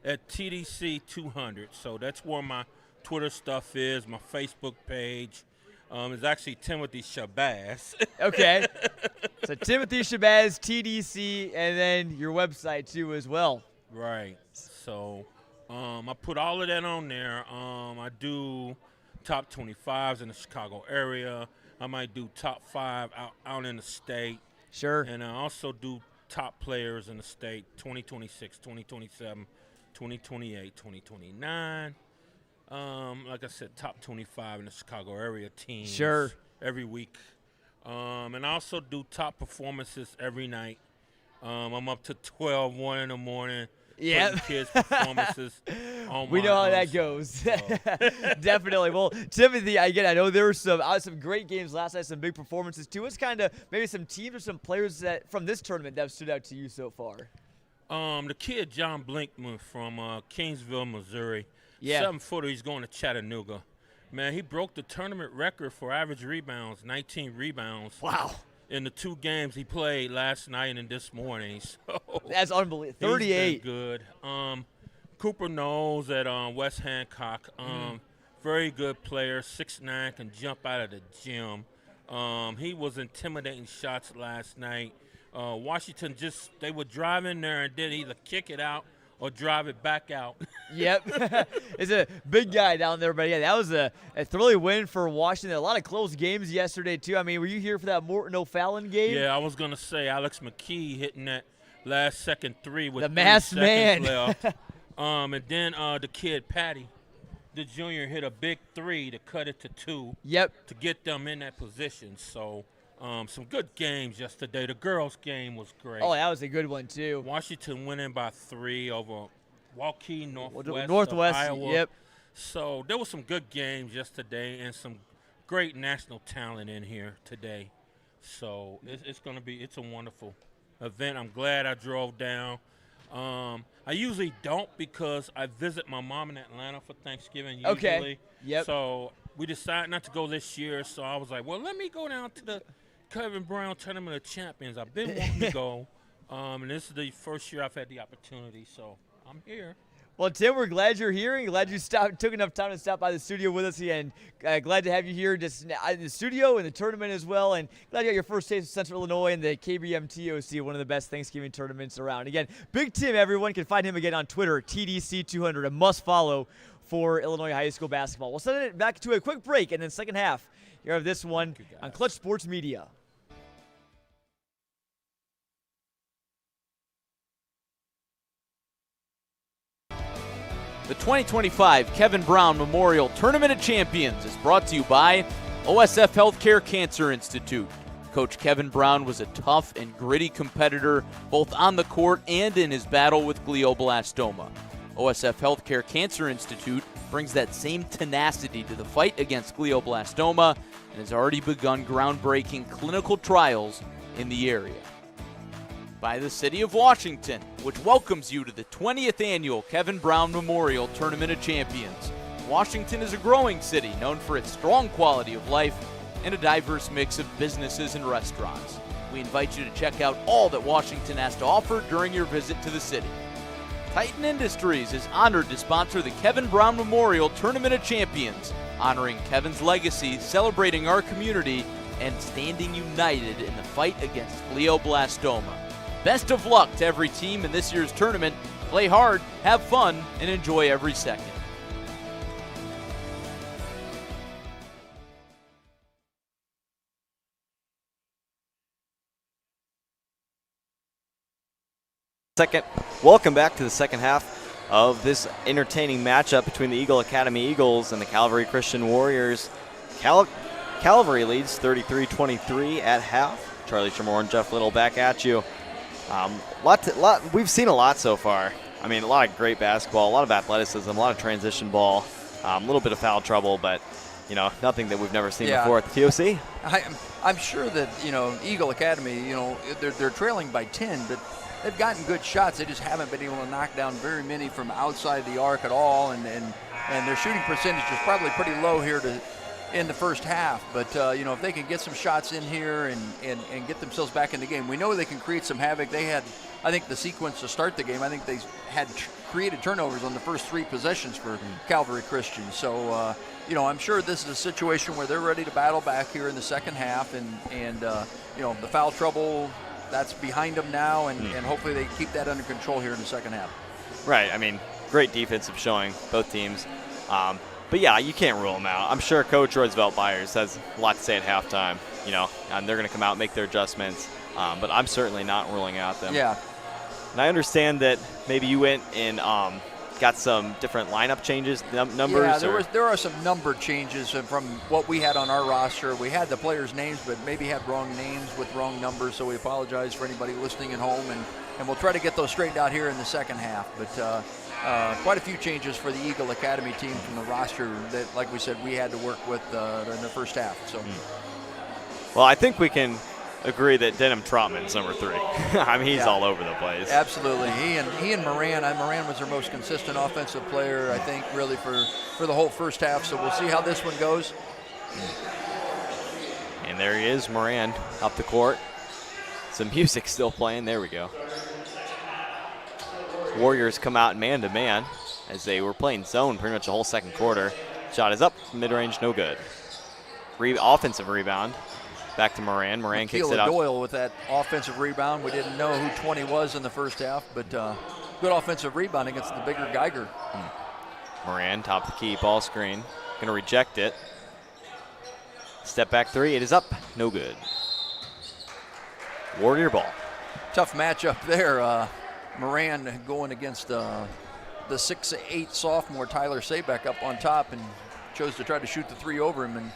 Speaker 15: at TDC 200. So that's where my Twitter stuff is. My Facebook page is actually Timothy Shabazz.
Speaker 14: Okay. So Timothy Shabazz, TDC, and then your website too as well.
Speaker 15: Right. So I put all of that on there. I do top 25s in the Chicago area. I might do top 5 out in the state.
Speaker 14: Sure.
Speaker 15: And I also do top players in the state, 2026, 2027, 2028, 2029. Like I said, top 25 in the Chicago area teams.
Speaker 14: Sure.
Speaker 15: Every week. And I also do top performances every night. I'm up to 12, 1 in the morning.
Speaker 14: Yeah.
Speaker 15: Kids' performances.
Speaker 14: We know how that goes. Definitely. Well, Timothy, again, I know there were some great games last night, some big performances too. What's kind of maybe some teams or some players that from this tournament that have stood out to you so far?
Speaker 15: The kid John Blinkman from Kingsville, Missouri.
Speaker 14: Yeah.
Speaker 15: 7-footer. He's going to Chattanooga. Man, he broke the tournament record for average rebounds, 19 rebounds.
Speaker 14: Wow.
Speaker 15: In the 2 games he played last night and this morning. So
Speaker 14: that's unbelievable. 38.
Speaker 15: He's been good. Cooper Knowles at West Hancock. Very good player, 6'9", can jump out of the gym. He was intimidating shots last night. Washington they would drive in there and then either kick it out or drive it back out.
Speaker 14: Yep. It's a big guy down there. But, yeah, that was a thrilling win for Washington. A lot of close games yesterday, too. I mean, were you here for that Morton O'Fallon game?
Speaker 15: Yeah, I was going to say Alex McKee hitting that last-second 3 with
Speaker 14: the
Speaker 15: 3
Speaker 14: masked man
Speaker 15: left. And then the kid, Patty, the junior, hit a big 3 to cut it to 2.
Speaker 14: Yep.
Speaker 15: To get them in that position. So, some good games yesterday. The girls' game was great.
Speaker 14: Oh, that was a good one, too.
Speaker 15: Washington winning by 3 over Waukee Northwest of Iowa.
Speaker 14: Yep.
Speaker 15: So there was some good games yesterday and some great national talent in here today. So it's a wonderful event. I'm glad I drove down. I usually don't because I visit my mom in Atlanta for Thanksgiving usually.
Speaker 14: Okay. Yep.
Speaker 15: So we decided not to go this year. So I was like, well, let me go down to the Kevin Brown Tournament of Champions. I've been wanting to go. And this is the first year I've had the opportunity. So I'm here.
Speaker 14: Well, Tim, we're glad you're here and glad you took enough time to stop by the studio with us again. Glad to have you here just in the studio and the tournament as well. And glad you got your first taste of Central Illinois and the KBMTOC, one of the best Thanksgiving tournaments around. Again, Big Tim, everyone can find him again on Twitter, TDC200, a must follow for Illinois high school basketball. We'll send it back to a quick break and then second half here of this one on Clutch Sports Media.
Speaker 3: The 2025 Kevin Brown Memorial Tournament of Champions is brought to you by OSF Health Care Cancer Institute. Coach Kevin Brown was a tough and gritty competitor both on the court and in his battle with glioblastoma. OSF Health Care Cancer Institute brings that same tenacity to the fight against glioblastoma and has already begun groundbreaking clinical trials in the area. By the City of Washington, which welcomes you to the 20th Annual Kevin Brown Memorial Tournament of Champions. Washington is a growing city known for its strong quality of life and a diverse mix of businesses and restaurants. We invite you to check out all that Washington has to offer during your visit to the city. Titan Industries is honored to sponsor the Kevin Brown Memorial Tournament of Champions, honoring Kevin's legacy, celebrating our community, and standing united in the fight against glioblastoma. Best of luck to every team in this year's tournament. Play hard, have fun, and enjoy every second.
Speaker 12: Welcome back to the second half of this entertaining matchup between the Eagle Academy Eagles and the Calvary Christian Warriors. Calvary leads 33-23 at half. Charlie Shermore and Jeff Little back at you. We've seen a lot so far. I mean, a lot of great basketball, a lot of athleticism, a lot of transition ball, a little bit of foul trouble, but nothing that we've never seen before at the TOC.
Speaker 13: I'm sure that Eagle Academy, they're trailing by 10, but they've gotten good shots. They just haven't been able to knock down very many from outside the arc at all, and their shooting percentage is probably pretty low here in the first half. But if they can get some shots in here and get themselves back in the game, we know they can create some havoc. They had, I think, the sequence to start the game. I think they had created turnovers on the first 3 possessions for Calvary Christian. So I'm sure this is a situation where they're ready to battle back here in the second half, and the foul trouble, that's behind them now, and hopefully they keep that under control here in the second half.
Speaker 12: Right. I mean, great defensive showing, both teams. But yeah, you can't rule them out. I'm sure Coach Roosevelt Byers has a lot to say at halftime, and they're going to come out and make their adjustments. But I'm certainly not ruling out them.
Speaker 13: Yeah.
Speaker 12: And I understand that maybe you went and got some different lineup changes, numbers.
Speaker 13: Yeah, there are some number changes from what we had on our roster. We had the players' names, but maybe had wrong names with wrong numbers, so we apologize for anybody listening at home, and we'll try to get those straightened out here in the second half. But quite a few changes for the Eagle Academy team from the roster that, like we said, we had to work with in the first half. So,
Speaker 12: Well, I think we can agree that Denham Trotman's number 3. I mean, he's all over the place.
Speaker 13: Absolutely. He and Moran. Moran was their most consistent offensive player, I think, really for the whole first half. So we'll see how this one goes.
Speaker 12: And there he is, Moran, up the court. Some music still playing. There we go. Warriors come out man-to-man as they were playing zone pretty much the whole second quarter. Shot is up, mid-range, no good. Offensive rebound. Back to Moran. Moran kicks it out.
Speaker 13: Doyle with that offensive rebound. We didn't know who 20 was in the first half, but good offensive rebound against the bigger Geiger.
Speaker 12: Moran, top of the key, ball screen. Going to reject it. Step back 3. It is up. No good. Warrior ball.
Speaker 13: Tough matchup there. Moran going against the 6'8" sophomore Tyler Sabeck up on top, and chose to try to shoot the 3 over him. And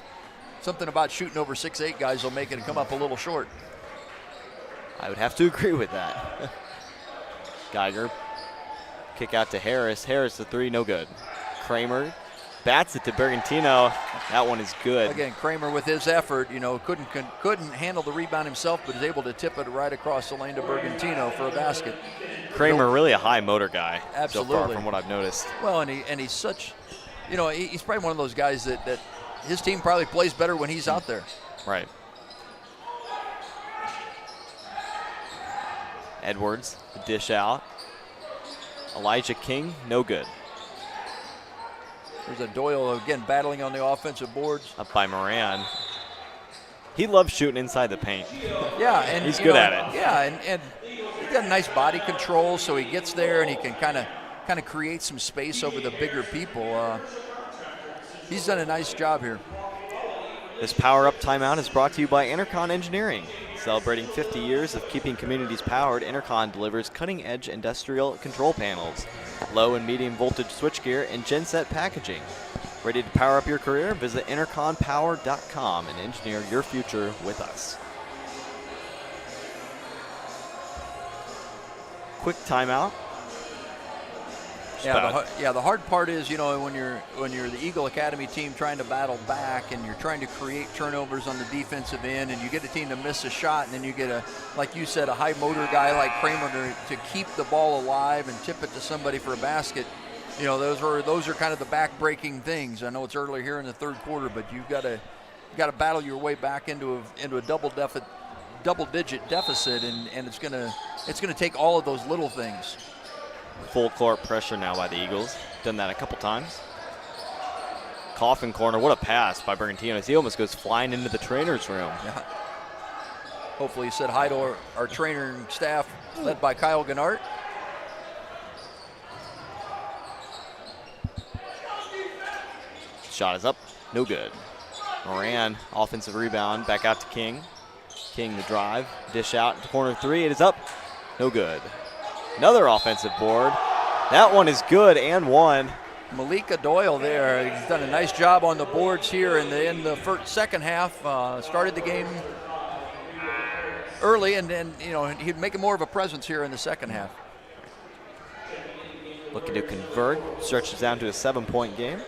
Speaker 13: something about shooting over 6'8" guys will make it come up a little short.
Speaker 12: I would have to agree with that. Geiger, kick out to Harris. Harris, the 3, no good. Kramer bats it to Bergantino. That one is good.
Speaker 13: Again, Kramer with his effort, couldn't handle the rebound himself, but is able to tip it right across the lane to Bergantino for a basket.
Speaker 12: Kramer, really a high motor guy.
Speaker 13: Absolutely.
Speaker 12: So far from what I've noticed.
Speaker 13: Well, and he's such, he's probably one of those guys that his team probably plays better when he's out there.
Speaker 12: Right. Edwards, the dish out. Elijah King, no good.
Speaker 13: There's a Doyle again battling on the offensive boards.
Speaker 12: Up by Moran. He loves shooting inside the paint.
Speaker 13: Yeah, and
Speaker 12: he's good at it.
Speaker 13: Yeah, and he's got nice body control, so he gets there and he can kind of create some space over the bigger people. He's done a nice job here.
Speaker 12: This power-up timeout is brought to you by Intercon Engineering. Celebrating 50 years of keeping communities powered, Intercon delivers cutting-edge industrial control panels, low and medium voltage switchgear, and genset packaging. Ready to power up your career? Visit interconpower.com and engineer your future with us. Quick timeout.
Speaker 13: Yeah, the hard part is, when you're the Eagle Academy team trying to battle back and you're trying to create turnovers on the defensive end, and you get a team to miss a shot, and then you get like you said, a high motor guy like Kramer to keep the ball alive and tip it to somebody for a basket. Those are kind of the back-breaking things. I know it's early here in the third quarter, but you've got to battle your way back into a double-digit deficit, and it's gonna take all of those little things.
Speaker 12: Full court pressure now by the Eagles. Done that a couple times. Coffin corner, what a pass by Bergantino. He almost goes flying into the trainer's room.
Speaker 13: Yeah. Hopefully he said hi to our trainer and staff led by Kyle Gennart.
Speaker 12: Shot is up, no good. Moran, offensive rebound, back out to King. King the drive, dish out to corner 3, it is up, no good. Another offensive board. That one is good and one.
Speaker 13: Malika Doyle there. He's done a nice job on the boards here in the second half. Started the game early, and then he'd make more of a presence here in the second half.
Speaker 12: Looking to convert, stretches down to a 7-point game.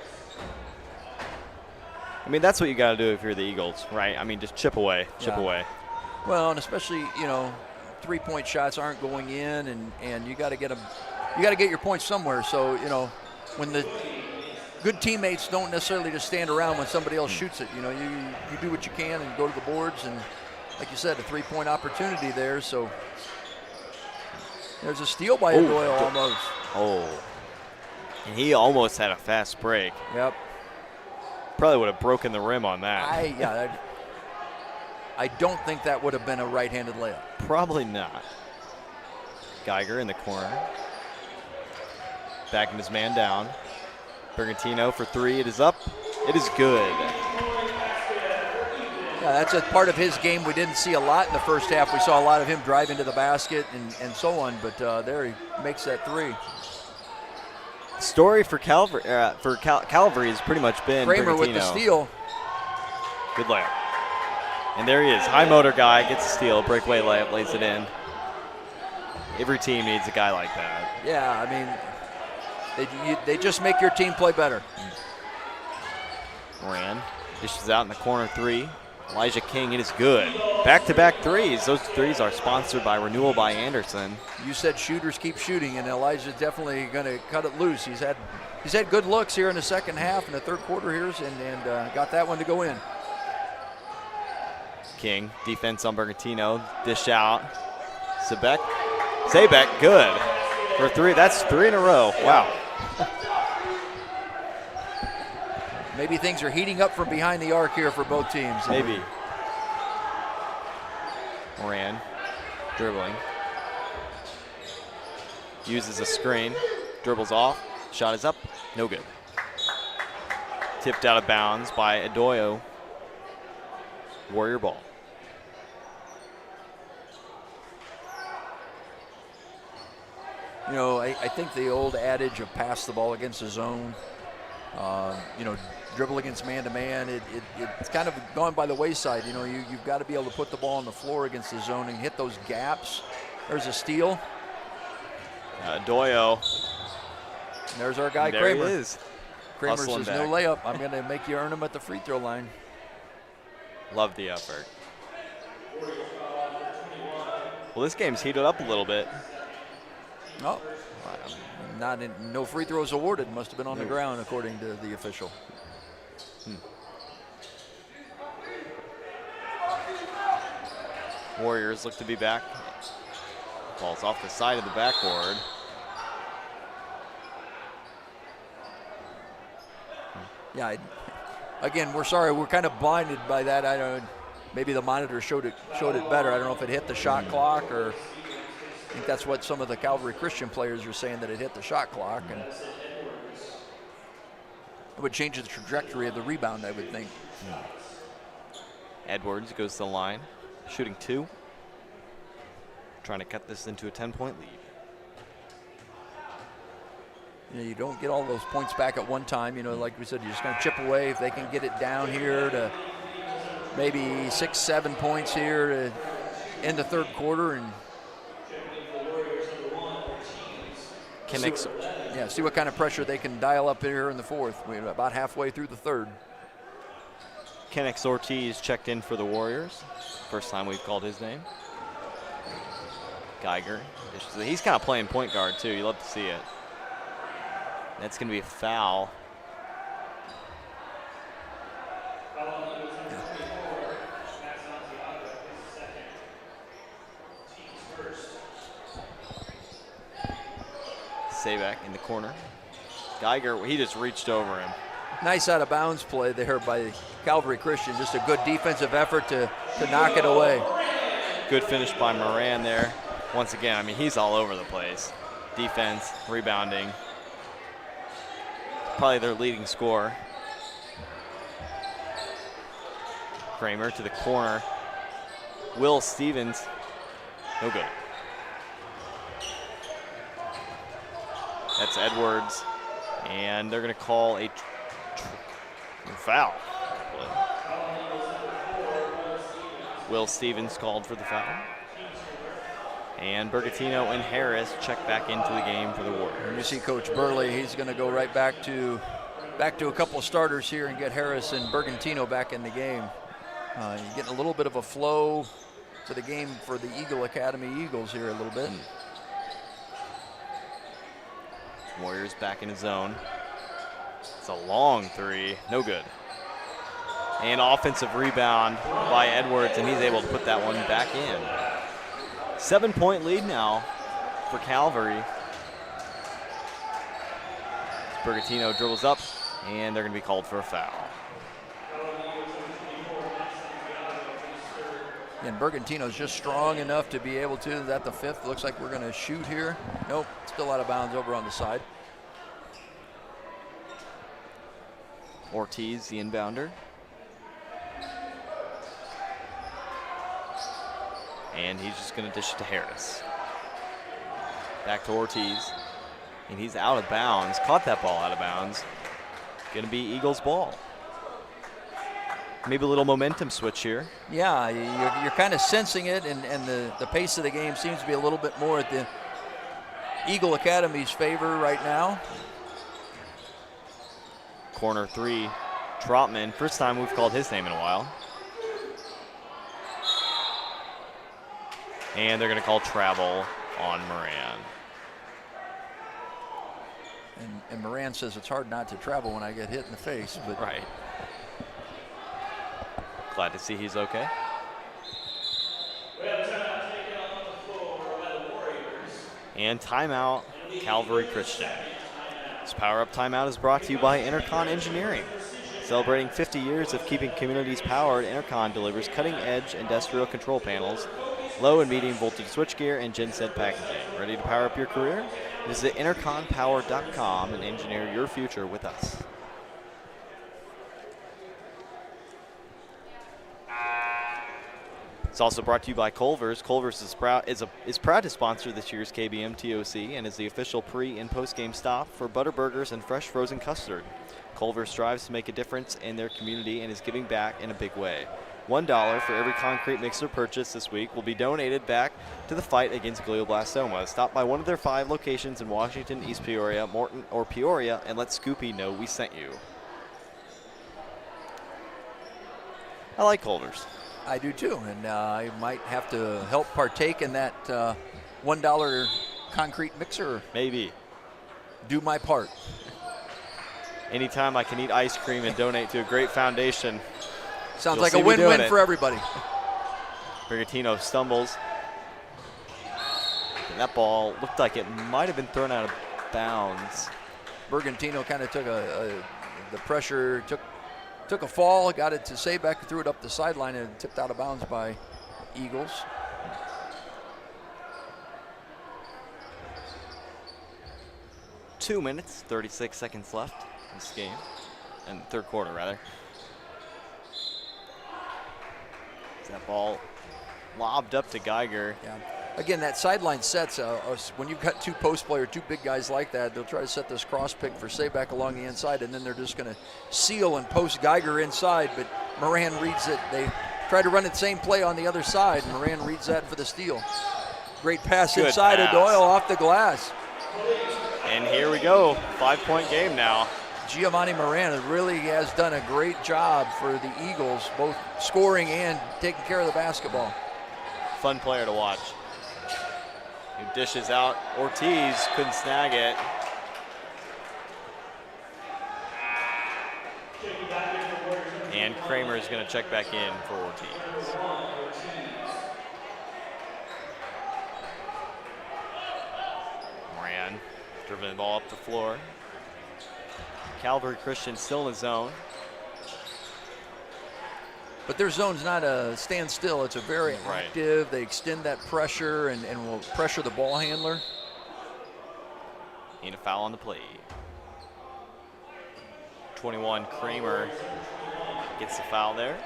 Speaker 12: I mean, that's what you got to do if you're the Eagles, right? I mean, just chip away.
Speaker 13: Well, and especially 3-point shots aren't going in, and you got to get them. You got to get your points somewhere. So when the good teammates don't necessarily just stand around when somebody else shoots it. You do what you can and go to the boards, and like you said, a 3-point opportunity there. So there's a steal by Doyle almost.
Speaker 12: Oh, and he almost had a fast break.
Speaker 13: Yep.
Speaker 12: Probably would have broken the rim on that.
Speaker 13: I don't think that would have been a right-handed layup.
Speaker 12: Probably not. Geiger in the corner. Backing his man down. Bergantino for three. It is up. It is good.
Speaker 13: Yeah, that's a part of his game we didn't see a lot in the first half. We saw a lot of him drive into the basket and so on, but there he makes that three.
Speaker 12: Story for Calvary has pretty much been
Speaker 13: Kramer
Speaker 12: Bergantino
Speaker 13: with the steal.
Speaker 12: Good layup. And there he is. High motor guy, gets the steal, breakaway layup, lays it in. Every team needs a guy like that.
Speaker 13: Yeah, I mean, they just make your team play better.
Speaker 12: Moran dishes out in the corner three. Elijah King, it is good. Back-to-back threes. Those threes are sponsored by Renewal by Anderson.
Speaker 13: You said shooters keep shooting, and Elijah's definitely going to cut it loose. He's had good looks here in the second half and the third quarter here, and got that one to go in.
Speaker 12: King, defense on Bergantino, dish out. Zabek, good. For three, that's three in a row. Wow.
Speaker 13: Maybe things are heating up from behind the arc here for both teams.
Speaker 12: Maybe. Moran, dribbling. Uses a screen, dribbles off, shot is up, no good. Tipped out of bounds by Adoyo. Warrior ball.
Speaker 13: You know, I think the old adage of pass the ball against the zone, dribble against man-to-man, it's kind of gone by the wayside. You know, you've got to be able to put the ball on the floor against the zone and hit those gaps. There's a steal.
Speaker 12: Doyo.
Speaker 13: There's our guy,
Speaker 12: there
Speaker 13: Kramer.
Speaker 12: He is.
Speaker 13: Kramer
Speaker 12: Hustling
Speaker 13: says,
Speaker 12: back.
Speaker 13: no layup. I'm going to make you earn them at the free throw line.
Speaker 12: Love the effort. Well, this game's heated up a little bit.
Speaker 13: No, no free throws awarded. Must have been on the ground, according to the official.
Speaker 12: Warriors look to be back. Ball's off the side of the backboard.
Speaker 13: Yeah, again, we're sorry. We're kind of blinded by that. I don't. Maybe the monitor showed it better. I don't know if it hit the shot clock, or I think that's what some of the Calvary Christian players are saying, that it hit the shot clock, and it would change the trajectory of the rebound, I would think.
Speaker 12: Edwards goes to the line, shooting two. Trying to cut this into a 10-point lead.
Speaker 13: You know, you don't get all those points back at one time. You know, like we said, you're just going to chip away. If they can get it down here to maybe 6-7 points here to end the third quarter, and see what kind of pressure they can dial up here in the fourth. We're about halfway through the third.
Speaker 12: Kennex Ortiz checked in for the Warriors. First time we've called his name. Geiger. He's kind of playing point guard too. You love to see it. That's going to be a foul. Sabek in the corner. Geiger, he just reached over him.
Speaker 13: Nice out of bounds play there by Calvary Christian. Just a good defensive effort to knock it away.
Speaker 12: Good finish by Moran there. Once again, I mean, he's all over the place. Defense, rebounding. Probably their leading scorer. Kramer to the corner. Will Stevens, no good. That's Edwards, and they're going to call a foul. Will Stevens called for the foul. And Bergantino and Harris check back into the game for the Warriors.
Speaker 13: And you see Coach Burley, he's going to go right back to a couple of starters here and get Harris and Bergantino back in the game. You're getting a little bit of a flow to the game for the Eagle Academy Eagles here a little bit.
Speaker 12: Warriors back in his zone. It's a long three, no good. And offensive rebound by Edwards, and he's able to put that one back in. 7-point lead now for Calvary. Bergantino dribbles up, and they're going to be called for a foul.
Speaker 13: And Bergantino's just strong enough to be able to. Is that the fifth? Looks like we're going to shoot here. Nope, still out of bounds over on the side.
Speaker 12: Ortiz, the inbounder. And he's just going to dish it to Harris. Back to Ortiz. And he's out of bounds. Caught that ball out of bounds. Going to be Eagles ball. Maybe a little momentum switch here.
Speaker 13: Yeah, you're kind of sensing it, and the pace of the game seems to be a little bit more at the Eagle Academy's favor right now.
Speaker 12: Corner 3, Trotman. First time we've called his name in a while. And they're going to call travel on Moran.
Speaker 13: And Moran says it's hard not to travel when I get hit in the face. But
Speaker 12: right. Glad to see he's okay. And timeout, Calvary Christian. This power-up timeout is brought to you by Intercon Engineering. Celebrating 50 years of keeping communities powered, Intercon delivers cutting-edge industrial control panels, low and medium voltage switchgear, and genset packaging. Ready to power up your career? Visit interconpower.com and engineer your future with us. It's also brought to you by Culver's. Culver's is proud to sponsor this year's KBM TOC and is the official pre- and post-game stop for butter burgers and fresh frozen custard. Culver's strives to make a difference in their community and is giving back in a big way. $1 for every concrete mixer purchased this week will be donated back to the fight against glioblastoma. Stop by one of their 5 locations in Washington, East Peoria, Morton, or Peoria and let Scoopy know we sent you. I like Culver's.
Speaker 13: I do too, and I might have to help partake in that $1 concrete mixer.
Speaker 12: Maybe.
Speaker 13: Do my part.
Speaker 12: Anytime I can eat ice cream and donate to a great foundation.
Speaker 13: Sounds like a win-win for everybody.
Speaker 12: Bergatino stumbles. And that ball looked like it might have been thrown out of bounds.
Speaker 13: Bergantino kind of took the pressure, took a fall, got it to Sabeck, threw it up the sideline, and tipped out of bounds by Eagles.
Speaker 12: Two minutes, 36 seconds left in this game, in the third quarter, rather. That ball lobbed up to Geiger.
Speaker 13: Yeah. Again, that sideline sets, when you've got 2 post players, 2 big guys like that, they'll try to set this cross pick for Sabeck along the inside, and then they're just going to seal and post Geiger inside, but Moran reads it. They try to run the same play on the other side, and Moran reads that for the steal. Great pass inside of Doyle off the glass.
Speaker 12: And here we go, 5-point game now.
Speaker 13: Giovanni Moran really has done a great job for the Eagles, both scoring and taking care of the basketball.
Speaker 12: Fun player to watch. He dishes out. Ortiz couldn't snag it. And Kramer is going to check back in for Ortiz. Moran dribbling the ball up the floor. Calvary Christian still in the zone.
Speaker 13: But their zone's not a standstill. It's a very active. They extend that pressure and will pressure the ball handler.
Speaker 12: Need a foul on the play. 21, Kramer gets the foul there.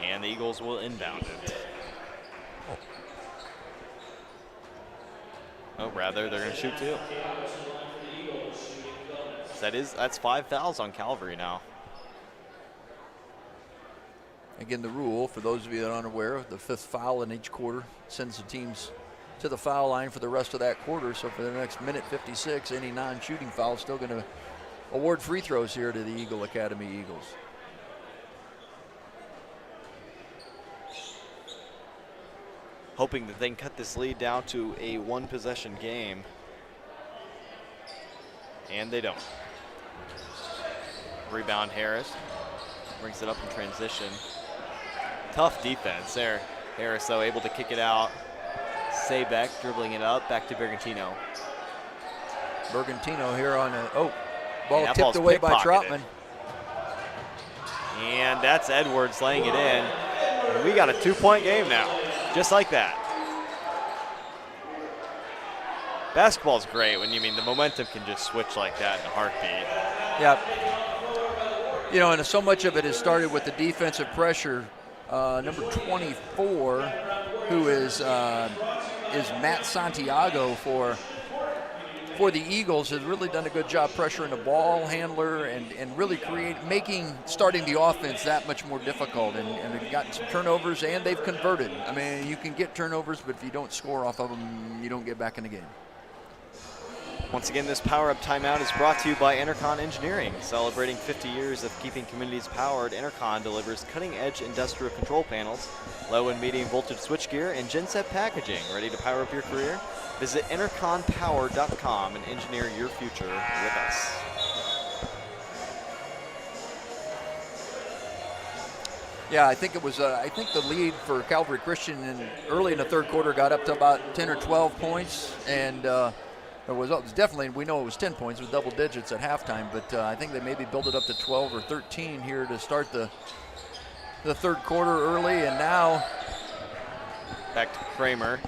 Speaker 12: And the Eagles will inbound it. Oh, rather, they're going to shoot 2. That's 5 fouls on Calvary now.
Speaker 13: Again, the rule, for those of you that aren't aware, the 5th foul in each quarter sends the teams to the foul line for the rest of that quarter. So for the next minute 56, any non-shooting foul is still going to award free throws here to the Eagle Academy Eagles.
Speaker 12: Hoping that they can cut this lead down to a 1-possession game. And they don't. Rebound Harris. Brings it up in transition. Tough defense there. Harris, though, able to kick it out. Sabeck dribbling it up. Back to Bergantino.
Speaker 13: Bergantino here on a, ball tipped away by Trotman.
Speaker 12: And that's Edwards laying it in. And we got a 2-point game now. Just like that. Basketball's great when the momentum can just switch like that in a heartbeat.
Speaker 13: Yeah. You know, and so much of it has started with the defensive pressure. Number 24, who is Matt Santiago for the Eagles, has really done a good job pressuring the ball handler and really starting the offense that much more difficult. And they've gotten some turnovers, and they've converted. I mean, you can get turnovers, but if you don't score off of them, you don't get back in the game.
Speaker 12: Once again, this Power Up Timeout is brought to you by Intercon Engineering. Celebrating 50 years of keeping communities powered, Intercon delivers cutting-edge industrial control panels, low and medium voltage switchgear, and genset packaging. Ready to power up your career? Visit interconpower.com and engineer your future with us.
Speaker 13: Yeah, I think it was. I think the lead for Calvary Christian early in the third quarter got up to about 10 or 12 points, and it was definitely, we know it was 10 points with double digits at halftime, but I think they maybe built it up to 12 or 13 here to start the third quarter early, and now
Speaker 12: back to Kramer.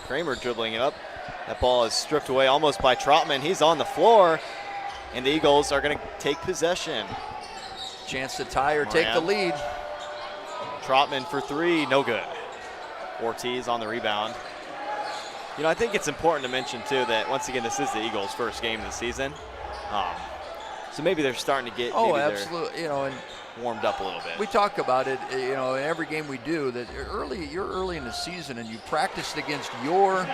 Speaker 12: Kramer dribbling it up. That ball is stripped away almost by Trotman. He's on the floor, and the Eagles are going to take possession.
Speaker 13: Chance to tie or take the lead.
Speaker 12: Trotman for three, no good. Ortiz on the rebound. You know, I think it's important to mention, too, that once again, this is the Eagles' first game of the season. So maybe they're starting to get
Speaker 13: absolutely. You know, and
Speaker 12: warmed up a little bit.
Speaker 13: We talk about it, you know, in every game we do, that you're early in the season and you practiced against your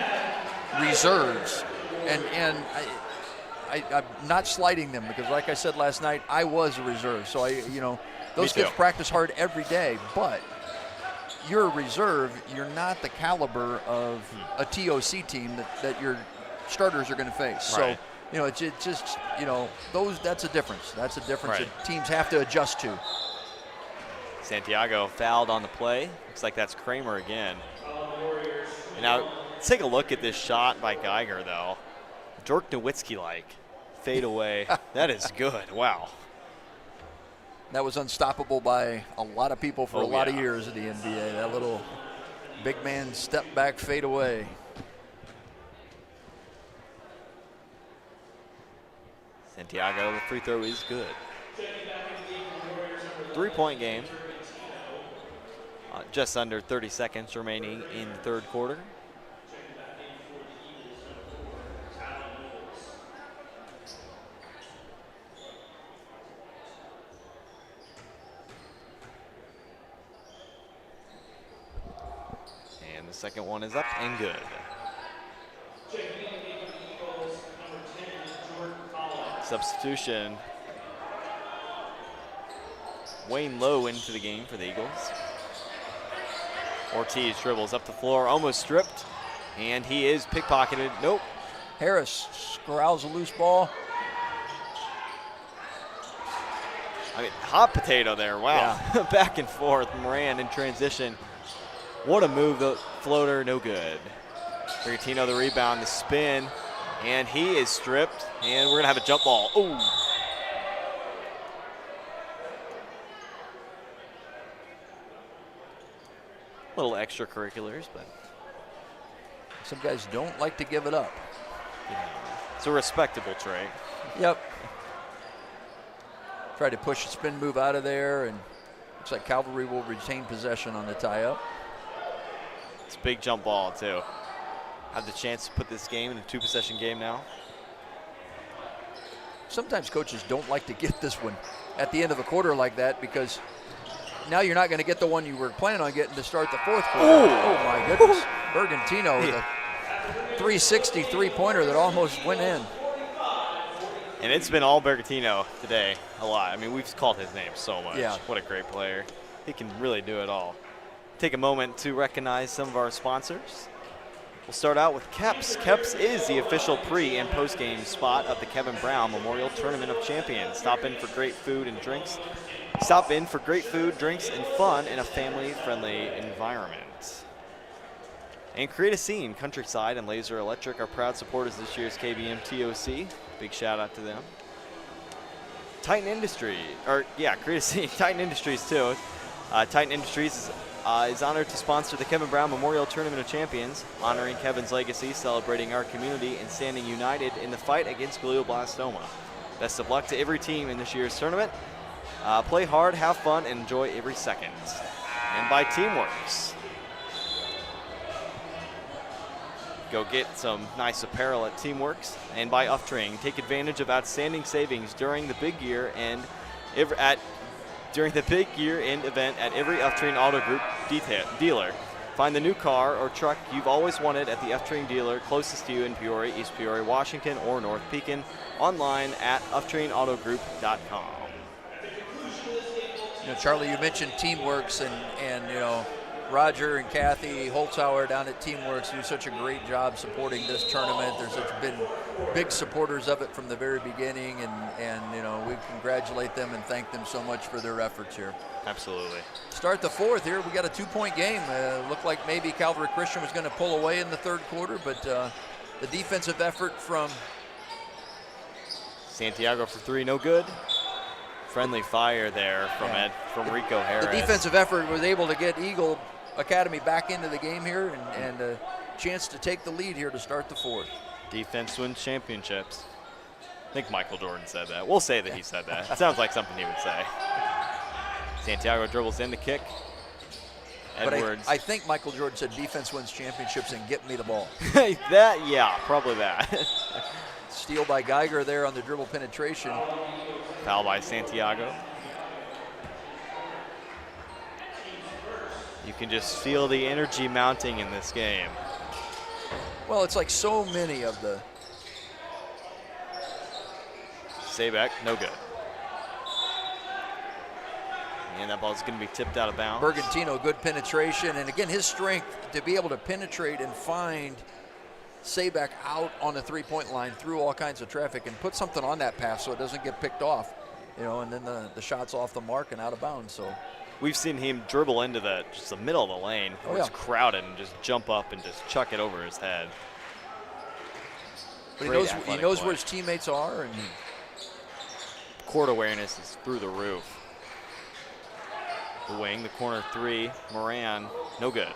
Speaker 13: reserves. And I'm not slighting them because, like I said last night, I was a reserve. So, those kids practice hard every day, but you're a reserve, you're not the caliber of a TOC team that your starters are going to face.
Speaker 12: Right.
Speaker 13: So, it's just, that's a difference. That's a difference
Speaker 12: Right.
Speaker 13: that teams have to adjust to.
Speaker 12: Santiago fouled on the play. Looks like that's Kramer again. And now, let's take a look at this shot by Geiger, though. Dirk Nowitzki-like. Fade away. That is good. Wow.
Speaker 13: That was unstoppable by a lot of people for a lot of years in the NBA. That little big man step back, fade away.
Speaker 12: Santiago, the free throw is good. 3-point game. Just under 30 seconds remaining in the third quarter. And the second one is up and good. Substitution. Wayne Lowe into the game for the Eagles. Ortiz dribbles up the floor, almost stripped, and he is pickpocketed. Nope.
Speaker 13: Harris corrals a loose ball.
Speaker 12: I mean, hot potato there. Wow. Yeah. Back and forth. Moran in transition. What a move. The floater, no good. Brigantino the rebound, the spin, and he is stripped, and we're going to have a jump ball. Ooh. Little extracurriculars, but
Speaker 13: some guys don't like to give it up.
Speaker 12: Yeah. It's a respectable trait.
Speaker 13: Yep. Tried to push a spin move out of there, and looks like Calvary will retain possession on the tie-up.
Speaker 12: It's a big jump ball, too. Have the chance to put this game in a two-possession game now.
Speaker 13: Sometimes coaches don't like to get this one at the end of a quarter like that because now you're not going to get the one you were planning on getting to start the fourth quarter.
Speaker 12: Ooh.
Speaker 13: Oh, my goodness. Bergantino with a 360 three-pointer that almost went in.
Speaker 12: And it's been all Bergantino today, a lot. I mean, we've called his name so much.
Speaker 13: Yeah.
Speaker 12: What a great player. He can really do it all. Take a moment to recognize some of our sponsors. We'll start out with Keps. Keps is the official pre- and post-game spot of the Kevin Brown Memorial Tournament of Champions. Stop in for great food and drinks. Stop in for great food, drinks, and fun in a family-friendly environment. And Create a Scene, Countryside, and Laser Electric are proud supporters this year's KBM TOC. Big shout out to them. Titan Industry, Create a Scene, Titan Industries too. Titan Industries is honored to sponsor the Kevin Brown Memorial Tournament of Champions, honoring Kevin's legacy, celebrating our community, and standing united in the fight against glioblastoma. Best of luck to every team in this year's tournament. Play hard, have fun, and enjoy every second. And by Teamworks. Go get some nice apparel at Teamworks. And by Uftring, take advantage of outstanding savings during the big year and during the big year-end event at every Uftring Auto Group dealer. Find the new car or truck you've always wanted at the Uftring dealer closest to you in Peoria, East Peoria, Washington, or North Pekin. Online at UftringAutoGroup.com.
Speaker 13: Charlie, you mentioned Teamworks, and Roger and Kathy Holzhauer down at Teamworks do such a great job supporting this tournament. There's been big supporters of it from the very beginning, and we congratulate them and thank them so much for their efforts here.
Speaker 12: Absolutely.
Speaker 13: Start the fourth here. We got a 2-point game. Looked like maybe Calvary Christian was going to pull away in the third quarter, but the defensive effort from
Speaker 12: Santiago for 3, no good. Friendly fire there from Rico Harris.
Speaker 13: The defensive effort was able to get Eagle Academy back into the game here and a chance to take the lead here to start the fourth.
Speaker 12: Defense wins championships. I think Michael Jordan said that. We'll say that he said that. It sounds like something he would say. Santiago dribbles in the kick. Edwards.
Speaker 13: But I think Michael Jordan said defense wins championships and get me the ball.
Speaker 12: Probably that.
Speaker 13: Steal by Geiger there on the dribble penetration.
Speaker 12: Foul by Santiago. You can just feel the energy mounting in this game.
Speaker 13: Well, it's like so many of the...
Speaker 12: Sayback, no good. And that ball's going to be tipped out of bounds.
Speaker 13: Bergantino, good penetration. And again, his strength to be able to penetrate and find Sayback out on the three-point line through all kinds of traffic and put something on that pass so it doesn't get picked off. And then the shot's off the mark and out of bounds. So
Speaker 12: we've seen him dribble into just the middle of the lane where it's crowded and just jump up and just chuck it over his head.
Speaker 13: But he knows where his teammates are, and
Speaker 12: court awareness is through the roof. The wing, the corner 3, Moran, no good.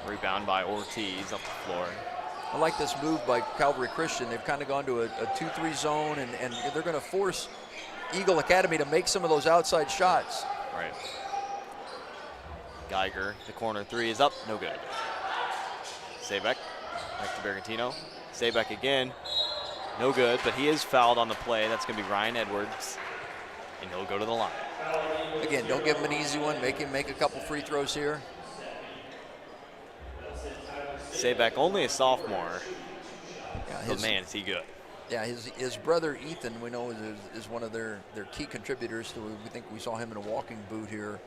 Speaker 12: Rebound by Ortiz up the floor.
Speaker 13: I like this move by Calvary Christian. They've kind of gone to a 2-3 zone, and they're going to force Eagle Academy to make some of those outside shots.
Speaker 12: Right. Geiger, the corner 3 is up, no good. Sayback, back to Bergantino. Sayback again, no good, but he is fouled on the play. That's going to be Ryan Edwards, and he'll go to the line.
Speaker 13: Again, don't give him an easy one. Make him make a couple free throws here.
Speaker 12: Sayback, only a sophomore. But man, is he good.
Speaker 13: Yeah, his brother Ethan, we know, is one of their key contributors. We think we saw him in a walking boot here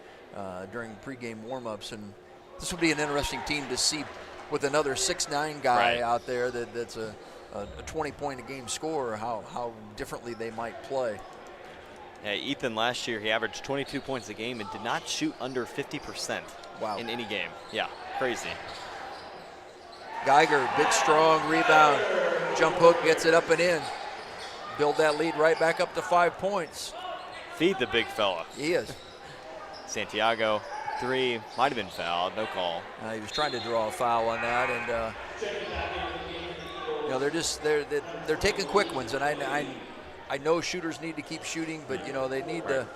Speaker 13: during pregame warmups, and this will be an interesting team to see with another 6'9" guy out there that's a 20-point-a-game scorer, how differently they might play.
Speaker 12: Yeah, Ethan last year, he averaged 22 points a game and did not shoot under 50% in any game. Yeah, crazy.
Speaker 13: Geiger, big, strong rebound. Jump hook, gets it up and in. Build that lead right back up to 5 points.
Speaker 12: Feed the big fella.
Speaker 13: He is.
Speaker 12: Santiago, 3, might have been fouled, no call.
Speaker 13: He was trying to draw a foul on that, and they're taking quick ones, and I know shooters need to keep shooting, but they need to.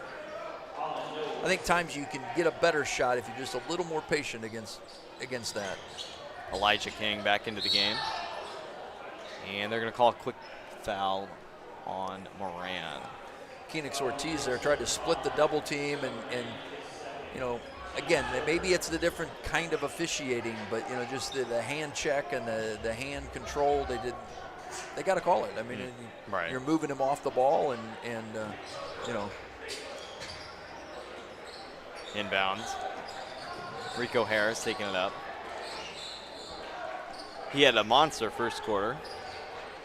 Speaker 13: I think times you can get a better shot if you're just a little more patient against that.
Speaker 12: Elijah King back into the game. And they're going to call a quick foul on Moran.
Speaker 13: Phoenix Ortiz there tried to split the double team, and again, maybe it's the different kind of officiating, but just the hand check and the hand control, they got to call it. I mean, you're moving him off the ball, and
Speaker 12: inbounds. Rico Harris taking it up. He had a monster first quarter.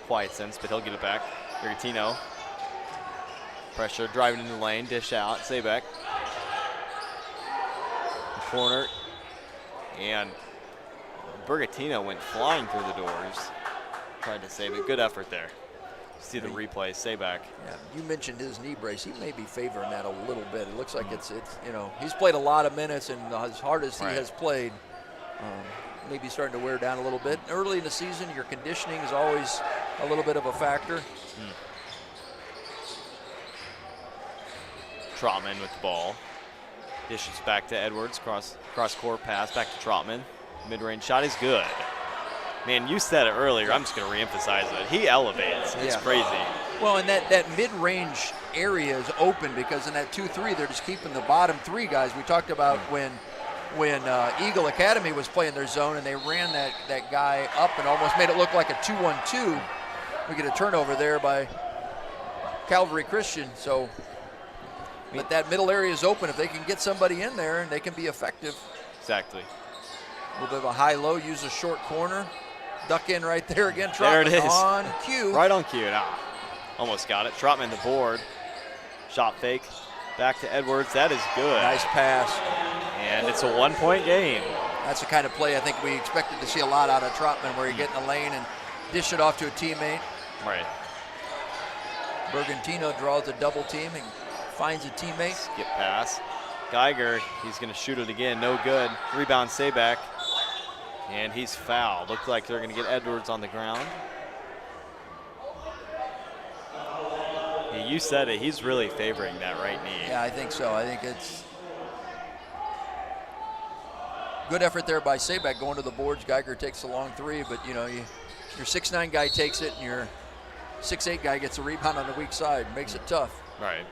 Speaker 12: Quiet since, but he'll get it back. Bergantino. Pressure, driving into the lane, dish out. Sayback. Corner. And Bergantino went flying through the doors. Tried to save it. Good effort there. See the replay. Sayback.
Speaker 13: Yeah, you mentioned his knee brace. He may be favoring that a little bit. It looks like it's he's played a lot of minutes, and as hard as he has played, maybe starting to wear down a little bit. Early in the season, your conditioning is always a little bit of a factor.
Speaker 12: Trotman with the ball. Dishes back to Edwards. Cross court pass back to Trotman. Mid-range shot is good. Man, you said it earlier. I'm just going to reemphasize it. He elevates. It's crazy.
Speaker 13: Well, and that mid-range area is open because in that 2-3, they're just keeping the bottom three guys. We talked about when Eagle Academy was playing their zone and they ran that guy up and almost made it look like a 2-1-2. We get a turnover there by Calvary Christian. So, but that middle area is open. If they can get somebody in there, they can be effective.
Speaker 12: Exactly.
Speaker 13: A little bit of a high-low, use a short corner. Duck in right there again. Trotman
Speaker 12: there it is.
Speaker 13: On cue.
Speaker 12: Right on cue. Almost got it. Trotman the board. Shot fake. Back to Edwards. That is good.
Speaker 13: Nice pass.
Speaker 12: And it's a 1-point game.
Speaker 13: That's the kind of play I think we expected to see a lot out of Trotman, where you get in the lane and dish it off to a teammate.
Speaker 12: Right.
Speaker 13: Bergantino draws a double team and finds a teammate.
Speaker 12: Skip pass. Geiger, he's going to shoot it again. No good. Rebound Sayback. And he's fouled. Looks like they're going to get Edwards on the ground. Yeah, you said it. He's really favoring that right knee.
Speaker 13: Yeah, I think so. I think it's good effort there by Sayback going to the boards. Geiger takes a long three, but your 6'9" guy takes it and your 6'8" guy gets a rebound on the weak side. Makes it tough.
Speaker 12: Right.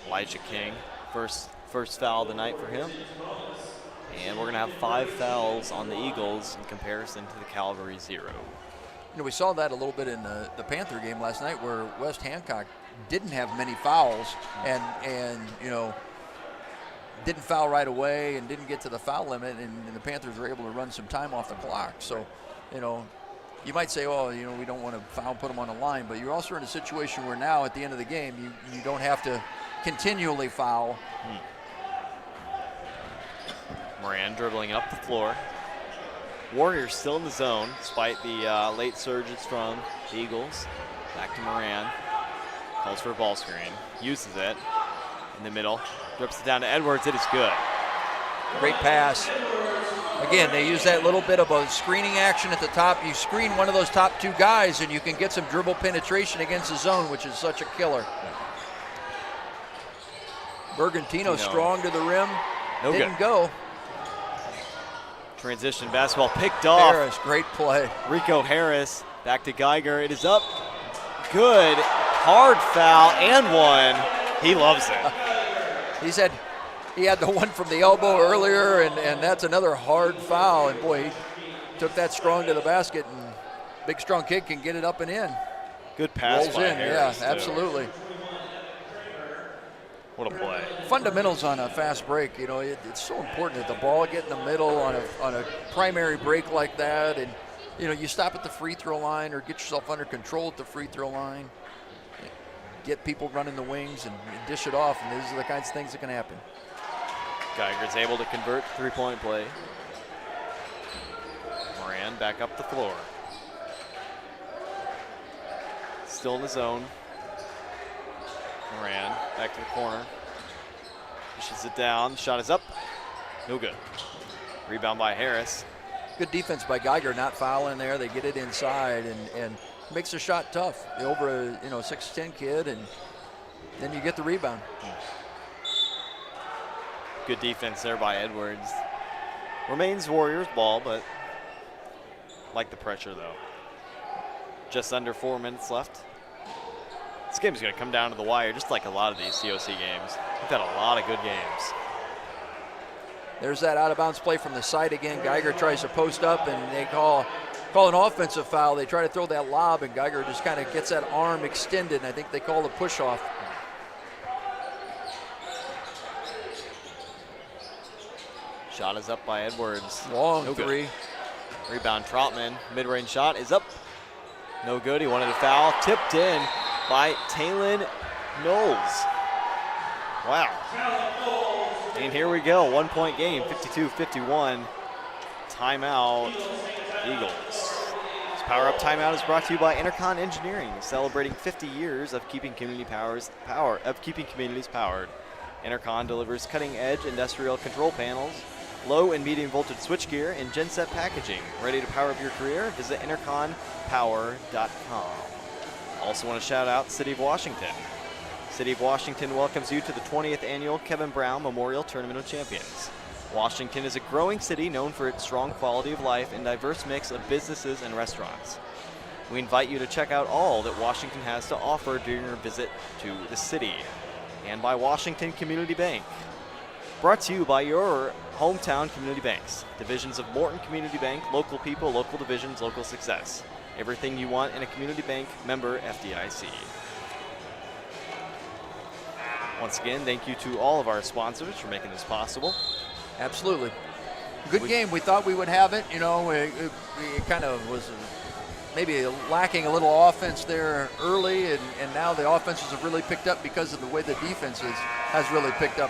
Speaker 12: Elijah King, first foul of the night for him. And we're going to have 5 fouls on the Eagles in comparison to the Calvary 0.
Speaker 13: We saw that a little bit in the Panther game last night where West Hancock didn't have many fouls and didn't foul right away and didn't get to the foul limit, and the Panthers were able to run some time off the clock. So, you might say, we don't want to foul, put them on the line, but you're also in a situation where now at the end of the game, you don't have to continually foul.
Speaker 12: Moran dribbling up the floor. Warriors still in the zone despite the late surges from the Eagles. Back to Moran. Calls for a ball screen. Uses it in the middle. Drips it down to Edwards. It is good.
Speaker 13: Great pass. Again, they use that little bit of a screening action at the top. You screen one of those top 2 guys and you can get some dribble penetration against the zone, which is such a killer. Bergantino strong to the rim. Didn't go.
Speaker 12: Transition basketball picked off.
Speaker 13: Harris, great play.
Speaker 12: Rico Harris back to Geiger. It is up. Good. Hard foul and one. He loves it.
Speaker 13: He had the one from the elbow earlier, and that's another hard foul. And boy, he took that strong to the basket, and big strong kid can get it up and in.
Speaker 12: Good pass
Speaker 13: Rolls
Speaker 12: by
Speaker 13: in,
Speaker 12: Harris,
Speaker 13: yeah, absolutely.
Speaker 12: What a play.
Speaker 13: Fundamentals on a fast break, it's so important that the ball get in the middle on a primary break like that, and you stop at the free throw line or get yourself under control at the free throw line, get people running the wings and dish it off, and these are the kinds of things that can happen.
Speaker 12: Geiger's able to convert 3-point play. Moran back up the floor. Still in the zone. Moran back to the corner. Pushes it down. Shot is up. No good. Rebound by Harris.
Speaker 13: Good defense by Geiger, not fouling there. They get it inside and makes the shot tough. Over a 6'10" kid, and then you get the rebound.
Speaker 12: Good defense there by Edwards. Remains Warriors ball, but like the pressure though. Just under 4 minutes left. This game is going to come down to the wire, just like a lot of these COC games. We've had a lot of good games.
Speaker 13: There's that out-of-bounds play from the side again. Geiger tries to post up, and they call an offensive foul. They try to throw that lob, and Geiger just kind of gets that arm extended, and I think they call the push-off.
Speaker 12: Shot is up by Edwards.
Speaker 13: Long
Speaker 12: no
Speaker 13: three.
Speaker 12: Good. Rebound Trotman. Mid-range shot is up. No good. He wanted a foul. Tipped in by Talon Knowles. Wow. And here we go. 1-point game. 52-51. Timeout. Eagles. This Power Up Timeout is brought to you by Intercon Engineering, celebrating 50 years of keeping communities powered. Intercon delivers cutting-edge industrial control panels, low and medium voltage switchgear, and genset packaging. Ready to power up your career? Visit interconpower.com. Also want to shout out City of Washington. City of Washington welcomes you to the 20th annual Kevin Brown Memorial Tournament of Champions. Washington is a growing city known for its strong quality of life and diverse mix of businesses and restaurants. We invite you to check out all that Washington has to offer during your visit to the city. And by Washington Community Bank. Brought to you by your hometown community banks. Divisions of Morton Community Bank, local people, local divisions, local success. Everything you want in a community bank, member FDIC. Once again, thank you to all of our sponsors for making this possible.
Speaker 13: Absolutely. Good game. We thought we would have it. You know, it kind of was maybe lacking a little offense there early, and now the offenses have really picked up because of the way the defense has really picked up.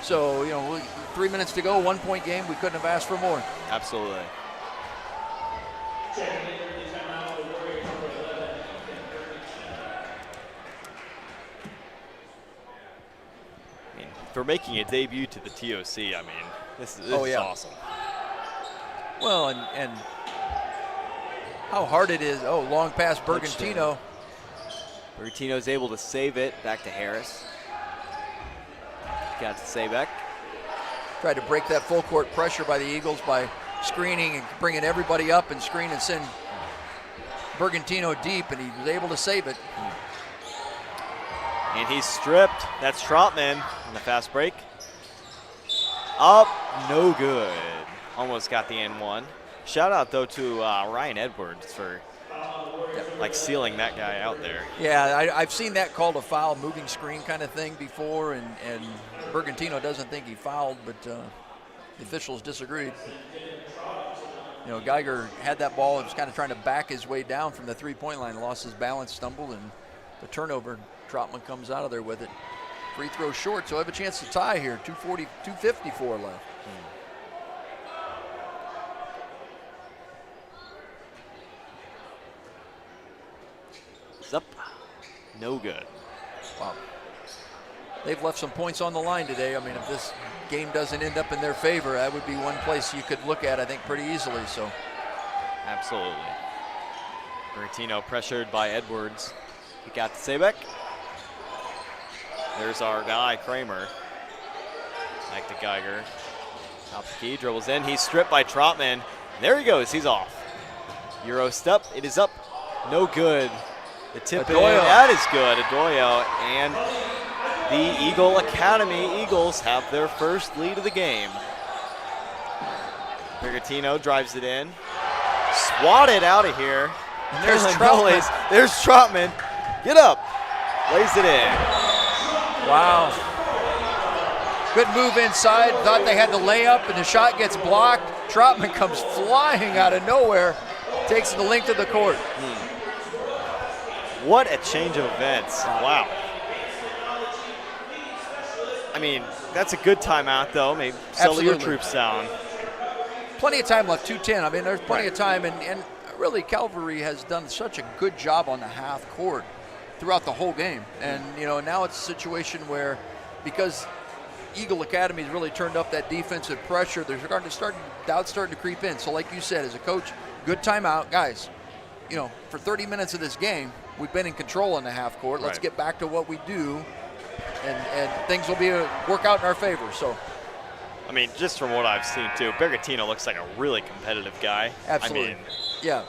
Speaker 13: So, you know, 3 minutes to go, 1 point game. We couldn't have asked for more.
Speaker 12: Absolutely. I mean, for making a debut to the TOC, I mean, this is awesome.
Speaker 13: Well, and how hard it is. Oh, long pass, Bergantino.
Speaker 12: Bergantino's able to save it. Back to Harris. Got to Sabek.
Speaker 13: Tried to break that full court pressure by the Eagles by screening and bringing everybody up and screen and send Bergantino deep, and he was able to save it.
Speaker 12: And he's stripped. That's Trotman on the fast break. Up, no good. Almost got the N1. Shout out though to Ryan Edwards for like sealing that guy out there.
Speaker 13: Yeah, I've seen that called a foul, moving screen kind of thing before, and Bergantino doesn't think he fouled, but the officials disagreed. You know, Geiger had that ball and was kind of trying to back his way down from the three-point line, lost his balance, stumbled, and the turnover. Trotman comes out of there with it. Free throw short, so I have a chance to tie here. 2:54 left.
Speaker 12: Up, no good.
Speaker 13: Wow. They've left some points on the line today. I mean, if this game doesn't end up in their favor, that would be one place you could look at, I think, pretty easily. So,
Speaker 12: absolutely. Bertino pressured by Edwards. He got to Sabek. There's our guy, Kramer. Back to Geiger. Top the key, dribbles in. He's stripped by Trotman. There he goes. He's off. Euro step. It is up. No good. The tip in, that is good. Adoyo and the Eagle Academy Eagles have their first lead of the game. Bergantino drives it in. Swatted out of here.
Speaker 13: And there's Trotman.
Speaker 12: There's Trotman. Get up. Lays it in.
Speaker 13: Wow. Good move inside. Thought they had the layup, and the shot gets blocked. Trotman comes flying out of nowhere. Takes the length of the court.
Speaker 12: What a change of events. Wow. I mean, that's a good timeout, though. Maybe settle your troops down.
Speaker 13: Plenty of time left, 2:10. I mean, there's plenty of time, and really Calvary has done such a good job on the half court throughout the whole game. And, you know, now it's a situation where, because Eagle Academy has really turned up that defensive pressure, there's doubts starting to creep in. So like you said, as a coach, good timeout. Guys, you know, for 30 minutes of this game, we've been in control in the half court. Let's get back to what we do, and things will work out in our favor. So,
Speaker 12: I mean, just from what I've seen too, Bergantino looks like a really competitive guy.
Speaker 13: Absolutely.
Speaker 12: I mean,
Speaker 13: yeah.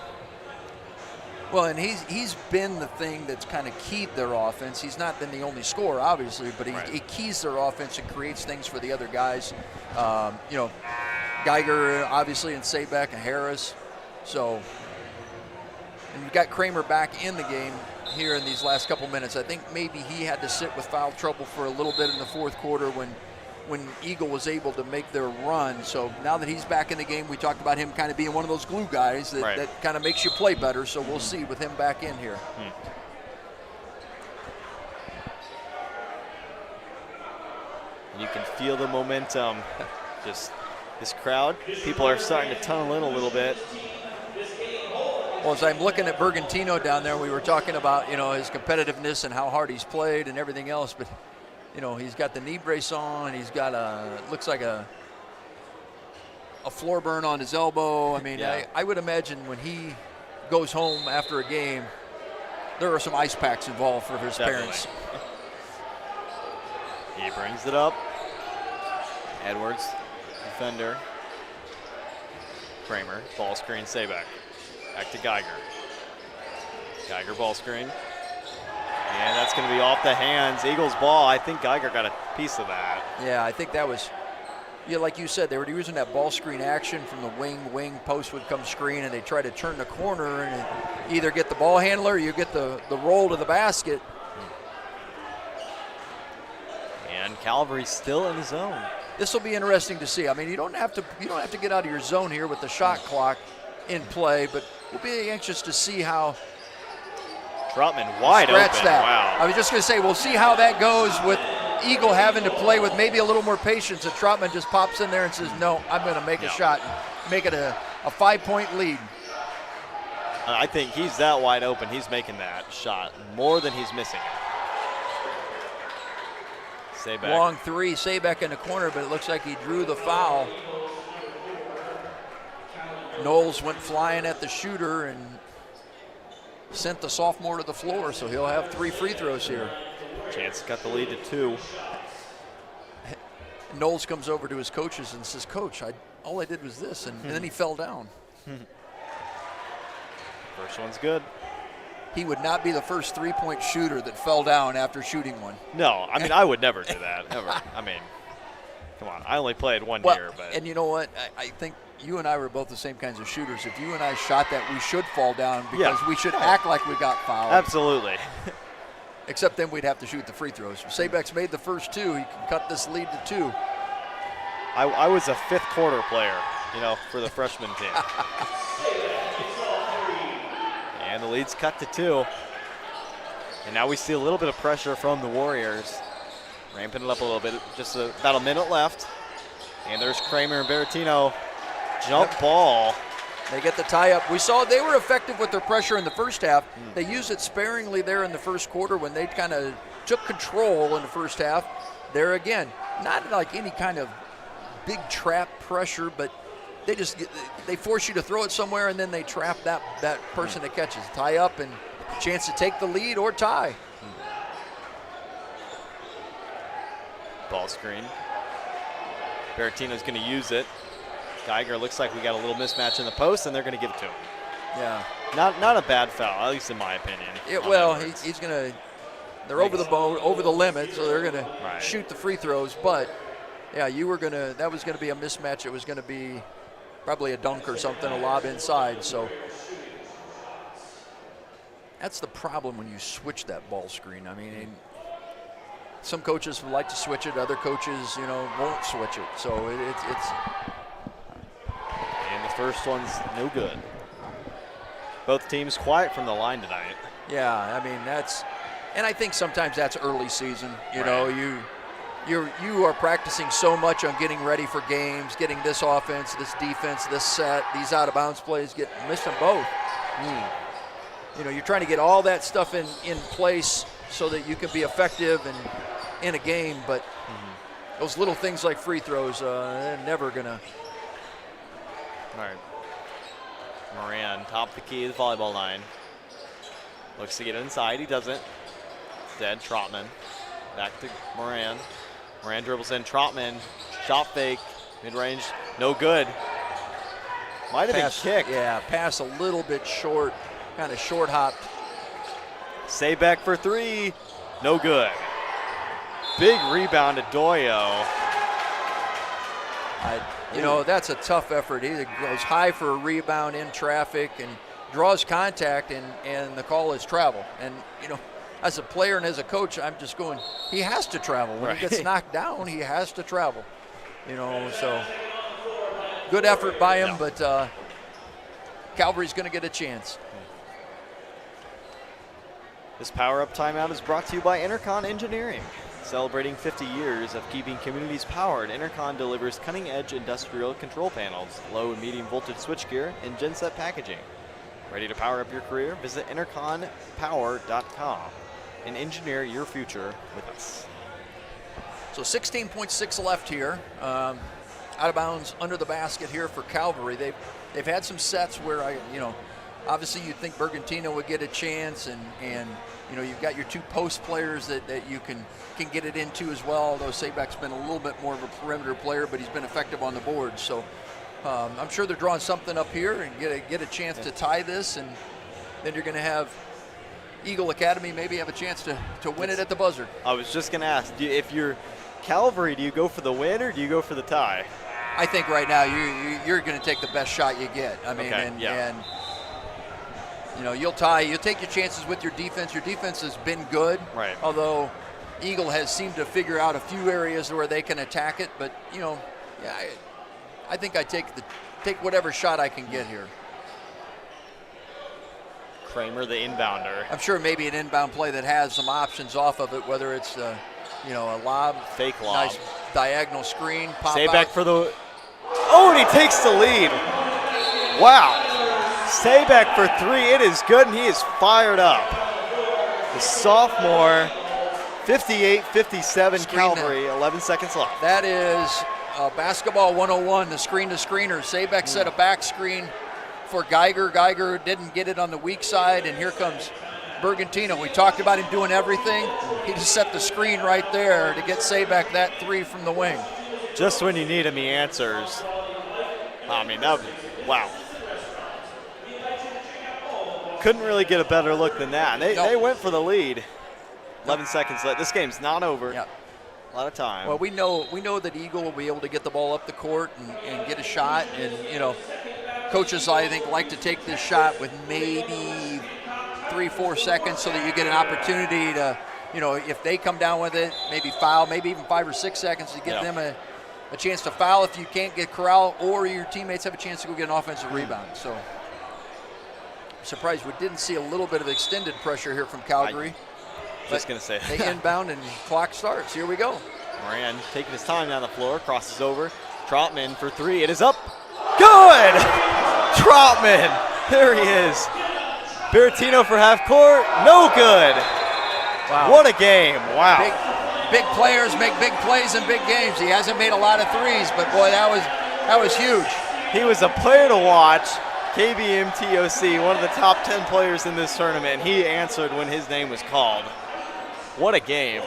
Speaker 13: Well, and he's been the thing that's kind of keyed their offense. He's not been the only scorer, obviously, but he keys their offense and creates things for the other guys. You know, Geiger, obviously, and Sabek and Harris. So, and you've got Kramer back in the game here in these last couple minutes. I think maybe he had to sit with foul trouble for a little bit in the fourth quarter when Eagle was able to make their run. So now that he's back in the game, we talked about him kind of being one of those glue guys that kind of makes you play better. So we'll see with him back in here.
Speaker 12: You can feel the momentum. Just this crowd, people are starting to tunnel in a little bit.
Speaker 13: Well, as I'm looking at Bergantino down there, we were talking about, you know, his competitiveness and how hard he's played and everything else, but you know, he's got the knee brace on. He's got looks like a a floor burn on his elbow. I mean,
Speaker 12: Yeah.
Speaker 13: I would imagine when he goes home after a game, there are some ice packs involved for his
Speaker 12: Definitely.
Speaker 13: parents.
Speaker 12: He brings it up. Edwards, defender. Kramer, ball screen, Sabek. Back to Geiger. Geiger ball screen. And that's going to be off the hands. Eagles ball. I think Geiger got a piece of that.
Speaker 13: Yeah, I think that was, like you said, they were using that ball screen action from the wing post would come screen, and they try to turn the corner and either get the ball handler or you get the roll to the basket.
Speaker 12: And Calvary still in the zone.
Speaker 13: This will be interesting to see. I mean, you don't have to get out of your zone here with the shot clock in play, but we'll be anxious to see how
Speaker 12: Trotman wide open.
Speaker 13: That.
Speaker 12: Wow.
Speaker 13: I was just going to say, we'll see how that goes with Eagle having to play with maybe a little more patience. And Trotman just pops in there and says, no, I'm going to make a shot and make it a 5-point lead.
Speaker 12: I think he's that wide open. He's making that shot more than he's missing it. Sabek.
Speaker 13: Long three, Sabek in the corner, but it looks like he drew the foul. Knowles went flying at the shooter and sent the sophomore to the floor, so he'll have 3 free throws here.
Speaker 12: Chance got the lead to 2.
Speaker 13: Knowles comes over to his coaches and says, Coach, all I did was this, and then he fell down.
Speaker 12: First one's good.
Speaker 13: He would not be the first 3-point shooter that fell down after shooting one.
Speaker 12: No, I mean, I would never do that, ever. I mean, come on. I only played one year. But
Speaker 13: And you know what? I think you and I were both the same kinds of shooters. If you and I shot that, we should fall down because we should act like we got fouled.
Speaker 12: Absolutely.
Speaker 13: Except then we'd have to shoot the free throws. Sabek's made the first 2. He can cut this lead to 2.
Speaker 12: I was a 5th quarter player, for the freshman team. And the lead's cut to 2. And now we see a little bit of pressure from the Warriors. Ramping it up a little bit. Just about a minute left. And there's Kramer and Berrettino. Jump ball.
Speaker 13: They get the tie-up. We saw they were effective with their pressure in the first half. They used it sparingly there in the first quarter when they kind of took control in the first half. There again, not like any kind of big trap pressure, but they force you to throw it somewhere and then they trap that person that catches. Tie up and chance to take the lead or tie.
Speaker 12: Ball screen. Berrettino's going to use it. Geiger looks like we got a little mismatch in the post, and they're going to give it to him.
Speaker 13: Yeah.
Speaker 12: Not a bad foul, at least in my opinion.
Speaker 13: He's going to. They're over the limit, so they're going to shoot the free throws. But yeah, that was going to be a mismatch. It was going to be probably a dunk or something, a lob inside. So that's the problem when you switch that ball screen. I mean, some coaches would like to switch it. Other coaches, won't switch it. So it's.
Speaker 12: And the first one's no good. Both teams quiet from the line tonight.
Speaker 13: Yeah, I mean and I think sometimes that's early season. You know, you are practicing so much on getting ready for games, getting this offense, this defense, this set, these out of bounds plays, missed them both. You're trying to get all that stuff in place so that you can be effective and in a game, but those little things like free throws, they're never gonna.
Speaker 12: All right. Moran, top of the key, the volleyball line. Looks to get inside. He doesn't. Instead, Trotman. Back to Moran. Moran dribbles in. Trotman. Shot fake. Mid-range. No good. Might have been kicked.
Speaker 13: Yeah, pass a little bit short. Kind of short hopped.
Speaker 12: Sabek for 3. No good. Big rebound to Doyo.
Speaker 13: That's a tough effort. He goes high for a rebound in traffic and draws contact, and the call is travel. And, as a player and as a coach, I'm just going, he has to travel. When he gets knocked down, he has to travel. So good effort by him, but Calvary's going to get a chance.
Speaker 12: This power-up timeout is brought to you by Intercon Engineering. Celebrating 50 years of keeping communities powered, Intercon delivers cutting-edge industrial control panels, low and medium voltage switchgear, and genset packaging. Ready to power up your career? Visit interconpower.com and engineer your future with us.
Speaker 13: So 16.6 left here. out of bounds under the basket here for Calvary. They've had some sets where obviously you'd think Bergantino would get a chance, and you've got your two post players that you can get it into as well, although Sabek's been a little bit more of a perimeter player, but he's been effective on the board. So I'm sure they're drawing something up here and get a chance to tie this, and then you're going to have Eagle Academy maybe have a chance to win it at the buzzer.
Speaker 12: I was just going to ask, if you're Calvary, do you go for the win or do you go for the tie?
Speaker 13: I think right now you're going to take the best shot you get. I mean, and you'll tie. You'll take your chances with your defense. Your defense has been good,
Speaker 12: right?
Speaker 13: Although Eagle has seemed to figure out a few areas where they can attack it. But I think I take whatever shot I can get here.
Speaker 12: Kramer, the inbounder.
Speaker 13: I'm sure maybe an inbound play that has some options off of it, whether it's a lob,
Speaker 12: fake lob,
Speaker 13: nice diagonal screen, pop
Speaker 12: Sabek
Speaker 13: out.
Speaker 12: for the. Oh, and he takes the lead. Wow. Sabek for three. It is good, and he is fired up. The sophomore, 58-57 Calvary, 11 seconds left.
Speaker 13: That is basketball 101, the screen-to-screener. Sabek set a back screen for Geiger. Geiger didn't get it on the weak side, and here comes Bergantino. We talked about him doing everything. He just set the screen right there to get Sabek that three from the wing.
Speaker 12: Just when you need him, he answers. I mean, wow. Couldn't really get a better look than that. They went for the lead. 11 seconds left. This game's not over.
Speaker 13: Yep.
Speaker 12: A lot of time.
Speaker 13: Well, we know that Eagle will be able to get the ball up the court and get a shot. And, coaches, I think, like to take this shot with maybe 3-4 seconds so that you get an opportunity to, if they come down with it, maybe foul, maybe even 5 or 6 seconds to give them a chance to foul if you can't get corral, or your teammates have a chance to go get an offensive rebound. So I'm surprised we didn't see a little bit of extended pressure here from Calgary.
Speaker 12: Just going to say.
Speaker 13: They inbound and clock starts. Here we go.
Speaker 12: Moran taking his time down the floor, crosses over. Troutman for three. It is up. Good! Troutman. There he is. Bertino for half court. No good.
Speaker 13: Wow.
Speaker 12: What a game. Wow.
Speaker 13: Big players make big plays in big games. He hasn't made a lot of threes, but boy, that was huge.
Speaker 12: He was a player to watch. KBMTOC, one of the top 10 players in this tournament. He answered when his name was called. What a game.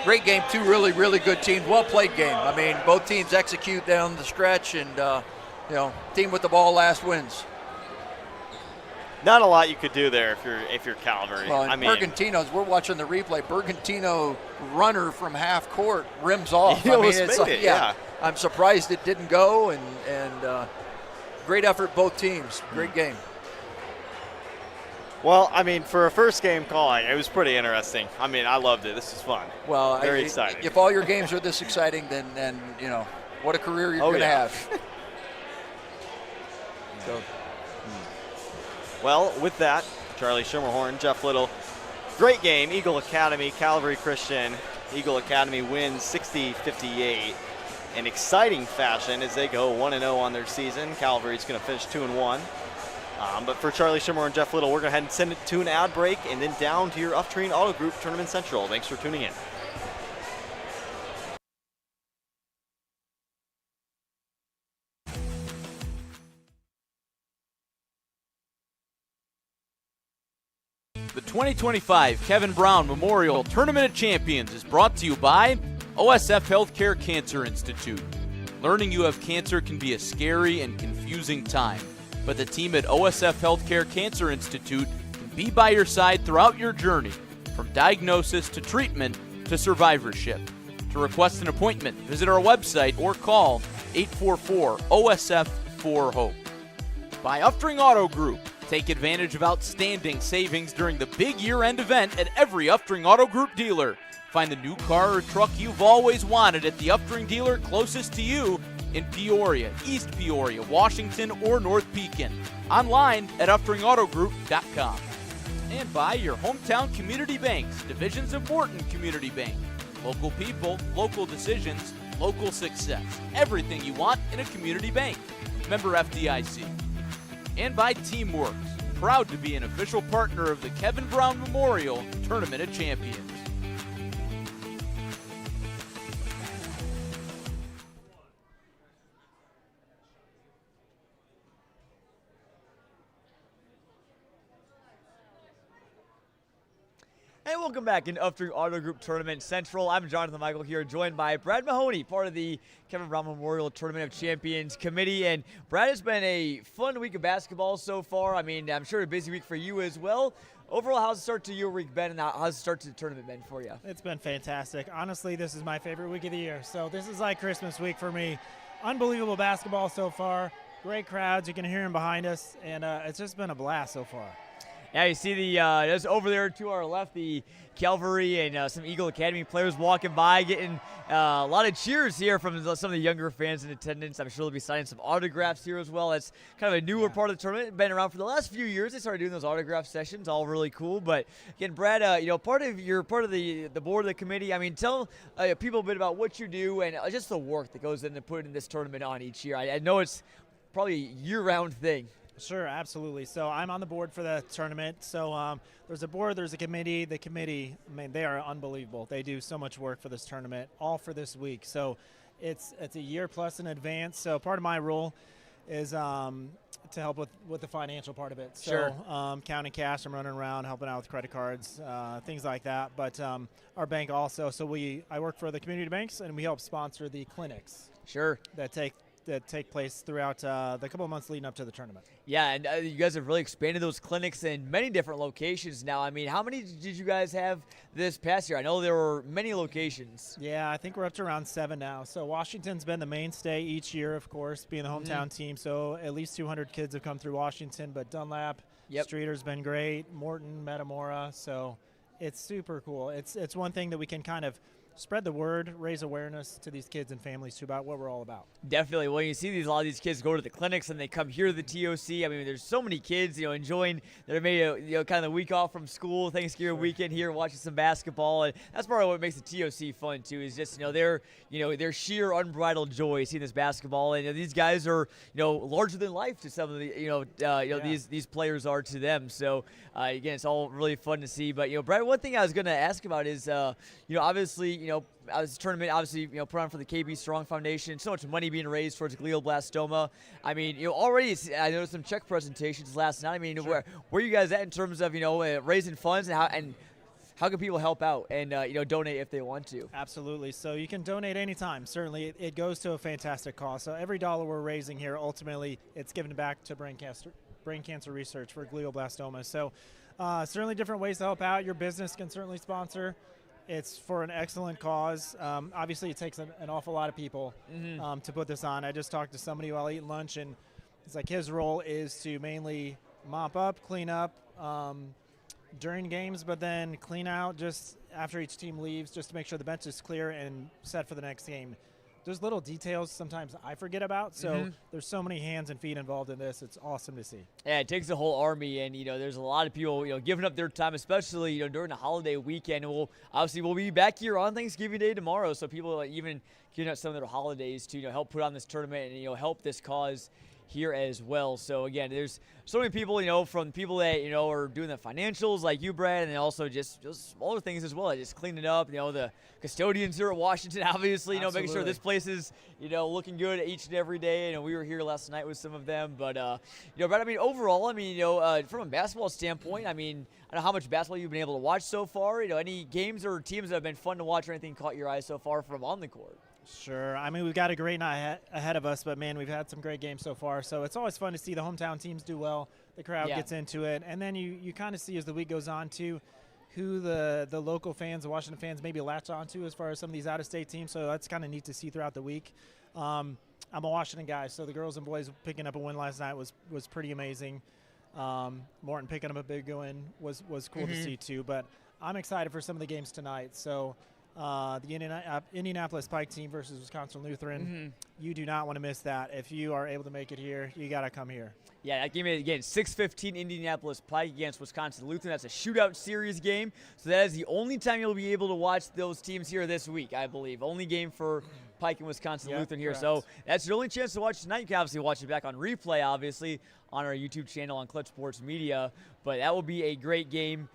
Speaker 13: Great game, two really, really good teams. Well-played game. I mean, both teams execute down the stretch, and, team with the ball last wins.
Speaker 12: Not a lot you could do there if you're Calvary.
Speaker 13: Well, Bergantino's, we're watching the replay. Bergantino runner from half court rims off. I'm surprised it didn't go, and great effort both teams. Great game.
Speaker 12: Well, I mean, for a first game calling, it was pretty interesting. I mean, I loved it. This is fun.
Speaker 13: Well,
Speaker 12: very exciting.
Speaker 13: If all your games are this exciting, then what a career you're going to have. So.
Speaker 12: Well, with that, Charlie Schermerhorn, Jeff Little, great game. Eagle Academy, Calvary Christian. Eagle Academy wins 60-58 in exciting fashion as they go 1-0 on their season. Calvary's going to finish 2-1. But for Charlie Schermerhorn and Jeff Little, we're going to head and send it to an ad break and then down to your Uptrain Auto Group Tournament Central. Thanks for tuning in.
Speaker 3: The 2025 Kevin Brown Memorial Tournament of Champions is brought to you by OSF Health Care Cancer Institute. Learning you have cancer can be a scary and confusing time, but the team at OSF Health Care Cancer Institute can be by your side throughout your journey, from diagnosis to treatment to survivorship. To request an appointment, visit our website or call 844-OSF-4HOPE. By Uptrain Auto Group. Take advantage of outstanding savings during the big year-end event at every Uptrain Auto Group dealer. Find the new car or truck you've always wanted at the Uptrain dealer closest to you in Peoria, East Peoria, Washington, or North Pekin. Online at UptrainAutoGroup.com. And by your hometown community banks, Divisions of Morton Community Bank. Local people, local decisions, local success. Everything you want in a community bank. Member FDIC. And by Teamworks, proud to be an official partner of the Kevin Brown Memorial Tournament of Champions.
Speaker 14: And welcome back in Upstream Auto Group Tournament Central. I'm Jonathan Michael here, joined by Brad Mahoney, part of the Kevin Brown Memorial Tournament of Champions Committee. And Brad, it's been a fun week of basketball so far. I mean, I'm sure a busy week for you as well. Overall, how's the start to your week been, and how's the start to the tournament been for you?
Speaker 16: It's been fantastic. Honestly, this is my favorite week of the year. So this is like Christmas week for me. Unbelievable basketball so far. Great crowds. You can hear them behind us, and it's just been a blast so far.
Speaker 14: Yeah, you see just over there to our left, the Calvary and some Eagle Academy players walking by, getting a lot of cheers here from some of the younger fans in attendance. I'm sure they'll be signing some autographs here as well. That's kind of a newer part of the tournament. Been around for the last few years. They started doing those autograph sessions, all really cool. But again, Brad, you're part of the board of the committee. I mean, tell people a bit about what you do and just the work that goes into putting this tournament on each year. I know it's probably a year-round thing.
Speaker 16: Sure, absolutely. So I'm on the board for the tournament. So there's a board, there's a committee. The committee, I mean, they are unbelievable. They do so much work for this tournament, all for this week. So it's a year plus in advance. So part of my role is to help with the financial part of it. So
Speaker 14: Sure.
Speaker 16: counting cash, I'm running around helping out with credit cards, things like that. But our bank also. So I work for the community banks, and we help sponsor the clinics.
Speaker 14: Sure.
Speaker 16: That take place throughout the couple of months leading up to the tournament.
Speaker 14: Yeah, and you guys have really expanded those clinics in many different locations now. I mean, how many did you guys have this past year? I know there were many locations.
Speaker 16: Yeah, I think we're up to around 7 now. So Washington's been the mainstay each year, of course, being the hometown team. So at least 200 kids have come through Washington, but Dunlap, Streeter's been great, Morton, Metamora. So it's super cool. It's one thing that we can kind of spread the word, raise awareness to these kids and families too about what we're all about.
Speaker 14: Definitely. When you see a lot of these kids go to the clinics and they come here to the TOC, I mean, there's so many kids, enjoying their maybe kind of the week off from school, Thanksgiving weekend here, watching some basketball, and that's part of what makes the TOC fun too. Is just their sheer unbridled joy seeing this basketball, and these guys are larger than life to some of the these players are to them. So again, it's all really fun to see. But Brad, one thing I was going to ask about is obviously this tournament, obviously, put on for the KB Strong Foundation. So much money being raised towards glioblastoma. I mean, already I noticed some check presentations last night. I mean, where are you guys at in terms of raising funds and how can people help out and donate if they want to?
Speaker 16: Absolutely. So you can donate anytime. Certainly, it goes to a fantastic cause. So every dollar we're raising here, ultimately, it's given back to brain cancer research for glioblastoma. So certainly different ways to help out. Your business can certainly sponsor. It's for an excellent cause. Obviously, it takes an awful lot of people to put this on. I just talked to somebody while eating lunch, and it's like his role is to mainly mop up, clean up during games, but then clean out just after each team leaves, just to make sure the bench is clear and set for the next game. There's little details sometimes I forget about, so there's so many hands and feet involved in this. It's awesome to see.
Speaker 14: Yeah, it takes a whole army, and there's a lot of people giving up their time, especially during the holiday weekend. We'll be back here on Thanksgiving Day tomorrow, so people even giving up some of their holidays to help put on this tournament and help this cause here as well. So again, there's so many people, from people that are doing the financials like you, Brad, and also just smaller things as well, like just cleaning up. The custodians here at Washington, obviously, making sure this place is looking good each and every day. We were here last night with some of them, but Brad, I mean, overall, from a basketball standpoint, I don't know how much basketball you've been able to watch so far. Any games or teams that have been fun to watch or anything caught your eye so far from on the court?
Speaker 16: Sure. We've got a great night ahead of us, but, man, we've had some great games so far. So it's always fun to see the hometown teams do well. The crowd gets into it. And then you kind of see as the week goes on, too, who the local fans, the Washington fans, maybe latch onto as far as some of these out-of-state teams. So that's kind of neat to see throughout the week. I'm a Washington guy, so the girls and boys picking up a win last night was pretty amazing. Morton picking up a big win was cool to see, too. But I'm excited for some of the games tonight. So the Indianapolis Pike team versus Wisconsin Lutheran. You do not want to miss that. If you are able to make it here, you got to come here.
Speaker 14: Yeah, that game again, 6:15 Indianapolis Pike against Wisconsin Lutheran. That's a shootout series game. So that is the only time you'll be able to watch those teams here this week, I believe. Only game for Pike and Wisconsin Lutheran here. Correct. So that's your only chance to watch tonight. You can obviously watch it back on replay, obviously, on our YouTube channel on Clutch Sports Media. But that will be a great game.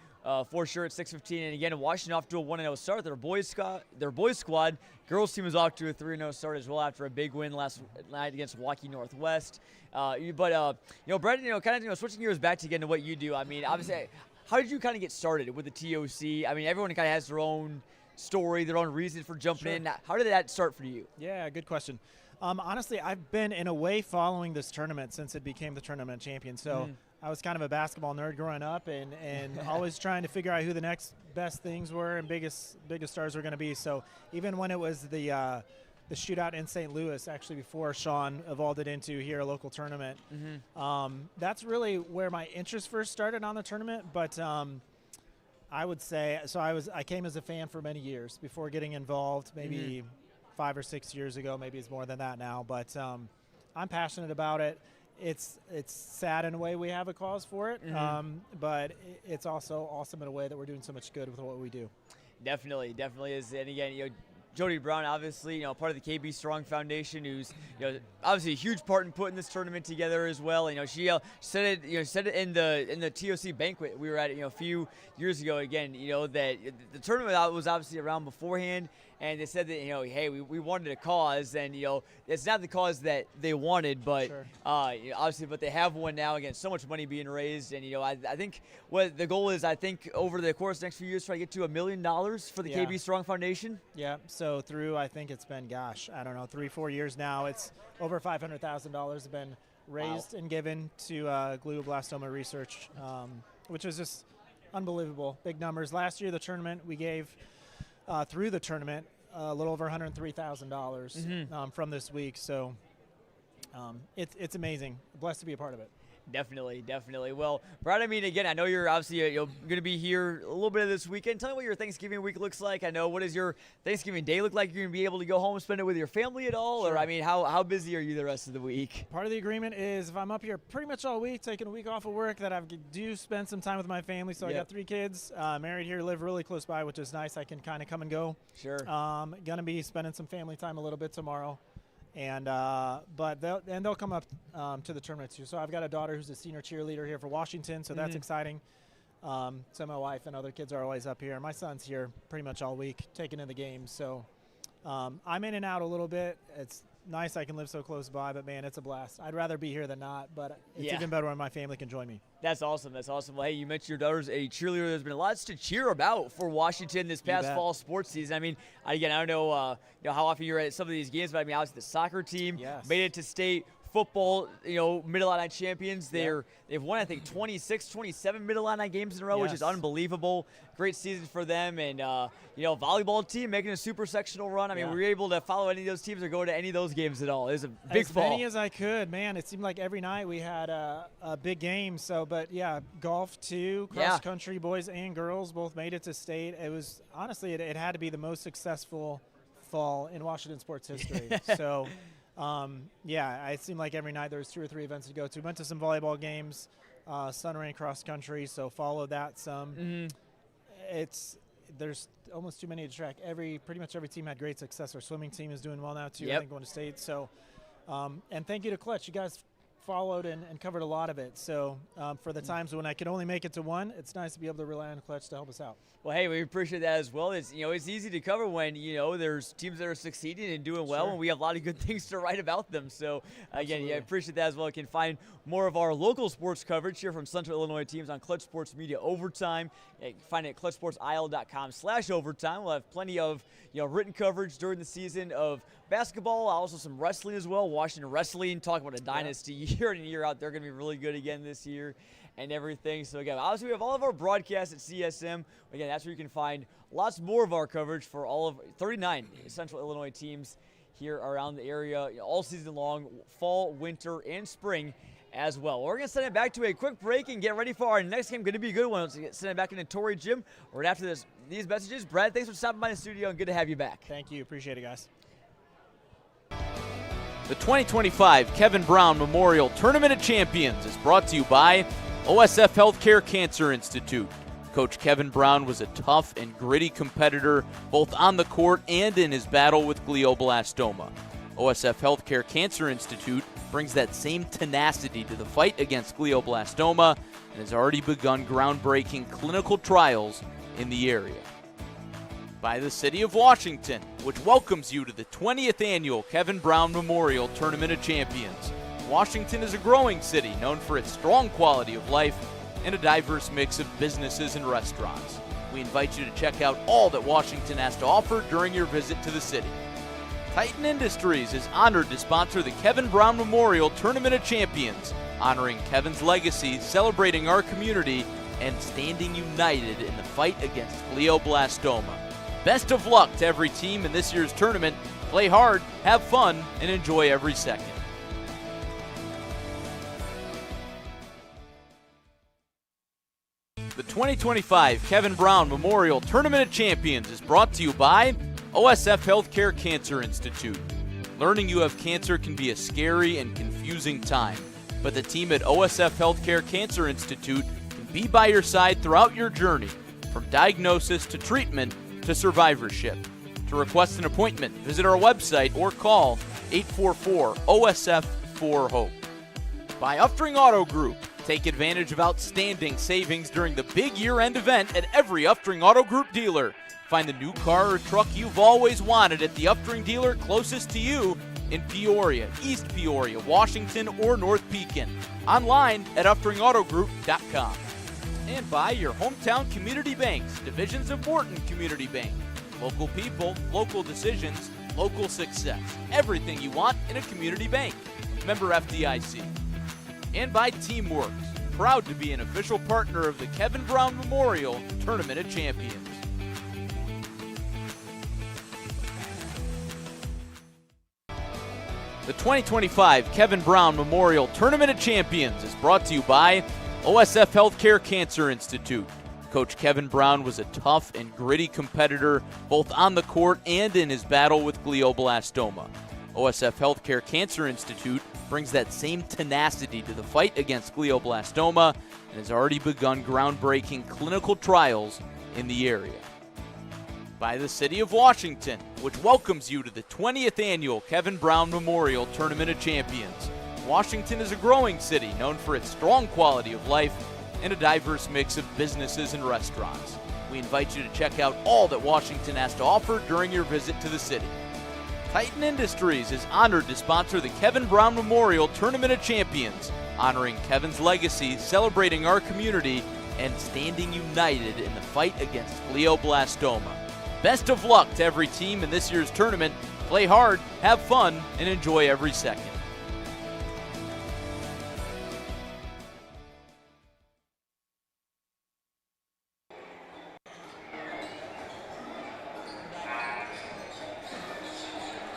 Speaker 14: For sure at 6:15, and again, Washington off to a 1-0 start. Their boys squad, girls team is off to a 3-0 start as well after a big win last night against Waukee Northwest. Brett, kind of switching gears back to get into what you do. Obviously, how did you kind of get started with the TOC? I mean, everyone kind of has their own story, their own reason for jumping in. How did that start for you?
Speaker 16: Yeah, good question. Honestly, I've been in a way following this tournament since it became the tournament champion. So I was kind of a basketball nerd growing up, and always trying to figure out who the next best things were and biggest stars were going to be. So even when it was the shootout in St. Louis, actually before Sean evolved it into here a local tournament, that's really where my interest first started on the tournament. But I would say, so I came as a fan for many years before getting involved, maybe 5 or 6 years ago, maybe it's more than that now, but I'm passionate about it. It's sad in a way we have a cause for it, but it's also awesome in a way that we're doing so much good with what we do.
Speaker 14: Definitely is. And again, Jody Brown, obviously, part of the KB Strong Foundation, who's, obviously a huge part in putting this tournament together as well. She said it in the TOC banquet we were at, a few years ago. Again, that the tournament was obviously around beforehand, and they said that, hey, we wanted a cause, and it's not the cause that they wanted, but obviously, but they have one now. Again, so much money being raised, and I think what the goal is, I think over the course of the next few years, try to get to $1 million for the KB Strong Foundation.
Speaker 16: Yeah. So through, I think it's been, 3-4 years now, it's over $500,000 have been raised and given to glioblastoma research, which is just unbelievable. Big numbers. Last year, the tournament, we gave through the tournament a little over $103,000 from this week. So it's amazing. Blessed to be a part of it.
Speaker 14: Definitely. Well, Brad, again, I know you're obviously going to be here a little bit of this weekend. Tell me what your Thanksgiving week looks like. I know, what does your Thanksgiving day look like? You're going to be able to go home and spend it with your family at all?
Speaker 16: Sure.
Speaker 14: Or, how busy are you the rest of the week?
Speaker 16: Part of the agreement is if I'm up here pretty much all week, taking a week off of work, that I do spend some time with my family. So I got 3 kids, married here, live really close by, which is nice. I can kind of come and go.
Speaker 14: Sure.
Speaker 16: Going to be spending some family time a little bit tomorrow. And but they'll come up to the tournament too. So I've got a daughter who's a senior cheerleader here for Washington, so that's exciting. So my wife and other kids are always up here. My son's here pretty much all week, taking in the games. So I'm in and out a little bit. It's nice I can live so close by, but man, it's a blast. I'd rather be here than not, but it's even better when my family can join me.
Speaker 14: That's awesome. Well, hey, you mentioned your daughter's a cheerleader. There's been lots to cheer about for Washington this past fall sports season. Again, I don't know, how often you're at some of these games, but obviously the soccer team made it to state. Football, Mid-Atlantic champions. They've won, I think, 27 Mid-Atlantic games in a row, which is unbelievable. Great season for them. And, volleyball team making a super sectional run. We were able to follow any of those teams or go to any of those games at all. It was a big fall.
Speaker 16: As many as I could. Man, it seemed like every night we had a big game. So, but, golf too, cross-country, boys and girls both made it to state. It was, honestly, it had to be the most successful fall in Washington sports history. So, it seemed like every night there was 2 or 3 events to go to. Went to some volleyball games, sun rain cross country, so followed that some. There's almost too many to track. Pretty much every team had great success. Our swimming team is doing well now too. I think going to state. So, and thank you to Clutch. You guys followed and covered a lot of it. So for the times when I could only make it to one, it's nice to be able to rely on Clutch to help us out.
Speaker 14: Well, hey, we appreciate that as well. It's it's easy to cover when there's teams that are succeeding and doing well, and we have a lot of good things to write about them. So again, I appreciate that as well. You can find more of our local sports coverage here from Central Illinois teams on Clutch Sports Media Overtime. You can find it at clutchsportsil.com/overtime. We'll have plenty of written coverage during the season of basketball, also some wrestling as well. Washington wrestling, talk about a dynasty year in and year out. They're going to be really good again this year and everything. So again, obviously we have all of our broadcasts at CSM. Again, that's where you can find lots more of our coverage for all of 39 Central Illinois teams here around the area all season long, fall, winter, and spring as well. We're going to send it back to a quick break and get ready for our next game. Going to be a good one. Let's send it back into Torrey Gym right after these messages. Brad, thanks for stopping by the studio, and good to have you back.
Speaker 16: Thank you. Appreciate it, guys.
Speaker 3: The 2025 Kevin Brown Memorial Tournament of Champions is brought to you by OSF Health Care Cancer Institute. Coach Kevin Brown was a tough and gritty competitor both on the court and in his battle with glioblastoma. OSF Health Care Cancer Institute brings that same tenacity to the fight against glioblastoma and has already begun groundbreaking clinical trials in the area. By the City of Washington, which welcomes you to the 20th Annual Kevin Brown Memorial Tournament of Champions. Washington is a growing city known for its strong quality of life and a diverse mix of businesses and restaurants. We invite you to check out all that Washington has to offer during your visit to the city. Titan Industries is honored to sponsor the Kevin Brown Memorial Tournament of Champions, honoring Kevin's legacy, celebrating our community, and standing united in the fight against glioblastoma. Best of luck to every team in this year's tournament. Play hard, have fun, and enjoy every second. The 2025 Kevin Brown Memorial Tournament of Champions is brought to you by OSF Health Care Cancer Institute. Learning you have cancer can be a scary and confusing time, but the team at OSF Health Care Cancer Institute can be by your side throughout your journey, from diagnosis to treatment to survivorship. To request an appointment, visit our website or call 844-OSF-4HOPE. By Uftring Auto Group. Take advantage of outstanding savings during the big year-end event at every Uftring Auto Group dealer. Find the new car or truck you've always wanted at the Uftring dealer closest to you in Peoria, East Peoria, Washington, or North Pekin. Online at UfteringAutoGroup.com. And by your hometown community banks, divisions of Morton Community Bank. Local people, local decisions, local success. Everything you want in a community bank. Member FDIC. And by Teamworks, proud to be an official partner of the Kevin Brown Memorial Tournament of Champions. The 2025 Kevin Brown Memorial Tournament of Champions is brought to you by OSF Health Care Cancer Institute. Coach Kevin Brown was a tough and gritty competitor both on the court and in his battle with glioblastoma. OSF Health Care Cancer Institute brings that same tenacity to the fight against glioblastoma and has already begun groundbreaking clinical trials in the area. By the City of Washington, which welcomes you to the 20th Annual Kevin Brown Memorial Tournament of Champions. Washington is a growing city known for its strong quality of life and a diverse mix of businesses and restaurants. We invite you to check out all that Washington has to offer during your visit to the city. Titan Industries is honored to sponsor the Kevin Brown Memorial Tournament of Champions, honoring Kevin's legacy, celebrating our community, and standing united in the fight against glioblastoma. Best of luck to every team in this year's tournament. Play hard, have fun, and enjoy every second.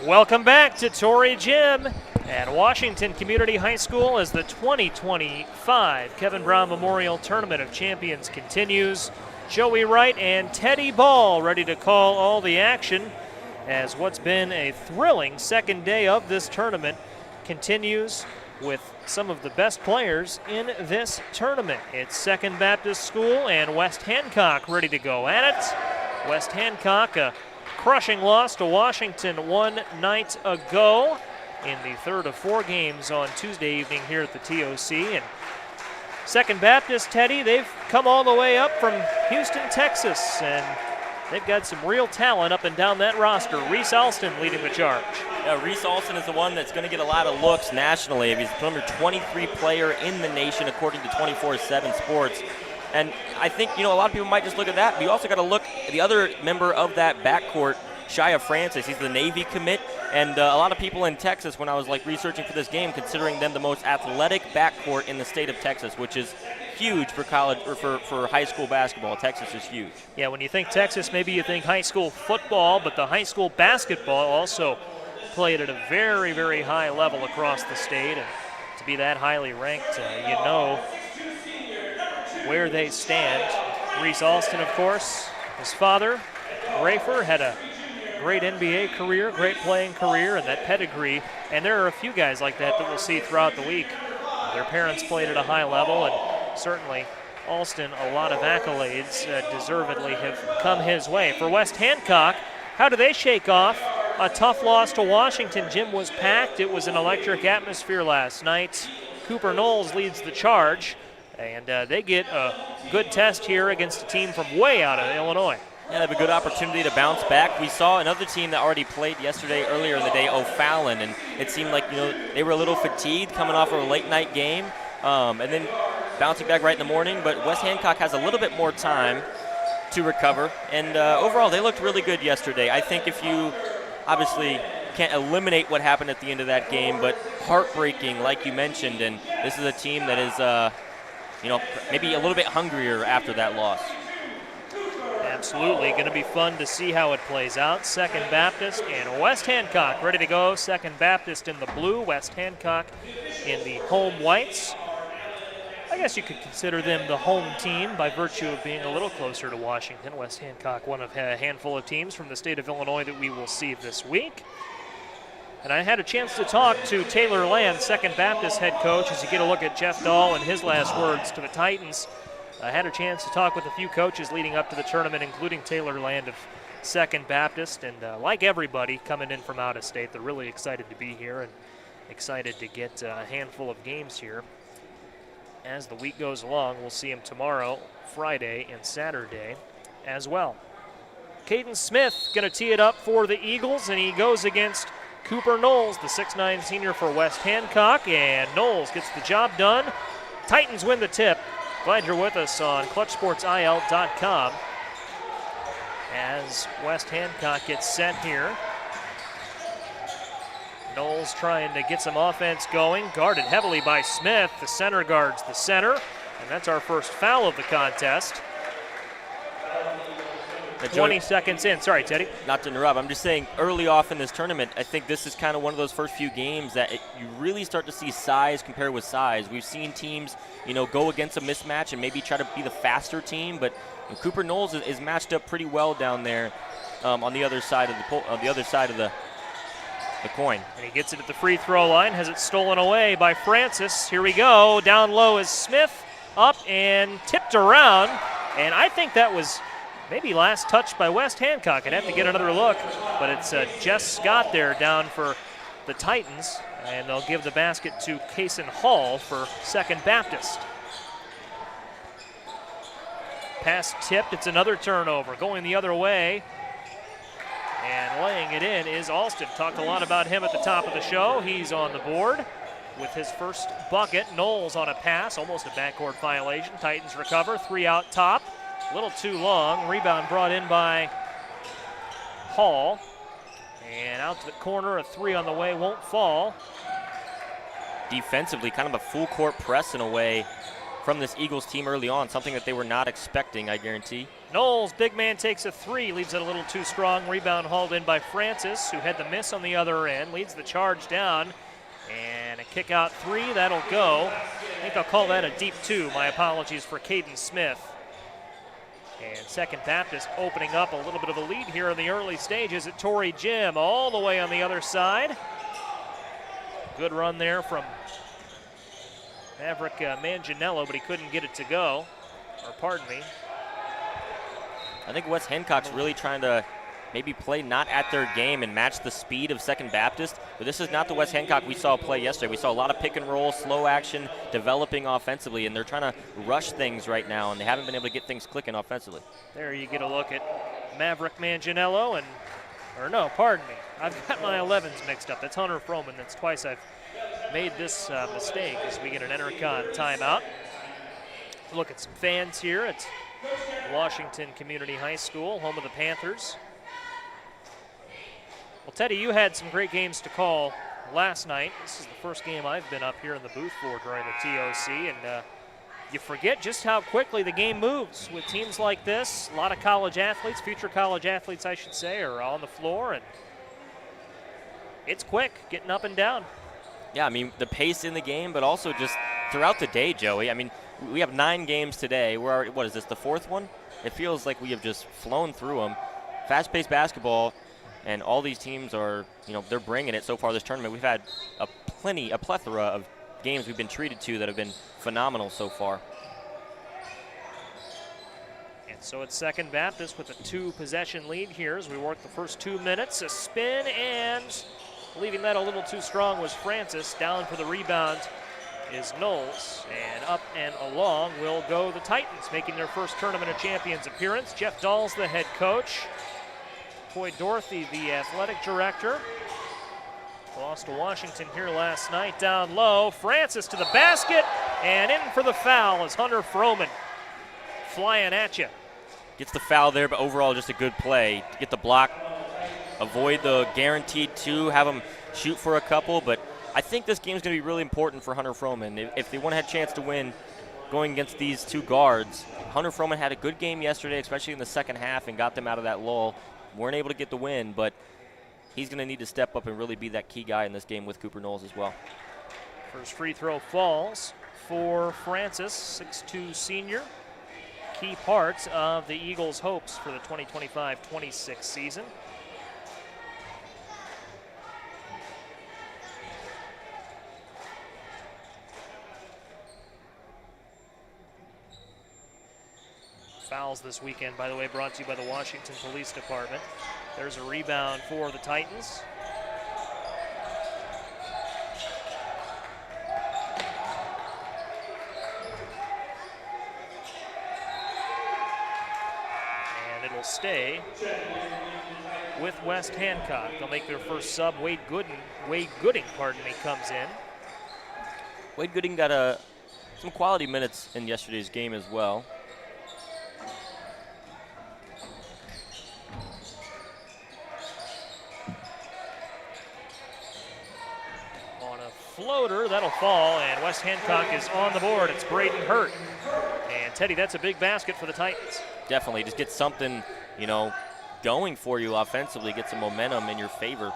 Speaker 8: Welcome back to Torrey Gym at Washington Community High School as the 2025 Kevin Brown Memorial Tournament of Champions continues. Joey Wright and Teddy Ball ready to call all the action as what's been a thrilling second day of this tournament continues with some of the best players in this tournament. It's Second Baptist School and West Hancock ready to go at it. West Hancock, a crushing loss to Washington one night ago in the third of four games on Tuesday evening here at the TOC. And Second Baptist, Teddy, they've come all the way up from Houston, Texas, and they've got some real talent up and down that roster. Reese Alston leading the charge.
Speaker 4: Yeah, Reese Alston is the one that's going to get a lot of looks nationally. He's the number 23 player in the nation according to 24/7 Sports. And I think, a lot of people might just look at that, but you also got to look at the other member of that backcourt, Shia Francis. He's the Navy commit, and a lot of people in Texas, when I was researching for this game, considering them the most athletic backcourt in the state of Texas, which is huge for college or for high school basketball. Texas is huge.
Speaker 8: Yeah, when you think Texas, maybe you think high school football, but the high school basketball also played at a very, very high level across the state, and to be that highly ranked, where they stand. Reese Alston, of course, his father, Rafer, had a great NBA career, great playing career, and that pedigree. And there are a few guys like that we'll see throughout the week. Their parents played at a high level, and certainly Alston, a lot of accolades deservedly have come his way. For West Hancock, how do they shake off a tough loss to Washington? Gym was packed. It was an electric atmosphere last night. Cooper Knowles leads the charge. And they get a good test here against a team from way out of Illinois.
Speaker 4: Yeah, they have a good opportunity to bounce back. We saw another team that already played earlier in the day, O'Fallon, and it seemed like they were a little fatigued coming off of a late night game. And then bouncing back right in the morning, but West Hancock has a little bit more time to recover. And overall, they looked really good yesterday. I think if you obviously can't eliminate what happened at the end of that game, but heartbreaking, like you mentioned, and this is a team that is, maybe a little bit hungrier after that loss.
Speaker 8: Absolutely. Going to be fun to see how it plays out. Second Baptist and West Hancock ready to go. Second Baptist in the blue, West Hancock in the home whites. I guess you could consider them the home team by virtue of being a little closer to Washington. West Hancock, one of a handful of teams from the state of Illinois that we will see this week. And I had a chance to talk to Taylor Land, Second Baptist head coach, as you get a look at Jeff Dahl and his last words to the Titans. I had a chance to talk with a few coaches leading up to the tournament, including Taylor Land of Second Baptist. And like everybody coming in from out of state, they're really excited to be here and excited to get a handful of games here. As the week goes along, we'll see him tomorrow, Friday, and Saturday as well. Caden Smith going to tee it up for the Eagles, and he goes against Cooper Knowles, the 6'9 senior for West Hancock, and Knowles gets the job done. Titans win the tip. Glad you're with us on ClutchSportsIL.com as West Hancock gets set here. Knowles trying to get some offense going, guarded heavily by Smith. The center guards the center, and that's our first foul of the contest. 20 seconds in. Sorry, Teddy.
Speaker 4: Not to interrupt. I'm just saying early off in this tournament, I think this is kind of one of those first few games that you really start to see size compare with size. We've seen teams, go against a mismatch and maybe try to be the faster team, but Cooper Knowles is matched up pretty well down there on the other side of the coin.
Speaker 8: And he gets it at the free throw line, has it stolen away by Francis. Here we go. Down low is Smith, up and tipped around, and I think that was maybe last touched by West Hancock. I'd have to get another look, but it's Jess Scott there down for the Titans, and they'll give the basket to Kaysen Hall for Second Baptist. Pass tipped, it's another turnover. Going the other way, and laying it in is Alston. Talked a lot about him at the top of the show. He's on the board with his first bucket. Knowles on a pass, almost a backcourt violation. Titans recover, 3 out top. A little too long. Rebound brought in by Hall. And out to the corner, a 3 on the way, won't fall.
Speaker 4: Defensively, kind of a full court press in a way from this Eagles team early on, something that they were not expecting, I guarantee.
Speaker 8: Knowles, big man, takes a 3, leaves it a little too strong. Rebound hauled in by Francis, who had the miss on the other end, leads the charge down. And a kick out 3, that'll go. I think I'll call that a deep 2. My apologies for Caden Smith. And Second Baptist opening up a little bit of a lead here in the early stages at Torrey Gym, all the way on the other side. Good run there from Maverick Manganiello, but he couldn't get it to go. Or pardon me.
Speaker 4: I think West Hancock's really trying to maybe play not at their game and match the speed of Second Baptist, but this is not the West Hancock we saw play yesterday. We saw a lot of pick and roll, slow action, developing offensively, and they're trying to rush things right now, and they haven't been able to get things clicking offensively.
Speaker 8: There you get a look at Maverick Manganiello, pardon me. I've got my 11s mixed up. That's Hunter Froman. That's twice I've made this mistake as we get an Intercon timeout. Look at some fans here at Washington Community High School, home of the Panthers. Well, Teddy, you had some great games to call last night. This is the first game I've been up here in the booth for during the TOC, and you forget just how quickly the game moves with teams like this. A lot of college athletes, future college athletes, I should say, are on the floor, and it's quick, getting up and down.
Speaker 4: Yeah, I mean, the pace in the game, but also just throughout the day, Joey. I mean, we have 9 games today. We're already, what is this, the 4th one? It feels like we have just flown through them. Fast-paced basketball, and all these teams are, they're bringing it so far this tournament. We've had a plethora of games we've been treated to that have been phenomenal so far.
Speaker 8: And so it's Second Baptist with a 2-possession lead here as we work the first 2 minutes. A spin, and leaving that a little too strong was Francis. Down for the rebound is Knowles, and up and along will go the Titans, making their first Tournament of Champions appearance. Jeff Dahl's the head coach. Coy Dorothy, the athletic director. Lost to Washington here last night. Down low, Francis to the basket, And in for the foul is Hunter Froman flying at you.
Speaker 4: Gets the foul there, but overall just a good play. To get the block, avoid the guaranteed 2, have him shoot for a couple, but I think this game's going to be really important for Hunter Froman. If they want to have a chance to win going against these 2 guards, Hunter Froman had a good game yesterday, especially in the second half, and got them out of that lull. Weren't able to get the win, but he's going to need to step up and really be that key guy in this game with Cooper Knowles as well.
Speaker 8: First free throw falls for Francis, 6'2" senior. Key parts of the Eagles' hopes for the 2025-26 season. Fouls this weekend, by the way, brought to you by the Washington Police Department. There's a rebound for the Titans. And it'll stay with West Hancock. They'll make their first sub. Wade Gooding, comes in.
Speaker 4: Wade Gooding got some quality minutes in yesterday's game as well.
Speaker 8: Floater, that'll fall, and West Hancock is on the board. It's Braden Hurt. And Teddy, that's a big basket for the Titans.
Speaker 4: Definitely, just get something, going for you offensively, get some momentum in your favor.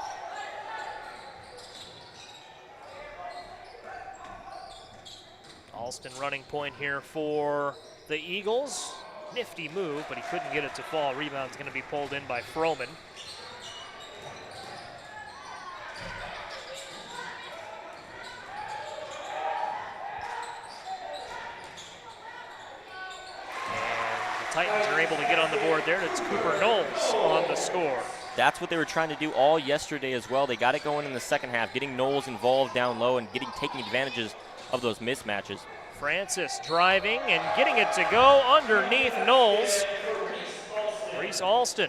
Speaker 8: Alston running point here for the Eagles. Nifty move, but he couldn't get it to fall. Rebound's going to be pulled in by Froman. Titans are able to get on the board there. It's Cooper Knowles on the score.
Speaker 4: That's what they were trying to do all yesterday as well. They got it going in the second half, getting Knowles involved down low and taking advantages of those mismatches.
Speaker 8: Francis driving and getting it to go underneath Knowles. Reese Alston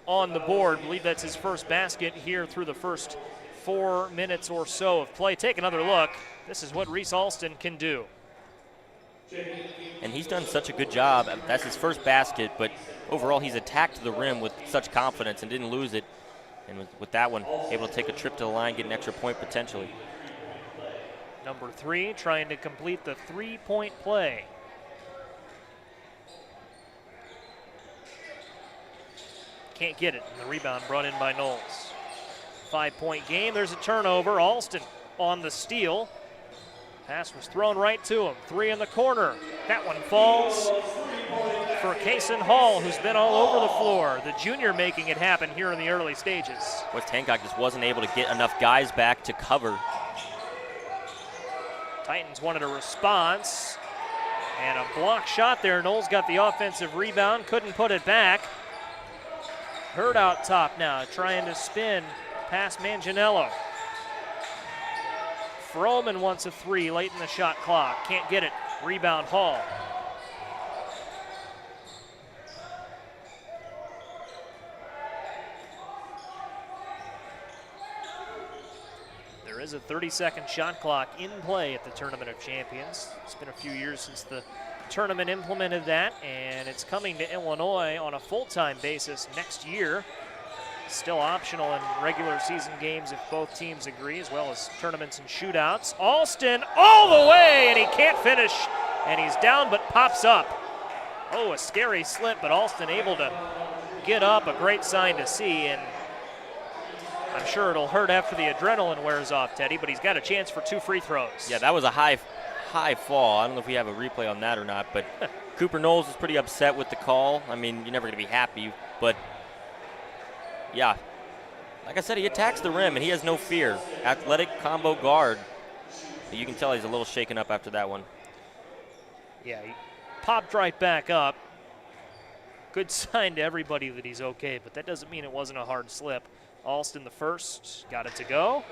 Speaker 8: on the board. I believe that's his first basket here through the first 4 minutes or so of play. Take another look. This is what Reese Alston can do.
Speaker 4: And he's done such a good job. That's his first basket, but overall he's attacked the rim with such confidence and didn't lose it. And with that one, able to take a trip to the line, get an extra point potentially.
Speaker 8: Number 3 trying to complete the 3-point play. Can't get it, and the rebound brought in by Knowles. 5-point game, there's a turnover. Alston on the steal. Pass was thrown right to him. 3 in the corner. That one falls for Kason Hall, who's been all over the floor. The junior making it happen here in the early stages.
Speaker 4: West Hancock just wasn't able to get enough guys back to cover.
Speaker 8: Titans wanted a response. And a block shot there. Knowles got the offensive rebound, couldn't put it back. Hurt out top now, trying to spin past Manganiello. Froman wants a 3 late in the shot clock. Can't get it. Rebound Hall. There is a 30-second shot clock in play at the Tournament of Champions. It's been a few years since the tournament implemented that, and it's coming to Illinois on a full-time basis next year. Still optional in regular season games if both teams agree, as well as tournaments and shootouts. Alston all the way, and he can't finish, and he's down but pops up. Oh, a scary slip, but Alston able to get up, a great sign to see, and I'm sure it'll hurt after the adrenaline wears off, Teddy, but he's got a chance for 2 free throws.
Speaker 4: Yeah, that was a high fall. I don't know if we have a replay on that or not, but Cooper Knowles is pretty upset with the call. I mean, you're never going to be happy, but yeah, like I said, he attacks the rim, and he has no fear. Athletic combo guard. You can tell he's a little shaken up after that one.
Speaker 8: Yeah, he popped right back up. Good sign to everybody that he's okay, but that doesn't mean it wasn't a hard slip. Alston the first, got it to go.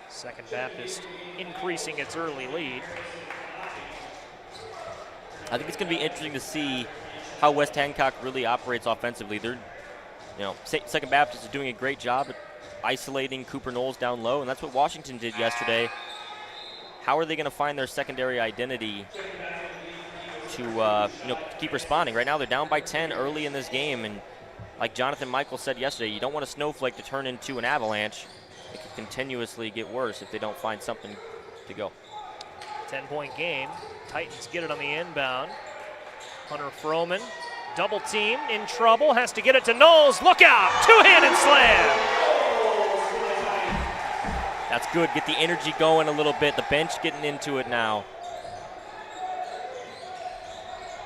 Speaker 8: Second Baptist increasing its early lead.
Speaker 4: I think it's going to be interesting to see how West Hancock really operates offensively. They're Second Baptist is doing a great job at isolating Cooper Knowles down low, and that's what Washington did yesterday. how are they going to find their secondary identity to keep responding? Right now they're down by 10 early in this game, and like Jonathan Michael said yesterday, you don't want a snowflake to turn into an avalanche. It could continuously get worse if they don't find something to go.
Speaker 8: 10-point game. Titans get it on the inbound. Hunter Froman, double team, in trouble, has to get it to Knowles. Look out! Two-handed slam!
Speaker 4: That's good. Get the energy going a little bit. The bench getting into it now.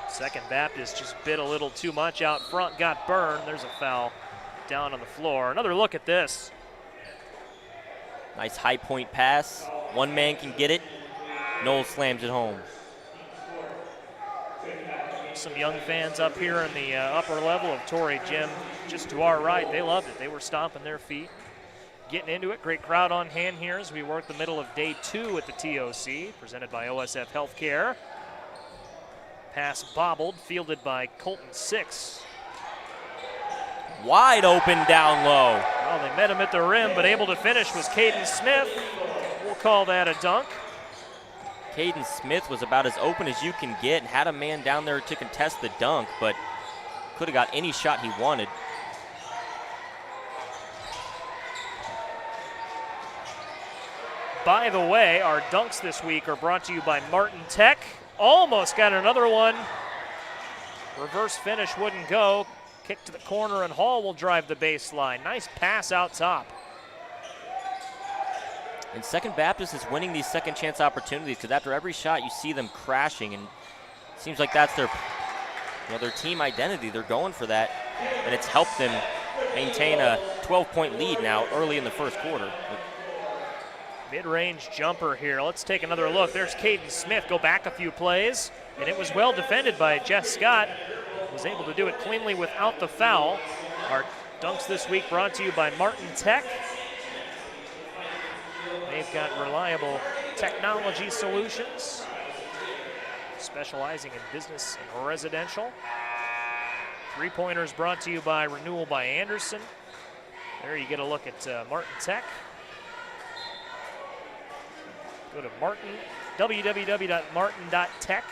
Speaker 8: Second Baptist just bit a little too much out front, got burned. There's a foul down on the floor. Another look at this.
Speaker 4: Nice high point pass. One man can get it. Knowles slams it home.
Speaker 8: Some young fans up here in the upper level of Torrey Gym, just to our right. They loved it. They were stomping their feet, getting into it. Great crowd on hand here as we work the middle of day 2 at the TOC, presented by OSF Health Care. Pass bobbled, fielded by Colton Six.
Speaker 4: Wide open down low.
Speaker 8: Well, they met him at the rim, but able to finish was Caden Smith. We'll call that a dunk.
Speaker 4: Caden Smith was about as open as you can get and had a man down there to contest the dunk, but could have got any shot he wanted.
Speaker 8: By the way, our dunks this week are brought to you by Martin Tech. Almost got another one. Reverse finish wouldn't go. Kick to the corner, and Hall will drive the baseline. Nice pass out top.
Speaker 4: And Second Baptist is winning these second chance opportunities because after every shot you see them crashing, and it seems like that's their team identity. They're going for that, and it's helped them maintain a 12-point lead now early in the first quarter.
Speaker 8: Mid-range jumper here. Let's take another look. There's Caden Smith. Go back a few plays, and it was well defended by Jeff Scott. Was able to do it cleanly without the foul. Our dunks this week brought to you by Martin Tech. They've got reliable technology solutions, specializing in business and residential. Three-pointers brought to you by Renewal by Anderson. There you get a look at Martin Tech. Go to www.martin.tech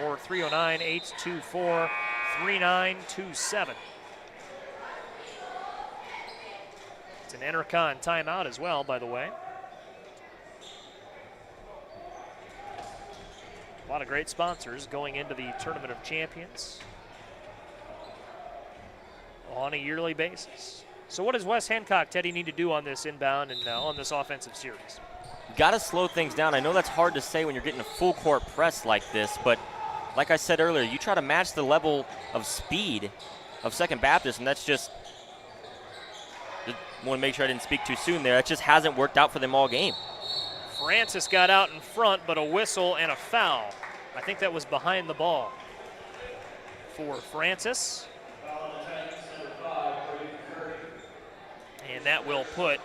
Speaker 8: or 309-824-3927. It's an Intercon timeout as well, by the way. A lot of great sponsors going into the Tournament of Champions on a yearly basis. So what does West Hancock, Teddy, need to do on this inbound and on this offensive series?
Speaker 4: Got to slow things down. I know that's hard to say when you're getting a full court press like this, but like I said earlier, you try to match the level of speed of Second Baptist, and that's just want to make sure I didn't speak too soon there. That just hasn't worked out for them all game.
Speaker 8: Francis got out in front, but a whistle and a foul. I think that was behind the ball for Francis. And that will put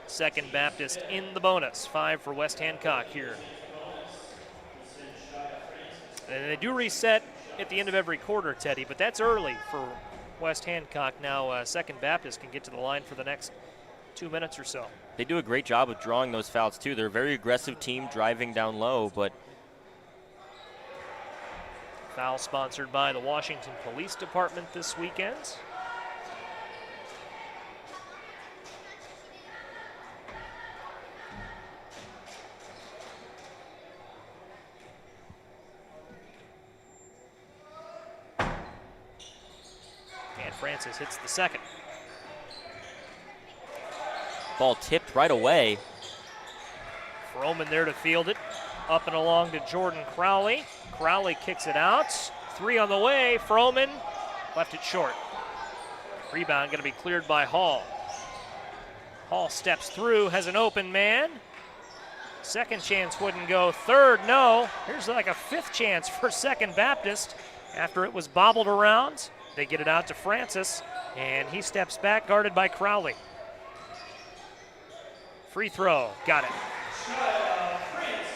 Speaker 8: Second Baptist in the bonus. 5 for West Hancock here. And they do reset at the end of every quarter, Teddy, but that's early for West Hancock. Now Second Baptist can get to the line for the next 2 minutes or so.
Speaker 4: They do a great job of drawing those fouls, too. They're a very aggressive team driving down low, but
Speaker 8: foul sponsored by the Washington Police Department this weekend. And Francis hits the second.
Speaker 4: Ball tipped right away.
Speaker 8: Froman there to field it. Up and along to Jordan Crowley. Crowley kicks it out. 3 on the way. Froman left it short. Rebound going to be cleared by Hall. Hall steps through, has an open man. Second chance wouldn't go. Third, no. Here's like a 5th chance for Second Baptist after it was bobbled around. They get it out to Francis, and he steps back, guarded by Crowley. Free throw, got it.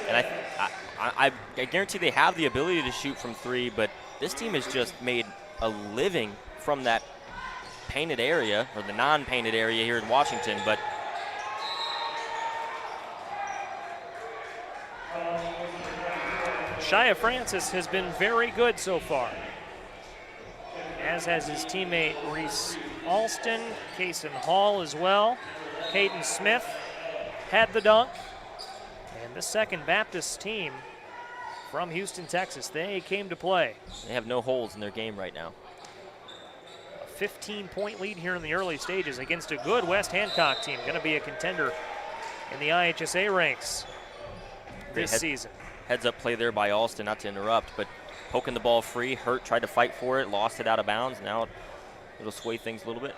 Speaker 4: And I guarantee they have the ability to shoot from 3, but this team has just made a living from that painted area, or the non-painted area here in Washington. But
Speaker 8: Shia Francis has been very good so far, as has his teammate Reese Alston, Kason Hall as well. Caden Smith had the dunk. And the Second Baptist team from Houston, Texas, they came to play.
Speaker 4: They have no holes in their game right now.
Speaker 8: A 15-point lead here in the early stages against a good West Hancock team. Going to be a contender in the IHSA ranks this season.
Speaker 4: Heads up play there by Alston, not to interrupt, but poking the ball free. Hurt tried to fight for it, lost it out of bounds. Now it'll sway things a little bit.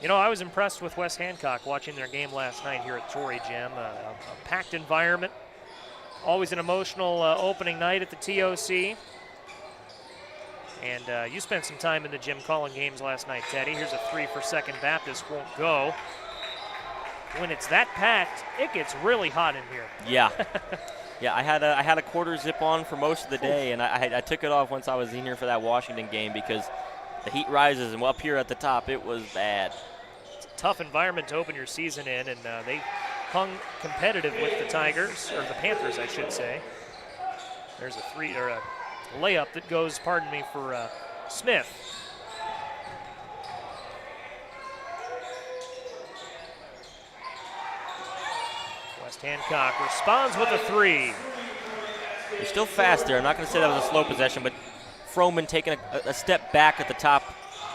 Speaker 8: You know, I was impressed with West Hancock watching their game last night here at Torrey Gym. A packed environment. Always an emotional opening night at the TOC. And you spent some time in the gym calling games last night, Teddy. Here's a three for Second Baptist, won't go. When it's that packed, it gets really hot in here.
Speaker 4: Yeah. Yeah, I had a quarter zip on for most of the day, and I took it off once I was in here for that Washington game because the heat rises, and up here at the top, it was bad.
Speaker 8: It's a tough environment to open your season in, and they hung competitive with the Tigers, or the Panthers, I should say. There's a three or a layup that goes, pardon me, for Smith. West Hancock responds with a three.
Speaker 4: They're still fast there. I'm not going to say that was a slow possession, but Froman taking a step back at the top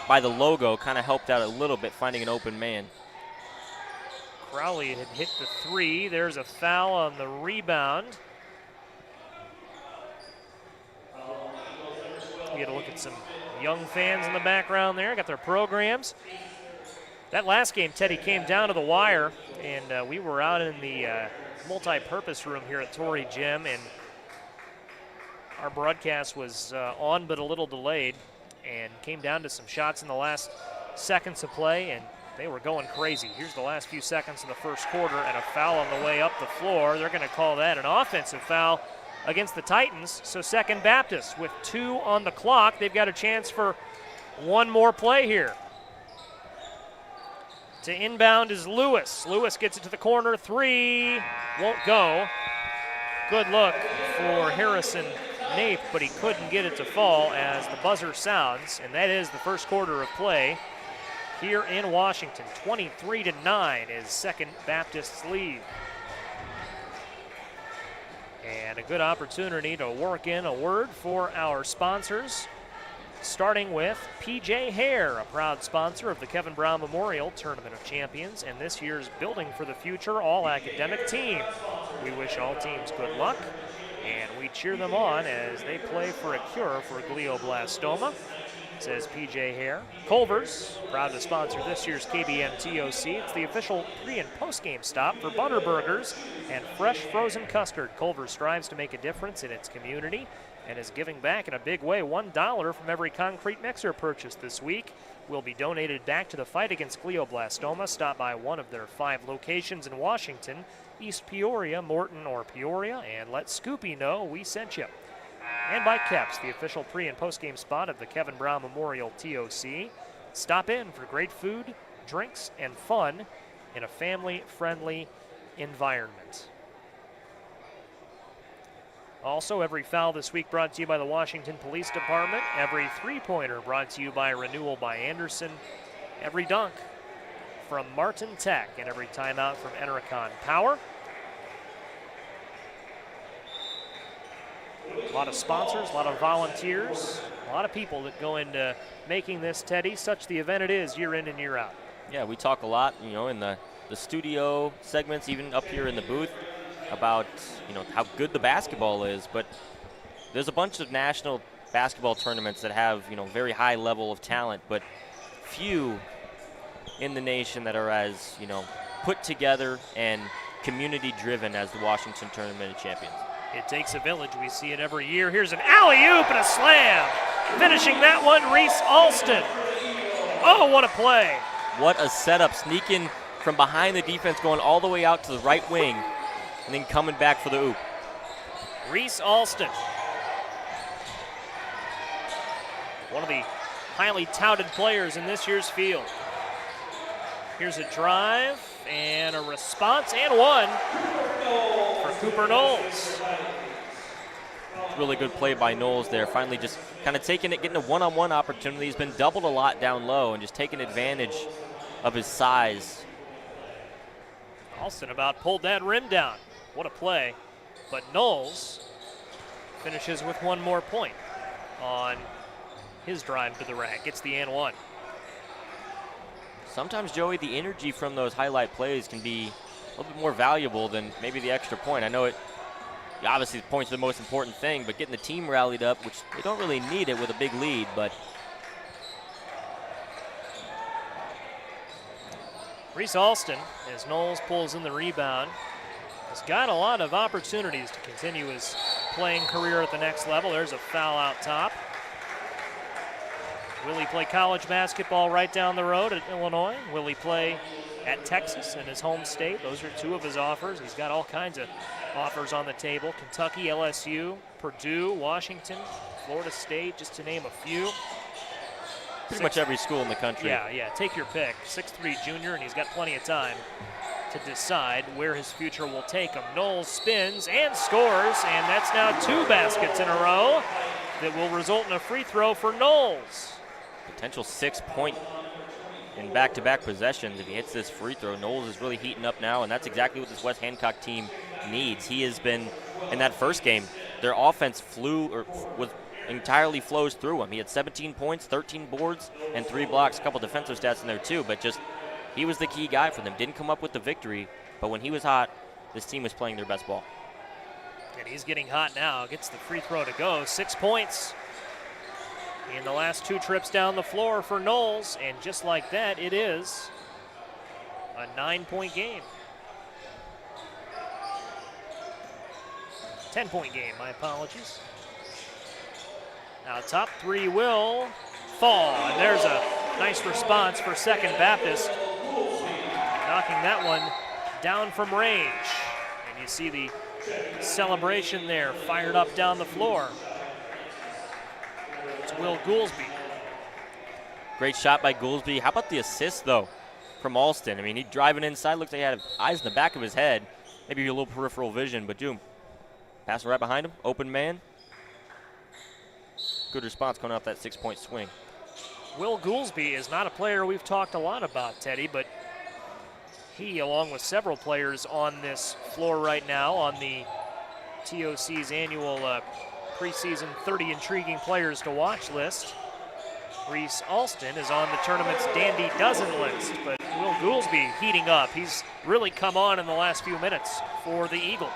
Speaker 4: by the logo kind of helped out a little bit, finding an open man.
Speaker 8: Crowley had hit the three. There's a foul on the rebound. We get a look at some young fans in the background there. Got their programs. That last game, Teddy, came down to the wire, and we were out in the multi-purpose room here at Torrey Gym, and our broadcast was on but a little delayed, and came down to some shots in the last seconds of play, and they were going crazy. Here's the last few seconds of the first quarter, and a foul on the way up the floor. They're going to call that an offensive foul against the Titans. So Second Baptist with 2 on the clock. They've got a chance for one more play here. To inbound is Lewis. Lewis gets it to the corner. 3 won't go. Good look for Harrison Nape, but he couldn't get it to fall as the buzzer sounds, and that is the first quarter of play here in Washington. 23-9 is Second Baptist's lead. And a good opportunity to work in a word for our sponsors, starting with PJ Hare, a proud sponsor of the Kevin Brown Memorial Tournament of Champions and this year's Building for the Future All-Academic Team. We wish all teams good luck, and we cheer them on as they play for a cure for glioblastoma, says PJ Hare. Culver's, proud to sponsor this year's KBM TOC. It's the official pre- and post-game stop for butter burgers and fresh frozen custard. Culver's strives to make a difference in its community and is giving back in a big way. $1 from every concrete mixer purchased this week will be donated back to the fight against glioblastoma. Stop by one of their 5 locations in Washington, East Peoria, Morton, or Peoria, and let Scoopy know we sent you. And by Keps, the official pre- and post-game spot of the Kevin Brown Memorial TOC. Stop in for great food, drinks, and fun in a family-friendly environment. Also, every foul this week brought to you by the Washington Police Department. Every three-pointer brought to you by Renewal by Anderson. Every dunk from Martin Tech, and every timeout from Enercon Power. A lot of sponsors, a lot of volunteers, a lot of people that go into making this, Teddy, such the event it is year in and year out.
Speaker 4: Yeah, we talk a lot, in the studio segments, even up here in the booth, about, how good the basketball is. But there's a bunch of national basketball tournaments that have, very high level of talent, but few in the nation that are as, put together and community-driven as the Washington Tournament of Champions.
Speaker 8: It takes a village. We see it every year. Here's an alley-oop and a slam. Finishing that one, Reese Alston. Oh, what a play.
Speaker 4: What a setup. Sneaking from behind the defense, going all the way out to the right wing, and then coming back for the oop.
Speaker 8: Reese Alston. One of the highly touted players in this year's field. Here's a drive and a response, and one for Cooper Knowles.
Speaker 4: really good play by Knowles there. Finally just kind of taking it, getting a one-on-one opportunity. He's been doubled a lot down low and just taking advantage of his size.
Speaker 8: Alston about pulled that rim down. What a play. But Knowles finishes with one more point on his drive to the rack. Gets the and one.
Speaker 4: Sometimes, Joey, the energy from those highlight plays can be a little bit more valuable than maybe the extra point. I know it, obviously the points are the most important thing, but getting the team rallied up, which they don't really need it with a big lead, but
Speaker 8: Reese Alston, as Knowles pulls in the rebound, has got a lot of opportunities to continue his playing career at the next level. There's a foul out top. Will he play college basketball right down the road at Illinois? Will he play at Texas in his home state? Those are two of his offers. He's got all kinds of offers on the table. Kentucky, LSU, Purdue, Washington, Florida State, just to name a few.
Speaker 4: Pretty much every school in the country.
Speaker 8: Yeah, take your pick. 6'3" junior, and he's got plenty of time to decide where his future will take him. Knowles spins and scores, and that's now 2 baskets in a row that will result in a free throw for Knowles.
Speaker 4: Potential 6-point in back-to-back possessions. If he hits this free throw, Knowles is really heating up now, and that's exactly what this West Hancock team needs. He has been, in that first game, their offense entirely flows through him. He had 17 points, 13 boards, and 3 blocks, a couple defensive stats in there too, but just he was the key guy for them. Didn't come up with the victory, but when he was hot, this team was playing their best ball.
Speaker 8: And he's getting hot now. Gets the free throw to go. 6 points in the last 2 trips down the floor for Knowles, and just like that, it is a 9-point game. 10-point game, my apologies. Now top 3 will fall, and there's a nice response for Second Baptist, knocking that one down from range. And you see the celebration there, fired up down the floor. It's Will Goolsby.
Speaker 4: Great shot by Goolsby. How about the assist, though, from Alston? I mean, he driving inside, looks like he had eyes in the back of his head. Maybe a little peripheral vision, but boom. Passing right behind him, open man. Good response coming off that 6-point swing.
Speaker 8: Will Goolsby is not a player we've talked a lot about, Teddy, but he, along with several players on this floor right now on the TOC's annual preseason 30 intriguing players to watch list. Reese Alston is on the tournament's Dandy Dozen list, but Will Goolsby heating up. He's really come on in the last few minutes for the Eagles.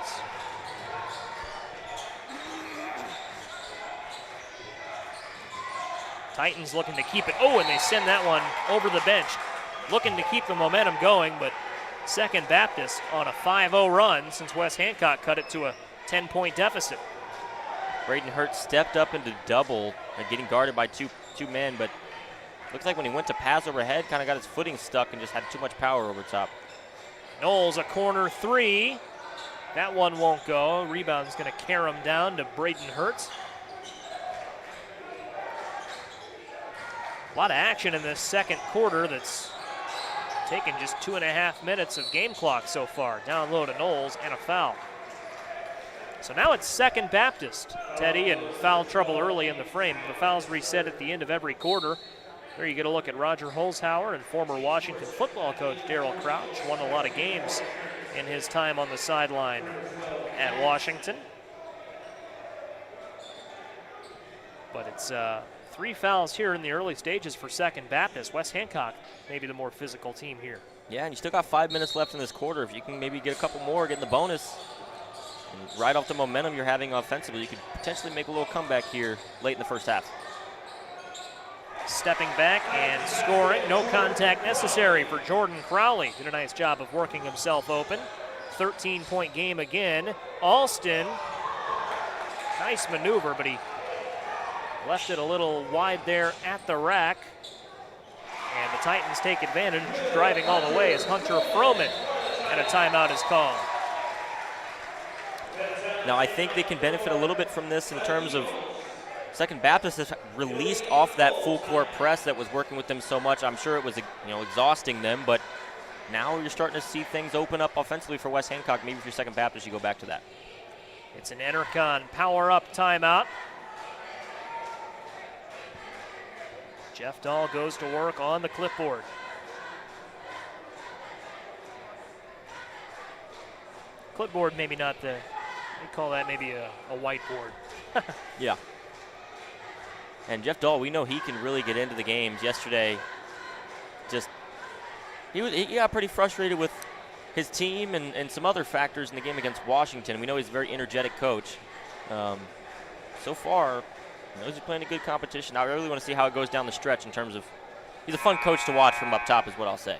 Speaker 8: Titans looking to keep it. Oh, and they send that one over the bench. Looking to keep the momentum going, but Second Baptist on a 5-0 run since West Hancock cut it to a 10-point deficit.
Speaker 4: Braden Hurt stepped up into double, getting guarded by two men, but looks like when he went to pass overhead, kind of got his footing stuck and just had too much power over top.
Speaker 8: Knowles, a corner 3. That one won't go. Rebound's going to carry him down to Braden Hurt. A lot of action in this second quarter that's taken just 2.5 minutes of game clock so far. Down low to Knowles and a foul. So now it's Second Baptist, Teddy, and foul trouble early in the frame. The fouls reset at the end of every quarter. There you get a look at Roger Holzhauer and former Washington football coach Darryl Crouch. Won a lot of games in his time on the sideline at Washington. But it's 3 fouls here in the early stages for Second Baptist. West Hancock, maybe the more physical team here.
Speaker 4: Yeah, and you still got 5 minutes left in this quarter. If you can maybe get a couple more, get in the bonus, and right off the momentum you're having offensively, you could potentially make a little comeback here late in the first half.
Speaker 8: Stepping back and scoring. No contact necessary for Jordan Crowley. Did a nice job of working himself open. 13-point game again. Alston, nice maneuver, but he left it a little wide there at the rack. And the Titans take advantage, driving all the way as Hunter Froman, and a timeout is called.
Speaker 4: Now I think they can benefit a little bit from this in terms of Second Baptist has released off that full court press that was working with them so much. I'm sure it was exhausting them, but now you're starting to see things open up offensively for West Hancock. Maybe if you're Second Baptist, you go back to that.
Speaker 8: It's an Enercon power-up timeout. Jeff Dahl goes to work on the clipboard. Clipboard, maybe not the, we call that maybe a whiteboard.
Speaker 4: Yeah. And Jeff Dahl, we know he can really get into the games. Yesterday, he got pretty frustrated with his team and some other factors in the game against Washington. We know he's a very energetic coach. So far, he knows he's playing a good competition. I really want to see how it goes down the stretch in terms of, he's a fun coach to watch from up top is what I'll say.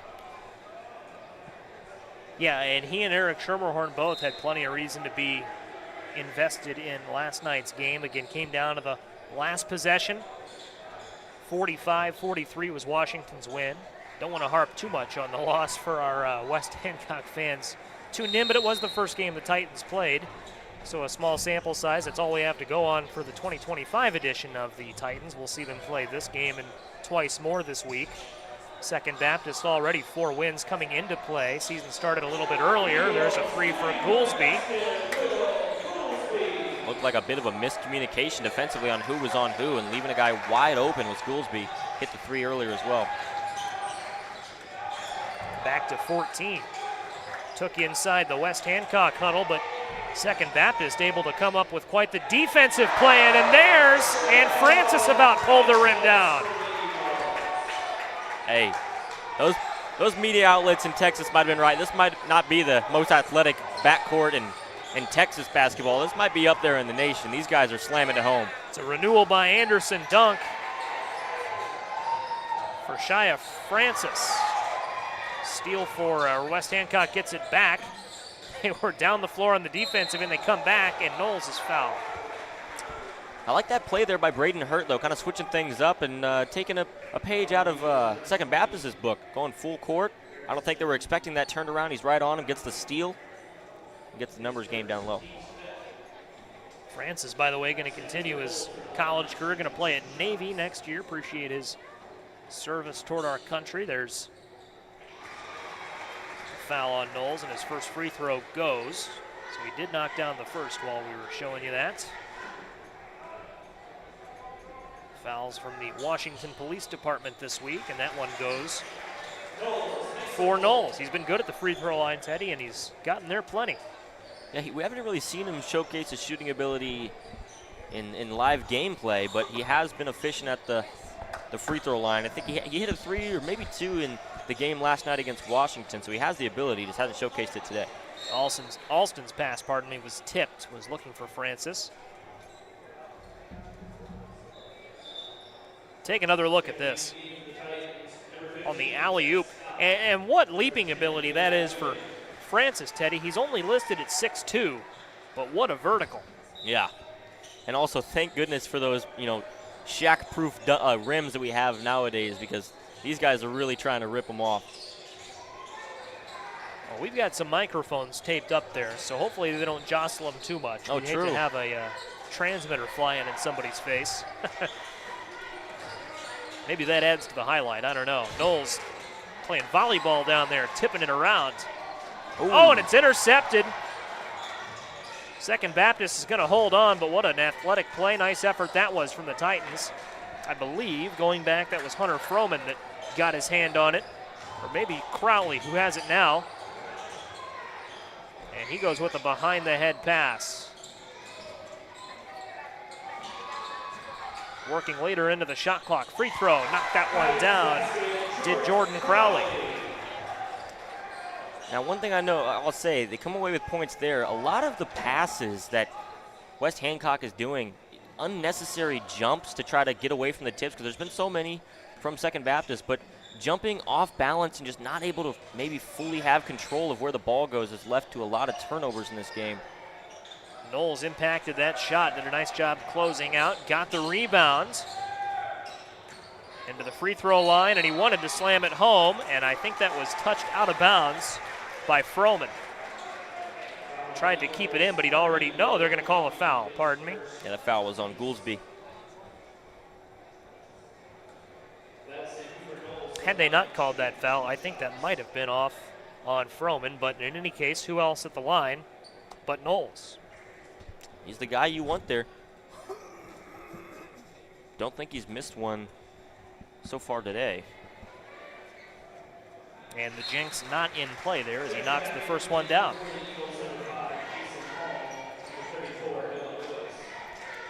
Speaker 8: Yeah, and he and Eric Schermerhorn both had plenty of reason to be invested in last night's game. Again, came down to the last possession. 45-43 was Washington's win. Don't want to harp too much on the loss for our West Hancock fans tuned in, but it was the first game the Titans played. So a small sample size, that's all we have to go on for the 2025 edition of the Titans. We'll see them play this game and twice more this week. Second Baptist already 4 wins coming into play. Season started a little bit earlier. There's a 3 for Goolsby.
Speaker 4: Looked like a bit of a miscommunication defensively on who was on who, and leaving a guy wide open was Goolsby. Hit the 3 earlier as well.
Speaker 8: Back to 14. Took you inside the West Hancock huddle, but Second Baptist able to come up with quite the defensive plan, and Francis about pulled the rim down.
Speaker 4: Hey, those media outlets in Texas might have been right. This might not be the most athletic backcourt in Texas basketball. This might be up there in the nation. These guys are slamming it home.
Speaker 8: It's a renewal by Anderson dunk for Shia Francis. Steal for West Hancock gets it back. They were down the floor on the defensive and they come back and Knowles is fouled.
Speaker 4: I like that play there by Braden Hurt, though, kind of switching things up and taking a page out of Second Baptist's book, going full court. I don't think they were expecting that turned around. He's right on him, gets the steal, and gets the numbers game down low.
Speaker 8: Francis, by the way, going to continue his college career, going to play at Navy next year. Appreciate his service toward our country. There's a foul on Knowles, and his first free throw goes. So he did knock down the first while we were showing you that. Fouls from the Washington Police Department this week, and that one goes for Knowles. He's been good at the free throw line, Teddy, and he's gotten there plenty.
Speaker 4: Yeah, we haven't really seen him showcase his shooting ability in live gameplay, but he has been efficient at the free throw line. I think he hit a 3 or maybe 2 in the game last night against Washington, so he has the ability, just hasn't showcased it today.
Speaker 8: Alston's pass, was tipped, was looking for Francis. Take another look at this on the alley-oop. And what leaping ability that is for Francis, Teddy. He's only listed at 6'2", but what a vertical.
Speaker 4: Yeah. And also, thank goodness for those, Shaq-proof rims that we have nowadays, because these guys are really trying to rip them off.
Speaker 8: Well, we've got some microphones taped up there, so hopefully they don't jostle them too much.
Speaker 4: Oh,
Speaker 8: We'd
Speaker 4: true.
Speaker 8: hate to have a transmitter flying in somebody's face. Maybe that adds to the highlight. I don't know. Knowles playing volleyball down there, tipping it around.
Speaker 4: Ooh.
Speaker 8: Oh, and it's intercepted. Second Baptist is going to hold on, but what an athletic play. Nice effort that was from the Titans. I believe, going back, that was Hunter Froman that got his hand on it. Or maybe Crowley, who has it now. And he goes with a behind-the-head pass. Working later into the shot clock. Free throw, knocked that one down. Did Jordan Crowley.
Speaker 4: Now, one thing I'll say, they come away with points there. A lot of the passes that West Hancock is doing, unnecessary jumps to try to get away from the tips, because there's been so many from Second Baptist, but jumping off balance and just not able to maybe fully have control of where the ball goes has left to a lot of turnovers in this game.
Speaker 8: Knowles impacted that shot, did a nice job closing out, got the rebound into the free throw line, and he wanted to slam it home, and I think that was touched out of bounds by Froman. Tried to keep it in, but they're going to call a foul, pardon me.
Speaker 4: Yeah, the foul was on Goolsby.
Speaker 8: Had they not called that foul, I think that might have been off on Froman, but in any case, who else at the line but Knowles?
Speaker 4: He's the guy you want there. Don't think he's missed one so far today.
Speaker 8: And the jinx not in play there as he knocks the first one down.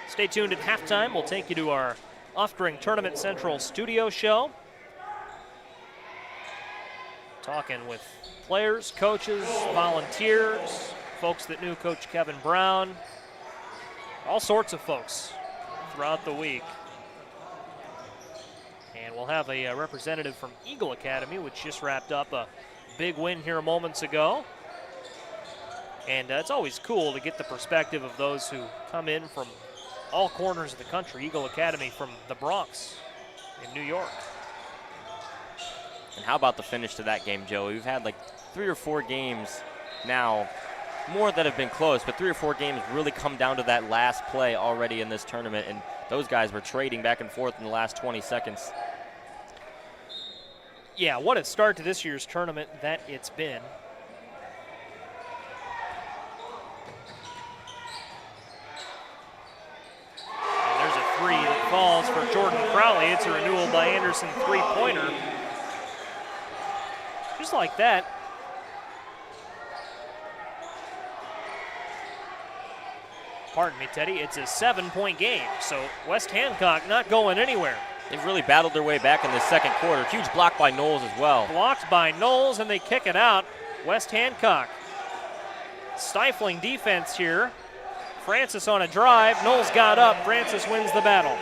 Speaker 8: Stay tuned at halftime. We'll take you to our Offering Tournament Central studio show. Talking with players, coaches, volunteers, folks that knew Coach Kevin Brown, all sorts of folks throughout the week. And we'll have a representative from Eagle Academy, which just wrapped up a big win here moments ago. And it's always cool to get the perspective of those who come in from all corners of the country. Eagle Academy from the Bronx in New York.
Speaker 4: And how about the finish to that game, Joe? We've had like 3 or 4 games now, more that have been close, but 3 or 4 games really come down to that last play already in this tournament, and those guys were trading back and forth in the last 20 seconds.
Speaker 8: Yeah, what a start to this year's tournament that it's been. And there's a 3 that falls for Jordan Crowley. It's a renewal by Anderson 3-pointer. Just like that. Pardon me, Teddy. It's a 7-point game, so West Hancock not going anywhere.
Speaker 4: They've really battled their way back in the second quarter. Huge block by Knowles as well.
Speaker 8: Blocked by Knowles, and they kick it out. West Hancock. Stifling defense here. Francis on a drive. Knowles got up. Francis wins the battle.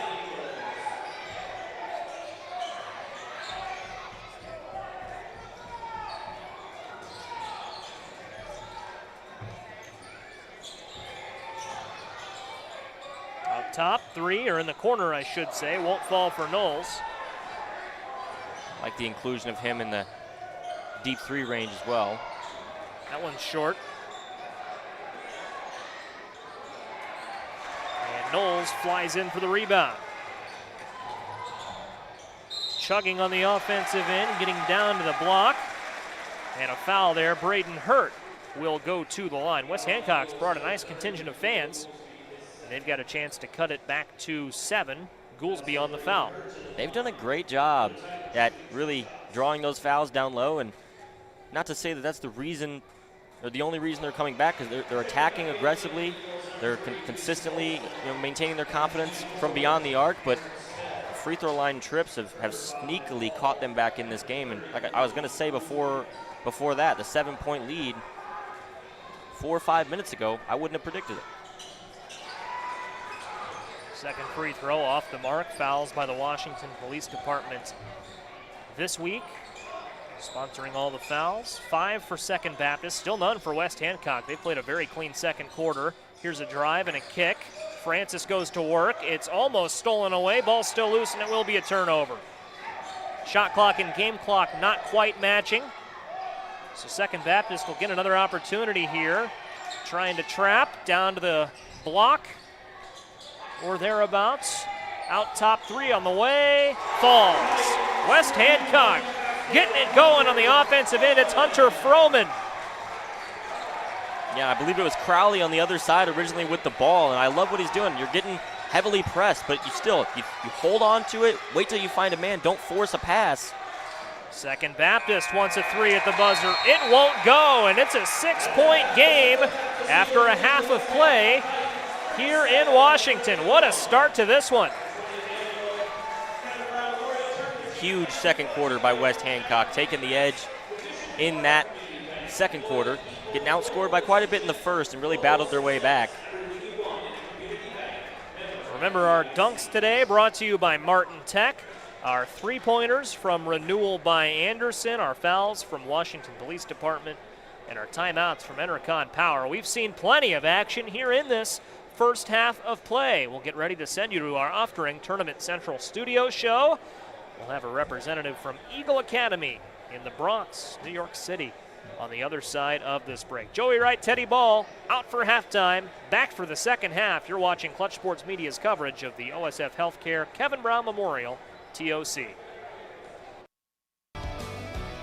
Speaker 8: Top 3, or in the corner, I should say, won't fall for Knowles.
Speaker 4: Like the inclusion of him in the deep 3 range as well.
Speaker 8: That one's short. And Knowles flies in for the rebound. Chugging on the offensive end, getting down to the block. And a foul there. Braden Hurt will go to the line. West Hancock's brought a nice contingent of fans. And they've got a chance to cut it back to 7. Goolsby on the foul.
Speaker 4: They've done a great job at really drawing those fouls down low, and not to say that that's the reason or the only reason they're coming back, because they're attacking aggressively. They're consistently maintaining their confidence from beyond the arc, but free throw line trips have sneakily caught them back in this game. And like I was going to say before that, the 7-point lead 4 or 5 minutes ago, I wouldn't have predicted it.
Speaker 8: Second free throw off the mark. Fouls by the Washington Police Department this week, sponsoring all the fouls. 5 for Second Baptist, still none for West Hancock. They played a very clean second quarter. Here's a drive and a kick. Francis goes to work. It's almost stolen away. Ball still loose, and it will be a turnover. Shot clock and game clock not quite matching. So Second Baptist will get another opportunity here. Trying to trap down to the block or thereabouts. Out top 3 on the way. Falls. West Hancock getting it going on the offensive end. It's Hunter Froman.
Speaker 4: Yeah, I believe it was Crowley on the other side originally with the ball, and I love what he's doing. You're getting heavily pressed, but you hold on to it, wait till you find a man, don't force a pass.
Speaker 8: Second Baptist wants a 3 at the buzzer. It won't go, and it's a 6-point game after a half of play here in Washington. What a start to this one.
Speaker 4: Huge second quarter by West Hancock, taking the edge in that second quarter, getting outscored by quite a bit in the first and really battled their way back.
Speaker 8: Remember our dunks today brought to you by Martin Tech. Our 3-pointers from Renewal by Anderson, our fouls from Washington Police Department, and our timeouts from Enercon Power. We've seen plenty of action here in this first half of play. We'll get ready to send you to our Offering Tournament Central studio show. We'll have a representative from Eagle Academy in the Bronx, New York City, on the other side of this break. Joey Wright, Teddy Ball, out for halftime, back for the second half. You're watching Clutch Sports Media's coverage of the OSF Health Care Kevin Brown Memorial TOC.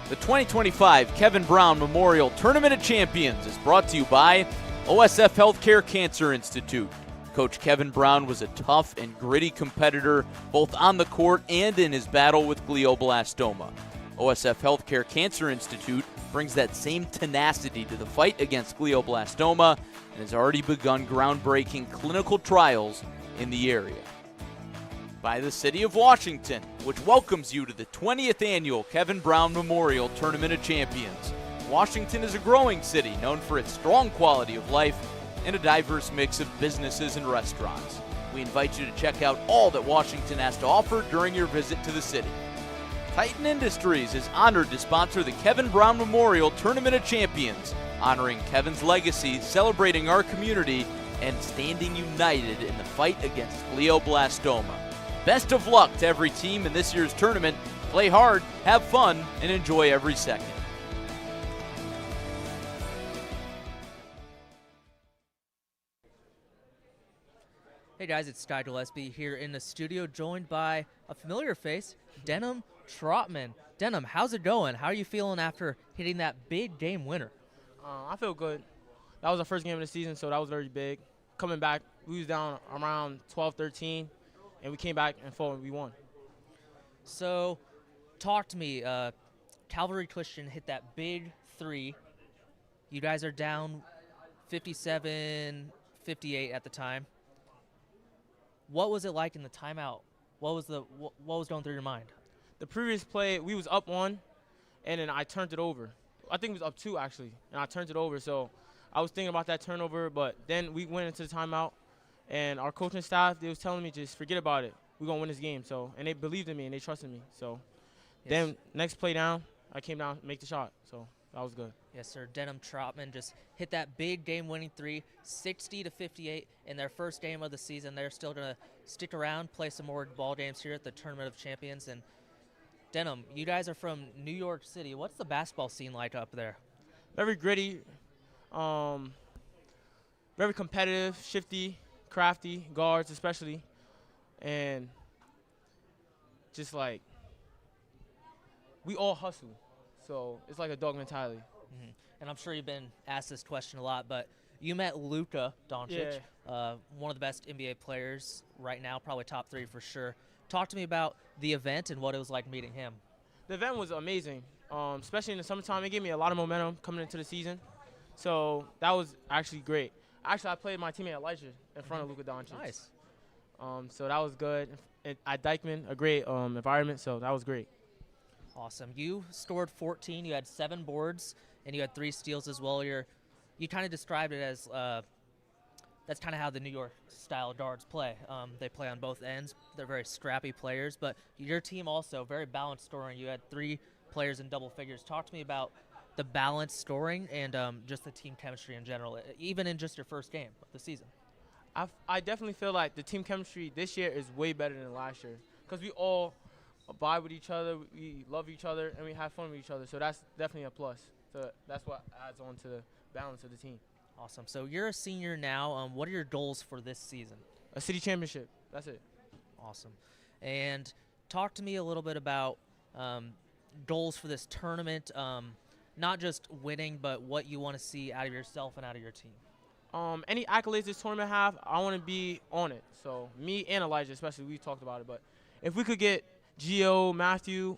Speaker 3: The 2025 Kevin Brown Memorial Tournament of Champions is brought to you by OSF Health Care Cancer Institute. Coach Kevin Brown was a tough and gritty competitor both on the court and in his battle with glioblastoma. OSF Health Care Cancer Institute brings that same tenacity to the fight against glioblastoma and has already begun groundbreaking clinical trials in the area. By the City of Washington, which welcomes you to the 20th Annual Kevin Brown Memorial Tournament of Champions. Washington is a growing city known for its strong quality of life and a diverse mix of businesses and restaurants. We invite you to check out all that Washington has to offer during your visit to the city. Titan Industries is honored to sponsor the Kevin Brown Memorial Tournament of Champions, honoring Kevin's legacy, celebrating our community, and standing united in the fight against glioblastoma. Best of luck to every team in this year's tournament. Play hard, have fun, and enjoy every second.
Speaker 10: Hey guys, it's Sky Gillespie here in the studio, joined by a familiar face, Denham Trotman. Denham, how's it going? How are you feeling after hitting that big game winner?
Speaker 17: I feel good. That was our first game of the season, so that was very big. Coming back, we was down around 12-13, and we came back and fought and we won.
Speaker 10: So, talk to me. Calvary Christian hit that big three. You guys are down 57-58 at the time. What was it like in the timeout? What was going through your mind?
Speaker 17: The previous play, we was up 1, and then I turned it over. I think it was up 2, actually, and I turned it over. So I was thinking about that turnover, but then we went into the timeout, and our coaching staff, they was telling me, just forget about it. We're going to win this game. So, and they believed in me, and they trusted me. So then next play down, I came down, make the shot. So that was good.
Speaker 10: Yes, sir. Denham Trotman just hit that big game-winning three, 60-58 in their first game of the season. They're still going to stick around, play some more ball games here at the Tournament of Champions. And Denham, you guys are from New York City. What's the basketball scene like up there?
Speaker 17: Very gritty, very competitive, shifty, crafty, guards especially, and just like we all hustle. So it's like a dog mentality.
Speaker 10: Mm-hmm. And I'm sure you've been asked this question a lot, but you met Luka Doncic, one of the best NBA players right now, probably top 3 for sure. Talk to me about the event and what it was like meeting him.
Speaker 17: The event was amazing, especially in the summertime. It gave me a lot of momentum coming into the season. So that was actually great. Actually, I played my teammate Elijah in front of Luka Doncic.
Speaker 10: Nice.
Speaker 17: So that was good. At Dykeman, a great environment, so that was great.
Speaker 10: Awesome. You scored 14. You had 7 boards, and you had 3 steals as well. You kind of described it as that's kind of how the New York style guards play. They play on both ends. They're very scrappy players, but your team also very balanced scoring. You had 3 players in double figures. Talk to me about the balanced scoring and just the team chemistry in general, even in just your first game of the season.
Speaker 17: I definitely feel like the team chemistry this year is way better than last year because we all abide with each other, we love each other, and we have fun with each other. So that's definitely a plus. So that's what adds on to the balance of the team.
Speaker 10: Awesome. So you're a senior now. What are your goals for this season?
Speaker 17: A city championship. That's it.
Speaker 10: Awesome. And talk to me a little bit about goals for this tournament, not just winning, but what you want to see out of yourself and out of your team.
Speaker 17: Any accolades this tournament have, I want to be on it. So me and Elijah especially, we talked about it. But if we could get Gio, Matthew,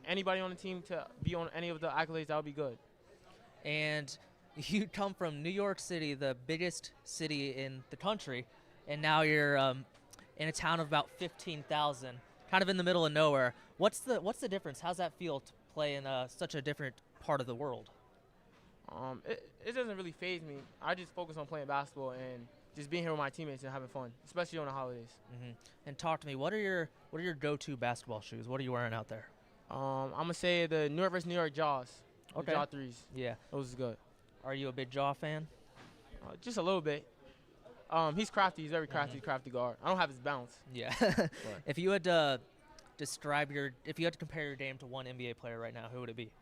Speaker 17: anybody on the team to be on any of the accolades, that would be good.
Speaker 10: And you come from New York City, the biggest city in the country, and now you're in a town of about 15,000, kind of in the middle of nowhere. What's the difference? How's that feel to play in such a different part of the world?
Speaker 17: It doesn't really faze me. I just focus on playing basketball and just being here with my teammates and having fun, especially on the holidays.
Speaker 10: Mm-hmm. And talk to me. What are your go-to basketball shoes? What are you wearing out there?
Speaker 17: I'm gonna say the New York vs. New York Jaws.
Speaker 10: Okay.
Speaker 17: Jaw 3s.
Speaker 10: Yeah.
Speaker 17: Those is good.
Speaker 10: Are you a big Jaw fan?
Speaker 17: Just a little bit. He's crafty. He's very crafty, crafty guard. I don't have his bounce.
Speaker 10: Yeah. If you had to if you had to compare your game to one NBA player right now, who would it be?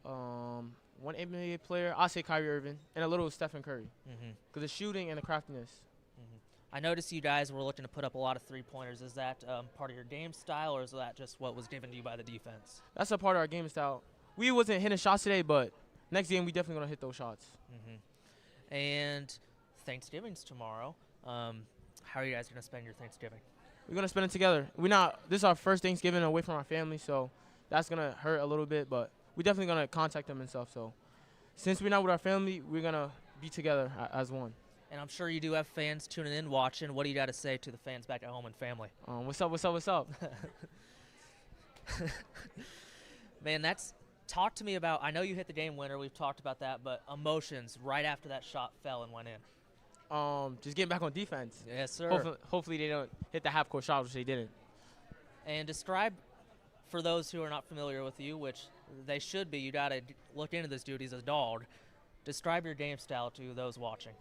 Speaker 17: One NBA player, I'll say Kyrie Irving, and a little Stephen Curry. Because the shooting and the craftiness.
Speaker 10: I noticed you guys were looking to put up a lot of three-pointers. Is that part of your game style, or is that just what was given to you by the defense?
Speaker 17: That's a part of our game style. We wasn't hitting shots today, but next game we definitely going to hit those shots.
Speaker 10: And Thanksgiving's tomorrow. How are you guys going to spend your Thanksgiving?
Speaker 17: We're going to spend it together. This is our first Thanksgiving away from our family, so that's going to hurt a little bit, but we're definitely going to contact them and stuff. So since we're not with our family, we're going to be together as one.
Speaker 10: And I'm sure you do have fans tuning in, watching. What do you got to say to the fans back at home and family?
Speaker 17: What's up, what's up, what's up?
Speaker 10: Man, talk to me about, I know you hit the game winner. We've talked about that, but emotions right after that shot fell and went in.
Speaker 17: Just getting back on defense.
Speaker 10: Yes, sir.
Speaker 17: Hopefully they don't hit the half-court shot, which they didn't.
Speaker 10: And describe, for those who are not familiar with you, which they should be, you got to look into this dude. He's a dog. Describe your game style to those watching.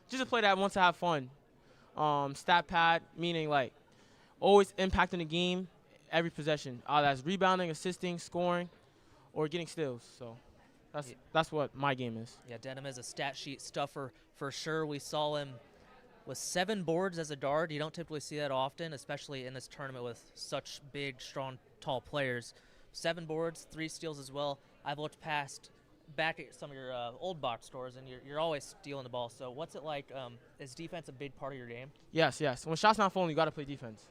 Speaker 17: Just a player that wants to have fun. Stat pad, meaning like always impacting the game every possession. That's rebounding, assisting, scoring, or getting steals. So that's what my game is.
Speaker 10: Yeah, Denham is a stat sheet stuffer for sure. We saw him with 7 boards as a guard. You don't typically see that often, especially in this tournament with such big, strong, tall players. 7 boards, 3 steals as well. I've looked back at some of your old box scores, and you're always stealing the ball. So what's it like? Is defense a big part of your game?
Speaker 17: Yes. When shots not falling, you got to play defense.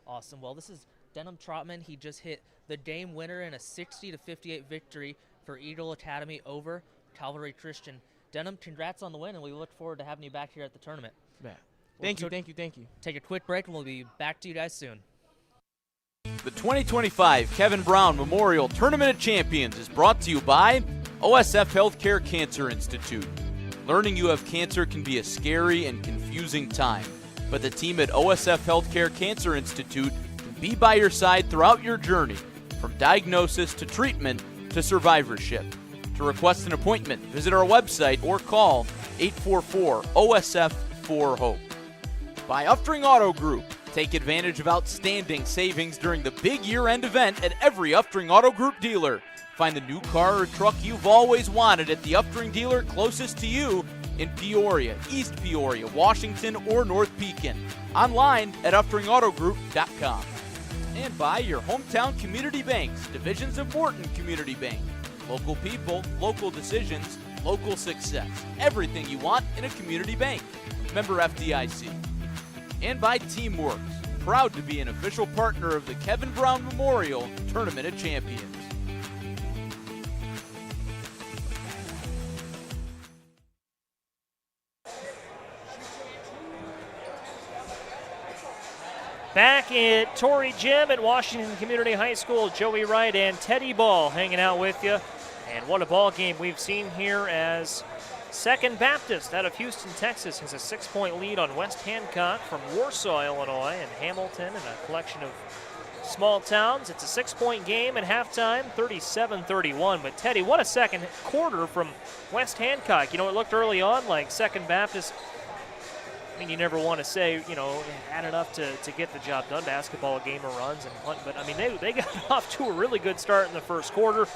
Speaker 10: Awesome. Well, this is Denham Trotman. He just hit the game winner in a 60-58 victory for Eagle Academy over Calvary Christian. Denham, congrats on the win, and we look forward to having you back here at the tournament.
Speaker 17: Yeah. Thank you.
Speaker 10: Take a quick break, and we'll be back to you guys soon.
Speaker 3: The 2025 Kevin Brown Memorial Tournament of Champions is brought to you by OSF Health Care Cancer Institute. Learning you have cancer can be a scary and confusing time, but the team at OSF Health Care Cancer Institute can be by your side throughout your journey, from diagnosis to treatment to survivorship. To request an appointment, visit our website or call 844-OSF-4HOPE. By Uftring Auto Group. Take advantage of outstanding savings during the big year-end event at every Uftring Auto Group dealer. Find the new car or truck you've always wanted at the Uftring dealer closest to you in Peoria, East Peoria, Washington, or North Pekin. Online at UfteringAutoGroup.com. And by your hometown community banks, divisions of Morton Community Bank. Local people, local decisions, local success. Everything you want in a community bank. Member FDIC. And by Teamworks, proud to be an official partner of the Kevin Brown Memorial Tournament of Champions.
Speaker 8: Back at Torrey Gym at Washington Community High School, Joey Wright and Teddy Ball hanging out with you. And what a ball game we've seen here as Second Baptist out of Houston, Texas has a 6-point lead on West Hancock from Warsaw, Illinois, and Hamilton, and a collection of small towns. It's a 6-point game at halftime, 37-31. But Teddy, what a second quarter from West Hancock. You know, it looked early on like Second Baptist, I mean, you never want to say, you know, had enough to get the job done, basketball game or runs and punt, but I mean, they got off to a really good start in the first quarter.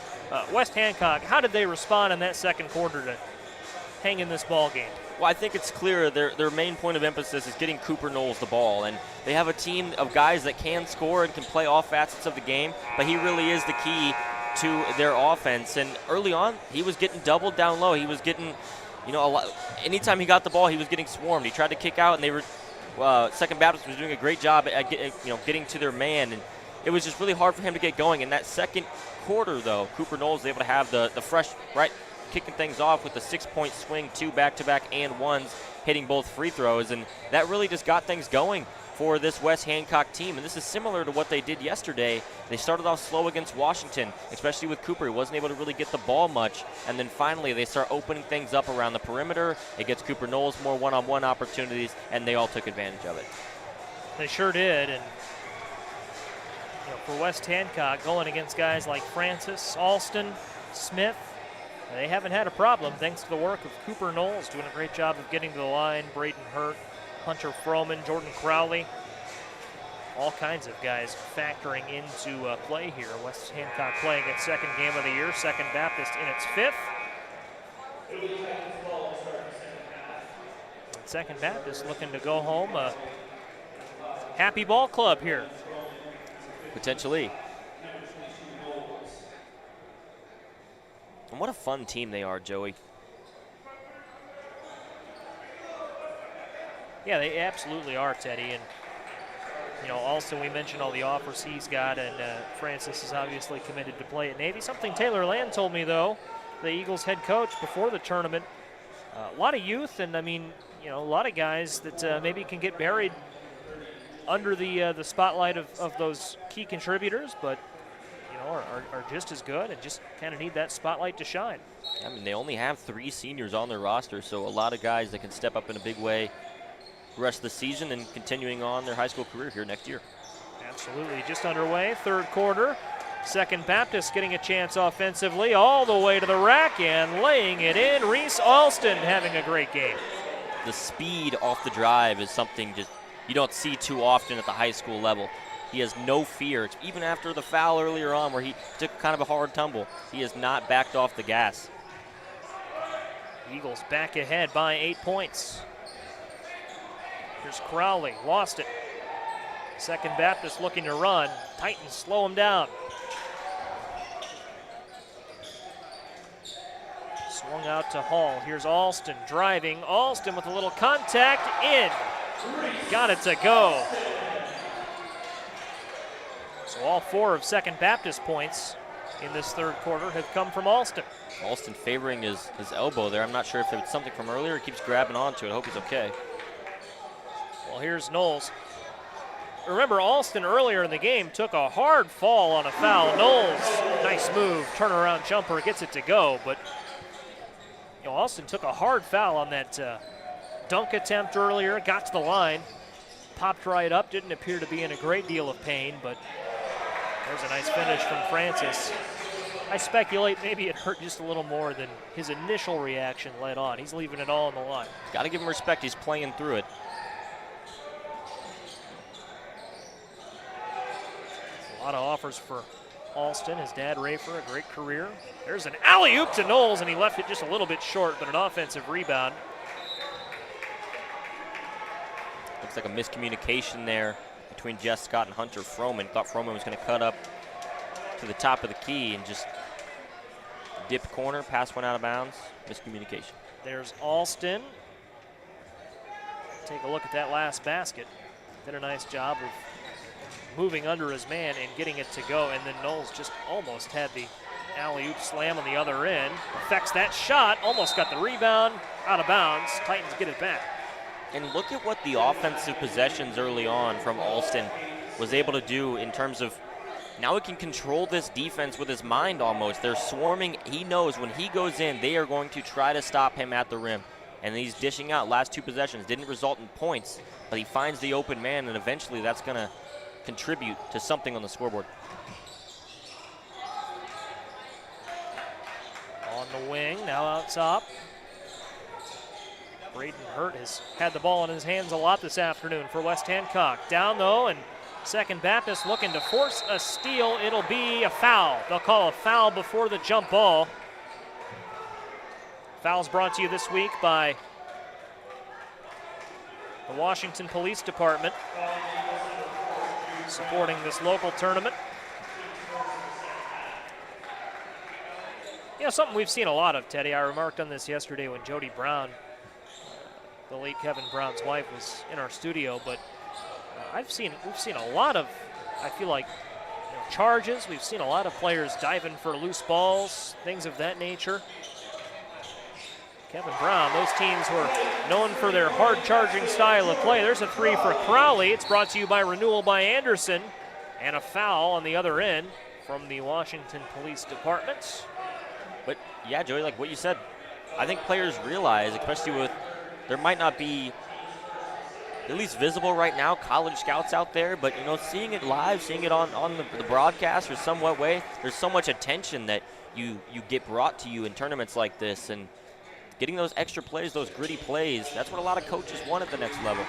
Speaker 8: West Hancock, how did they respond in that second quarter to hang in this ball game?
Speaker 4: Well, I think it's clear their main point of emphasis is getting Cooper Knowles the ball, and they have a team of guys that can score and can play all facets of the game, but he really is the key to their offense. And early on, he was getting doubled down low. He was getting, you know, a lot. Anytime he got the ball, he was getting swarmed. He tried to kick out, and they were Second Baptist was doing a great job at getting to their man, and it was just really hard for him to get going. In that second quarter, though, Cooper Knowles was able to have the fresh right. Kicking things off with a 6-point swing, 2 back-to-back and ones, hitting both free throws, and that really just got things going for this West Hancock team. And this is similar to what they did yesterday. They started off slow against Washington, especially with Cooper. He wasn't able to really get the ball much, and then finally they start opening things up around the perimeter. It gets Cooper Knowles more one-on-one opportunities, and they all took advantage of it.
Speaker 8: They sure did, and you know, for West Hancock, going against guys like Francis, Alston, Smith, they haven't had a problem thanks to the work of Cooper Knowles, doing a great job of getting to the line. Braden Hurt, Hunter Froman, Jordan Crowley, all kinds of guys factoring into play here. West Hancock playing its second game of the year, Second Baptist in its 5th. Second Baptist looking to go home. Happy ball club here.
Speaker 4: Potentially. And what a fun team they are, Joey.
Speaker 8: Yeah, they absolutely are, Teddy. And, Alston, we mentioned all the offers he's got, and Francis is obviously committed to play at Navy. Something Taylor Land told me, though, the Eagles head coach before the tournament, a lot of youth, and, a lot of guys that maybe can get buried under the spotlight of those key contributors, but, are just as good and just kind of need that spotlight to shine.
Speaker 4: They only have 3 seniors on their roster, so a lot of guys that can step up in a big way the rest of the season and continuing on their high school career here next year.
Speaker 8: Absolutely. Just underway, third quarter. Second Baptist getting a chance offensively all the way to the rack and laying it in. Reese Alston having a great game.
Speaker 4: The speed off the drive is something just you don't see too often at the high school level. He has no fear. Even after the foul earlier on where he took kind of a hard tumble, he has not backed off the gas.
Speaker 8: Eagles back ahead by 8 points. Here's Crowley, lost it. Second Baptist looking to run. Titans slow him down. Swung out to Hall. Here's Alston driving. Alston with a little contact, in. Got it to go. So all 4 of Second Baptist points in this third quarter have come from Alston.
Speaker 4: Alston favoring his elbow there. I'm not sure if it's something from earlier. He keeps grabbing onto it. I hope he's okay.
Speaker 8: Well, here's Knowles. Remember, Alston earlier in the game took a hard fall on a foul. Knowles, nice move, turnaround jumper, gets it to go. But Alston took a hard foul on that dunk attempt earlier, got to the line, popped right up, didn't appear to be in a great deal of pain, but there's a nice finish from Francis. I speculate maybe it hurt just a little more than his initial reaction led on. He's leaving it all on the line.
Speaker 4: Got to give him respect. He's playing through it.
Speaker 8: A lot of offers for Alston. His dad, Rafer, a great career. There's an alley-oop to Knowles, and he left it just a little bit short, but an offensive rebound.
Speaker 4: Looks like a miscommunication there between Jess Scott and Hunter Froman. Thought Froman was going to cut up to the top of the key and just dip corner. Pass went out of bounds. Miscommunication.
Speaker 8: There's Alston. Take a look at that last basket. Did a nice job of moving under his man and getting it to go, and then Knowles just almost had the alley-oop slam on the other end. Affects that shot, almost got the rebound, out of bounds. Titans get it back.
Speaker 4: And look at what the offensive possessions early on from Alston was able to do in terms of now he can control this defense with his mind almost. They're swarming. He knows when he goes in, they are going to try to stop him at the rim. And he's dishing out. Last 2 possessions didn't result in points, but he finds the open man, and eventually that's going to contribute to something on the scoreboard.
Speaker 8: On the wing, now out top. Braden Hurt has had the ball in his hands a lot this afternoon for West Hancock. Down though, and Second Baptist looking to force a steal. It'll be a foul. They'll call a foul before the jump ball. Fouls brought to you this week by the Washington Police Department, supporting this local tournament. Something we've seen a lot of, Teddy. I remarked on this yesterday when Jody Brown, the late Kevin Brown's wife, was in our studio, but we've seen a lot of, I feel like, charges. We've seen a lot of players diving for loose balls, things of that nature. Kevin Brown, those teams were known for their hard-charging style of play. There's a 3 for Crowley. It's brought to you by Renewal by Anderson. And a foul on the other end from the Washington Police Department.
Speaker 4: But, yeah, Joey, like what you said, I think players realize, especially with, there might not be at least visible right now college scouts out there, but, seeing it live, seeing it on the broadcast or somewhat way, there's so much attention that you get brought to you in tournaments like this. And getting those extra plays, those gritty plays, that's what a lot of coaches want at the next level.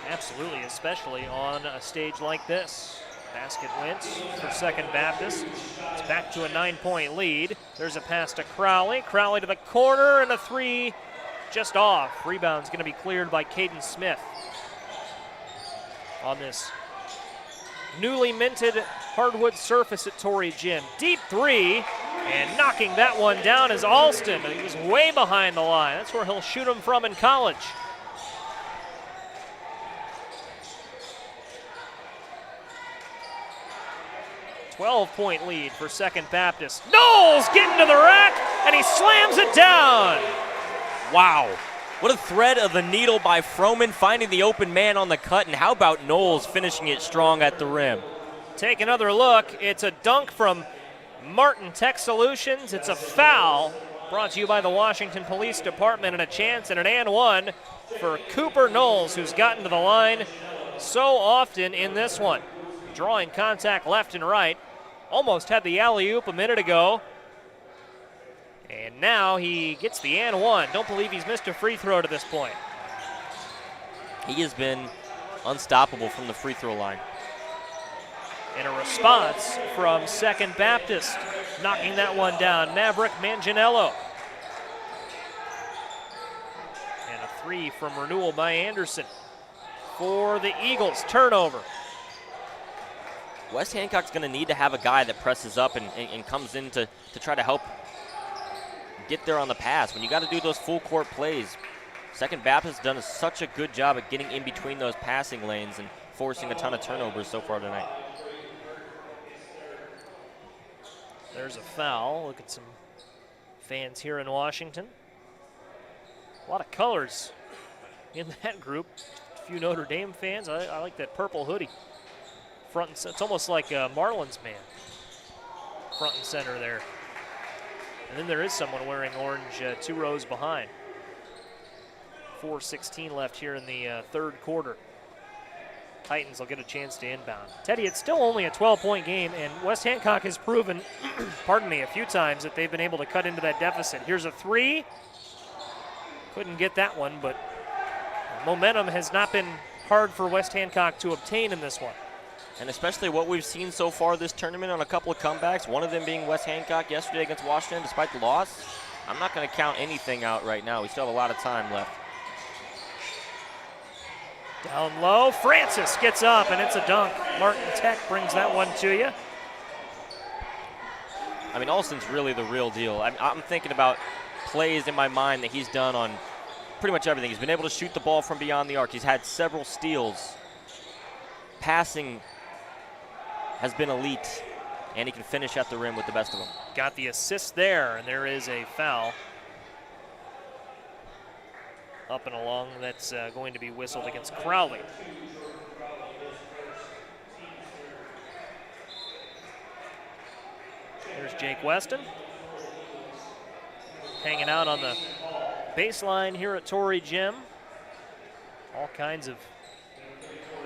Speaker 8: Absolutely, especially on a stage like this. Basket wins for Second Baptist. It's back to a 9-point lead. There's a pass to Crowley. Crowley to the corner, and a 3 just off. Rebound's going to be cleared by Caden Smith on this newly minted hardwood surface at Torrey Gym. Deep 3, and knocking that one down is Alston. He was way behind the line. That's where he'll shoot him from in college. 12-point lead for Second Baptist. Knowles getting to the rack, and he slams it down.
Speaker 4: Wow. What a thread of the needle by Froman, finding the open man on the cut, and how about Knowles finishing it strong at the rim?
Speaker 8: Take another look. It's a dunk from Martin Tech Solutions. It's a foul brought to you by the Washington Police Department, and a chance and an and one for Cooper Knowles, who's gotten to the line so often in this one. Drawing contact left and right. Almost had the alley-oop a minute ago. And now he gets the and one. Don't believe he's missed a free throw to this point.
Speaker 4: He has been unstoppable from the free throw line.
Speaker 8: And a response from Second Baptist, knocking that one down. Maverick Manganiello. And a three from renewal by Anderson for the Eagles. Turnover.
Speaker 4: West Hancock's going to need to have a guy that presses up and comes in to try to help get there on the pass. When you got to do those full court plays, Second Baptist has done such a good job at getting in between those passing lanes and forcing a ton of turnovers so far tonight.
Speaker 8: There's a foul. Look at some fans here in Washington. A lot of colors in that group. A few Notre Dame fans. I like that purple hoodie. Front and it's almost like a Marlins man. Front and center there. And then there is someone wearing orange 2 rows behind. 4:16 left here in the third quarter. Titans will get a chance to inbound. Teddy, it's still only a 12-point game, and West Hancock has proven, pardon me, a few times that they've been able to cut into that deficit. Here's a three. Couldn't get that one, but momentum has not been hard for West Hancock to obtain in this one.
Speaker 4: And especially what we've seen so far this tournament on a couple of comebacks, one of them being West Hancock yesterday against Washington, despite the loss. I'm not going to count anything out right now. We still have a lot of time left.
Speaker 8: Down low, Francis gets up, and it's a dunk. Martin Tech brings that one to you.
Speaker 4: I mean, Alston's really the real deal. I'm thinking about plays in my mind that he's done on pretty much everything. He's been able to shoot the ball from beyond the arc. He's had several steals. Passing has been elite, and he can finish at the rim with the best of them.
Speaker 8: Got the assist there, and there is a foul. Up and along, that's going to be whistled against Crowley. There's Jake Weston. Hanging out on the baseline here at Torrey Gym. All kinds of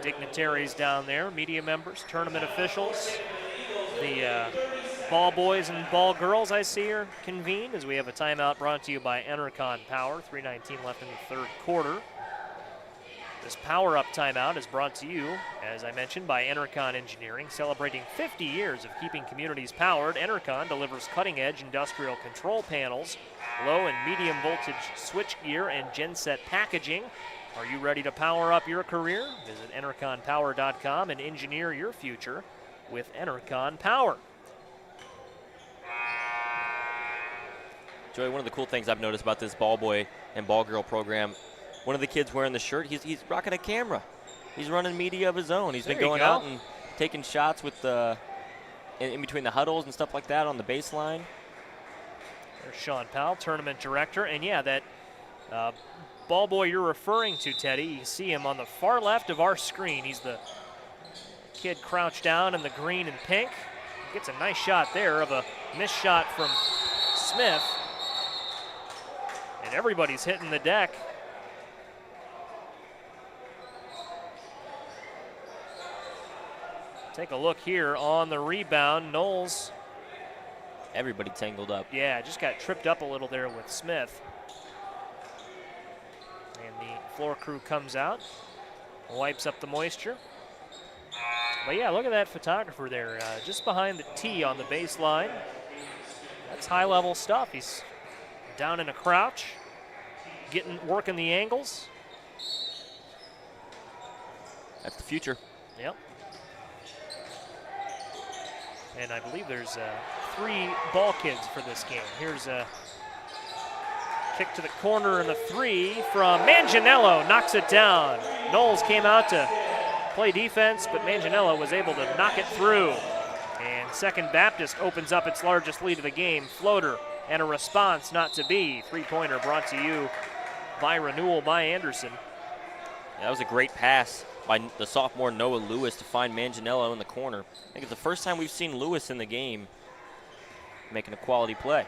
Speaker 8: dignitaries down there, media members, tournament officials. The ball boys and ball girls I see are convened as we have a timeout brought to you by Enercon Power. 3:19 left in the third quarter. This power-up timeout is brought to you, as I mentioned, by Enercon Engineering. Celebrating 50 years of keeping communities powered, Enercon delivers cutting-edge industrial control panels, low and medium voltage switchgear, and genset packaging. Are you ready to power up your career? Visit EnerconPower.com and engineer your future with Enercon Power.
Speaker 4: Joey, one of the cool things I've noticed about this ball boy and ball girl program, one of the kids wearing the shirt, he's rocking a camera. He's running media of his own. He's been going out and taking shots with the in between the huddles and stuff like that on the baseline.
Speaker 8: There's Sean Powell, tournament director, and yeah, that ball boy you're referring to, Teddy, you see him on the far left of our screen. He's the kid crouched down in the green and pink. Gets a nice shot there of a missed shot from Smith. And everybody's hitting the deck. Take a look here on the rebound. Knowles.
Speaker 4: Everybody tangled up.
Speaker 8: Yeah, just got tripped up a little there with Smith. And the floor crew comes out, wipes up the moisture. But yeah, look at that photographer there, just behind the tee on the baseline. That's high-level stuff. He's down in a crouch, working the angles.
Speaker 4: That's the future.
Speaker 8: Yep. And I believe there's 3 ball kids for this game. Here's a kick to the corner and a 3 from Manganiello, knocks it down. Knowles came out to play defense, but Manganiello was able to knock it through. And Second Baptist opens up its largest lead of the game. Floater and a response not to be. Three-pointer brought to you by Renewal by Anderson.
Speaker 4: Yeah, that was a great pass by the sophomore Noah Lewis to find Manganiello in the corner. I think it's the first time we've seen Lewis in the game making a quality play.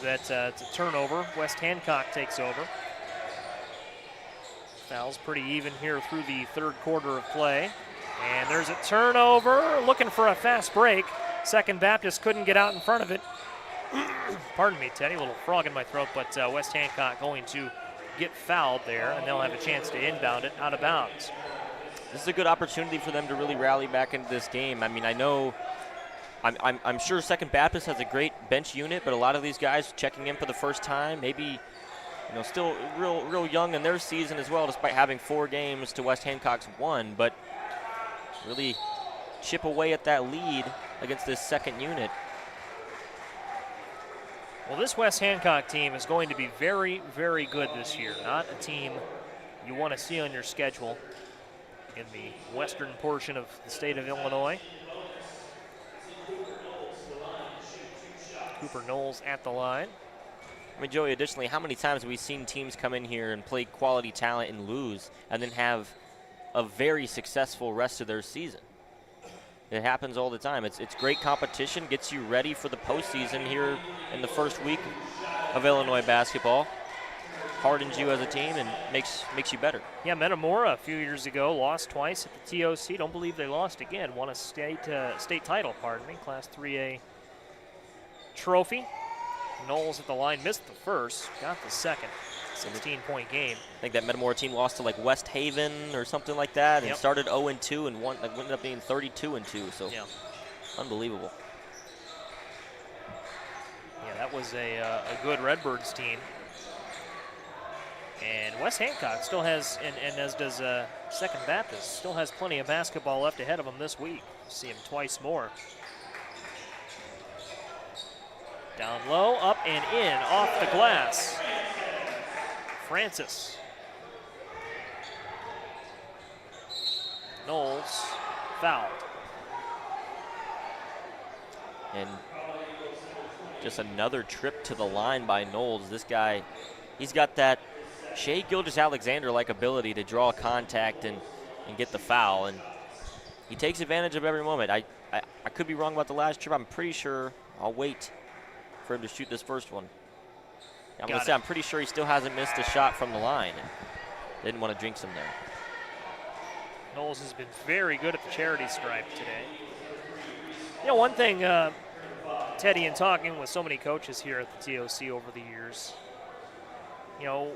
Speaker 8: It's a turnover. West Hancock takes over. Fouls pretty even here through the third quarter of play. And there's a turnover, looking for a fast break. Second Baptist couldn't get out in front of it. Pardon me, Teddy, a little frog in my throat, but West Hancock going to get fouled there, and they'll have a chance to inbound it out of bounds.
Speaker 4: This is a good opportunity for them to really rally back into this game. I mean, I know I'm sure Second Baptist has a great bench unit, but a lot of these guys checking in for the first time, maybe still real young in their season as well, despite having 4 games to West Hancock's 1, but really chip away at that lead against this second unit.
Speaker 8: Well, this West Hancock team is going to be very, very good this year. Not a team you want to see on your schedule in the western portion of the state of Illinois. Cooper Knowles at the line.
Speaker 4: I mean, Joey, additionally, how many times have we seen teams come in here and play quality talent and lose and then have a very successful rest of their season? It happens all the time. It's great competition, gets you ready for the postseason here in the first week of Illinois basketball. Hardens you as a team and makes you better.
Speaker 8: Yeah, Metamora a few years ago lost twice at the TOC. Don't believe they lost again. Won a state title, Class 3A trophy. Knowles at the line missed the first, got the second. 16-point game.
Speaker 4: I think that Metamora team lost to like West Haven or something like that, and started 0-2 and ended up being 32-2. So unbelievable.
Speaker 8: Yeah, that was a good Redbirds team. And West Hancock still has, and as does Second Baptist, still has plenty of basketball left ahead of them this week. See them twice more. Down low, up and in, off the glass. Francis. Knowles fouled.
Speaker 4: And just another trip to the line by Knowles. This guy, he's got that Shea Gilgeous-Alexander-like ability to draw contact and get the foul, and he takes advantage of every moment. I could be wrong about the last trip. I'm pretty sure I'll wait for him to shoot this first one. I'm going to say I'm pretty sure he still hasn't missed a shot from the line. Didn't want to jinx him there.
Speaker 8: Knowles has been very good at the charity stripe today. You know, one thing, Teddy, in talking with so many coaches here at the TOC over the years, you know,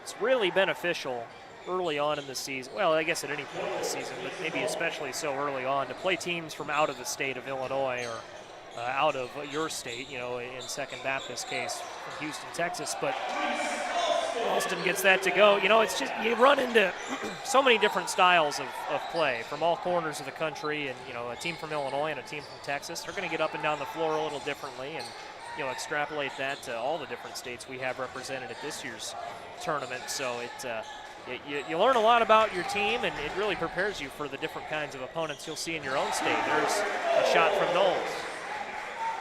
Speaker 8: it's really beneficial early on in the season. Well, I guess at any point in the season, but maybe especially so early on, to play teams from out of the state of Illinois or out of your state, you know, in Second Baptist case from Houston, Texas, but Austin gets that to go. You know, it's just, you run into so many different styles of play from all corners of the country, and, you know, a team from Illinois and a team from Texas, they're going to get up and down the floor a little differently, and, you know, extrapolate that to all the different states we have represented at this year's tournament. So you learn a lot about your team, and it really prepares you for the different kinds of opponents you'll see in your own state. There's a shot from Knowles.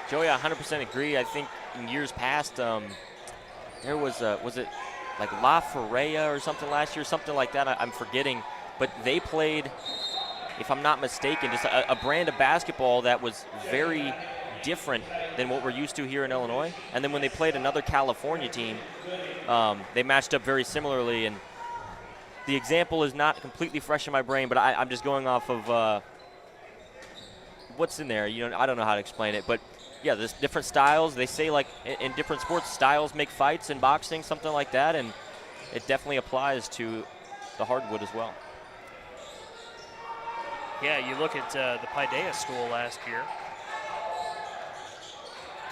Speaker 4: Joey, I 100% agree. I think in years past, there was it like La Ferreira or something last year, something like that, I'm forgetting. But they played, if I'm not mistaken, just a brand of basketball that was very different than what we're used to here in Illinois. And then when they played another California team, they matched up very similarly. And the example is not completely fresh in my brain, but I'm just going off of what's in there. You know, I don't know how to explain it, but yeah, there's different styles. They say, like, in different sports, styles make fights in boxing, something like that, and it definitely applies to the hardwood as well.
Speaker 8: Yeah, you look at the Paideia School last year.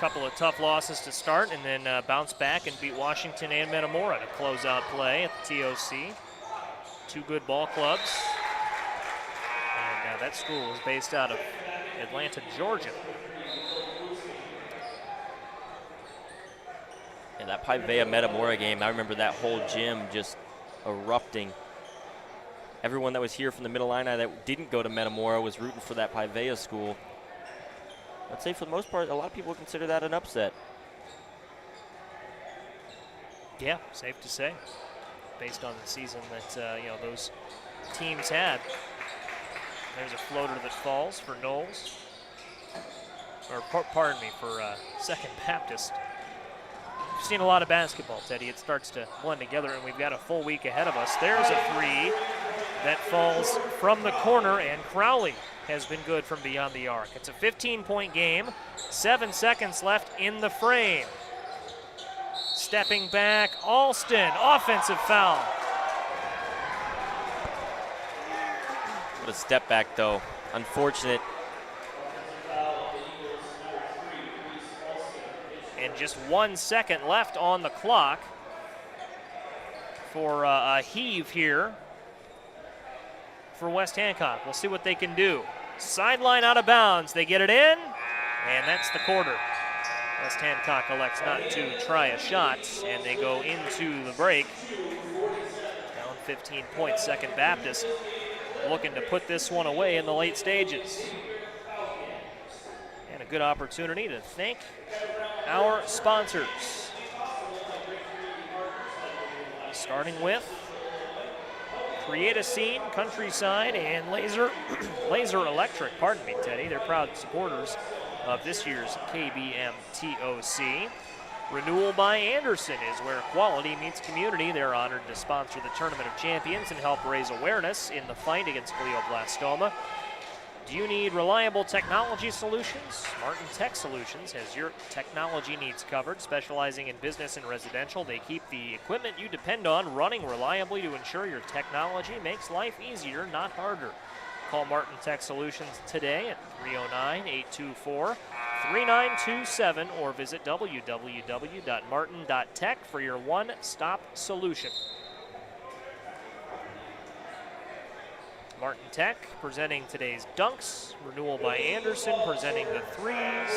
Speaker 8: couple of tough losses to start, and then bounce back and beat Washington and Metamora to close out play at the TOC. Two good ball clubs. And that school is based out of Atlanta, Georgia.
Speaker 4: And that Paideia Metamora game, I remember that whole gym just erupting. Everyone that was here from the Middle Illini that didn't go to Metamora was rooting for that Paideia school. I'd say for the most part, a lot of people consider that an upset.
Speaker 8: Yeah, safe to say, based on the season that those teams had. There's a floater that falls for Knowles, or pardon me, for Second Baptist. We've seen a lot of basketball, Teddy. It starts to blend together, and we've got a full week ahead of us. There's a three that falls from the corner, and Crowley has been good from beyond the arc. It's a 15-point game, 7 seconds left in the frame. Stepping back, Alston, offensive foul.
Speaker 4: What a step back, though. Unfortunate.
Speaker 8: And just 1 second left on the clock for a heave here for West Hancock. We'll see what they can do. Sideline out of bounds. They get it in, and that's the quarter. West Hancock elects not to try a shot, and they go into the break. Down 15 points, Second Baptist looking to put this one away in the late stages. And a good opportunity to thank our sponsors. Starting with Create a Scene, Countryside, and Laser Electric. Pardon me, Teddy. They're proud supporters of this year's KBM TOC. Renewal by Anderson is where quality meets community. They're honored to sponsor the Tournament of Champions and help raise awareness in the fight against glioblastoma. Do you need reliable technology solutions? Martin Tech Solutions has your technology needs covered. Specializing in business and residential, they keep the equipment you depend on running reliably to ensure your technology makes life easier, not harder. Call Martin Tech Solutions today at 309-824-3927 or visit www.martin.tech for your one-stop solution. Martin Tech presenting today's dunks. Renewal by Anderson presenting the threes.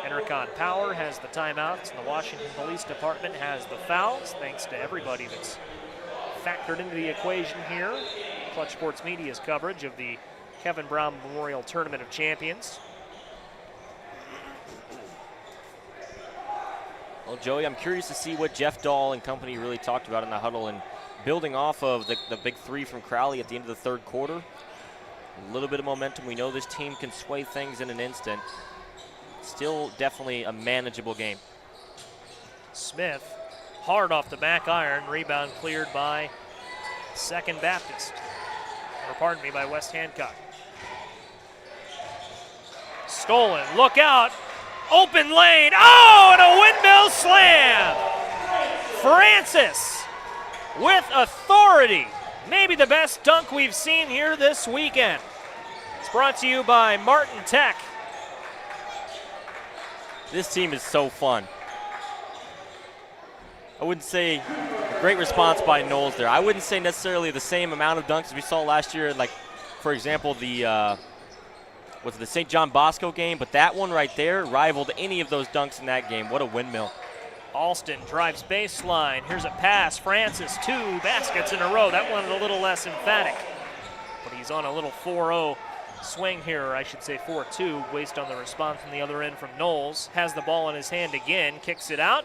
Speaker 8: Enercon Power has the timeouts, and the Washington Police Department has the fouls. Thanks to everybody that's factored into the equation here. Clutch Sports Media's coverage of the Kevin Brown Memorial Tournament of Champions.
Speaker 4: Well, Joey, I'm curious to see what Jeff Dahl and company really talked about in the huddle, and building off of the big three from Crowley at the end of the third quarter. A little bit of momentum. We know this team can sway things in an instant. Still definitely a manageable game.
Speaker 8: Smith, hard off the back iron. Rebound cleared by Second Baptist. Or pardon me, by West Hancock. Stolen, look out. Open lane, oh, and a windmill slam. Francis with authority. Maybe the best dunk we've seen here this weekend. It's brought to you by Martin Tech.
Speaker 4: This team is so fun. I wouldn't say a great response by Knowles there. I wouldn't say necessarily the same amount of dunks as we saw last year, like, for example, the St. John Bosco game, but that one right there rivaled any of those dunks in that game. What a windmill.
Speaker 8: Alston drives baseline. Here's a pass. Francis, 2 baskets in a row. That one a little less emphatic. But he's on a little 4-0 swing here, or I should say 4-2, based on the response from the other end from Knowles. Has the ball in his hand again, kicks it out.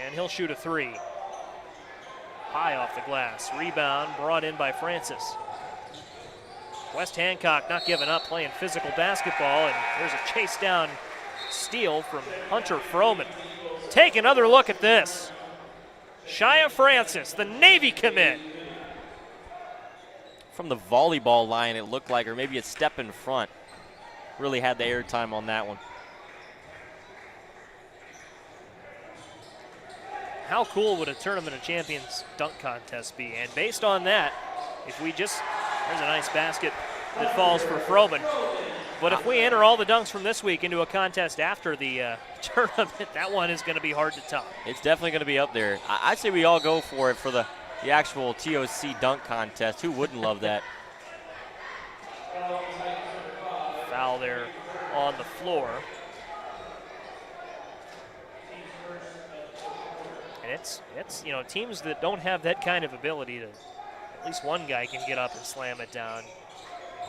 Speaker 8: And he'll shoot a 3. High off the glass. Rebound brought in by Francis. West Hancock not giving up, playing physical basketball, and there's a chase down steal from Hunter Froman. Take another look at this. Shia Francis, the Navy commit.
Speaker 4: From the volleyball line, it looked like, or maybe a step in front. Really had the airtime on that one.
Speaker 8: How cool would a Tournament of Champions dunk contest be? And based on that, if we just, there's a nice basket that falls for Froman. But if we enter all the dunks from this week into a contest after the tournament, that one is going to be hard to top.
Speaker 4: It's definitely going to be up there. I'd say we all go for it for the actual TOC dunk contest. Who wouldn't love that?
Speaker 8: Foul there on the floor. And it's teams that don't have that kind of ability to, at least one guy can get up and slam it down.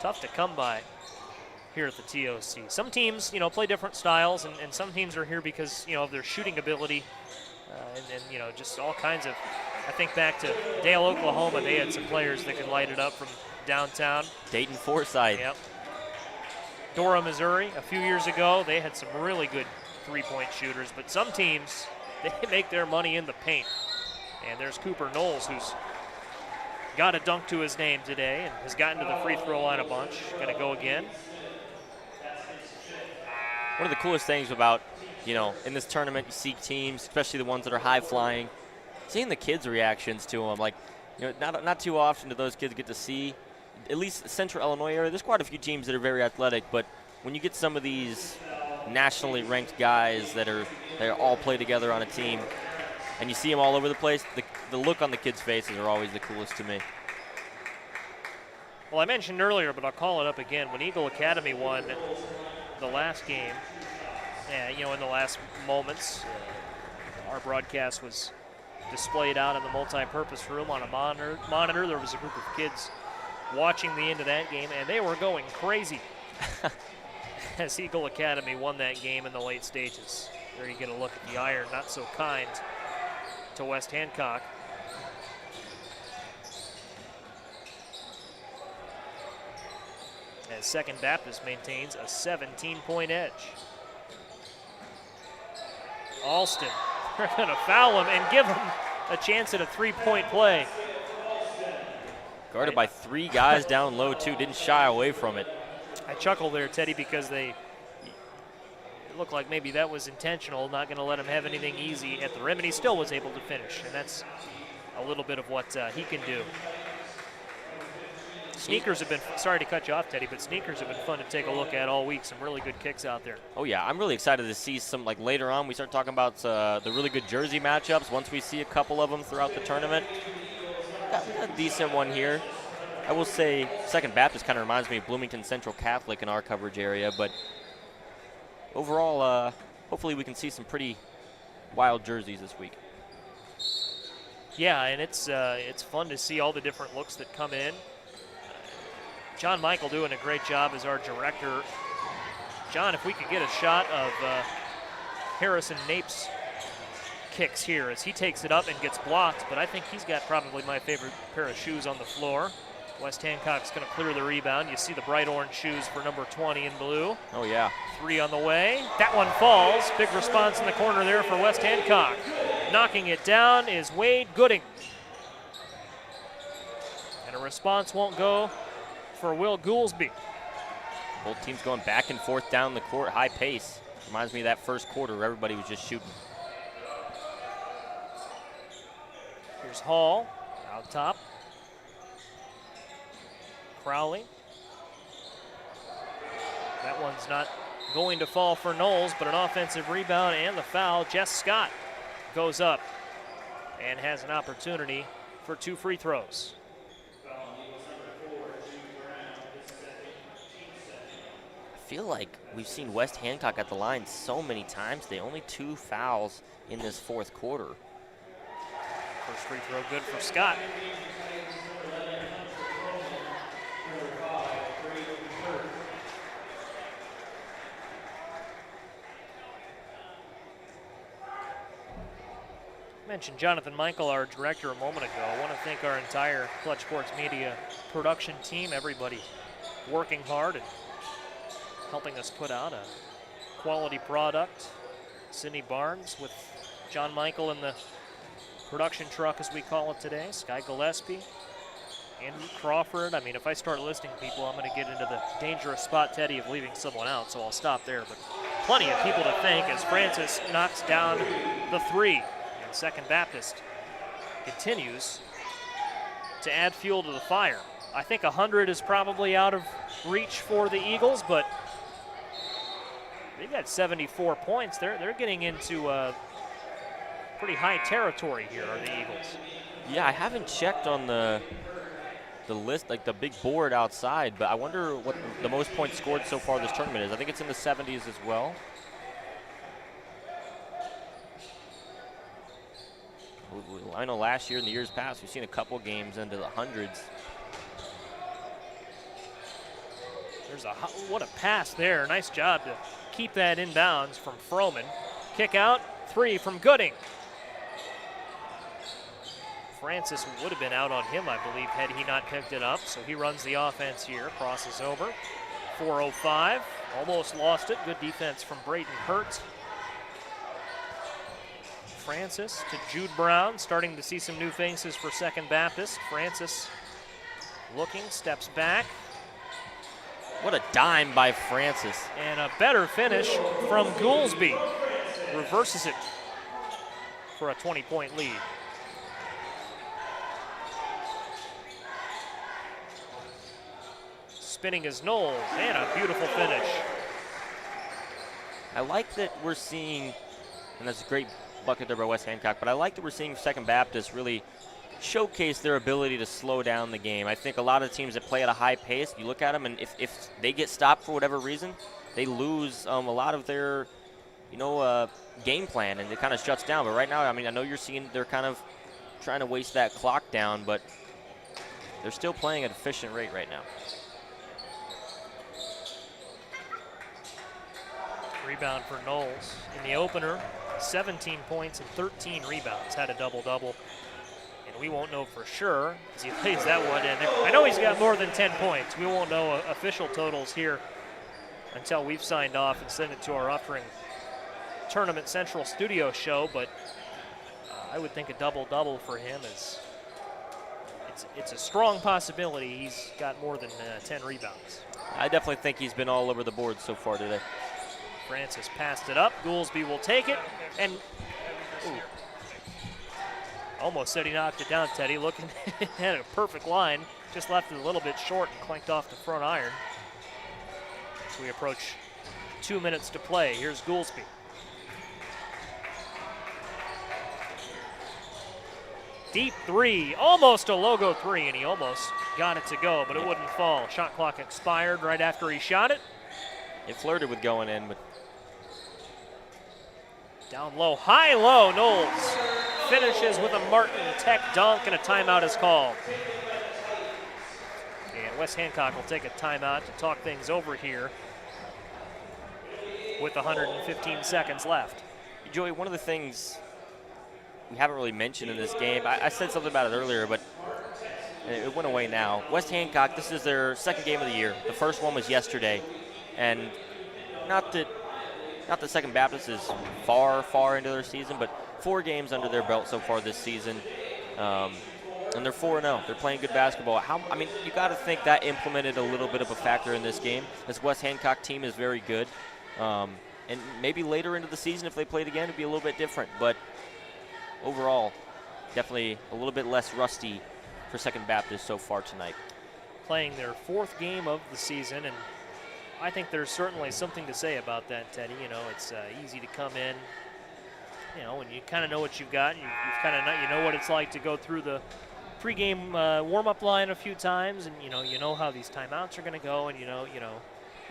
Speaker 8: Tough to come by here at the TOC. Some teams, play different styles, and some teams are here because, of their shooting ability and just all kinds of, I think back to Dale, Oklahoma, they had some players that could light it up from downtown.
Speaker 4: Dayton Forsyth.
Speaker 8: Yep. Dora, Missouri, a few years ago, they had some really good three-point shooters, but some teams, they make their money in the paint. And there's Cooper Knowles, who's got a dunk to his name today and has gotten to the free throw line a bunch. Going to go again.
Speaker 4: One of the coolest things about, in this tournament, you see teams, especially the ones that are high-flying, seeing the kids' reactions to them. Like, not too often do those kids get to see, at least Central Illinois area, there's quite a few teams that are very athletic, but when you get some of these nationally ranked guys that all play together on a team, and you see them all over the place, the look on the kids' faces are always the coolest to me.
Speaker 8: Well, I mentioned earlier, but I'll call it up again. When Eagle Academy won the last game, in the last moments, our broadcast was displayed out in the multi-purpose room on a monitor. There was a group of kids watching the end of that game, and they were going crazy as Eagle Academy won that game in the late stages. There you get a look at the iron, not so kind to West Hancock. As Second Baptist maintains a 17-point edge. Alston, they're going to foul him and give him a chance at a three-point play.
Speaker 4: Guarded by three guys down low, too. Didn't shy away from it.
Speaker 8: I chuckle there, Teddy, because it looked like maybe that was intentional, not going to let him have anything easy at the rim, and he still was able to finish, and that's a little bit of what he can do. Sneakers have been, sorry to cut you off, Teddy, but sneakers have been fun to take a look at all week. Some really good kicks out there.
Speaker 4: Oh, yeah. I'm really excited to see some, later on, we start talking about the really good jersey matchups once we see a couple of them throughout the tournament. Got a decent one here. I will say Second Baptist kind of reminds me of Bloomington Central Catholic in our coverage area, but overall, hopefully we can see some pretty wild jerseys this week.
Speaker 8: Yeah, and it's fun to see all the different looks that come in. John Michael doing a great job as our director. John, if we could get a shot of Harrison Nape's kicks here as he takes it up and gets blocked, but I think he's got probably my favorite pair of shoes on the floor. West Hancock's going to clear the rebound. You see the bright orange shoes for number 20 in blue.
Speaker 4: Oh, yeah.
Speaker 8: Three on the way. That one falls. Big response in the corner there for West Hancock. Knocking it down is Wade Gooding. And a response won't go for Will Goolsby.
Speaker 4: Both teams going back and forth down the court, high pace. Reminds me of that first quarter where everybody was just shooting.
Speaker 8: Here's Hall out top. Crowley. That one's not going to fall for Knowles, but an offensive rebound and the foul. Jess Scott goes up and has an opportunity for two free throws.
Speaker 4: I feel like we've seen West Hancock at the line so many times. They only 2 fouls in this fourth quarter.
Speaker 8: First free throw good for Scott. Mentioned Jonathan Michael, our director, a moment ago. I want to thank our entire Clutch Sports Media production team, everybody working hard and helping us put out a quality product. Sydney Barnes with John Michael in the production truck, as we call it today. Sky Gillespie, Andrew Crawford. I mean, if I start listing people, I'm going to get into the dangerous spot, Teddy, of leaving someone out, so I'll stop there. But plenty of people to thank as Francis knocks down the three. And Second Baptist continues to add fuel to the fire. I think 100 is probably out of reach for the Eagles, but They've got 74 points. They're getting into pretty high territory here, are the Eagles.
Speaker 4: Yeah, I haven't checked on the list, like the big board outside, but I wonder what the most points scored so far this tournament is. I think it's in the 70s as well. I know last year and the years past, we've seen a couple games into the hundreds.
Speaker 8: What a pass there. Nice job to keep that inbounds from Froman. Kick out, 3 from Gooding. Francis would have been out on him, I believe, had he not picked it up. So he runs the offense here, crosses over. 4:05, almost lost it. Good defense from Brayton Hurt. Francis to Jude Brown, starting to see some new faces for Second Baptist. Francis looking, steps back.
Speaker 4: What a dime by Francis.
Speaker 8: And a better finish from Goolsby. Reverses it for a 20-point lead. Spinning is Knowles, and a beautiful finish.
Speaker 4: I like that we're seeing, and that's a great bucket there by West Hancock, but I like that we're seeing Second Baptist really showcase their ability to slow down the game. I think a lot of teams that play at a high pace, you look at them, and if they get stopped for whatever reason, they lose a lot of their, game plan, and it kind of shuts down. But right now, I know you're seeing they're kind of trying to waste that clock down, but they're still playing at an efficient rate right now.
Speaker 8: Rebound for Knowles. In the opener, 17 points and 13 rebounds, had a double-double. And we won't know for sure as he lays that one in. I know he's got more than 10 points. We won't know official totals here until we've signed off and sent it to our Uftring Tournament Central studio show, but I would think a double-double for him is it's a strong possibility he's got more than 10 rebounds.
Speaker 4: I definitely think he's been all over the board so far today.
Speaker 8: Francis passed it up. Goolsby will take it. And almost said he knocked it down, Teddy. Looking at a perfect line. Just left it a little bit short and clanked off the front iron. So we approach 2 minutes to play. Here's Goolsby. Deep 3, almost a logo 3, and he almost got it to go, but it wouldn't fall. Shot clock expired right after he shot it.
Speaker 4: It flirted with going in, but
Speaker 8: down low, high low, Knowles finishes with a Martin Tech dunk, and a timeout is called. And West Hancock will take a timeout to talk things over here with 115 seconds left.
Speaker 4: Joey, one of the things we haven't really mentioned in this game, I said something about it earlier, but it went away now. West Hancock, this is their second game of the year. The first one was yesterday, and not that Second Baptist is far into their season, but 4 games under their belt so far this season, and they're 4-0. They're playing good basketball. You got to think that implemented a little bit of a factor in this game. This West Hancock team is very good, and maybe later into the season, if they played again, it'd be a little bit different. But overall, definitely a little bit less rusty for Second Baptist so far tonight.
Speaker 8: Playing their 4th game of the season, and I think there's certainly something to say about that, Teddy. It's easy to come in, when you kind of know what you've got. You know what it's like to go through the pregame warm-up line a few times, and you know how these timeouts are going to go, and you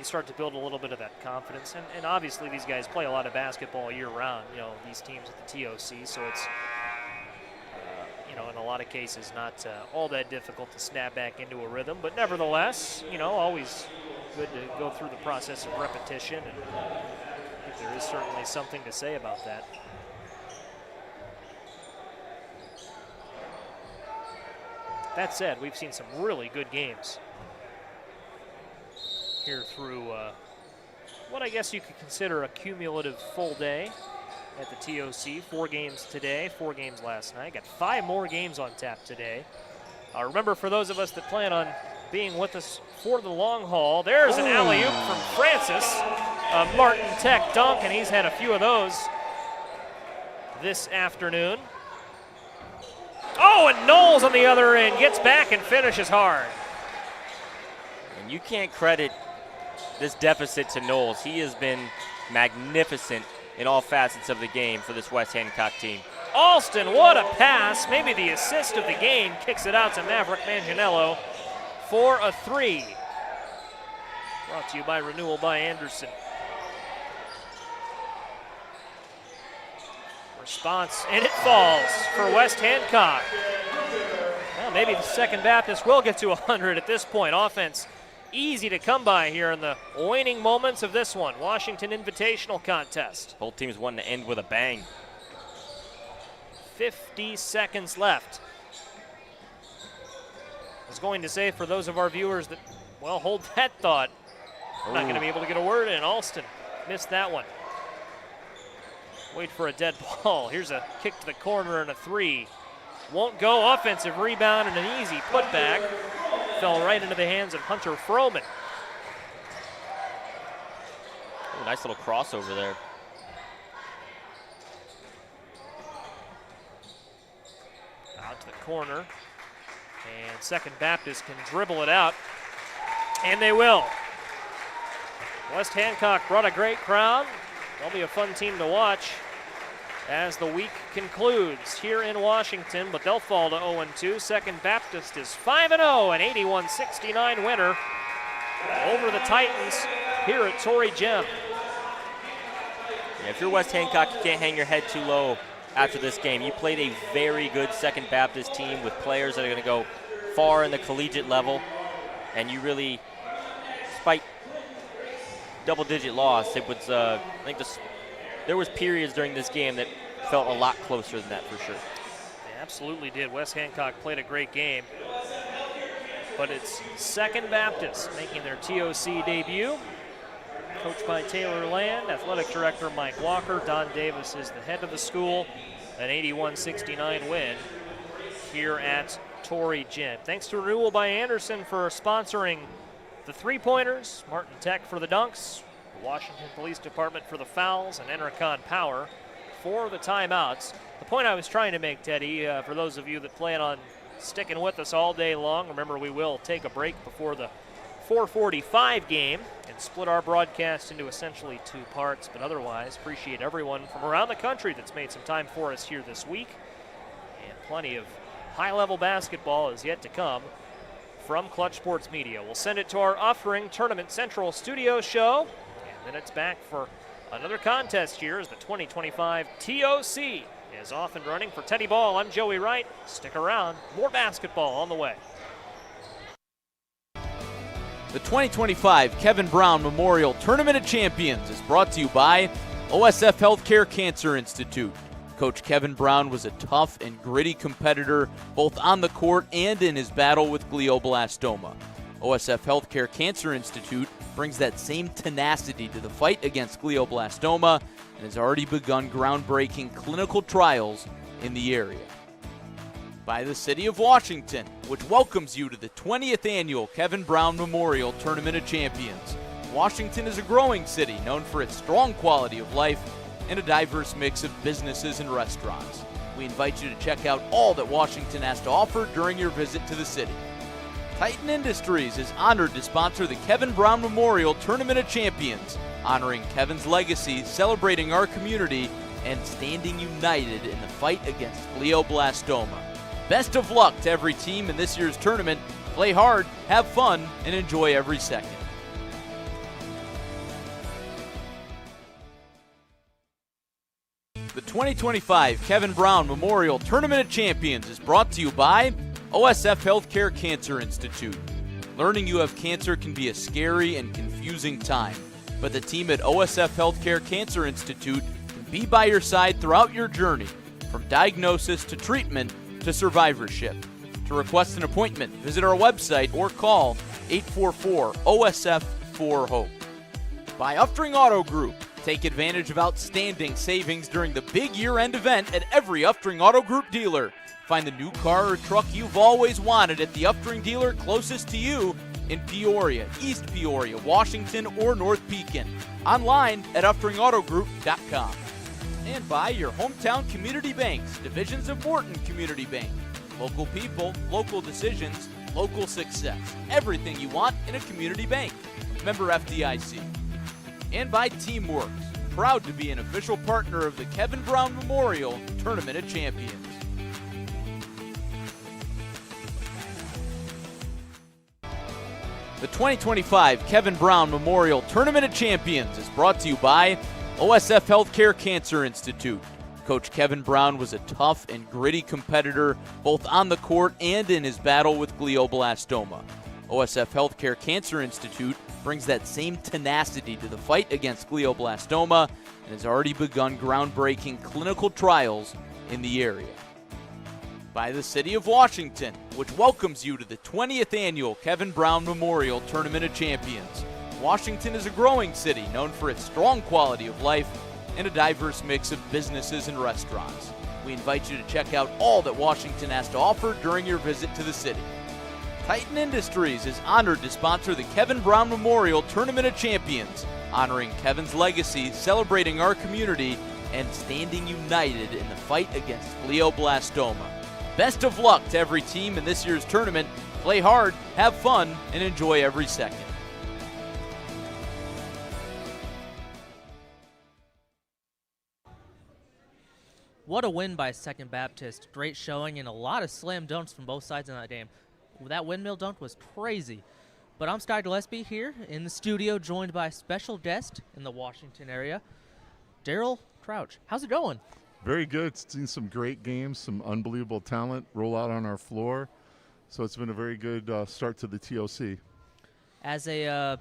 Speaker 8: start to build a little bit of that confidence. And obviously these guys play a lot of basketball year-round. These teams at the TOC, so it's in a lot of cases not all that difficult to snap back into a rhythm, but nevertheless, always good to go through the process of repetition, and I think there is certainly something to say about that. That said, we've seen some really good games here through what I guess you could consider a cumulative full day at the TOC. 4 games today, 4 games last night. Got 5 more games on tap today. Remember, for those of us that plan on being with us for the long haul, there's an alley-oop from Francis. A Martin Tech dunk, and he's had a few of those this afternoon. Oh, and Knowles on the other end gets back and finishes hard.
Speaker 4: And you can't credit this deficit to Knowles. He has been magnificent in all facets of the game for this West Hancock team.
Speaker 8: Alston, what a pass. Maybe the assist of the game. Kicks it out to Maverick Manganiello for a 3. Brought to you by Renewal by Anderson. Response, and it falls for West Hancock. Well, maybe the Second Baptist will get to 100 at this point. Offense easy to come by here in the waning moments of this one. Washington Invitational Contest.
Speaker 4: Both teams wanting to end with a bang.
Speaker 8: 50 seconds left. I was going to say for those of our viewers that, well, hold that thought. I'm not going to be able to get a word in. Alston missed that one. Wait for a dead ball. Here's a kick to the corner and a 3. Won't go. Offensive rebound and an easy putback. Fell right into the hands of Hunter Froman.
Speaker 4: Ooh, nice little crossover there.
Speaker 8: Out to the corner. And Second Baptist can dribble it out. And they will. West Hancock brought a great crowd. They'll be a fun team to watch as the week concludes here in Washington, but they'll fall to 0-2. Second Baptist is 5-0, an 81-69 winner over the Titans here at Torrey Gym.
Speaker 4: Yeah, if you're West Hancock, you can't hang your head too low after this game. You played a very good Second Baptist team with players that are going to go far in the collegiate level, and you really, despite double-digit loss, it was, I think there was periods during this game that felt a lot closer than that for sure.
Speaker 8: They absolutely did. West Hancock played a great game. But it's Second Baptist making their TOC debut. Coached by Taylor Land, athletic director Mike Walker. Don Davis is the head of the school. An 81-69 win here at Torrey Gym. Thanks to Renewal by Anderson for sponsoring the three-pointers, Martin Tech for the dunks, the Washington Police Department for the fouls, and Enercon Power for the timeouts. The point I was trying to make, Teddy, for those of you that plan on sticking with us all day long, remember we will take a break before the 4:45 game and split our broadcast into essentially 2 parts, but otherwise appreciate everyone from around the country that's made some time for us here this week, and plenty of high-level basketball is yet to come from Clutch Sports Media. We'll send it to our Offering Tournament Central studio show, and then it's back for another contest here as the 2025 TOC is off and running. For Teddy Ball, I'm Joey Wright. Stick around. More basketball on the way.
Speaker 3: The 2025 Kevin Brown Memorial Tournament of Champions is brought to you by OSF Health Care Cancer Institute. Coach Kevin Brown was a tough and gritty competitor both on the court and in his battle with glioblastoma. OSF Health Care Cancer Institute brings that same tenacity to the fight against glioblastoma and has already begun groundbreaking clinical trials in the area. By the City of Washington, which welcomes you to the 20th annual Kevin Brown Memorial Tournament of Champions. Washington is a growing city known for its strong quality of life and a diverse mix of businesses and restaurants. We invite you to check out all that Washington has to offer during your visit to the city. Titan Industries is honored to sponsor the Kevin Brown Memorial Tournament of Champions, honoring Kevin's legacy, celebrating our community, and standing united in the fight against glioblastoma. Best of luck to every team in this year's tournament. Play hard, have fun, and enjoy every second. The 2025 Kevin Brown Memorial Tournament of Champions is brought to you by OSF Health Care Cancer Institute. Learning you have cancer can be a scary and confusing time, but the team at OSF Health Care Cancer Institute can be by your side throughout your journey, from diagnosis to treatment to survivorship. To request an appointment, visit our website or call 844-OSF-4HOPE. By Uftring Auto Group. Take advantage of outstanding savings during the big year-end event at every Uftring Auto Group dealer. Find the new car or truck you've always wanted at the Uftring dealer closest to you in Peoria, East Peoria, Washington, or North Pekin. Online at UfteringAutoGroup.com. And by your hometown community banks, divisions of Morton Community Bank. Local people, local decisions, local success. Everything you want in a community bank. Member FDIC. And by Teamworks. proud to be an official partner of the Kevin Brown Memorial Tournament of Champions. The 2025 Kevin Brown Memorial Tournament of Champions is brought to you by OSF Health Care Cancer Institute. Coach Kevin Brown was a tough and gritty competitor both on the court and in his battle with glioblastoma. OSF Health Care Cancer Institute brings that same tenacity to the fight against glioblastoma and has already begun groundbreaking clinical trials in the area. By the City of Washington, which welcomes you to the 20th Annual Kevin Brown Memorial Tournament of Champions. Washington is a growing city known for its strong quality of life and a diverse mix of businesses and restaurants. We invite you to check out all that Washington has to offer during your visit to the city. Titan Industries is honored to sponsor the Kevin Brown Memorial Tournament of Champions, honoring Kevin's legacy, celebrating our community, and standing united in the fight against glioblastoma. Best of luck to every team in this year's tournament. Play hard, have fun, and enjoy every second.
Speaker 10: What a win by Second Baptist. Great showing and a lot of slam dunks from both sides in that game. That windmill dunk was crazy. But I'm Sky Gillespie here in the studio, joined by a special guest in the Washington area, Daryl Crouch. How's it going?
Speaker 18: Very good. Seen some great games, some unbelievable talent roll out on our floor. So it's been a very good start to the TOC.
Speaker 10: As a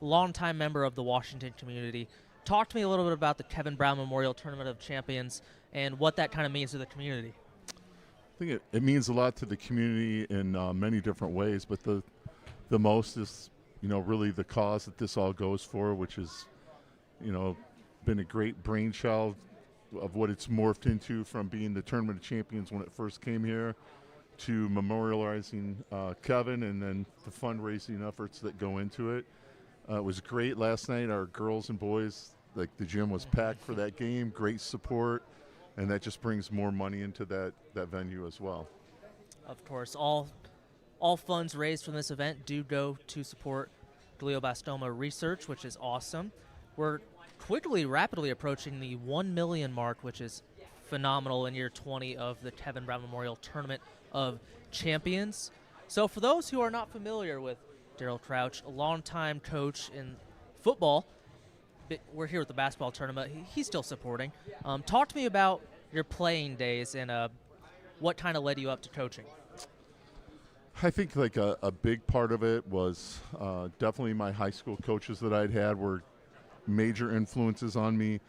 Speaker 10: longtime member of the Washington community, talk to me a little bit about the Kevin Brown Memorial Tournament of Champions and what that kind of means to the community.
Speaker 18: I think it means a lot to the community in many different ways, but the most is, really the cause that this all goes for, which is, been a great brainchild of what it's morphed into from being the Tournament of Champions when it first came here to memorializing Kevin and then the fundraising efforts that go into it. It was great last night. Our girls and boys, the gym was packed for that game, great support, and that just brings more money into that venue as well.
Speaker 10: Of course, all funds raised from this event do go to support glioblastoma research, which is awesome. We're rapidly approaching the 1 million mark, which is phenomenal in year 20 of the Kevin Brown Memorial Tournament of Champions. So for those who are not familiar with Daryl Crouch, a longtime coach in football, we're here with the basketball tournament. He's still supporting. Talk to me about your playing days and what kind of led you up to coaching.
Speaker 18: I think a big part of it was definitely my high school coaches that I'd had were major influences on me.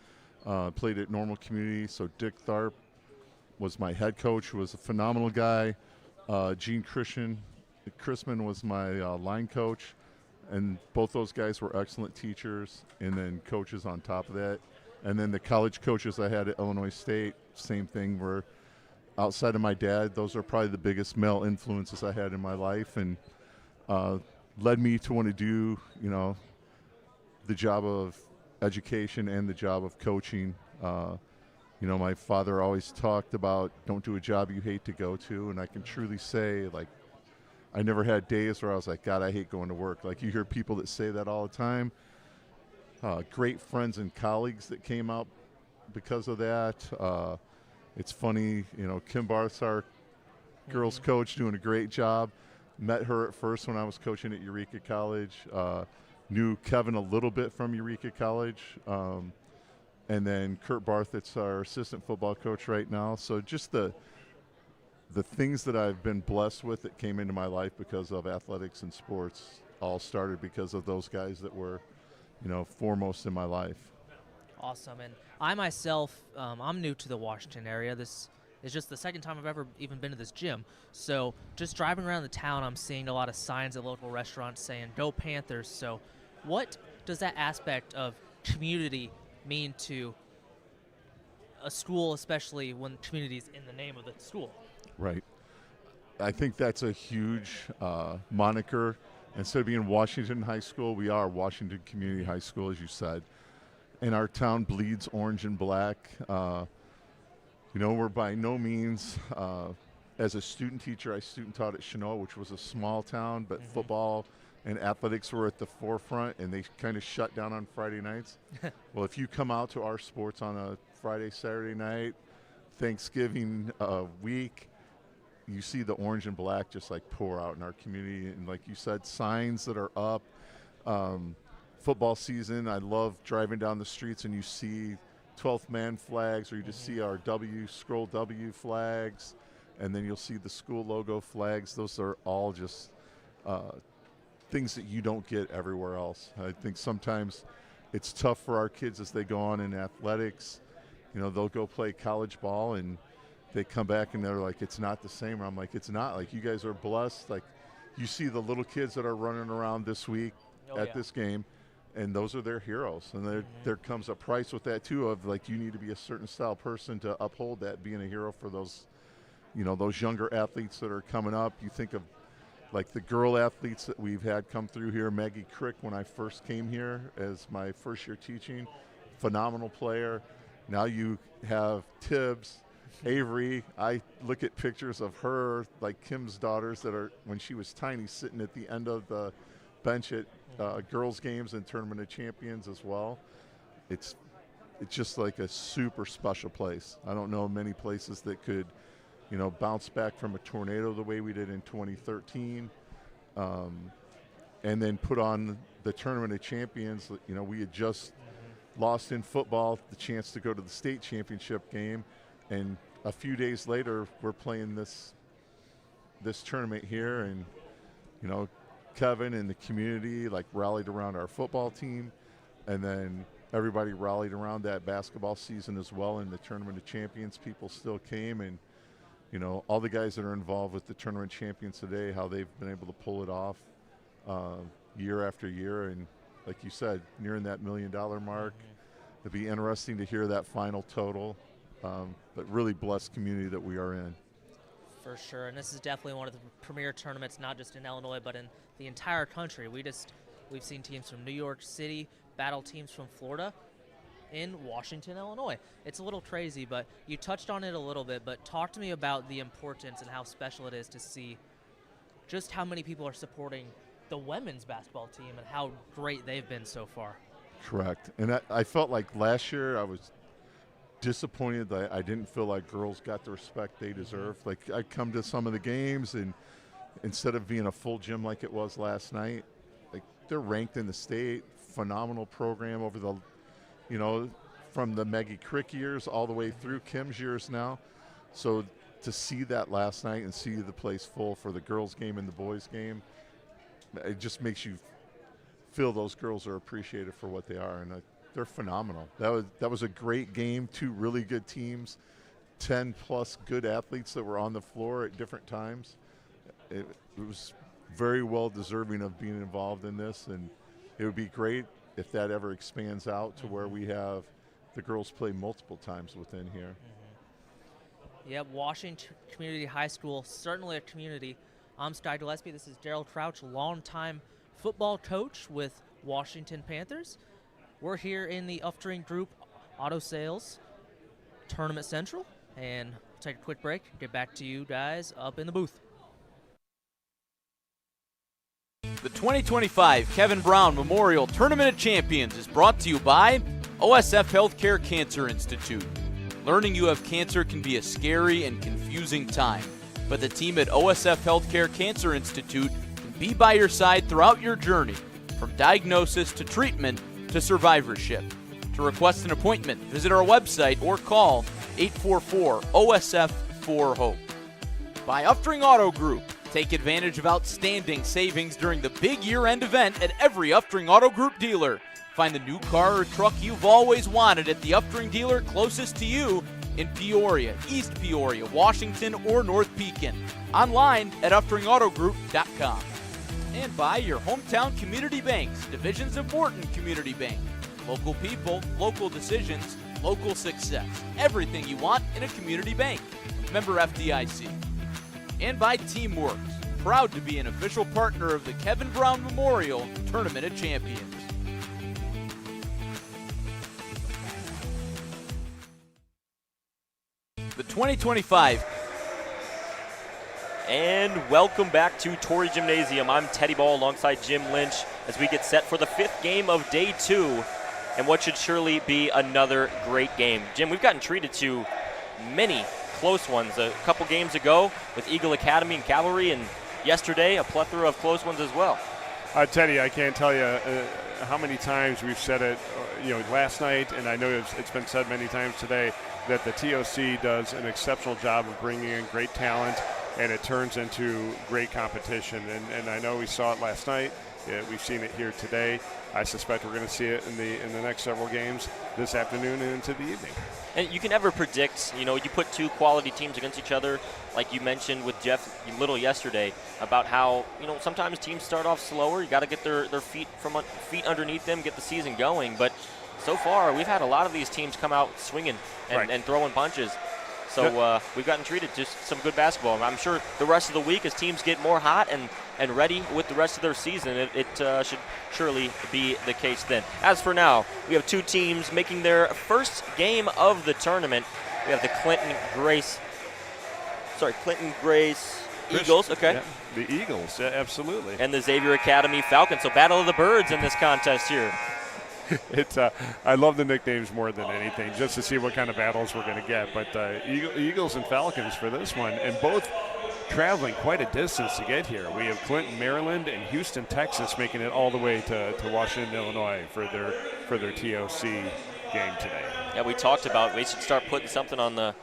Speaker 18: Played at Normal Community, so Dick Tharp was my head coach, who was a phenomenal guy. Gene Chrisman was my line coach, and both those guys were excellent teachers and then coaches on top of that. And then the college coaches I had at Illinois State, same thing, were outside of my dad, those are probably the biggest male influences I had in my life, and led me to want to do, the job of education and the job of coaching. My father always talked about don't do a job you hate to go to, and I can truly say, I never had days where I was like, God, I hate going to work. You hear people that say that all the time. Great friends and colleagues that came out because of that. It's funny, Kim Barth's our girls coach, doing a great job. Met her at first when I was coaching at Eureka College. Knew Kevin a little bit from Eureka College. And then Kurt Barth, it's our assistant football coach right now. So just the things that I've been blessed with that came into my life because of athletics and sports all started because of those guys that were, foremost in my life.
Speaker 10: Awesome. And I myself, I'm new to the Washington area. This is just the second time I've ever even been to this gym. So just driving around the town, I'm seeing a lot of signs at local restaurants saying, "Go Panthers." So what does that aspect of community mean to a school, especially when community is in the name of the school?
Speaker 18: Right. I think that's a huge moniker. Instead of being Washington High School, we are Washington Community High School, as you said. And our town bleeds orange and black. We're by no means, as a student teacher, I student taught at Chinoa, which was a small town, but football and athletics were at the forefront, and they kind of shut down on Friday nights. Well, if you come out to our sports on a Friday, Saturday night, Thanksgiving week, you see the orange and black just like pour out in our community. And like you said, signs that are up. Football season, I love driving down the streets and you see 12th man flags, or you just see our Scroll W flags, and then you'll see the school logo flags. Those are all just things that you don't get everywhere else. I think sometimes it's tough for our kids as they go on in athletics. You know, they'll go play college ball and they come back and they're like, it's not the same. I'm like, it's not. Like, you guys are blessed. Like, you see the little kids that are running around this week at this game, and those are their heroes. And there comes a price with that too, of like, you need to be a certain style person to uphold that, being a hero for those, you know, those younger athletes that are coming up. You think of like the girl athletes that we've had come through here. Maggie Crick, when I first came here as my first year teaching, phenomenal player. Now you have Tibbs, Avery. I look at pictures of her, like Kim's daughters, that are, when she was tiny, sitting at the end of the bench at girls games and Tournament of Champions as well. It's just like a super special place. I don't know many places that could, you know, bounce back from a tornado the way we did in 2013, and then put on the Tournament of Champions. You know, we had just lost in football the chance to go to the state championship game, and a few days later we're playing this tournament here, and you know, Kevin and the community like rallied around our football team, and then everybody rallied around that basketball season as well. In the Tournament of Champions, people still came, and you know, all the guys that are involved with the Tournament Champions today, how they've been able to pull it off year after year, and like you said, nearing that $1 million mark. It'd be interesting to hear that final total, but really blessed community that we are in.
Speaker 10: For sure, and this is definitely one of the premier tournaments, not just in Illinois, but in the entire country. We've seen teams from New York City battle teams from Florida in Washington, Illinois. It's a little crazy, but you touched on it a little bit, but talk to me about the importance and how special it is to see just how many people are supporting the women's basketball team and how great they've been so far.
Speaker 18: Correct. And I felt like last year I was disappointed that I didn't feel like girls got the respect they deserve. Like, I come to some of the games, and instead of being a full gym like it was last night, like, they're ranked in the state. Phenomenal program over the, you know, from the Maggie Crick years all the way through Kim's years now. So to see that last night and see the place full for the girls game and the boys game, it just makes you feel those girls are appreciated for what they are, and they're phenomenal. That was a great game. Two really good teams, 10 plus good athletes that were on the floor at different times. It was very well deserving of being involved in this, and it would be great if that ever expands out to where we have the girls play multiple times within here.
Speaker 10: Yep, Washington Community High School, certainly a community. I'm Sky Gillespie. This is Daryl Crouch, longtime football coach with Washington Panthers. We're here in the Uftring Group Auto Sales Tournament Central, and we'll take a quick break, get back to you guys up in the booth.
Speaker 3: The 2025 Kevin Brown Memorial Tournament of Champions is brought to you by OSF Health Care Cancer Institute. Learning you have cancer can be a scary and confusing time, but the team at OSF Health Care Cancer Institute can be by your side throughout your journey, from diagnosis to treatment to survivorship. To request an appointment, visit our website or call 844-OSF-4HOPE. By Uftring Auto Group. Take advantage of outstanding savings during the big year-end event at every Uftring Auto Group dealer. Find the new car or truck you've always wanted at the Uftring dealer closest to you in Peoria, East Peoria, Washington, or North Pekin. Online at UftingAutoGroup.com. And by your hometown community banks, divisions of Morton Community Bank. Local people, local decisions, local success. Everything you want in a community bank. Member FDIC. And by Teamworks, proud to be an official partner of the Kevin Brown Memorial Tournament of Champions. The 2025
Speaker 12: And welcome back to Torrey Gymnasium. I'm Teddy Ball alongside Jim Lynch as we get set for the 5th game of day 2 and what should surely be another great game. Jim, we've gotten treated to many close ones. A couple games ago with Eagle Academy and Calvary, and yesterday a plethora of close ones as well.
Speaker 19: Teddy, I can't tell you how many times we've said it, last night, and I know it's been said many times today, that the TOC does an exceptional job of bringing in great talent, and it turns into great competition. And I know we saw it last night. We've seen it here today. I suspect we're going to see it in the next several games this afternoon and into the evening.
Speaker 12: And you can never predict, you put two quality teams against each other, like you mentioned with Jeff Little yesterday, about how, sometimes teams start off slower. You got to get their feet underneath them, get the season going. But so far, we've had a lot of these teams come out swinging and throwing punches. So we've gotten treated to some good basketball. And I'm sure the rest of the week, as teams get more hot and ready with the rest of their season, it should surely be the case then. As for now, we have two teams making their first game of the tournament. We have the Clinton Grace Eagles. Okay.
Speaker 19: Yeah, the Eagles, yeah, absolutely.
Speaker 12: And the Xavier Academy Falcons. So battle of the birds in this contest here.
Speaker 19: I love the nicknames more than anything, just to see what kind of battles we're going to get. But Eagles and Falcons for this one, and both traveling quite a distance to get here. We have Clinton, Maryland, and Houston, Texas, making it all the way to Washington, Illinois for their TOC game today.
Speaker 12: Yeah, we talked about we should start putting something on the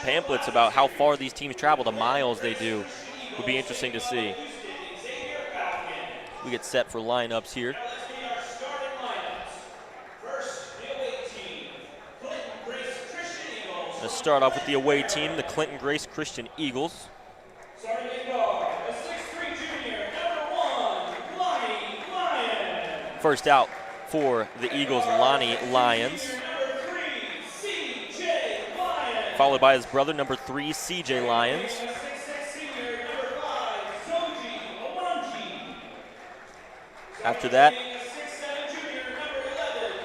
Speaker 12: pamphlets about how far these teams travel, the miles they do. Would be interesting to see. We get set for lineups here. Let's start off with the away team, the Clinton Grace Christian Eagles. First out for the Eagles, Lonnie Lyons. Followed by his brother, number 3, CJ Lyons. After that,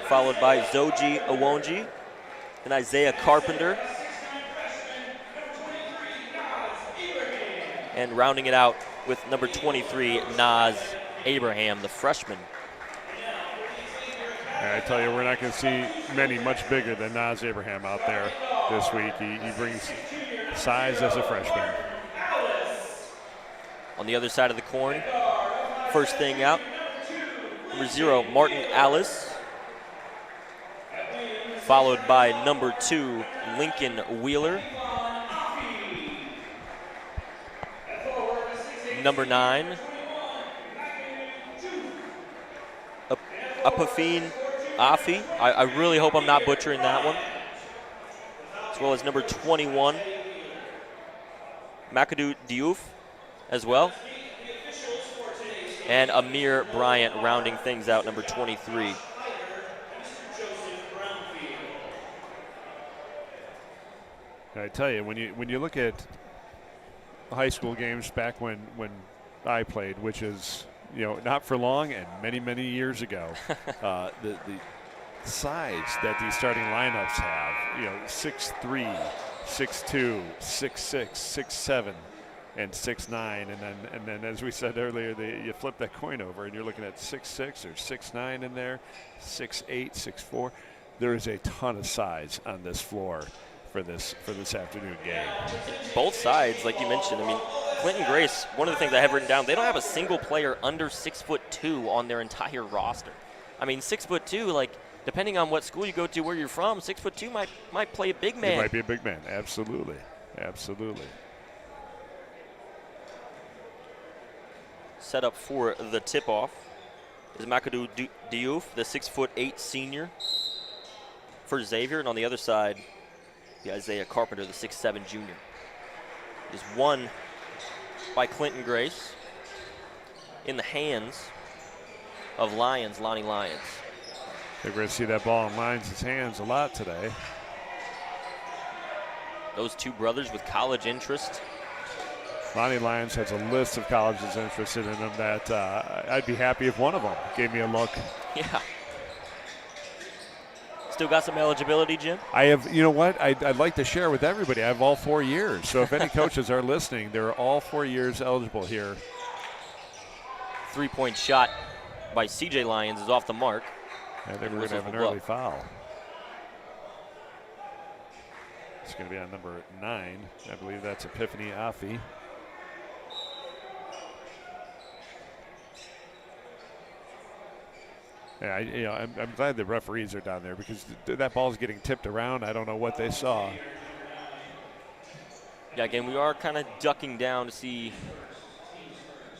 Speaker 12: followed by Zoji Owonji and Isaiah Carpenter. And rounding it out with number 23, Naz Abraham, the freshman.
Speaker 19: I tell you, we're not going to see many much bigger than Naz Abraham out there this week. He brings size as a freshman.
Speaker 12: On the other side of the coin, first thing out, number 0, Martin Alice. Followed by number 2, Lincoln Wheeler. Number 9, Apafine Afi. I really hope I'm not butchering that one. As well as number 21, McAdoo Diouf as well. And Amir Bryant rounding things out, number 23.
Speaker 19: I tell you, when you look at high school games back when I played, which is not for long and many years ago, the size that these starting lineups have, 6'3", 6'2", 6'6", 6'7", and 6'9", and then as we said earlier, you flip that coin over and you're looking at 6'6" or 6'9" in there, 6'8", 6'4". There is a ton of size on this floor for this afternoon game.
Speaker 12: Both sides, like you mentioned, Clinton Grace, one of the things I have written down, they don't have a single player under 6'2" on their entire roster. 6'2", depending on what school you go to, where you're from, 6'2" might play a big man.
Speaker 19: It might be a big man, absolutely.
Speaker 12: Set up for the tip-off is McAdoo Diouf, the 6'8" senior for Xavier, and on the other side, the Isaiah Carpenter, the 6'7" junior. Is won by Clinton Grace in the hands of Lonnie Lyons.
Speaker 19: They're going to see that ball in Lyons' hands a lot today.
Speaker 12: Those two brothers with college interest.
Speaker 19: Lonnie Lyons has a list of colleges interested in him that I'd be happy if one of them gave me a look.
Speaker 12: Yeah. still got some eligibility, Jim?
Speaker 19: I have, you know what? I'd like to share with everybody. I have all 4 years. So if any coaches are listening, they're all 4 years eligible here.
Speaker 12: 3-point shot by C.J. Lyons is off the mark.
Speaker 19: I think we're going to have an early foul. It's going to be on number 9. I believe that's Epiphany Afi. Yeah, I'm glad the referees are down there because that ball's getting tipped around. I don't know what they saw.
Speaker 12: Yeah, again, we are kind of ducking down to see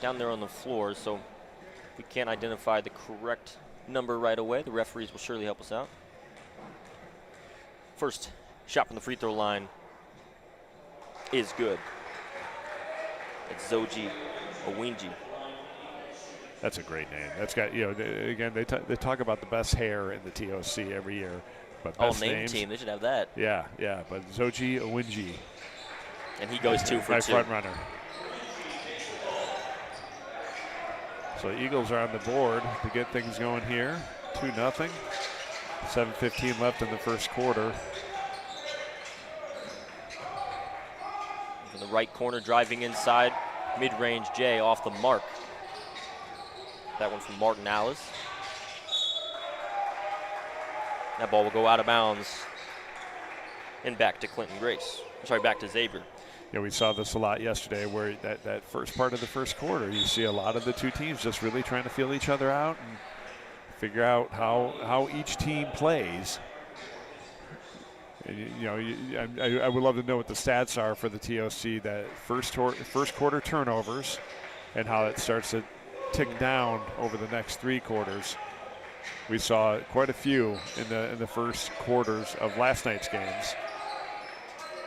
Speaker 12: down there on the floor, so if we can't identify the correct number right away, the referees will surely help us out. First shot from the free throw line is good. It's Zoji Owinji.
Speaker 19: That's a great name. That's got, again, they talk about the best hair in the TOC every year. But
Speaker 12: All
Speaker 19: best
Speaker 12: name
Speaker 19: names,
Speaker 12: team, they should have that.
Speaker 19: Yeah, but Zoji Owinji.
Speaker 12: And he goes 2 for 2.
Speaker 19: My front runner. So Eagles are on the board to get things going here. 2-0. 7:15 left in the first quarter.
Speaker 12: In the right corner, driving inside, mid-range Jay off the mark. That one from Martin Alice. That ball will go out of bounds and back to Clinton Grace. Sorry, back to Xavier.
Speaker 19: Yeah, we saw this a lot yesterday where that first part of the first quarter, you see a lot of the two teams just really trying to feel each other out and figure out how each team plays. And, I would love to know what the stats are for the TOC, that first quarter turnovers and how it starts to tick down over the next 3 quarters. We saw quite a few in the first quarters of last night's games.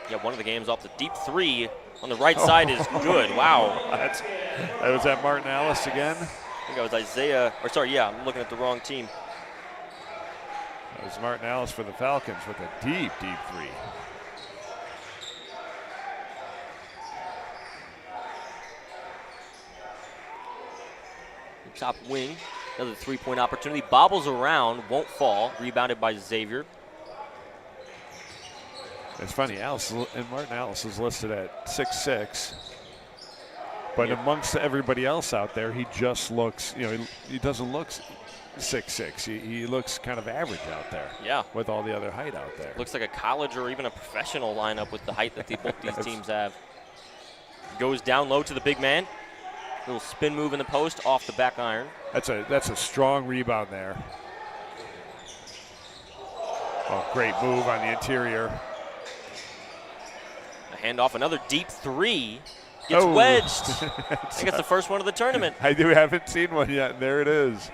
Speaker 12: Yeah, one of the games off the deep 3 on the right side is good. Wow.
Speaker 19: That was that Martin Alice again?
Speaker 12: I think that was Isaiah, or sorry, yeah, I'm looking at the wrong team.
Speaker 19: That was Martin Alice for the Falcons with a deep 3.
Speaker 12: Top wing, another 3-point opportunity. Bobbles around, won't fall. Rebounded by Xavier.
Speaker 19: It's funny, Martin Alice is listed at 6'6", but amongst everybody else out there, he just looks, he doesn't look 6'6". He looks kind of average out there.
Speaker 12: Yeah.
Speaker 19: With all the other height out there.
Speaker 12: Looks like a college or even a professional lineup with the height that both these teams have. Goes down low to the big man. Little spin move in the post off the back iron.
Speaker 19: That's a strong rebound there. Oh, great move on the interior.
Speaker 12: A handoff, another deep 3. Gets wedged. I think it's the first one of the tournament.
Speaker 19: I haven't seen one yet, and there it is.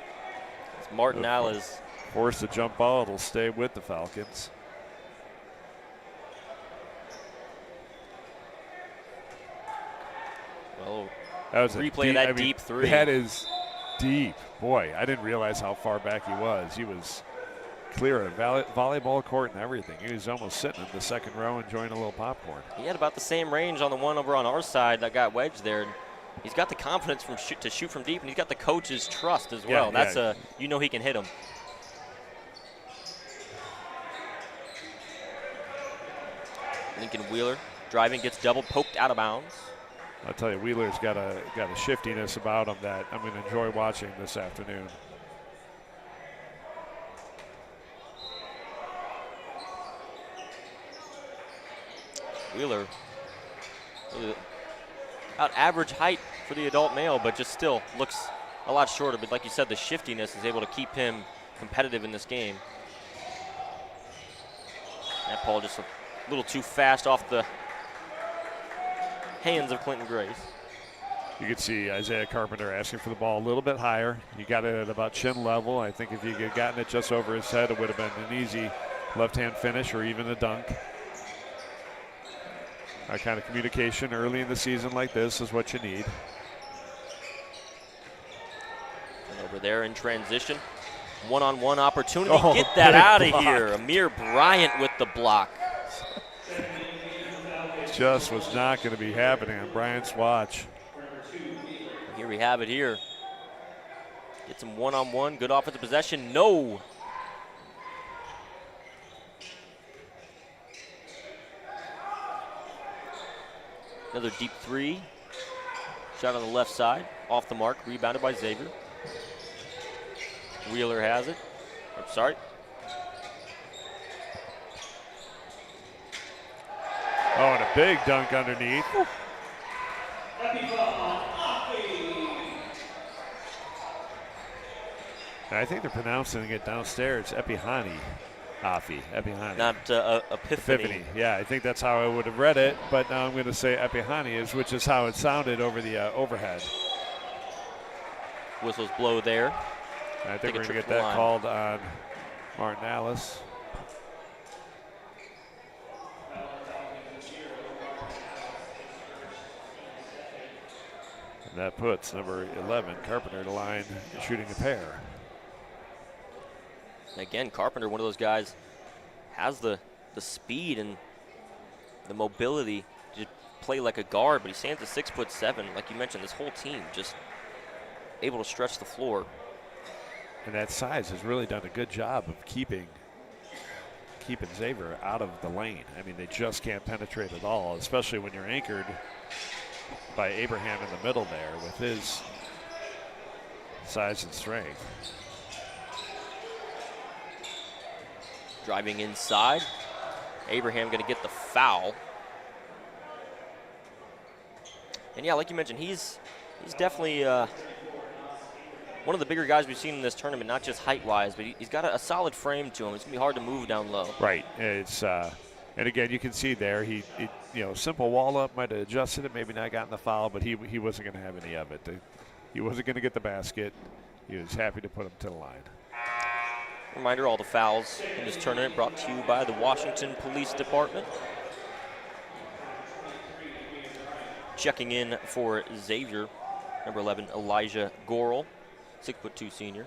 Speaker 12: It's Martin Alice.
Speaker 19: Forced to jump ball, it'll stay with the Falcons.
Speaker 12: Well,
Speaker 19: that was
Speaker 12: replay of that deep 3.
Speaker 19: That is deep. Boy, I didn't realize how far back he was. He was clear of volleyball court and everything. He was almost sitting in the second row enjoying a little popcorn.
Speaker 12: He had about the same range on the one over on our side that got wedged there. He's got the confidence to shoot from deep, and he's got the coach's trust as well.
Speaker 19: Yeah,
Speaker 12: he can hit him. Lincoln Wheeler driving, gets double poked out of bounds.
Speaker 19: I'll tell you, Wheeler's got a shiftiness about him that I'm going to enjoy watching this afternoon.
Speaker 12: Wheeler, about average height for the adult male, but just still looks a lot shorter. But like you said, the shiftiness is able to keep him competitive in this game. That ball just a little too fast off the hands of Clinton Grace.
Speaker 19: You could see Isaiah Carpenter asking for the ball a little bit higher. He got it at about chin level. I think if he had gotten it just over his head, it would have been an easy left-hand finish or even a dunk. That kind of communication early in the season like this is what you need.
Speaker 12: And over there in transition, one-on-one opportunity. Get that out of here. Amir Bryant with the block.
Speaker 19: Just was not going to be happening on Bryant's watch.
Speaker 12: Here we have it here. Get some one-on-one, good offensive possession. No.
Speaker 4: Another deep three. Shot on the left side, off the mark, rebounded by Xavier. Wheeler has it. I'm sorry.
Speaker 19: Oh, and a big dunk underneath. I think they're pronouncing it downstairs, Epihani. Epihani.
Speaker 4: Not Epiphany.
Speaker 19: Yeah, I think that's how I would have read it, but now I'm going to say Epihani, which is how it sounded over the overhead.
Speaker 4: Whistles blow there.
Speaker 19: I think we're going to get that called on Martin Alice. And that puts number 11, Carpenter, to line, shooting a pair.
Speaker 4: Again, Carpenter, one of those guys, has the speed and the mobility to play like a guard, but he stands at 6'7". Like you mentioned, this whole team just able to stretch the floor.
Speaker 19: And that size has really done a good job of keeping Xavier out of the lane. I mean, they just can't penetrate at all, especially when you're anchored by Abraham in the middle there with his size and strength.
Speaker 4: Driving inside. Abraham going to get the foul. And yeah, like you mentioned, he's definitely one of the bigger guys we've seen in this tournament, not just height-wise, but he's got a solid frame to him. It's going to be hard to move down low.
Speaker 19: Right. It's and again, you can see there, he simple wall up, might have adjusted it, maybe not gotten the foul, but he wasn't going to have any of it. He wasn't going to get the basket. He was happy to put him to the line.
Speaker 4: Reminder, all the fouls in this tournament brought to you by the Washington Police Department. Checking in for Xavier, number 11, Elijah Gorel, 6'2" senior.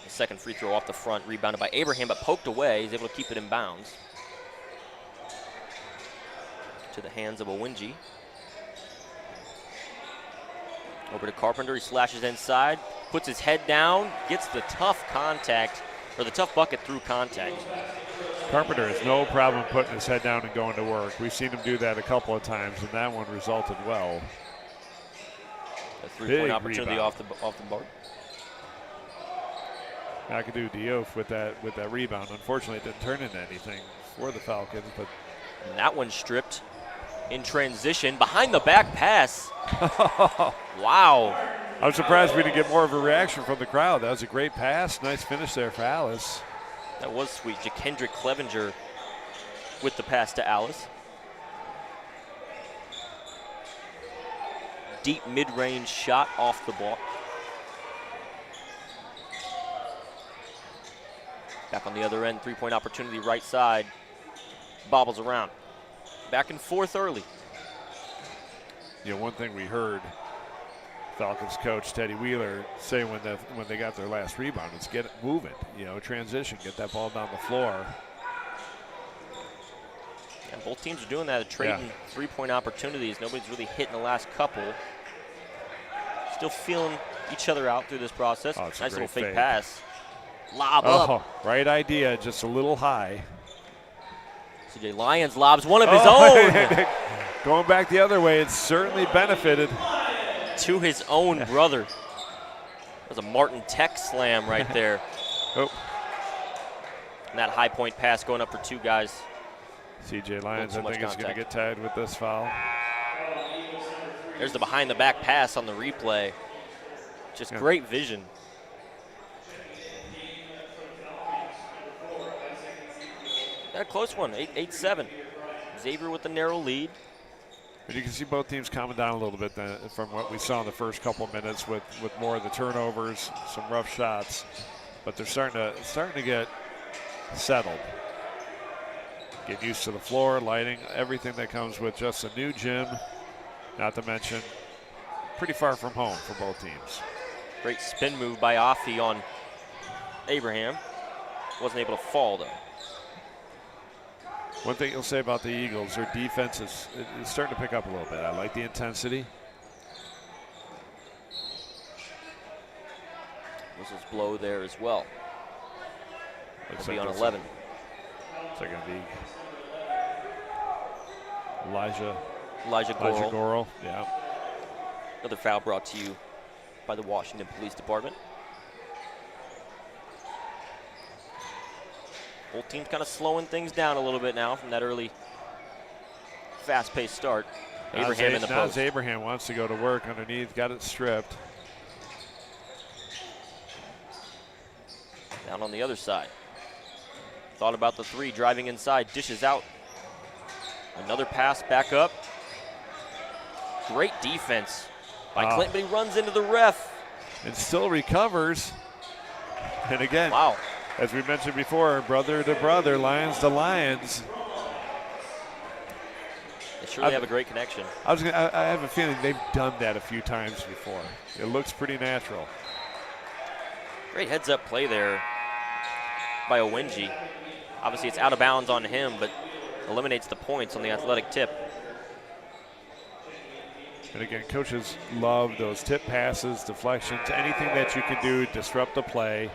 Speaker 4: The second free throw off the front, rebounded by Abraham, but poked away. He's able to keep it in bounds. To the hands of Owinji. Over to Carpenter, he slashes inside, puts his head down, gets the tough contact, or the tough bucket through contact.
Speaker 19: Carpenter has no problem putting his head down and going to work. We've seen him do that a couple of times, and that one resulted well.
Speaker 4: A three-point opportunity off the board.
Speaker 19: McAdoo Diouf with that rebound. Unfortunately, it didn't turn into anything for the Falcons, but
Speaker 4: and that one stripped in transition behind the back pass. Wow.
Speaker 19: I'm surprised we didn't get more of a reaction from the crowd. That was a great pass. Nice finish there for Alice.
Speaker 4: That was sweet. Ja'Kendrick Clevenger with the pass to Alice. Deep mid-range shot off the ball. Back on the other end, three-point opportunity right side. Bobbles around. Back and forth early.
Speaker 19: You know, one thing we heard Falcons coach Teddy Wheeler say when they got their last rebound is get it moving, transition, get that ball down the floor.
Speaker 4: And both teams are doing that, trading three-point opportunities. Nobody's really hitting the last couple. Still feeling each other out through this process.
Speaker 19: Oh,
Speaker 4: nice little fake pass. Lob
Speaker 19: up.
Speaker 4: up.
Speaker 19: Right idea, just a little high.
Speaker 4: CJ Lyons lobs one of his own.
Speaker 19: Going back the other way, it certainly benefited.
Speaker 4: To his own brother. That was a Martin Tech slam right there.
Speaker 19: Oh.
Speaker 4: And that high point pass going up for two guys.
Speaker 19: CJ Lyons, I think, is going to get tied with this foul.
Speaker 4: There's the behind the back pass on the replay. Just great vision. Got a close one, 8-7. Xavier with the narrow lead.
Speaker 19: But you can see both teams calming down a little bit from what we saw in the first couple of minutes with more of the turnovers, some rough shots. But they're starting to get settled. Get used to the floor, lighting, everything that comes with just a new gym. Not to mention, pretty far from home for both teams.
Speaker 4: Great spin move by Afi on Abraham. Wasn't able to fall, though.
Speaker 19: One thing you'll say about the Eagles, their defense is starting to pick up a little bit. I like the intensity.
Speaker 4: Whistles blow there as well.
Speaker 19: Looks
Speaker 4: It'll be
Speaker 19: like
Speaker 4: on 11.
Speaker 19: It's going to be Elijah
Speaker 12: Gorel.
Speaker 19: Yeah.
Speaker 12: Another foul brought to you by the Washington Police Department. Both teams kind of slowing things down a little bit now from that early fast-paced start. Abraham in the post.
Speaker 19: Now Abraham wants to go to work underneath, got it stripped.
Speaker 12: Down on the other side. Thought about the three, driving inside, dishes out. Another pass back up. Great defense by Clinton, but he runs into the ref.
Speaker 19: And still recovers. And again,
Speaker 12: wow.
Speaker 19: As we mentioned before, brother to brother, Lions to Lions.
Speaker 12: They surely have a great connection.
Speaker 19: I have a feeling they've done that a few times before. It looks pretty natural.
Speaker 12: Great heads-up play there by Owinji. Obviously, it's out of bounds on him, but eliminates the points on the athletic tip.
Speaker 19: And again, coaches love those tip passes, deflections, anything that you can do to disrupt the play.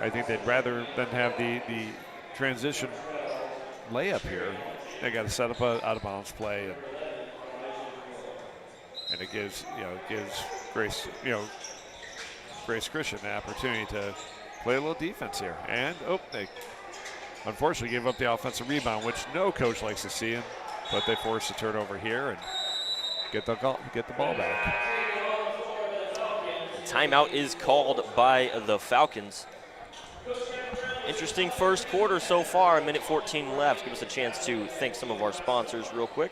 Speaker 19: I think they'd rather than have the transition layup here. They got to set up a out-of-bounds play, and it gives Grace Christian the opportunity to play a little defense here. And they unfortunately gave up the offensive rebound, which no coach likes to see, but they forced a turnover here and get the ball back.
Speaker 12: The timeout is called by the Falcons. Interesting first quarter so far, a minute 14 left. Give us a chance to thank some of our sponsors real quick.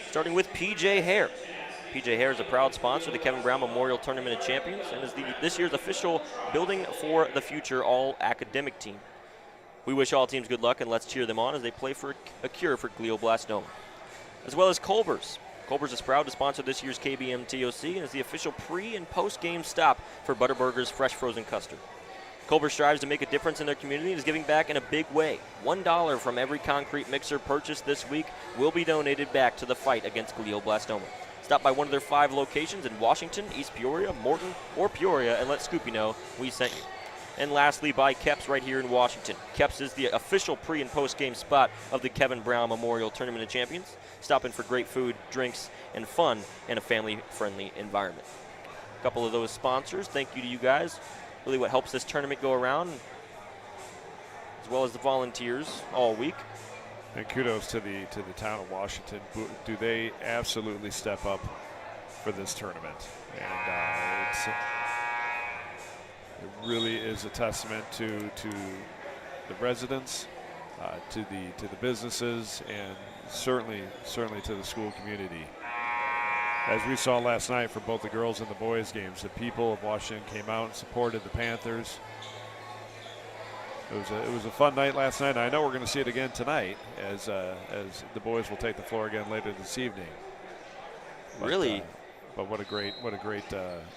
Speaker 12: Starting with PJ Hair. PJ Hair is a proud sponsor of the Kevin Brown Memorial Tournament of Champions and is this year's official Building for the Future All-Academic team. We wish all teams good luck and let's cheer them on as they play for a cure for glioblastoma. As well as Culver's. Culver's is proud to sponsor this year's KBM TOC and is the official pre- and post-game stop for Butterburger's Fresh Frozen Custard. Culver strives to make a difference in their community and is giving back in a big way. $1 from every concrete mixer purchased this week will be donated back to the fight against glioblastoma. Stop by one of their 5 locations in Washington, East Peoria, Morton, or Peoria and let Scoopy know we sent you. And lastly, by Keps right here in Washington. Keps is the official pre- and post-game spot of the Kevin Brown Memorial Tournament of Champions. Stop in for great food, drinks, and fun in a family-friendly environment. A couple of those sponsors, thank you to you guys. Really what helps this tournament go around, as well as the volunteers all week.
Speaker 19: And kudos to the town of Washington. Do they absolutely step up for this tournament? And it really is a testament to the residents, to the businesses, and certainly to the school community. As we saw last night for both the girls and the boys games, the people of Washington came out and supported the Panthers. It was a fun night last night. I know we're going to see it again tonight as the boys will take the floor again later this evening.
Speaker 12: Really?
Speaker 19: But what a great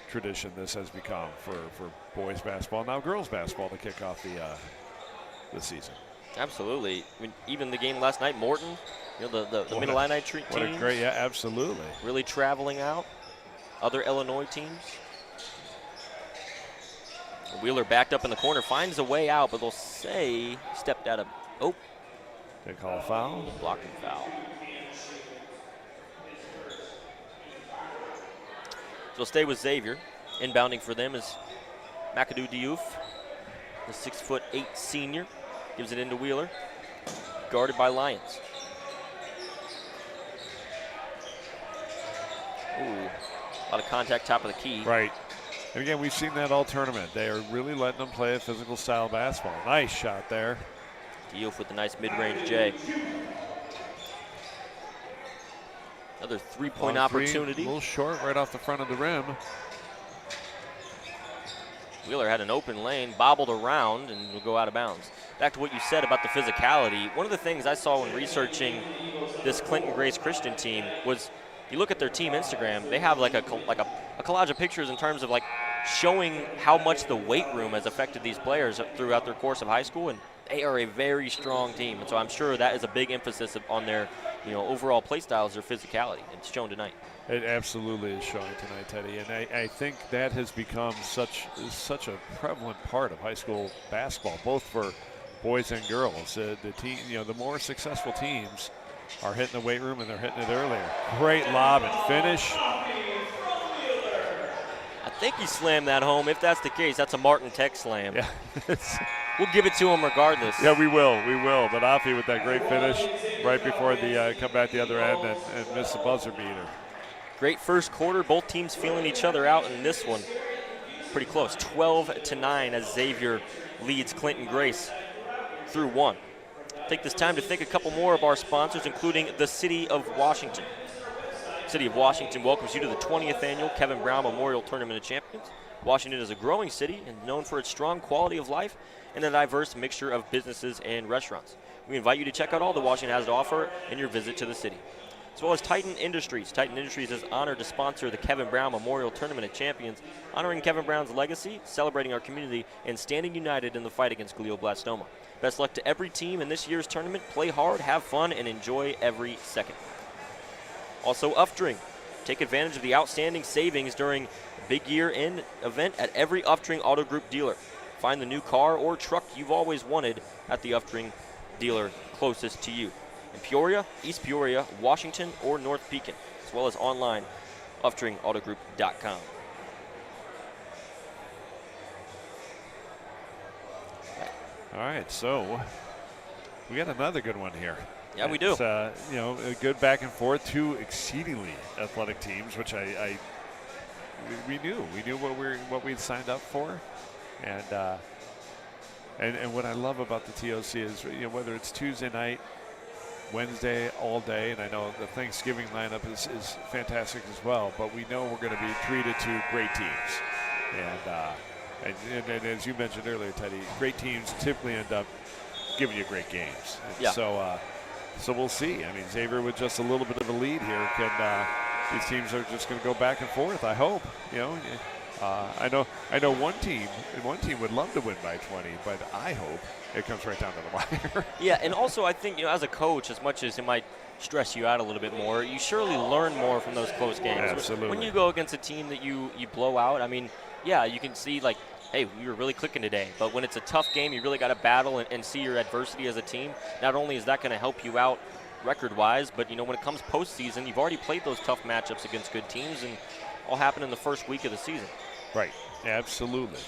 Speaker 19: tradition this has become for boys basketball, now girls basketball, to kick off the season.
Speaker 12: Absolutely. I mean, even the game last night, Morton, the Mid-Illini teams.
Speaker 19: What a great, yeah, absolutely.
Speaker 12: Really traveling out. Other Illinois teams. Wheeler backed up in the corner, finds a way out, but they'll say stepped out of. Oh.
Speaker 19: They call a foul.
Speaker 12: Blocking foul. So we'll stay with Xavier. Inbounding for them is McAdoo Diouf, the 6'8" senior. Gives it into Wheeler. Guarded by Lyons. Ooh, a lot of contact top of the key.
Speaker 19: Right. And again, we've seen that all tournament. They are really letting them play a physical style basketball. Nice shot there.
Speaker 12: Diouf with the nice mid-range J. Another three-point opportunity.
Speaker 19: A little short right off the front of the rim.
Speaker 12: Wheeler had an open lane, bobbled around, and will go out of bounds. Back to what you said about the physicality, one of the things I saw when researching this Clinton Grace Christian team was, you look at their team Instagram, they have like a collage of pictures in terms of like showing how much the weight room has affected these players throughout their course of high school, and they are a very strong team. And so I'm sure that is a big emphasis on their overall play styles, their physicality. It's shown tonight.
Speaker 19: It absolutely is showing tonight, Teddy, and I think that has become such a prevalent part of high school basketball, both for boys and girls. The team, the more successful teams are hitting the weight room, and they're hitting it earlier. Great lob and finish.
Speaker 12: I think he slammed that home. If that's the case, that's a Martin Tech slam.
Speaker 19: Yeah.
Speaker 12: We'll give it to him regardless.
Speaker 19: Yeah, we will. But Afi with that great finish right before the come back the other end and miss the buzzer beater.
Speaker 12: Great first quarter. Both teams feeling each other out in this one. Pretty close. 12-9 as Xavier leads Clinton Grace through one. Take this time to thank a couple more of our sponsors, including the City of Washington. City of Washington welcomes you to the 20th annual Kevin Brown Memorial Tournament of Champions. Washington is a growing city and known for its strong quality of life and a diverse mixture of businesses and restaurants. We invite you to check out all that Washington has to offer in your visit to the city. As well as Titan Industries. Titan Industries is honored to sponsor the Kevin Brown Memorial Tournament of Champions, honoring Kevin Brown's legacy, celebrating our community, and standing united in the fight against glioblastoma. Best luck to every team in this year's tournament. Play hard, have fun, and enjoy every second. Also, Updring. Take advantage of the outstanding savings during big year-end event at every Updring Auto Group dealer. Find the new car or truck you've always wanted at the Updring dealer closest to you. In Peoria, East Peoria, Washington, or North Pekin, as well as online, UpdringAutoGroup.com.
Speaker 19: All right, so we got another good one here.
Speaker 12: Yeah, we do.
Speaker 19: It's, a good back and forth. Two exceedingly athletic teams, which we knew what we'd signed up for, and what I love about the TOC is whether it's Tuesday night, Wednesday, all day, and I know the Thanksgiving lineup is fantastic as well. But we know we're going to be treated to great teams, and as you mentioned earlier, Teddy, great teams typically end up giving you great games.
Speaker 12: Yeah.
Speaker 19: So we'll see. I mean, Xavier with just a little bit of a lead here. These teams are just going to go back and forth. I hope. I know one team would love to win by 20, but I hope it comes right down to the wire.
Speaker 12: Yeah, and also I think as a coach, as much as it might stress you out a little bit more, you surely learn more from those close games.
Speaker 19: Absolutely.
Speaker 12: When you go against a team that you blow out, I mean, yeah, you can see like, hey, we were really clicking today. But when it's a tough game, you really got to battle and see your adversity as a team. Not only is that going to help you out record-wise, but when it comes postseason, you've already played those tough matchups against good teams, and all happened in the first week of the season.
Speaker 19: Right. Absolutely.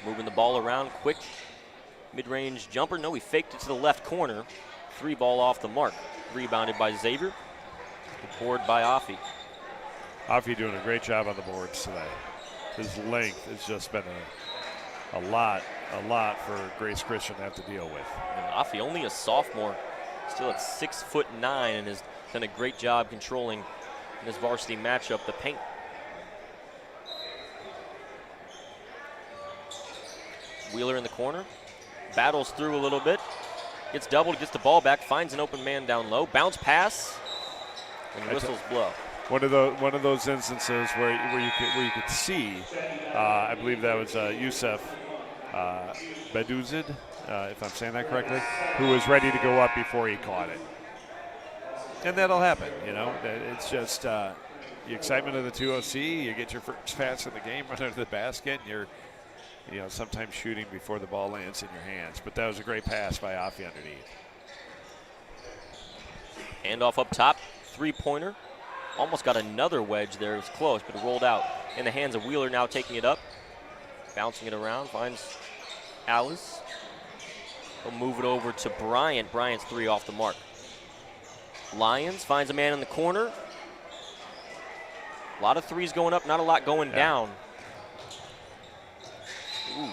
Speaker 12: Moving the ball around, quick mid-range jumper. No, he faked it to the left corner. 3 ball off the mark. Rebounded by Xavier. Board by Afi.
Speaker 19: Afi doing a great job on the boards today. His length has just been a lot for Grace Christian to have to deal with.
Speaker 12: And Afi, only a sophomore, still at 6'9", and has done a great job controlling in his varsity matchup the paint. Wheeler in the corner, battles through a little bit, gets doubled, gets the ball back, finds an open man down low, bounce pass, and whistles blow.
Speaker 19: One of those instances where you could see, I believe that was Youssef Beduzid, if I'm saying that correctly, who was ready to go up before he caught it. And that'll happen, It's just the excitement of the 2OC. You get your first pass in the game, run under the basket, and you're sometimes shooting before the ball lands in your hands. But that was a great pass by Afi underneath.
Speaker 12: Handoff up top, 3-pointer. Almost got another wedge there. It was close, but it rolled out in the hands of Wheeler, now taking it up. Bouncing it around, finds Alice. He'll move it over to Bryant. Bryant's 3 off the mark. Lyons finds a man in the corner. A lot of threes going up, not a lot going down. Ooh.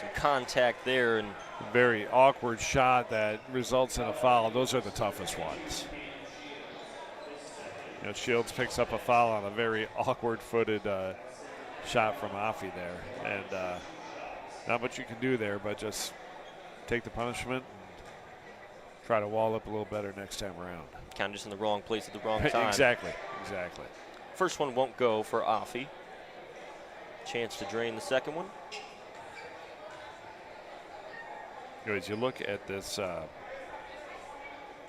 Speaker 12: Some contact there. And
Speaker 19: very awkward shot that results in a foul. Those are the toughest ones. Shields picks up a foul on a very awkward-footed shot from Afi there. And not much you can do there, but just take the punishment and try to wall up a little better next time around.
Speaker 12: Kind of just in the wrong place at the wrong time.
Speaker 19: Exactly.
Speaker 12: First one won't go for Afi. Chance to drain the second one.
Speaker 19: As you look at this,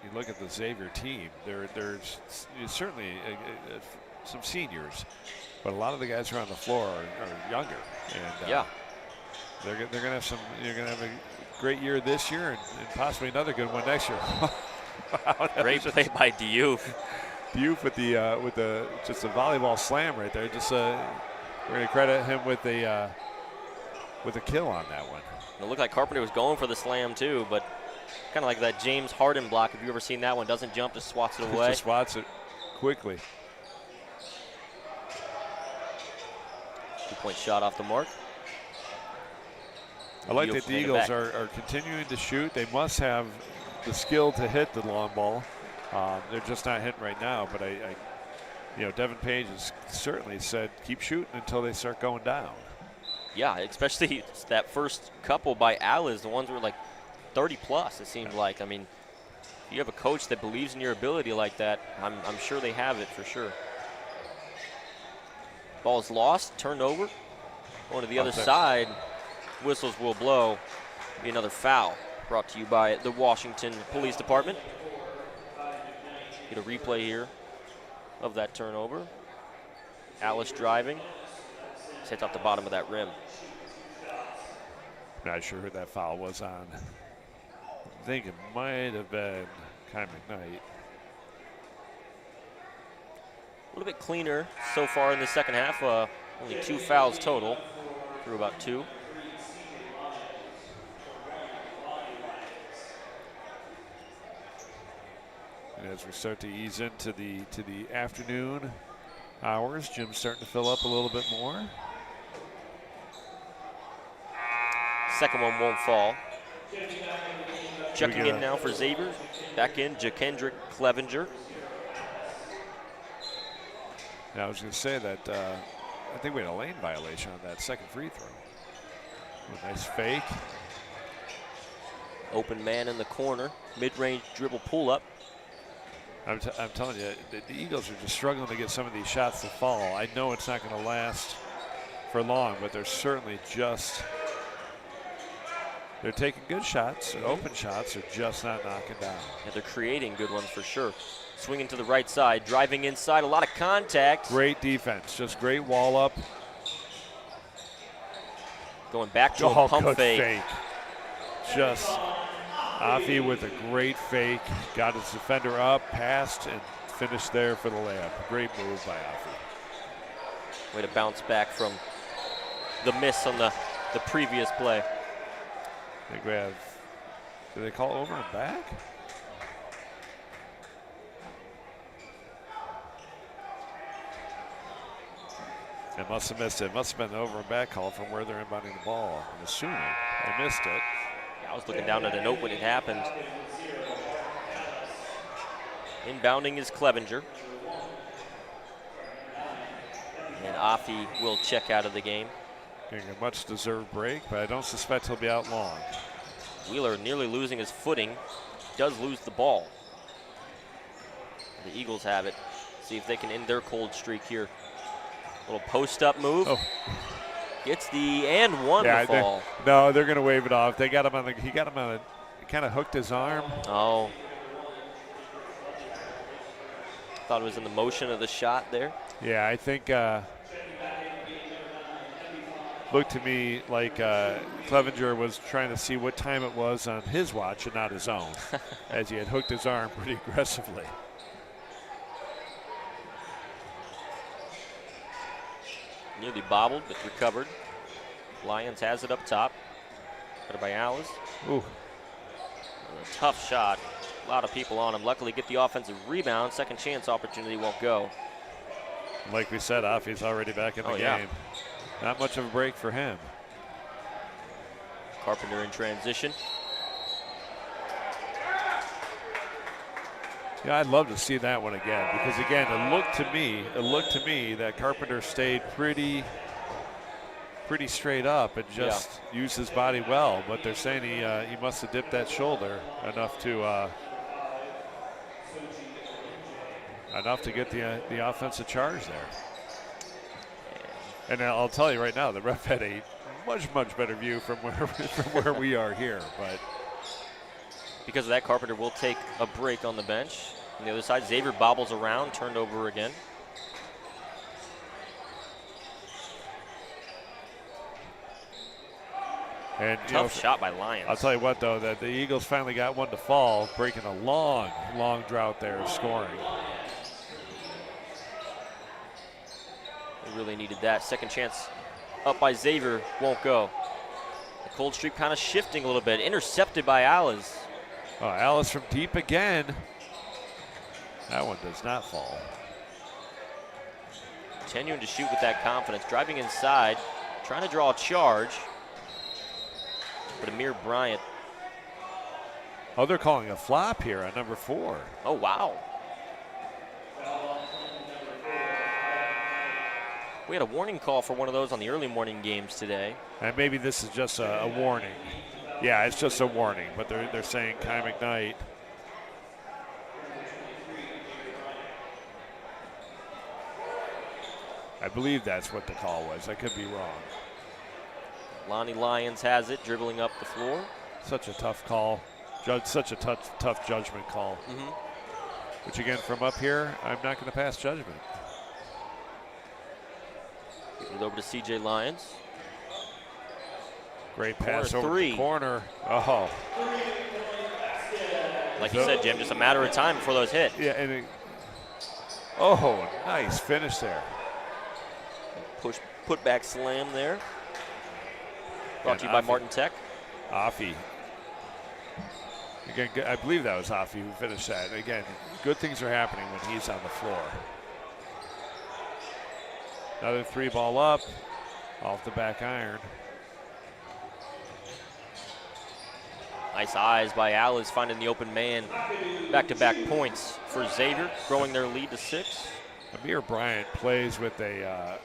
Speaker 19: you look at the Xavier team. There's certainly some seniors, but a lot of the guys who are on the floor are younger. And They're going to have some. You're going to have a great year this year and possibly another good one next year. Wow,
Speaker 12: great play by Diouf.
Speaker 19: Diouf with the just a volleyball slam right there. Just we're going to credit him with a kill on that one.
Speaker 12: It looked like Carpenter was going for the slam too, but kind of like that James Harden block. Have you ever seen that one? Doesn't jump, just swats it away.
Speaker 19: Just swats it quickly.
Speaker 12: 2-point shot off the mark.
Speaker 19: I like that the Eagles are continuing to shoot. They must have the skill to hit the long ball. They're just not hitting right now, but Devin Page has certainly said keep shooting until they start going down.
Speaker 12: Yeah, especially that first couple by Alice, the ones were like 30 plus, it seemed like. I mean, if you have a coach that believes in your ability like that, I'm sure they have it for sure. Ball is lost, turned over. Going to the other side. Whistles will blow. Be another foul. Brought to you by the Washington Police Department. Get a replay here of that turnover. Alice driving. Hits off the bottom of that rim.
Speaker 19: Not sure who that foul was on. I think it might have been Kai McKnight.
Speaker 12: A little bit cleaner so far in the second half. Only 2 fouls total through about 2.
Speaker 19: And as we start to ease into the afternoon hours, gym's starting to fill up a little bit more.
Speaker 12: Second one won't fall. Checking in now for Xavier. Back in, Jakendrick Clevenger.
Speaker 19: Yeah, I was going to say that I think we had a lane violation on that second free throw. A nice fake.
Speaker 12: Open man in the corner. Mid-range dribble pull-up.
Speaker 19: I'm telling you, the Eagles are just struggling to get some of these shots to fall. I know it's not going to last for long, but they're certainly just – they're taking good shots. Open shots are just not knocking down.
Speaker 12: Yeah, they're creating good ones for sure. Swinging to the right side, driving inside, a lot of contact.
Speaker 19: Great defense, just great wall up.
Speaker 12: Going back to a pump fake.
Speaker 19: Just Afi with a great fake, got his defender up, passed, and finished there for the layup. Great move by Afi.
Speaker 12: Way to bounce back from the miss on the previous play.
Speaker 19: I think we have, do they call over and back? They must have missed it. It must have been the over and back call from where they're inbounding the ball. I'm assuming they missed it.
Speaker 12: Yeah, I was looking down at a note when it happened. Inbounding is Clevenger. And Afi will check out of the game.
Speaker 19: Getting a much-deserved break, but I don't suspect he'll be out long.
Speaker 12: Wheeler nearly losing his footing. Does lose the ball. The Eagles have it. See if they can end their cold streak here. Little post-up move. Oh. Gets the and one to fall.
Speaker 19: No, they're going to wave it off. They got him on the. He got him on a. He kind of hooked his arm.
Speaker 12: Oh. Thought it was in the motion of the shot there.
Speaker 19: Yeah, I think. Looked to me like Clevenger was trying to see what time it was on his watch and not his own, as he had hooked his arm pretty aggressively.
Speaker 12: Nearly bobbled, but recovered. Lions has it up top. Better by Alice.
Speaker 19: Ooh.
Speaker 12: A tough shot. A lot of people on him. Luckily get the offensive rebound. Second chance opportunity won't go.
Speaker 19: Like we said, Afi's already back in the game.
Speaker 12: Yeah.
Speaker 19: Not much of a break for him.
Speaker 12: Carpenter in transition.
Speaker 19: Yeah, I'd love to see that one again because again, it looked to me that Carpenter stayed pretty straight up and just used his body well. But they're saying he must have dipped that shoulder enough to get the offensive charge there. And I'll tell you right now, the ref had a much better view from where we are here. But
Speaker 12: because of that, Carpenter will take a break on the bench. On the other side, Xavier bobbles around, turned over again.
Speaker 19: And
Speaker 12: Tough shot by Lyons.
Speaker 19: I'll tell you what, though, that the Eagles finally got one to fall, breaking a long, long drought there of scoring.
Speaker 12: They really needed that. Second chance up by Xavier, won't go. The cold streak kind of shifting a little bit. Intercepted by Alice.
Speaker 19: Oh, Alice from deep again. That one does not fall.
Speaker 12: Continuing to shoot with that confidence. Driving inside, trying to draw a charge. But Amir Bryant.
Speaker 19: Oh, they're calling a flop here on number 4.
Speaker 12: Oh, wow. We had a warning call for one of those on the early morning games today.
Speaker 19: And maybe this is just a warning. Yeah, it's just a warning, but they're saying Kai McKnight. I believe that's what the call was. I could be wrong.
Speaker 12: Lonnie Lyons has it, dribbling up the floor.
Speaker 19: Such a tough call. Such a tough judgment call. Which, again, from up here, I'm not going to pass judgment.
Speaker 12: Giving it over to C.J. Lyons.
Speaker 19: Great pass
Speaker 12: Corner
Speaker 19: over the corner. Oh.
Speaker 12: Like you said, Jim, just a matter of time before those hit.
Speaker 19: Yeah, and oh, nice finish there.
Speaker 12: Push, put back slam there. Brought to you by Martin Tech.
Speaker 19: Offie. Again, I believe that was Offie who finished that. Again, good things are happening when he's on the floor. Another 3-ball up, off the back iron.
Speaker 12: Nice eyes by Alice, finding the open man. Back-to-back points for Xavier, growing their lead to 6.
Speaker 19: Amir Bryant plays with a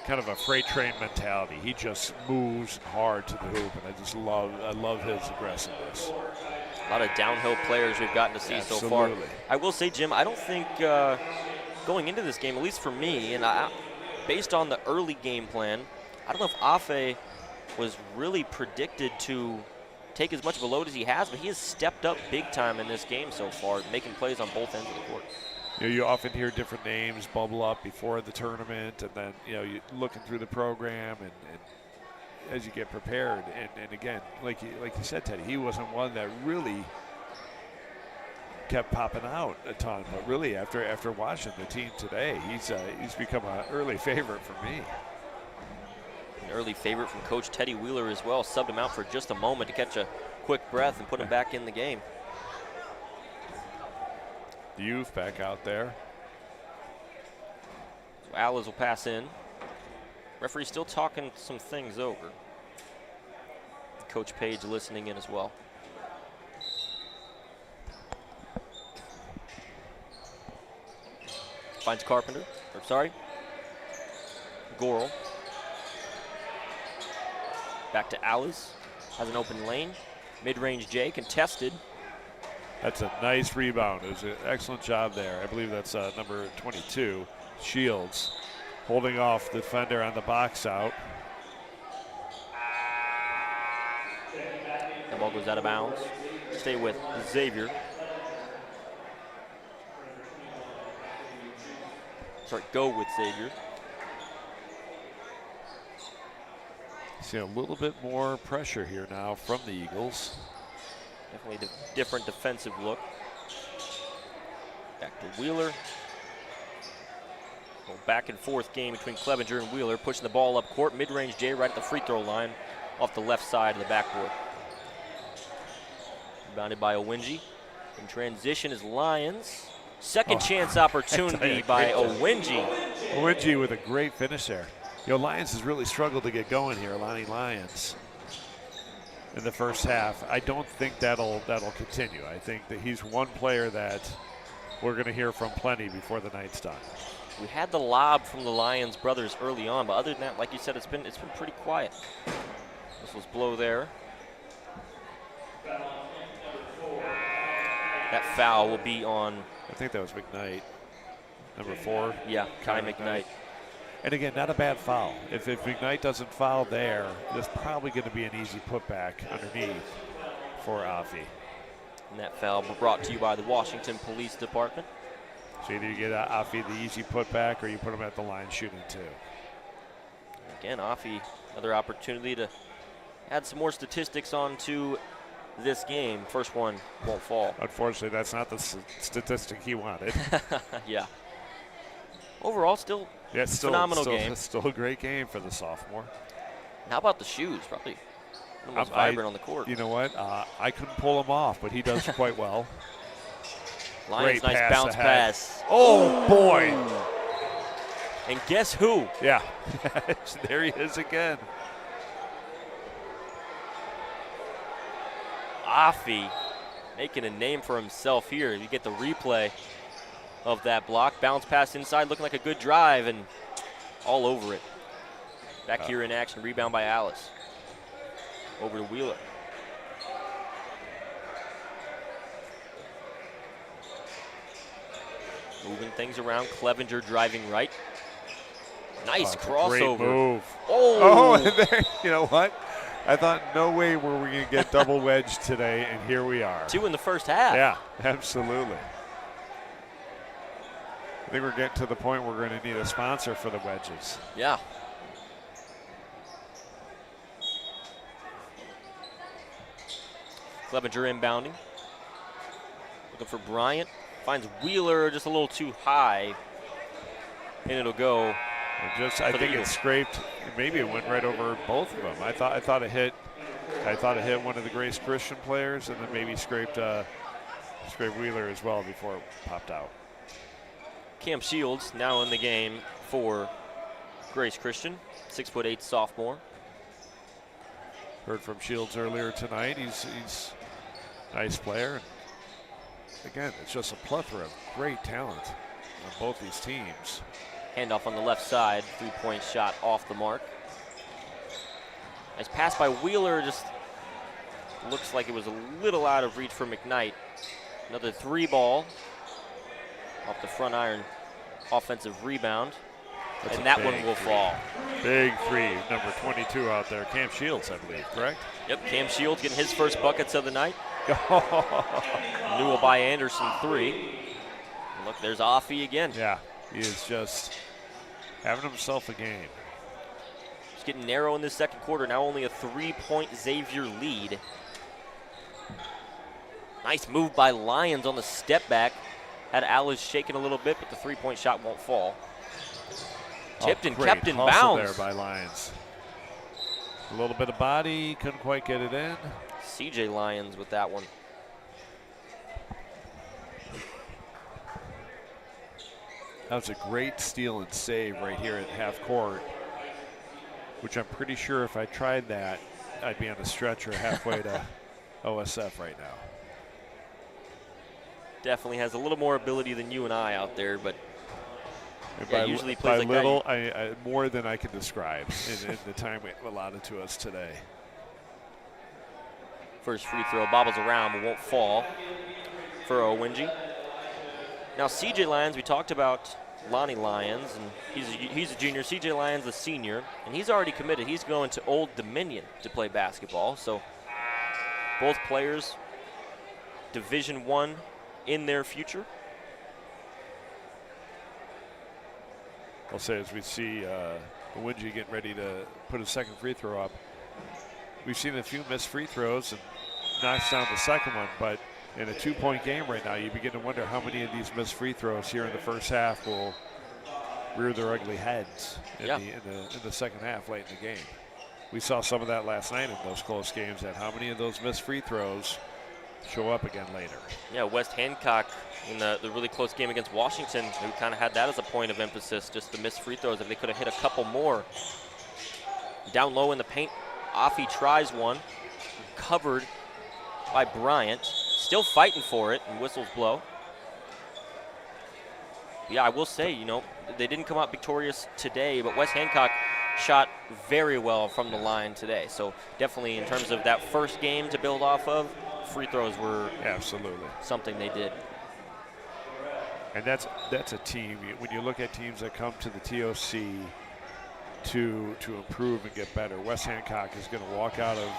Speaker 19: kind of a freight train mentality. He just moves hard to the hoop, and I love his aggressiveness.
Speaker 12: A lot of downhill players we've gotten to see so far. I will say, Jim, I don't think going into this game, at least for me, and based on the early game plan, I don't know if Afe was really predicted to take as much of a load as he has, but he has stepped up big time in this game so far, making plays on both ends of the court.
Speaker 19: You often hear different names bubble up before the tournament, and then you're looking through the program and as you get prepared. And again, like you said, Teddy, he wasn't one that really kept popping out a ton. But really, after watching the team today, he's become an early favorite for me.
Speaker 12: An early favorite from Coach Teddy Wheeler as well. Subbed him out for just a moment to catch a quick breath and put him back in the game.
Speaker 19: The youth back out there.
Speaker 12: So Alice will pass in. Referee still talking some things over. Coach Page listening in as well. Finds Carpenter, or sorry, Goral. Back to Alice, has an open lane. Mid-range J, contested.
Speaker 19: That's a nice rebound. It was an excellent job there. I believe that's number 22, Shields, holding off the defender on the box out.
Speaker 12: The ball goes out of bounds. Stay with Xavier. Sorry, go with Xavier.
Speaker 19: See a little bit more pressure here now from the Eagles.
Speaker 12: Definitely a different defensive look. Back to Wheeler. Back and forth game between Clevenger and Wheeler, pushing the ball up court. Mid-range J right at the free throw line off the left side of the backboard. Rebounded by Owinji. In transition is Lyons. Second chance opportunity by Owinji.
Speaker 19: Owinji with a great finish there. Lyons has really struggled to get going here, Lonnie Lyons, in the first half. I don't think that'll continue. I think that he's one player that we're going to hear from plenty before the night's done.
Speaker 12: We had the lob from the Lyons brothers early on, but other than that, like you said, it's been pretty quiet. This was blow there. That foul will be on.
Speaker 19: I think that was McKnight, number 4.
Speaker 12: Yeah, Kai McKnight.
Speaker 19: And again, not a bad foul. If McKnight doesn't foul there, there's probably going to be an easy putback underneath for Afi.
Speaker 12: And that foul brought to you by the Washington Police Department.
Speaker 19: So either you get Afi the easy putback or you put him at the line shooting 2.
Speaker 12: Again, Afi, another opportunity to add some more statistics onto this game. First one won't fall.
Speaker 19: Unfortunately, that's not the statistic he wanted.
Speaker 12: Yeah. Overall, still phenomenal game.
Speaker 19: Still a great game for the sophomore.
Speaker 12: How about the shoes? Probably the most vibrant on the court.
Speaker 19: You know what? I couldn't pull him off, but he does quite well.
Speaker 12: Lions,
Speaker 19: great
Speaker 12: nice bounce pass.
Speaker 19: Oh, boy.
Speaker 12: And guess who?
Speaker 19: Yeah. There he is again.
Speaker 12: Afi making a name for himself here. You get the replay of that block. Bounce pass inside, looking like a good drive, and all over it. Back here in action, rebound by Alice. Over to Wheeler. Moving things around, Clevenger driving right. Nice crossover.
Speaker 19: Great move.
Speaker 12: Oh,
Speaker 19: and there, you know what? I thought no way were we going to get double wedged today, and here we are.
Speaker 12: 2 in the first half.
Speaker 19: Yeah, absolutely. I think we're getting to the point where we're going to need a sponsor for the wedges.
Speaker 12: Yeah. Clevenger inbounding. Looking for Bryant. Finds Wheeler just a little too high. And it'll go.
Speaker 19: I think it scraped. Maybe it went right over both of them. I thought it hit one of the Grace Christian players, and then maybe scraped Wheeler as well before it popped out.
Speaker 12: Cam Shields now in the game for Grace Christian, 6'8" sophomore.
Speaker 19: Heard from Shields earlier tonight. He's a nice player. And again, it's just a plethora of great talent on both these teams.
Speaker 12: Handoff on the left side, 3-point shot off the mark. Nice pass by Wheeler, just looks like it was a little out of reach for McKnight. Another 3 ball off the front iron, offensive rebound. And that one will fall.
Speaker 19: Big 3, number 22 out there. Cam Shields, I believe, correct?
Speaker 12: Yep, Cam Shields getting his first buckets of the night. Newell by Anderson 3. And look, there's Afi again.
Speaker 19: Yeah, he is just having himself a game.
Speaker 12: Just getting narrow in this second quarter. Now only a 3-point Xavier lead. Nice move by Lions on the step back. Had Alice shaking a little bit, but the 3-point shot won't fall. Tipped and kept in bounds.
Speaker 19: There by Lions. A little bit of body, couldn't quite get it in.
Speaker 12: CJ Lyons with that one.
Speaker 19: That was a great steal and save right here at half court, which I'm pretty sure if I tried that, I'd be on a stretcher halfway to OSF right now.
Speaker 12: Definitely has a little more ability than you and I out there, but
Speaker 19: yeah,
Speaker 12: usually plays like
Speaker 19: little, I more than I can describe in the time allotted to us today.
Speaker 12: First free throw bobbles around but won't fall for Owinji. Now CJ Lyons, we talked about Lonnie Lyons, and he's a junior. CJ Lyons, a senior, and he's already committed. He's going to Old Dominion to play basketball. So both players, Division I in their future.
Speaker 19: I'll say as we see Owinji getting ready to put a second free throw up, we've seen a few missed free throws and knocks down the second one, but in a 2-point game right now, you begin to wonder how many of these missed free throws here in the first half will rear their ugly heads in the second half late in the game. We saw some of that last night in those close games, that how many of those missed free throws show up again later.
Speaker 12: Yeah, West Hancock in the really close game against Washington, who kind of had that as a point of emphasis, just the missed free throws. If they could have hit a couple more. Down low in the paint, Afi tries one, covered by Bryant. Still fighting for it, and whistles blow. Yeah, I will say, they didn't come out victorious today, but West Hancock shot very well from the line today. So definitely in terms of that first game to build off of, free throws were
Speaker 19: absolutely
Speaker 12: something they did.
Speaker 19: And that's a team. When you look at teams that come to the TOC to improve and get better, West Hancock is going to walk out of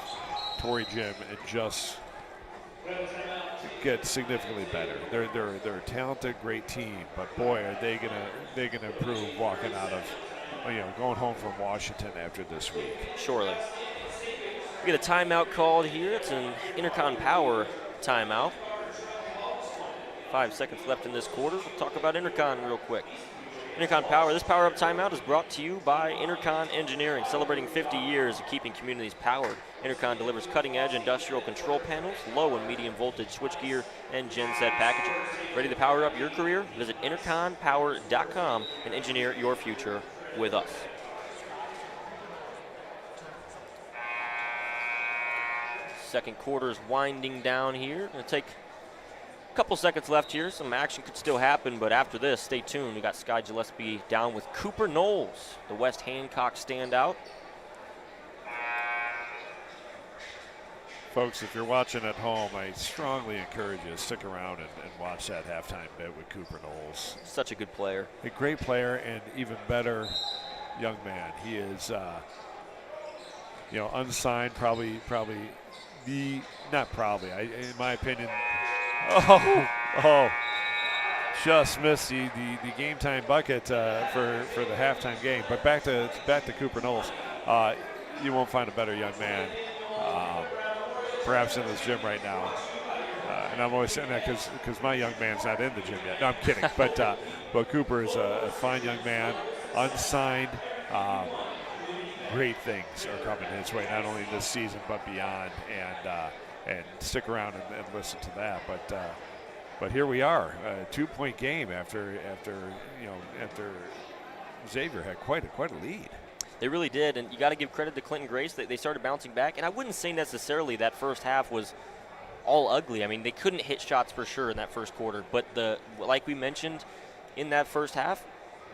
Speaker 19: Torrey Gym and just get significantly better. They're a talented, great team, but boy, are they gonna improve walking out of, going home from Washington after this week.
Speaker 12: Surely. We get a timeout called here. It's an Intercon Power timeout. 5 seconds left in this quarter. We'll talk about Intercon real quick. Intercon Power. This Power Up timeout is brought to you by Intercon Engineering, celebrating 50 years of keeping communities powered. Intercon delivers cutting-edge industrial control panels, low and medium voltage switchgear, and genset packaging. Ready to power up your career? Visit interconpower.com and engineer your future with us. Second quarter is winding down here. Going to take a couple seconds left here. Some action could still happen, but after this, stay tuned. We got Sky Gillespie down with Cooper Knowles, the West Hancock standout.
Speaker 19: Folks, if you're watching at home, I strongly encourage you to stick around and watch that halftime bit with Cooper Knowles.
Speaker 12: Such a good player.
Speaker 19: A great player and even better young man. He is, unsigned, probably in my opinion, just missed the game time bucket for the halftime game. But back to Cooper Knowles. You won't find a better young man, perhaps in this gym right now. And I'm always saying that because my young man's not in the gym yet. No, I'm kidding. But Cooper is a fine young man, unsigned. Great things are coming his way, not only this season but beyond. And stick around and listen to that. But here we are, a 2-point game after Xavier had quite a lead.
Speaker 12: They really did, and you got to give credit to Clinton Grace. They started bouncing back, and I wouldn't say necessarily that first half was all ugly. I mean, they couldn't hit shots for sure in that first quarter, but like we mentioned in that first half,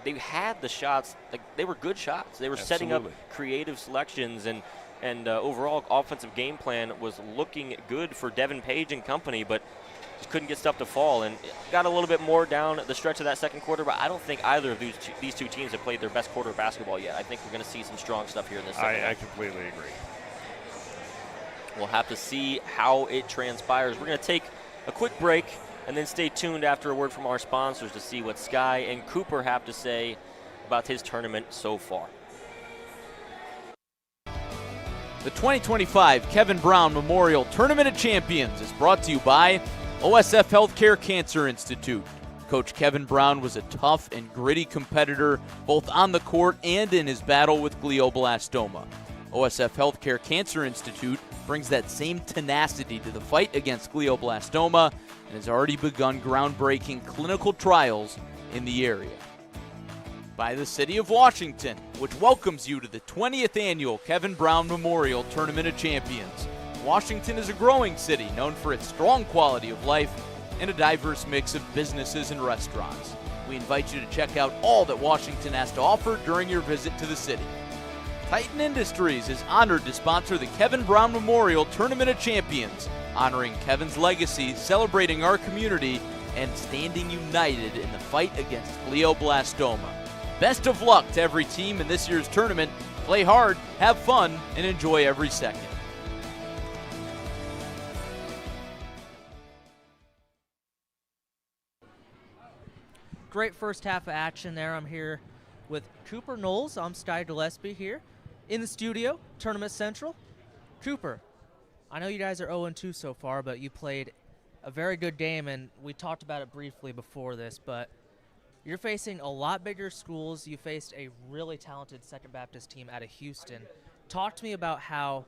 Speaker 12: they had the shots. Like, they were good shots. They were setting up creative selections, and overall offensive game plan was looking good for Devin Page and company, but just couldn't get stuff to fall, and got a little bit more down the stretch of that second quarter, but I don't think either of these two teams have played their best quarter of basketball yet. I think we're going to see some strong stuff here in this second half.
Speaker 19: I completely agree.
Speaker 12: We'll have to see how it transpires. We're going to take a quick break and then stay tuned after a word from our sponsors to see what Sky and Cooper have to say about his tournament so far.
Speaker 3: The 2025 Kevin Brown Memorial Tournament of Champions is brought to you by OSF Health Care Cancer Institute. Coach Kevin Brown was a tough and gritty competitor both on the court and in his battle with glioblastoma. OSF Health Care Cancer Institute brings that same tenacity to the fight against glioblastoma and has already begun groundbreaking clinical trials in the area. By the City of Washington, which welcomes you to the 20th Annual Kevin Brown Memorial Tournament of Champions. Washington is a growing city known for its strong quality of life and a diverse mix of businesses and restaurants. We invite you to check out all that Washington has to offer during your visit to the city. Titan Industries is honored to sponsor the Kevin Brown Memorial Tournament of Champions, honoring Kevin's legacy, celebrating our community, and standing united in the fight against glioblastoma. Best of luck to every team in this year's tournament. Play hard, have fun, and enjoy every second.
Speaker 10: Great first half of action there. I'm here with Cooper Knowles. I'm Sky Gillespie here in the studio, Tournament Central. Cooper, I know you guys are 0-2 so far, but you played a very good game, and we talked about it briefly before this, but you're facing a lot bigger schools. You faced a really talented Second Baptist team out of Houston. Talk to me about how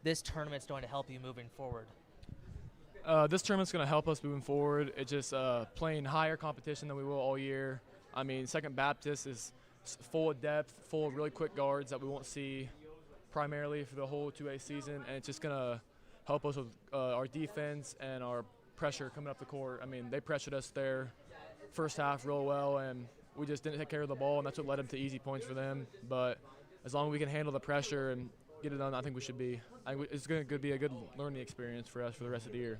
Speaker 10: this tournament's going to help you moving forward.
Speaker 17: This tournament's going to help us moving forward. It's just playing higher competition than we will all year. I mean, Second Baptist is full of depth, full of really quick guards that we won't see primarily for the whole 2A season, and it's just going to help us with our defense and our pressure coming up the court. I mean, they pressured us there first half real well, and we just didn't take care of the ball, and that's what led them to easy points for them. But as long as we can handle the pressure and get it done, I think we should be. It's going to be a good learning experience for us for the rest of the year.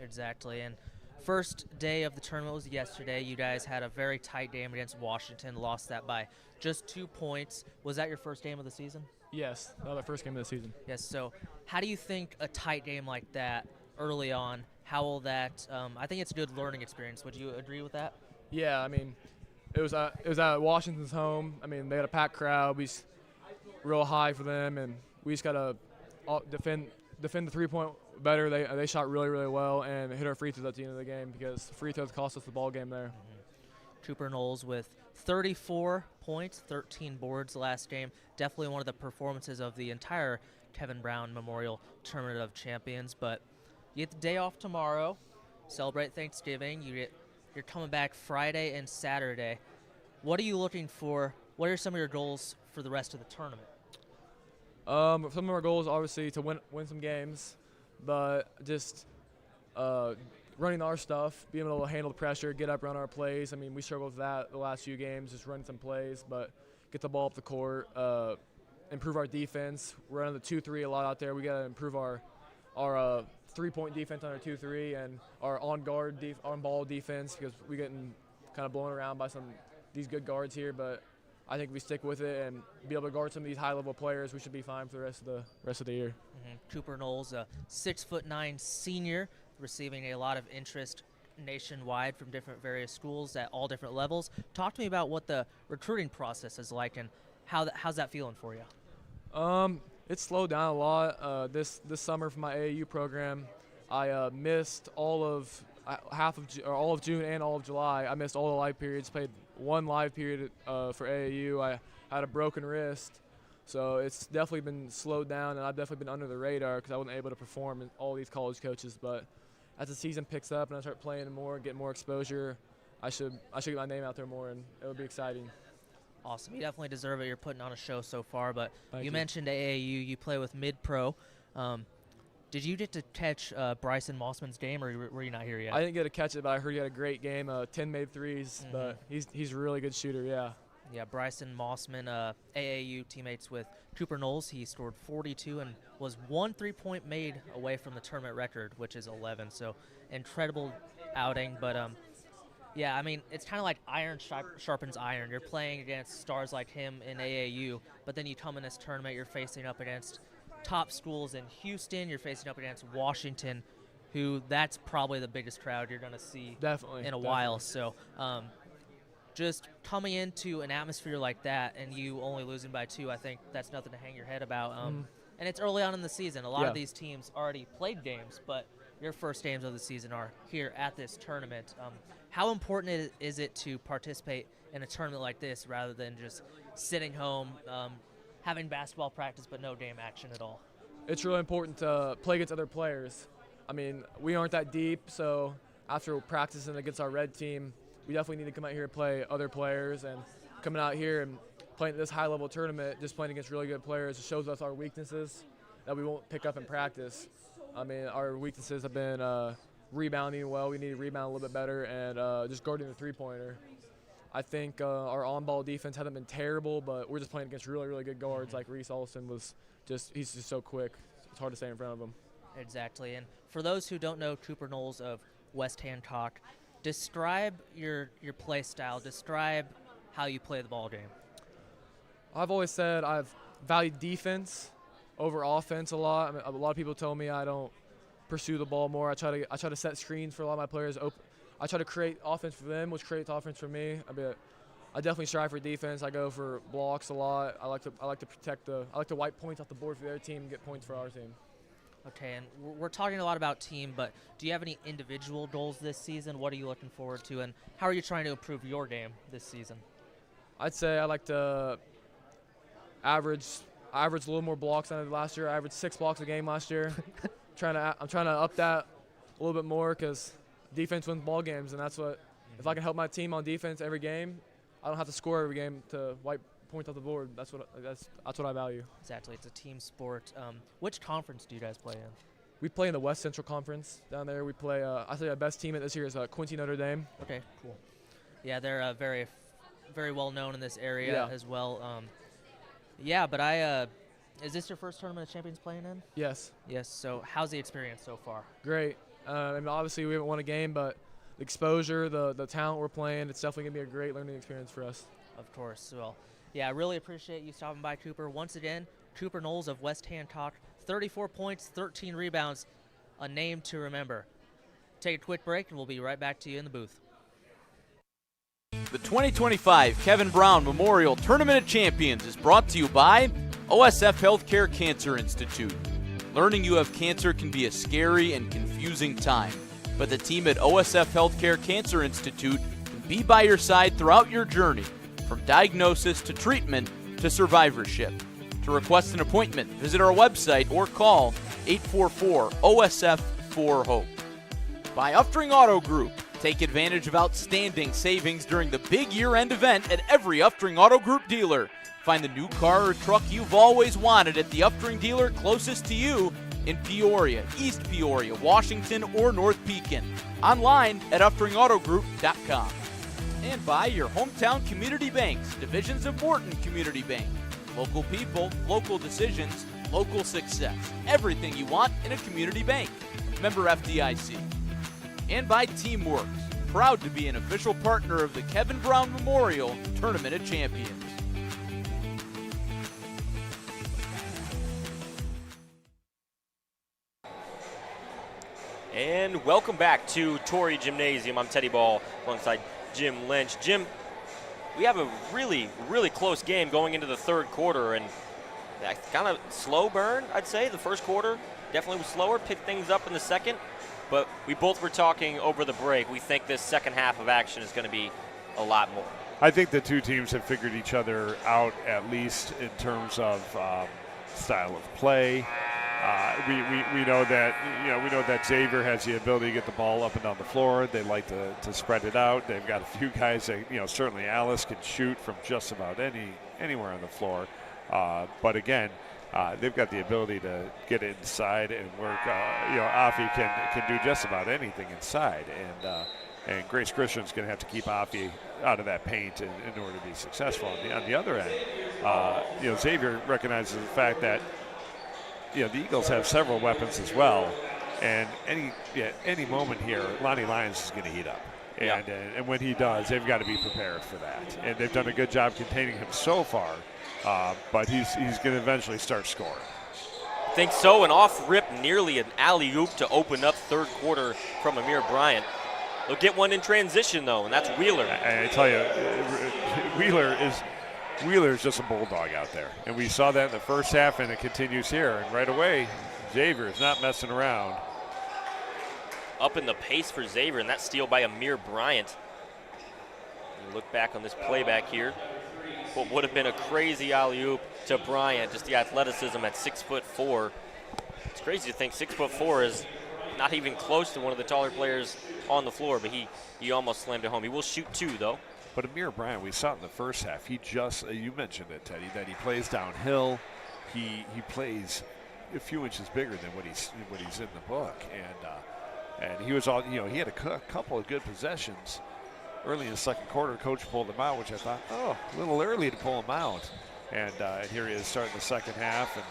Speaker 10: Exactly. And first day of the tournament was yesterday. You guys had a very tight game against Washington, lost that by just 2 points. Was that your first game of the season?
Speaker 17: Yes, that was our first game of the season.
Speaker 10: Yes. So how do you think a tight game like that early on, how will that I think it's a good learning experience. Would you agree with that?
Speaker 17: Yeah, I mean, it was at Washington's home. I mean, they had a packed crowd. We real high for them, and we just got to
Speaker 20: defend the 3-point better. They shot really, really well and hit our free throws at the end of the game because free throws cost us the ball game there.
Speaker 10: Cooper Knowles with 34 points, 13 boards last game. Definitely one of the performances of the entire Kevin Brown Memorial Tournament of Champions. But you get the day off tomorrow, celebrate Thanksgiving. You're coming back Friday and Saturday. What are you looking for? What are some of your goals for the rest of the tournament?
Speaker 20: Some of our goals, obviously, to win some games, but just running our stuff, being able to handle the pressure, get up, run our plays. I mean, we struggled with that the last few games, just running some plays, but get the ball up the court, improve our defense. We're running the 2-3 a lot out there. We got to improve our 3-point defense on our 2-3 and our on-ball defense because we're getting kind of blown around by these good guards here, but I think if we stick with it and be able to guard some of these high-level players, we should be fine for the rest of the year.
Speaker 10: Cooper Knowles, a 6'9" senior, receiving a lot of interest nationwide from various schools at all different levels. Talk to me about what the recruiting process is like and how's that feeling for you?
Speaker 20: It's slowed down a lot. This summer for my AAU program, I missed all of June and all of July. I missed all the live periods, played one live period for AAU. I had a broken wrist, so it's definitely been slowed down, and I've definitely been under the radar because I wasn't able to perform in all these college coaches. But as the season picks up and I start playing more, get more exposure, I should get my name out there more, and it would be exciting.
Speaker 10: Awesome. You definitely deserve it. You're putting on a show so far, but you mentioned AAU. You play with mid-pro. Did you get to catch Bryson Mossman's game, or were you not here yet?
Speaker 20: I didn't get to catch it, but I heard he had a great game, 10 made threes, but he's a really good shooter, yeah.
Speaker 10: Yeah, Bryson Mossman, AAU teammates with Cooper Knowles. He scored 42 and was 1 3-point made away from the tournament record, which is 11. So incredible outing, but yeah, I mean, it's kind of like iron sharpens iron. You're playing against stars like him in AAU, but then you come in this tournament, you're facing up against top schools in Houston. You're facing up against Washington, who that's probably the biggest crowd you're going to see in a while. So just coming into an atmosphere like that and you only losing by 2, I think that's nothing to hang your head about. And it's early on in the season. A lot of these teams already played games, but your first games of the season are here at this tournament. How important is it to participate in a tournament like this rather than just sitting home, having basketball practice but no game action at all?
Speaker 20: It's really important to play against other players. I mean, we aren't that deep, so after practicing against our red team, we definitely need to come out here and play other players, and coming out here and playing this high-level tournament, just playing against really good players, it shows us our weaknesses that we won't pick up in practice. I mean, our weaknesses have been rebounding well. We need to rebound a little bit better and just guarding the three-pointer. I think our on-ball defense hasn't been terrible, but we're just playing against really, really good guards like Reese Olson he's just so quick. It's hard to stay in front of him.
Speaker 10: Exactly. And for those who don't know Cooper Knowles of West Hancock, describe your play style. Describe how you play the ball game.
Speaker 20: I've always said I've valued defense over offense a lot. I mean, a lot of people tell me I don't pursue the ball more. I try to set screens for a lot of my players. I try to create offense for them, which creates offense for me. I definitely strive for defense. I go for blocks a lot. I like to protect I like to wipe points off the board for their team and get points for our team.
Speaker 10: Okay, and we're talking a lot about team, but do you have any individual goals this season? What are you looking forward to, and how are you trying to improve your game this season?
Speaker 20: I'd say I like to average a little more blocks than I did last year. I averaged 6 blocks a game last year. I'm trying to up that a little bit more because defense wins ball games, and that's what. If I can help my team on defense every game, I don't have to score every game to wipe points off the board. That's what I value.
Speaker 10: Exactly, it's a team sport. Which conference do you guys play in?
Speaker 20: We play in the West Central Conference down there. We play. I think our best team this year is Quincy Notre Dame.
Speaker 10: Okay, cool. Yeah, they're very, very well known in this area as well. Yeah, but is this your first tournament of champions playing in?
Speaker 20: Yes.
Speaker 10: Yes. So how's the experience so far?
Speaker 20: Great. I mean, obviously we haven't won a game, but the exposure, the talent we're playing, it's definitely gonna be a great learning experience for us.
Speaker 10: Of course. Well, yeah, I really appreciate you stopping by, Cooper. Once again, Cooper Knowles of West Hancock, 34 points, 13 rebounds, a name to remember. Take a quick break, and we'll be right back to you in the booth.
Speaker 3: The 2025 Kevin Brown Memorial Tournament of Champions is brought to you by OSF Health Care Cancer Institute. Learning you have cancer can be a scary and confusing time, but the team at OSF Health Care Cancer Institute can be by your side throughout your journey, from diagnosis to treatment to survivorship. To request an appointment, visit our website or call 844-OSF-4HOPE. By Uftring Auto Group, take advantage of outstanding savings during the big year-end event at every Uftring Auto Group dealer. Find the new car or truck you've always wanted at the Uftring dealer closest to you in Peoria, East Peoria, Washington, or North Pekin. Online at UfteringAutoGroup.com. And by your hometown community banks, divisions of Morton Community Bank. Local people, local decisions, local success. Everything you want in a community bank. Member FDIC. And by Teamworks, proud to be an official partner of the Kevin Brown Memorial Tournament of Champions.
Speaker 4: And welcome back to Torrey Gymnasium. I'm Teddy Ball alongside Jim Lynch. Jim, we have a really, really close game going into the third quarter, and kind of slow burn, I'd say. The first quarter definitely was slower, picked things up in the second, but we both were talking over the break. We think this second half of action is going to be a lot more.
Speaker 19: I think the two teams have figured each other out, at least in terms of style of play. We know that Xavier has the ability to get the ball up and down the floor. They like to spread it out. They've got a few guys that certainly Alice can shoot from just about anywhere on the floor. But again, they've got the ability to get inside and work. Afi can do just about anything inside, and Grace Christian's going to have to keep Afi out of that paint in order to be successful. On the other end, Xavier recognizes the fact that the Eagles have several weapons as well, and any moment here, Lonnie Lyons is going to heat up. And when he does, they've got to be prepared for that. And they've done a good job containing him so far, but he's going to eventually start scoring.
Speaker 4: I think so, and off rip, nearly an alley-oop to open up third quarter from Amir Bryant. They'll get one in transition, though, and that's Wheeler.
Speaker 19: And I tell you, Wheeler is just a bulldog out there. And we saw that in the first half, and it continues here. And right away, Xavier is not messing around.
Speaker 4: Up in the pace for Xavier, and that steal by Amir Bryant. And look back on this playback here. What would have been a crazy alley-oop to Bryant, just the athleticism at 6'4". It's crazy to think 6'4" is not even close to one of the taller players on the floor, but he almost slammed it home. He will shoot two, though.
Speaker 19: But Amir Bryant, we saw it in the first half. He just, you mentioned it, Teddy, that he plays downhill. He plays a few inches bigger than what he's in the book, and he was all, he had a couple of good possessions early in the second quarter. Coach pulled him out, which I thought, a little early to pull him out, and here he is starting the second half, and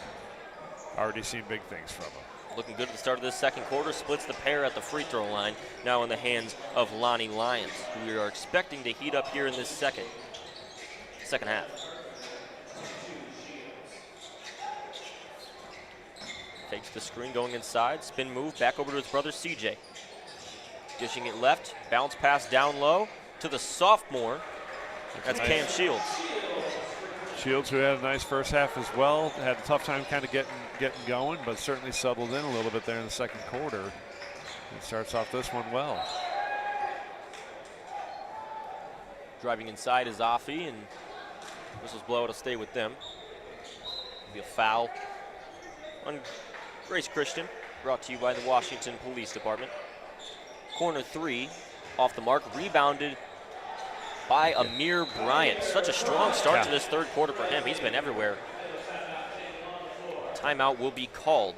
Speaker 19: already seen big things from him.
Speaker 4: Looking good at the start of this second quarter. Splits the pair at the free throw line. Now in the hands of Lonnie Lyons, who we are expecting to heat up here in this second half. Takes the screen going inside. Spin move back over to his brother CJ. Dishing it left. Bounce pass down low to the sophomore. That's Cam Shields.
Speaker 19: Shields, who had a nice first half as well, had a tough time kind of getting going, but certainly settled in a little bit there in the second quarter. And starts off this one well.
Speaker 4: Driving inside is Afi, and whistles blow. It'll stay with them. It'll be a foul on Grace Christian, brought to you by the Washington Police Department. Corner three, off the mark, rebounded by Amir Bryant. Such a strong start to this third quarter for him. He's been everywhere. Timeout will be called.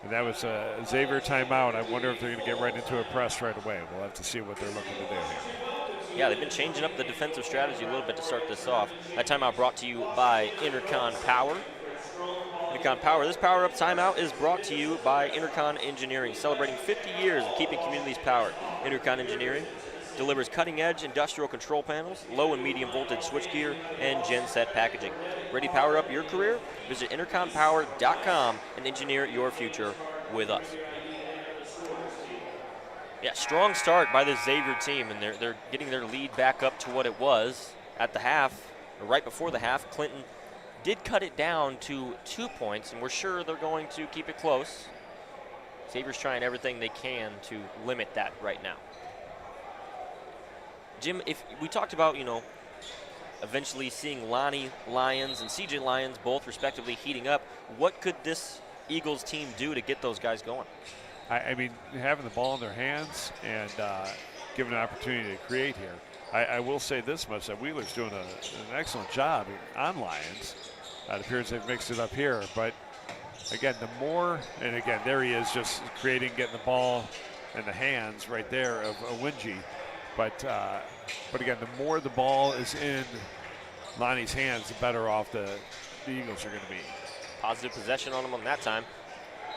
Speaker 19: And that was a Xavier timeout. I wonder if they're going to get right into a press right away. We'll have to see what they're looking to do here.
Speaker 4: Yeah, they've been changing up the defensive strategy a little bit to start this off. That timeout brought to you by Intercon Power. Intercon Power. This Power Up timeout is brought to you by Intercon Engineering, celebrating 50 years of keeping communities powered. Intercon Engineering delivers cutting-edge industrial control panels, low and medium voltage switchgear, and genset packaging. Ready to power up your career? Visit interconpower.com and engineer your future with us. Yeah, strong start by the Xavier team, and they're getting their lead back up to what it was at the half, or right before the half. Clinton did cut it down to 2 points, and we're sure they're going to keep it close. Xavier's trying everything they can to limit that right now. Jim, if we talked about, eventually seeing Lonnie Lyons and CJ Lyons both respectively heating up, what could this Eagles team do to get those guys going?
Speaker 19: I mean, having the ball in their hands and given an opportunity to create here. I will say this much, that Wheeler's doing an excellent job on Lyons. It appears they've mixed it up here, but again, the more, and again, there he is just creating, getting the ball in the hands right there of Wingy. But again, the more the ball is in Lonnie's hands, the better off the Eagles are going to be.
Speaker 4: Positive possession on him on that time.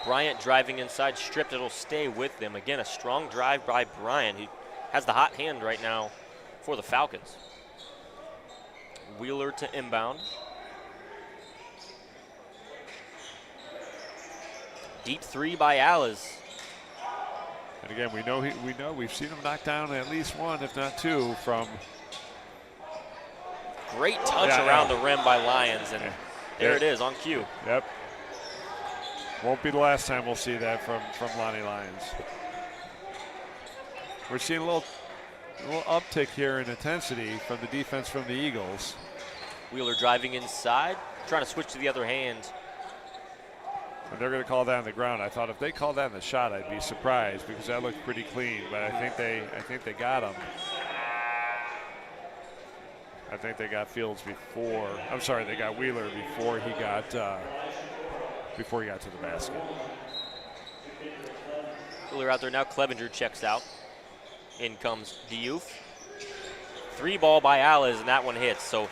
Speaker 4: Bryant driving inside, stripped. It'll stay with them. Again, a strong drive by Bryant. He has the hot hand right now for the Falcons. Wheeler to inbound. Deep three by Alice.
Speaker 19: And again, we know we've seen him knock down at least one, if not two, from.
Speaker 4: Great touch around the rim by Lyons, and there it is on cue.
Speaker 19: Yep. Won't be the last time we'll see that from Lonnie Lyons. We're seeing a little uptick here in intensity from the defense from the Eagles.
Speaker 4: Wheeler driving inside, trying to switch to the other hand.
Speaker 19: And they're going to call that on the ground. I thought if they called that in the shot, I'd be surprised because that looked pretty clean. But I think they got him. I think they got Fields before. I'm sorry, they got Wheeler before he got to the basket.
Speaker 4: Wheeler out there now. Clevenger checks out. In comes Diouf. 3 ball by Alice, and that one hits. So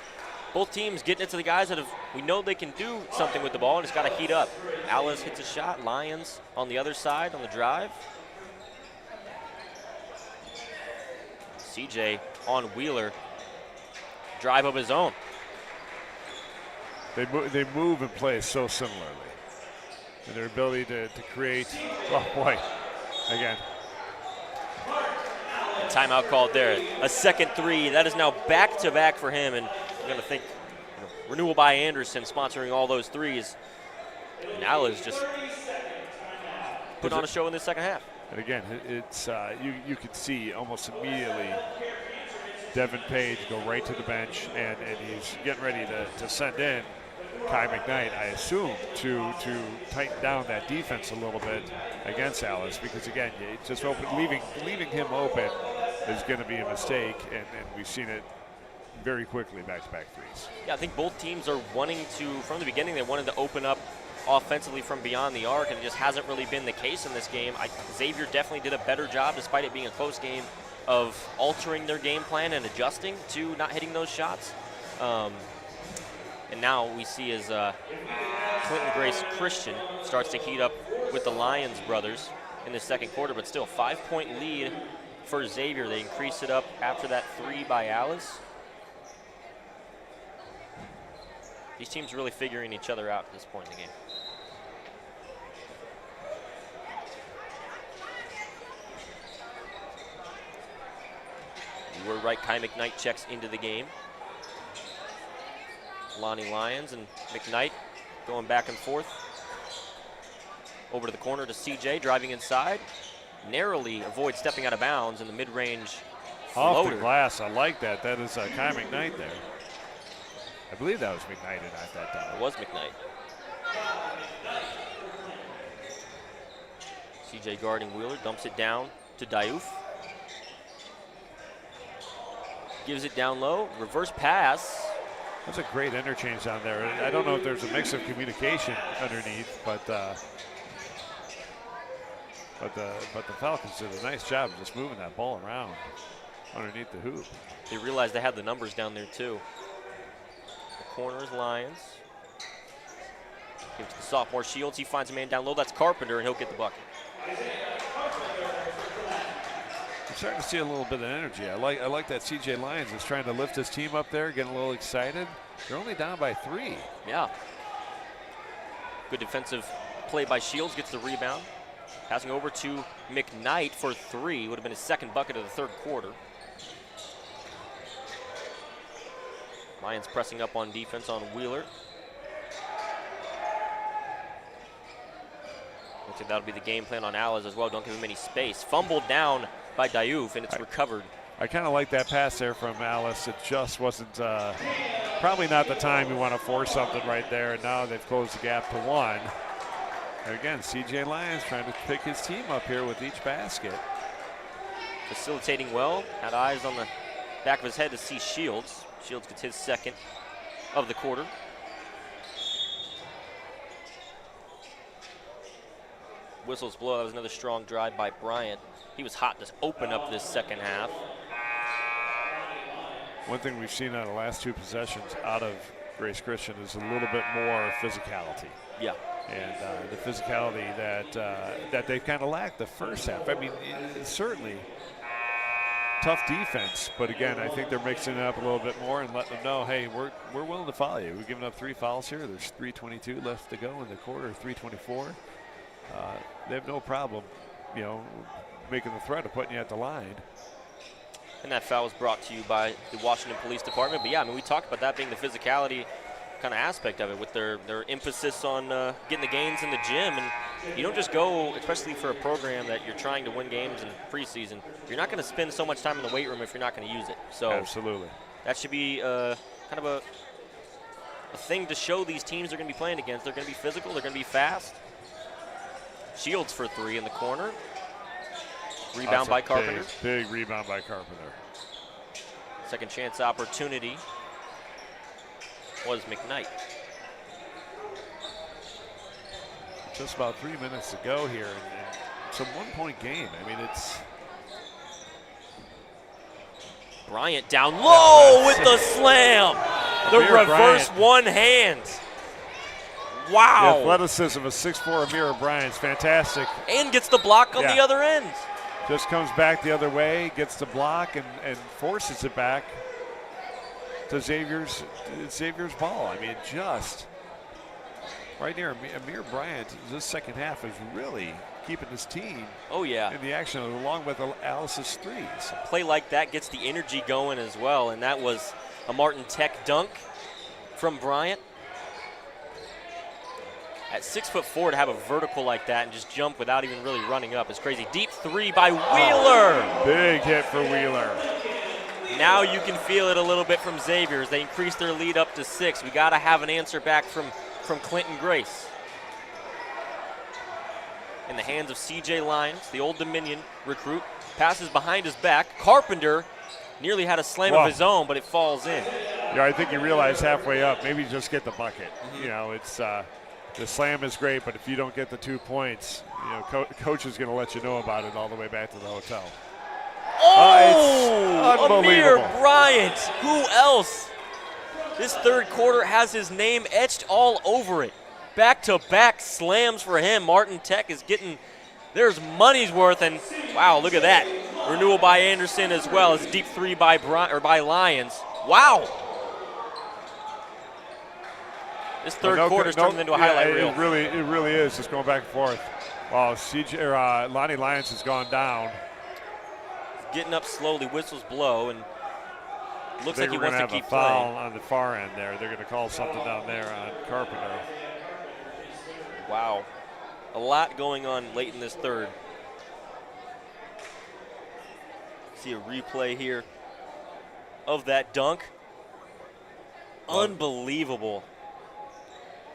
Speaker 4: both teams getting it to the guys that we know they can do something with the ball, and it's got to heat up. Alice hits a shot. Lyons on the other side on the drive. CJ on Wheeler. Drive of his own.
Speaker 19: They move and play so similarly. And their ability to create. Oh, boy. Again.
Speaker 4: And timeout called there. A second 3. That is now back-to-back for him, and I'm going to think Renewal by Anderson sponsoring all those threes. And Alice just put on a show in the second half.
Speaker 19: And again, it's you could see almost immediately Devin Page go right to the bench, and he's getting ready to send in Kai McKnight, I assume, to tighten down that defense a little bit against Alice, because again, just leaving him open is going to be a mistake, and we've seen it very quickly, back-to-back threes.
Speaker 4: Yeah, I think both teams are wanting to, from the beginning, they wanted to open up offensively from beyond the arc, and it just hasn't really been the case in this game. Xavier definitely did a better job, despite it being a close game, of altering their game plan and adjusting to not hitting those shots. And now we see as Clinton Grace Christian starts to heat up with the Lyons brothers in the second quarter, but still 5-point lead for Xavier. They increase it up after that 3 by Alice. These teams really figuring each other out at this point in the game. We're right, Kai McKnight checks into the game. Lonnie Lyons and McKnight going back and forth. Over to the corner to CJ, driving inside. Narrowly avoids stepping out of bounds in the mid-range floater.
Speaker 19: Off the glass, I like that. That is Kai McKnight there. I believe that was McKnight at that time.
Speaker 4: It was McKnight. CJ guarding Wheeler, dumps it down to Diouf. Gives it down low, reverse pass.
Speaker 19: That's a great interchange down there. I don't know if there's a mix of communication underneath, but the Falcons did a nice job of just moving that ball around underneath the hoop.
Speaker 4: They realized they had the numbers down there too. The corner is Lyons. Gives it to the sophomore Shields. He finds a man down low. That's Carpenter, and he'll get the bucket.
Speaker 19: I'm starting to see a little bit of energy. I like that CJ Lyons is trying to lift his team up there, getting a little excited. They're only down by 3.
Speaker 4: Yeah. Good defensive play by Shields, gets the rebound. Passing over to McKnight for 3. Would have been his second bucket of the third quarter. Lions pressing up on defense on Wheeler. Looks like that'll be the game plan on Alice as well. Don't give him any space. Fumbled down by Diouf, and it's recovered.
Speaker 19: I kind of like that pass there from Alice. It just wasn't probably not the time you want to force something right there, and now they've closed the gap to 1. And again, C.J. Lyons trying to pick his team up here with each basket.
Speaker 4: Facilitating well. Had eyes on the back of his head to see Shields. Shields gets his second of the quarter. Whistles blow. That was another strong drive by Bryant. He was hot to open up this second half.
Speaker 19: One thing we've seen out of the last 2 possessions out of Grace Christian is a little bit more physicality.
Speaker 4: Yeah.
Speaker 19: And the physicality that they kind of lacked the first half. I mean, it's certainly tough defense, but again, I think they're mixing it up a little bit more and letting them know, hey, we're willing to follow you. We've given up 3 fouls here. There's 3:22 left to go in the quarter, 3:24. They have no problem, making the threat of putting you at the line.
Speaker 4: And that foul was brought to you by the Washington Police Department. But yeah, I mean, we talked about that being the physicality kind of aspect of it with their emphasis on getting the gains in the gym. And you don't just go, especially for a program that you're trying to win games in preseason, you're not going to spend so much time in the weight room if you're not going to use it. So
Speaker 19: absolutely,
Speaker 4: that should be kind of a thing to show these teams they're going to be playing against. They're going to be physical. They're going to be fast. Shields for 3 in the corner. Rebound by Carpenter.
Speaker 19: Big rebound by Carpenter.
Speaker 4: Second chance opportunity was McKnight.
Speaker 19: Just about 3 minutes to go here, and it's a 1-point game. I mean, it's
Speaker 4: Bryant down low with the slam. The reverse
Speaker 19: Bryant.
Speaker 4: one hand. Wow.
Speaker 19: The athleticism of 6'4" Amira Bryant's fantastic.
Speaker 4: And gets the block on the other end.
Speaker 19: Just comes back the other way, gets the block, and forces it back to Xavier's ball. I mean, just right there, Amir Bryant, this second half is really keeping his team in the action along with Alice's threes.
Speaker 4: A play like that gets the energy going as well, and that was a Martin Tech dunk from Bryant. At 6'4" to have a vertical like that and just jump without even really running up is crazy. Deep 3 by Wheeler.
Speaker 19: Big hit for Wheeler.
Speaker 4: Now you can feel it a little bit from Xavier as they increase their lead up to 6. We got to have an answer back from Clinton Grace. In the hands of C.J. Lyons, the Old Dominion recruit, passes behind his back. Carpenter nearly had a slam of his own, but it falls in.
Speaker 19: Yeah, I think you realize halfway up, maybe just get the bucket. It's the slam is great, but if you don't get the 2 points, coach is going to let you know about it all the way back to the hotel.
Speaker 4: Oh,
Speaker 19: it's
Speaker 4: Amir
Speaker 19: unbelievable.
Speaker 4: Bryant. Who else? This third quarter has his name etched all over it. Back-to-back slams for him. Martin Tech is getting there's money's worth, and wow, look at that. Renewal by Anderson as well as deep 3 by Lyons. Wow. This third quarter's turned into a highlight reel.
Speaker 19: It really is, just going back and forth. Wow, Lonnie Lyons has gone down.
Speaker 4: Getting up slowly, whistles blow, and looks like he wants to keep
Speaker 19: a foul
Speaker 4: playing.
Speaker 19: On the far end there. They're going to call something down there on Carpenter.
Speaker 4: Wow. A lot going on late in this third. See a replay here of that dunk. Unbelievable.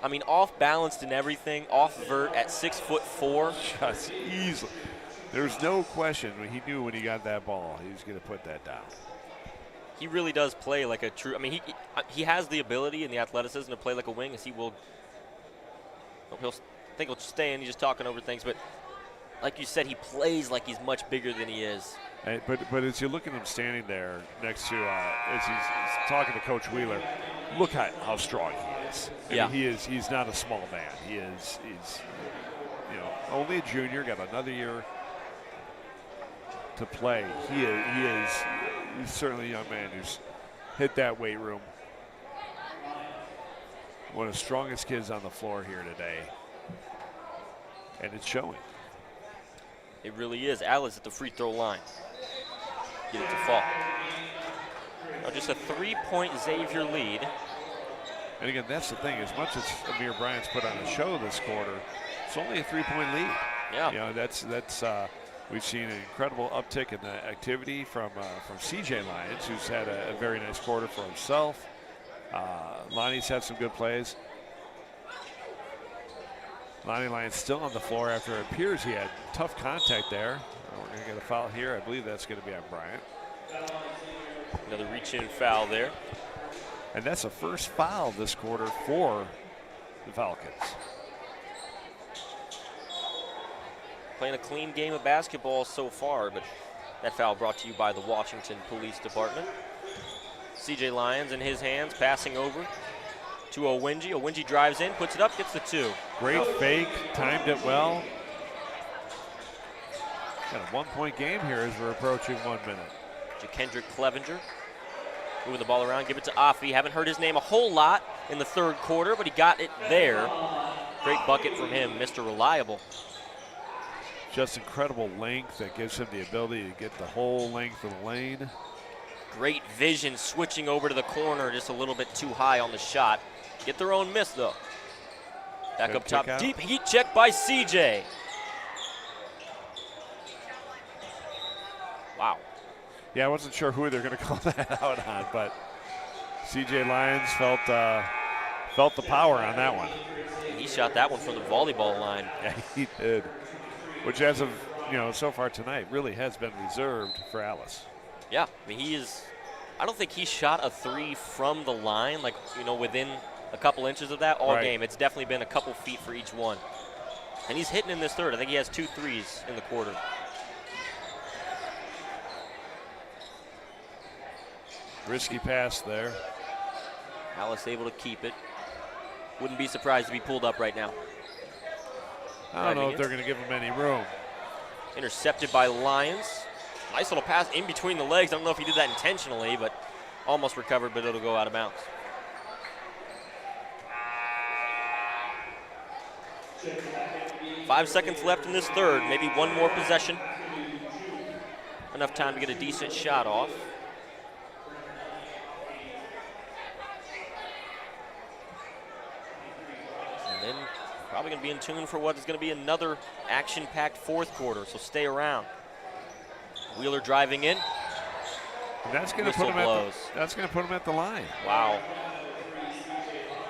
Speaker 4: I mean, off balanced and everything, off vert at 6'4".
Speaker 19: Just easily. There's no question he knew when he got that ball he was going to put that down.
Speaker 4: He really does play like a true. I mean, he has the ability and the athleticism to play like a wing, as he will. I think he'll stay in. He's just talking over things, but like you said, he plays like he's much bigger than he is.
Speaker 19: But as you look at him standing there next to, as he's talking to Coach Wheeler, look how strong he is. I mean, he's not a small man. He's only a junior, got another year to play. He's certainly a young man who's hit that weight room. One of the strongest kids on the floor here today. And it's showing.
Speaker 4: It really is. Alice at the free throw line. Get it to fall. Now just a 3-point Xavier lead.
Speaker 19: And again, that's the thing. As much as Amir Bryant's put on a show this quarter, It's only a 3-point lead.
Speaker 12: Yeah.
Speaker 19: You know, that's we've seen an incredible uptick in the activity from CJ Lyons, who's had a very nice quarter for himself. Lonnie's had some good plays. Lonnie Lyons still on the floor after it appears he had tough contact there. We're going to get a foul here. I believe that's going to be on Bryant.
Speaker 12: Another reach-in foul there.
Speaker 19: And that's the first foul this quarter for the Falcons.
Speaker 12: Playing a clean game of basketball so far, but that foul brought to you by the Washington Police Department. CJ Lyons in his hands, passing over to Owinji. Owinji drives in, puts it up, gets the 2.
Speaker 19: Great fake, timed it well. Got a 1-point game here as we're approaching 1 minute.
Speaker 12: Kendrick Clevenger moving the ball around, give it to Afi. Haven't heard his name a whole lot in the third quarter, but he got it there. Great bucket from him, Mr. Reliable.
Speaker 19: Just incredible length that gives him the ability to get the whole length of the lane.
Speaker 12: Great vision switching over to the corner, just a little bit too high on the shot. Get their own miss though. Back
Speaker 19: Good
Speaker 12: up top,
Speaker 19: out.
Speaker 12: deep heat check by CJ. Wow.
Speaker 19: Yeah, I wasn't sure who they're going to call that out on, but CJ Lyons felt the power on that one.
Speaker 12: He shot that one from the volleyball line.
Speaker 19: Yeah, he did. Which, as of so far tonight, really has been reserved for Alice.
Speaker 12: Yeah, I mean I don't think he shot a 3 from the line, like within a couple inches of that all game. It's definitely been a couple feet for each one, and he's hitting in this third. I think he has 2 threes in the quarter.
Speaker 19: Risky pass there.
Speaker 12: Alice able to keep it. Wouldn't be surprised to be pulled up right now.
Speaker 19: I don't know if they're going to give him any room.
Speaker 12: Intercepted by Lyons. Nice little pass in between the legs. I don't know if he did that intentionally, but almost recovered, but it'll go out of bounds. Five seconds left in this third. Maybe one more possession. Enough time to get a decent shot off. And then probably going to be in tune for what is going to be another action-packed fourth quarter, so stay around. Wheeler driving in.
Speaker 19: And that's going to put him at the line.
Speaker 12: Wow.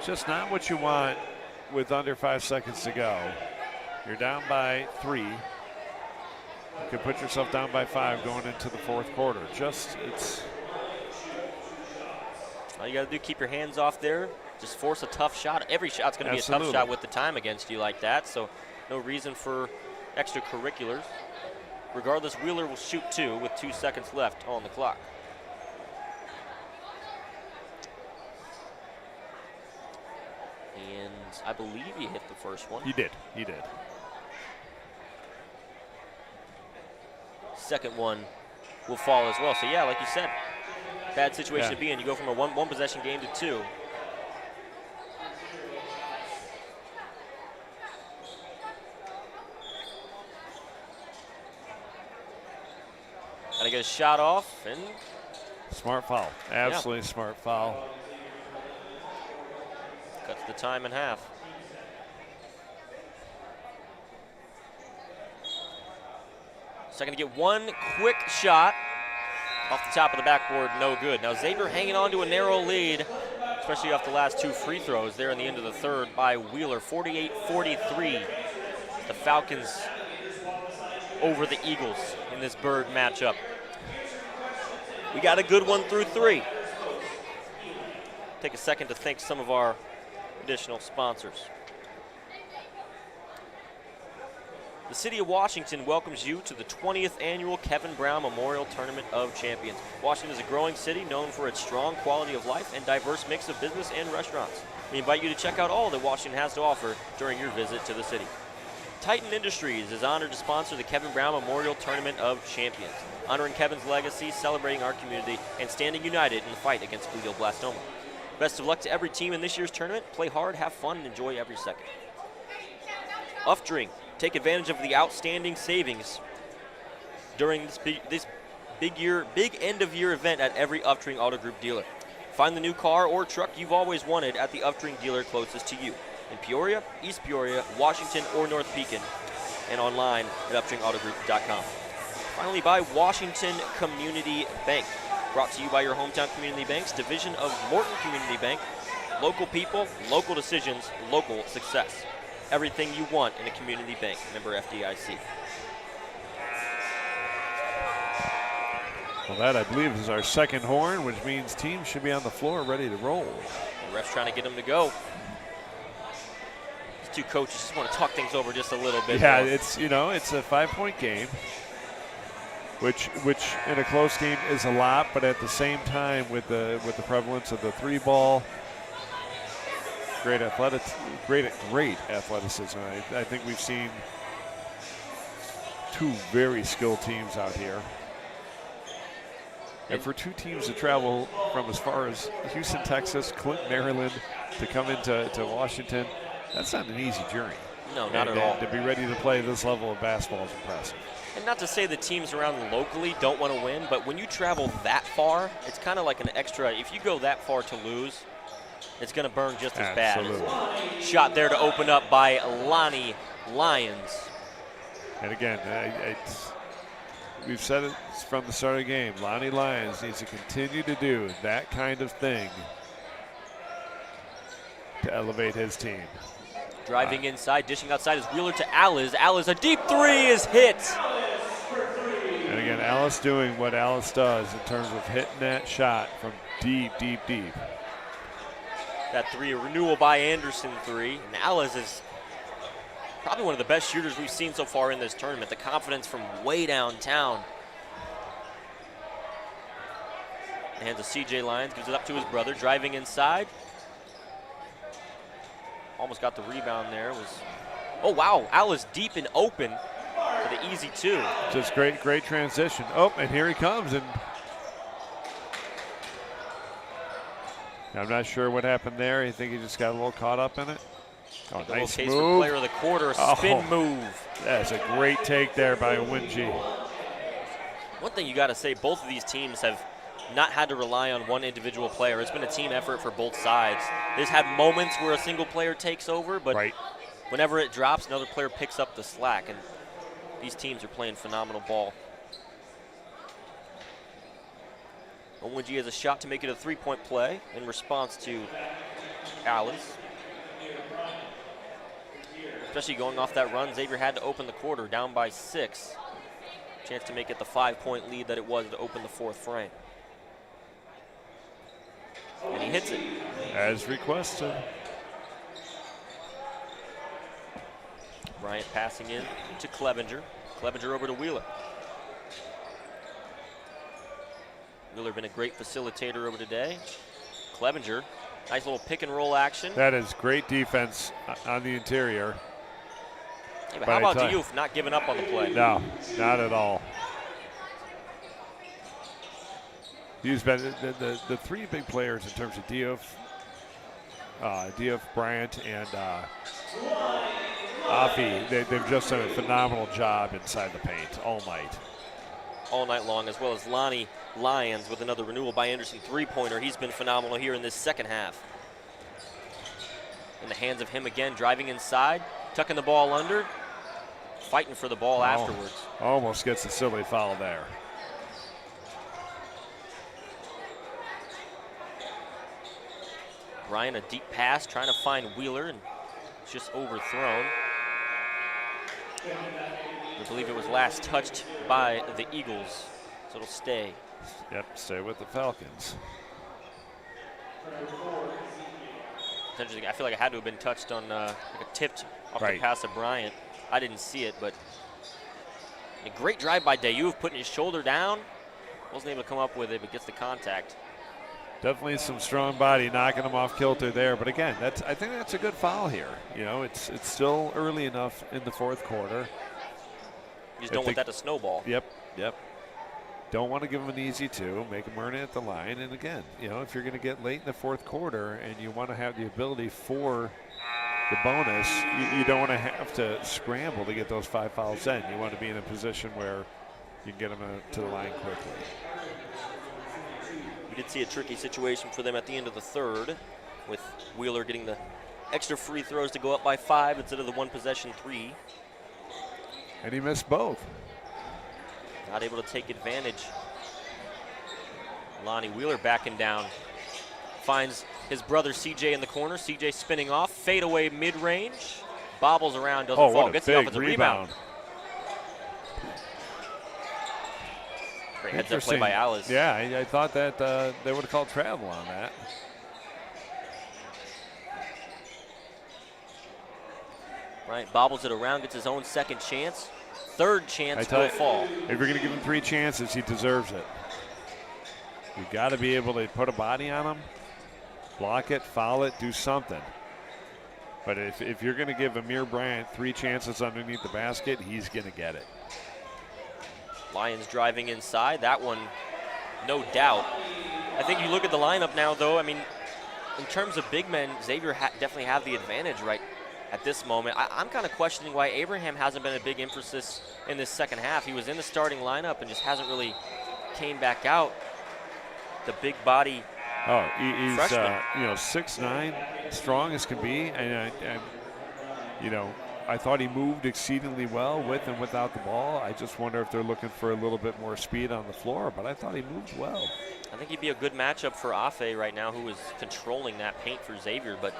Speaker 19: Just not what you want with under 5 seconds to go. You're down by 3. You could put yourself down by 5 going into the fourth quarter.
Speaker 12: All you got to do, keep your hands off there. Just force a tough shot. Every shot's going to be a tough shot with the time against you like that, so no reason for extracurriculars. Regardless, Wheeler will shoot 2 with 2 seconds left on the clock. And I believe he hit the first one.
Speaker 19: He did.
Speaker 12: Second one will fall as well. So yeah, like you said, bad situation to be in. You go from a one possession game to 2. Gotta get a shot off, and
Speaker 19: smart foul. Absolutely smart foul.
Speaker 12: Cuts the time in half. Second to get one quick shot off the top of the backboard, no good. Now Xavier hanging on to a narrow lead, especially off the last 2 free throws there in the end of the third by Wheeler, 48-43. The Falcons over the Eagles in this Bird matchup. We got a good one through 3. Take a second to thank some of our additional sponsors. The City of Washington welcomes you to the 20th annual Kevin Brown Memorial Tournament of Champions. Washington is a growing city known for its strong quality of life and diverse mix of business and restaurants. We invite you to check out all that Washington has to offer during your visit to the city. Titan Industries is honored to sponsor the Kevin Brown Memorial Tournament of Champions, honoring Kevin's legacy, celebrating our community, and standing united in the fight against glioblastoma. Best of luck to every team in this year's tournament. Play hard, have fun, and enjoy every second. Uftring, take advantage of the outstanding savings during this big end of year event at every Uftring Auto Group dealer. Find the new car or truck you've always wanted at the Uftring dealer closest to you. in Peoria, East Peoria, Washington, or North Pekin, and online at upstringautogroup.com. Finally, by Washington Community Bank. Brought to you by your hometown community banks, division of Morton Community Bank. Local people, local decisions, local success. Everything you want in a community bank. Member FDIC.
Speaker 19: Well, that, I believe, is our second horn, which means teams should be on the floor ready to roll.
Speaker 12: The ref's trying to get them to go. These two coaches just want to talk things over just a little bit.
Speaker 19: Yeah,
Speaker 12: more.
Speaker 19: it's a 5-point game, which in a close game is a lot, but at the same time with the prevalence of the 3-ball, great athleticism. I think we've seen two very skilled teams out here. And for two teams to travel from as far as Houston, Texas, Clinton, Maryland, to come into Washington, that's not an easy journey.
Speaker 12: No, not at all.
Speaker 19: To be ready to play this level of basketball is impressive.
Speaker 12: And not to say the teams around locally don't want to win, but when you travel that far, it's kind of like an extra. If you go that far to lose, it's going to burn just as bad. Shot there to open up by Lonnie Lyons.
Speaker 19: And again, we've said it from the start of the game. Lonnie Lyons needs to continue to do that kind of thing to elevate his team.
Speaker 12: Driving inside, dishing outside is Wheeler to Alice. Alice, a deep three is hit.
Speaker 19: And again, Alice doing what Alice does in terms of hitting that shot from deep, deep, deep.
Speaker 12: That three, a renewal by Anderson three. And Alice is probably one of the best shooters we've seen so far in this tournament. The confidence from way downtown. Hands to CJ Lyons, gives it up to his brother, driving inside. Almost got the rebound there. Oh wow, Alice deep and open for the easy two.
Speaker 19: Just great transition. Oh, and here he comes. And I'm not sure what happened there. I think he just got a little caught up in it. Oh, nice
Speaker 12: case
Speaker 19: move.
Speaker 12: for player of the quarter, a spin move.
Speaker 19: That's a great take there by Wingy.
Speaker 12: One thing you got to say, both of these teams have not had to rely on one individual player. It's been a team effort for both sides. They've had moments where a single player takes over, but whenever it drops, another player picks up the slack, and these teams are playing phenomenal ball. Owenji has a shot to make it a three-point play in response to Alice. Especially going off that run, Xavier had to open the quarter, down by 6. Chance to make it the 5-point lead that it was to open the fourth frame. And he hits it.
Speaker 19: As requested.
Speaker 12: Bryant passing in to Clevenger. Clevenger over to Wheeler. Wheeler been a great facilitator over today. Clevenger, nice little pick and roll action.
Speaker 19: That is great defense on the interior.
Speaker 12: Yeah, but how about Diouf not giving up on the play?
Speaker 19: No, not at all. He's been the three big players in terms of Diouf, Bryant, and Afi. They've just done a phenomenal job inside the paint all night.
Speaker 12: All night long, as well as Lonnie Lyons with another renewal by Anderson three-pointer. He's been phenomenal here in this second half. In the hands of him again, driving inside, tucking the ball under, fighting for the ball afterwards.
Speaker 19: Almost gets a silly foul there.
Speaker 12: Bryant, a deep pass, trying to find Wheeler, and it's just overthrown. I believe it was last touched by the Eagles, so it'll stay.
Speaker 19: Yep, stay with the Falcons.
Speaker 12: It's interesting. I feel like it had to have been touched on, like a tipped off the pass of Bryant. I didn't see it, but a great drive by Diouf, putting his shoulder down. Wasn't able to come up with it, but gets the contact.
Speaker 19: Definitely some strong body knocking him off kilter there. But again, I think that's a good foul here. You know, it's still early enough in the fourth quarter.
Speaker 12: You just don't want that to snowball.
Speaker 19: Yep. Don't want to give him an easy two, make him earn it at the line. And again, you know, if you're going to get late in the fourth quarter and you want to have the ability for the bonus, you don't want to have to scramble to get those 5 fouls in. You want to be in a position where you can get them to the line quickly.
Speaker 12: We did see a tricky situation for them at the end of the third, with Wheeler getting the extra free throws to go up by 5 instead of the 1-possession 3.
Speaker 19: And he missed both.
Speaker 12: Not able to take advantage. Lonnie Wheeler backing down. Finds his brother CJ in the corner. CJ spinning off. Fade away mid-range. Bobbles around, doesn't fall. Gets the offensive rebound. Great heads-up play by Alice.
Speaker 19: Yeah, I thought that they would have called travel on that.
Speaker 12: Right, bobbles it around, gets his own second chance. Third chance will fall.
Speaker 19: If you're going to give him 3 chances, he deserves it. You got to be able to put a body on him, block it, foul it, do something. But if you're going to give Amir Bryant 3 chances underneath the basket, he's going to get it.
Speaker 12: Lions driving inside. That one, no doubt. I think you look at the lineup now, though. I mean, in terms of big men, Xavier definitely have the advantage right at this moment. I'm kind of questioning why Abraham hasn't been a big emphasis in this second half. He was in the starting lineup and just hasn't really came back out. The big body
Speaker 19: he's
Speaker 12: freshman.
Speaker 19: 6'9", strong as can be, and I thought he moved exceedingly well with and without the ball. I just wonder if they're looking for a little bit more speed on the floor, but I thought he moved well.
Speaker 12: I think he'd be a good matchup for Afe right now, who is controlling that paint for Xavier, but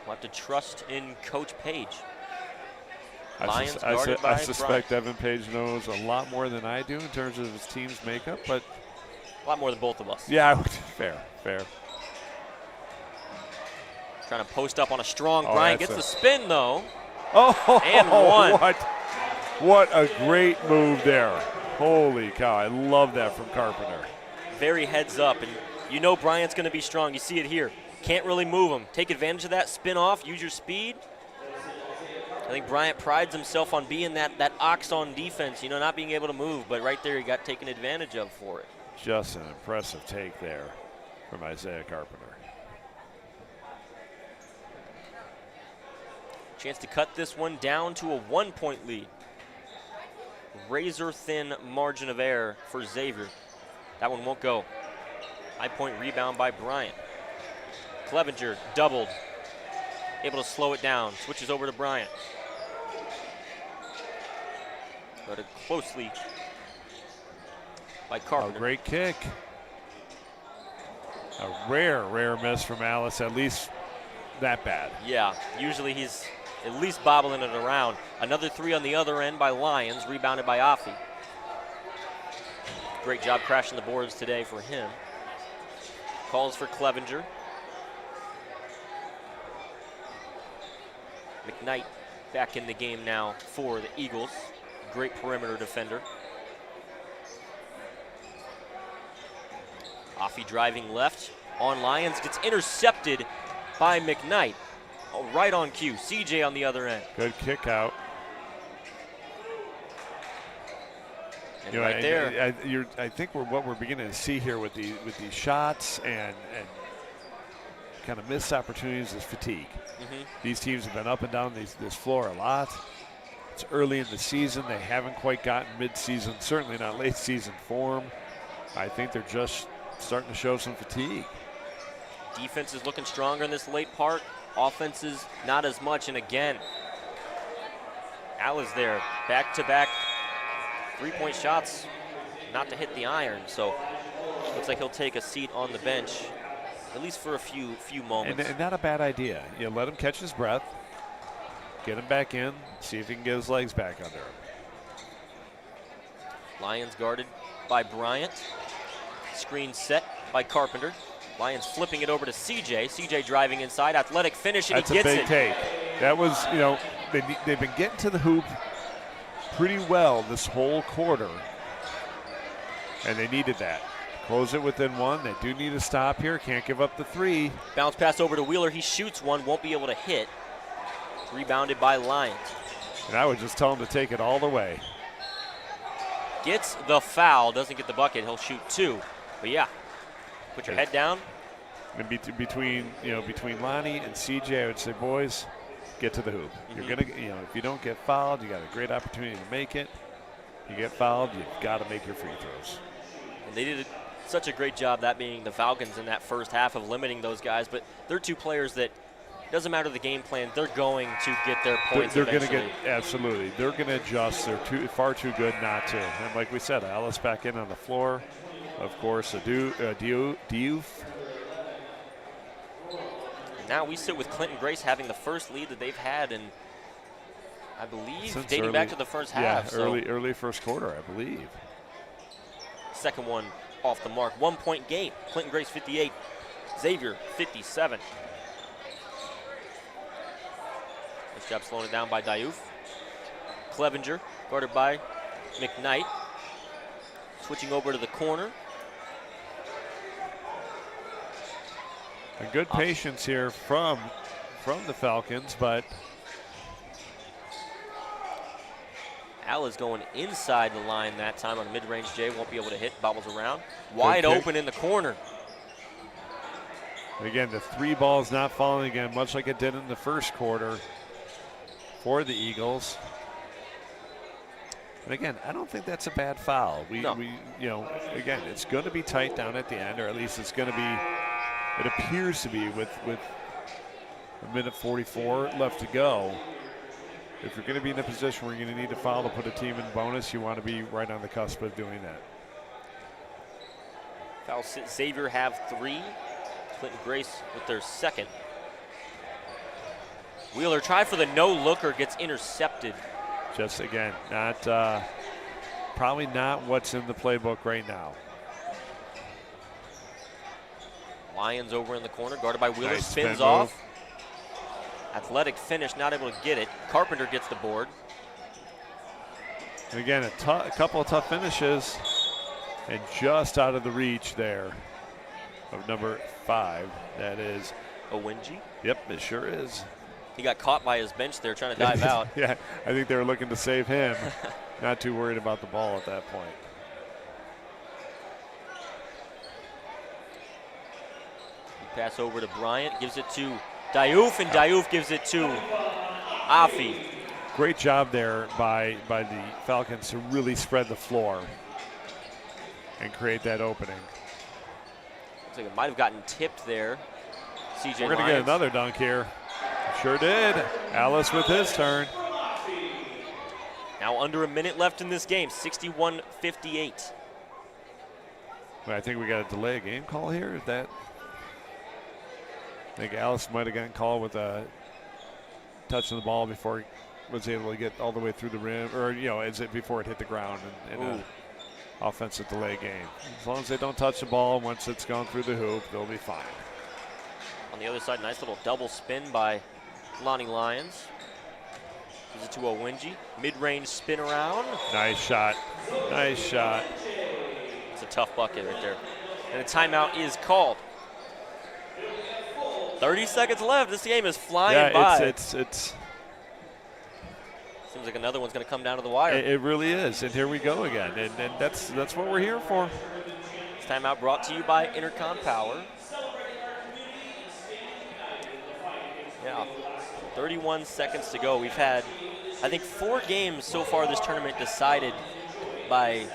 Speaker 12: we'll have to trust in Coach Page. Lions guarded by
Speaker 19: I suspect Evan Page knows a lot more than I do in terms of his team's makeup, but
Speaker 12: a lot more than both of us.
Speaker 19: Yeah, fair.
Speaker 12: Trying to post up on a strong Bryant. Gets the spin, though.
Speaker 19: Oh,
Speaker 12: and one.
Speaker 19: What a great move there. Holy cow, I love that from Carpenter.
Speaker 12: Very heads up, and you know Bryant's going to be strong. You see it here. Can't really move him. Take advantage of that, spin off, use your speed. I think Bryant prides himself on being that ox on defense, not being able to move, but right there he got taken advantage of for it.
Speaker 19: Just an impressive take there from Isaiah Carpenter.
Speaker 12: Chance to cut this one down to a 1-point lead. Razor-thin margin of error for Xavier. That one won't go. High-point rebound by Bryant. Clevenger doubled. Able to slow it down. Switches over to Bryant. Guarded closely by Carpenter.
Speaker 19: Great kick. A rare miss from Alice, at least that bad.
Speaker 12: Yeah, usually he's at least bobbling it around. Another 3 on the other end by Lions, rebounded by Afe. Great job crashing the boards today for him. Calls for Clevenger. McKnight back in the game now for the Eagles. Great perimeter defender. Afe driving left on Lions, gets intercepted by McKnight. Oh, right on cue. CJ on the other end.
Speaker 19: Good kick out.
Speaker 12: And right there.
Speaker 19: I think what we're beginning to see here with these shots and kind of missed opportunities is fatigue. These teams have been up and down this floor a lot. It's early in the season. They haven't quite gotten mid-season, certainly not late season form. I think they're just starting to show some fatigue.
Speaker 12: Defense is looking stronger in this late part. Offenses not as much. And again, Al is there. Back-to-back three-point shots not to hit the iron. So looks like he'll take a seat on the bench, at least for a few moments.
Speaker 19: And not a bad idea. You let him catch his breath, get him back in, see if he can get his legs back under him.
Speaker 12: Lions guarded by Bryant. Screen set by Carpenter. Lions flipping it over to CJ. CJ driving inside, athletic finish, and he gets it.
Speaker 19: That's a big take. That was, they've been getting to the hoop pretty well this whole quarter, and they needed that. Close it within one. They do need a stop here. Can't give up the three.
Speaker 12: Bounce pass over to Wheeler. He shoots one, won't be able to hit. Rebounded by Lions.
Speaker 19: And I would just tell him to take it all the way.
Speaker 12: Gets the foul, doesn't get the bucket. He'll shoot two. But yeah, put your head down.
Speaker 19: And between Lonnie and CJ, I would say, boys, get to the hoop. You're gonna, if you don't get fouled, you got a great opportunity to make it. You get fouled, you've got to make your free throws.
Speaker 12: And they did such a great job, that being the Falcons in that first half, of limiting those guys. But they're two players that
Speaker 4: doesn't matter the game plan, they're going to get their points
Speaker 19: They're going to
Speaker 4: eventually.
Speaker 19: get, absolutely. They're going to adjust. They're far too good not to. And like we said, Alice back in on the floor. Of course, Diouf.
Speaker 4: Now we sit with Clinton Grace having the first lead that they've had in, I believe,
Speaker 19: Since
Speaker 4: dating back to the first half.
Speaker 19: Yeah, early first quarter, I believe.
Speaker 4: Second one off the mark. 1 point game. Clinton Grace 58, Xavier 57. Nice job slowing it down by Diouf. Clevenger guarded by McKnight. Switching over to the corner.
Speaker 19: A good patience here from the Falcons, but
Speaker 4: Al is going inside the line that time on a mid-range J. Won't be able to hit. Bobbles around. Wide open in the corner.
Speaker 19: Again, the three ball's not falling again, much like it did in the first quarter for the Eagles. And again, I don't think that's a bad foul. We again, it's going to be tight down at the end, or at least it's going to be. It appears to be with a minute 44 left to go. If you're going to be in a position where you're going to need to foul to put a team in bonus, you want to be right on the cusp of doing that.
Speaker 4: Foul Xavier have 3. Clinton Grace with their second. Wheeler try for the no-looker, gets intercepted.
Speaker 19: Just again, not probably not what's in the playbook right now.
Speaker 4: Lions over in the corner, guarded by Wheeler,
Speaker 19: Nice
Speaker 4: spins
Speaker 19: spin
Speaker 4: off.
Speaker 19: move.
Speaker 4: Athletic finish, not able to get it. Carpenter gets the board.
Speaker 19: And again, a couple of tough finishes, and just out of the reach there of number 5. That is
Speaker 4: Owinji.
Speaker 19: Yep, it sure is.
Speaker 4: He got caught by his bench there trying to dive out.
Speaker 19: Yeah, I think they were looking to save him. Not too worried about the ball at that point.
Speaker 4: Pass over to Bryant, gives it to Diouf, and Diouf gives it to Afi.
Speaker 19: Great job there by the Falcons to really spread the floor and create that opening.
Speaker 4: Looks like it might have gotten tipped there. CJ
Speaker 19: We're going to
Speaker 4: Lyons.
Speaker 19: get another dunk here. Sure did. Alice with his turn.
Speaker 4: Now under a minute left in this game, 61-58.
Speaker 19: I think we got a delay of game call here. Is that? I think Alice might have gotten called with a touch on the ball before he was able to get all the way through the rim, or before it hit the ground in an offensive delay game. As long as they don't touch the ball once it's gone through the hoop, they'll be fine.
Speaker 4: On the other side, nice little double spin by Lonnie Lyons. Gives it to Owinji. Mid-range spin around.
Speaker 19: Nice shot. Nice shot.
Speaker 4: It's a tough bucket right there. And a timeout is called. 30 seconds left. This game is flying by.
Speaker 19: It's
Speaker 4: seems like another one's going to come down to the wire.
Speaker 19: It really is, and here we go again, and that's what we're here for.
Speaker 4: This timeout brought to you by Intercom Power. Yeah, 31 seconds to go. We've had, I think, 4 games so far this tournament decided by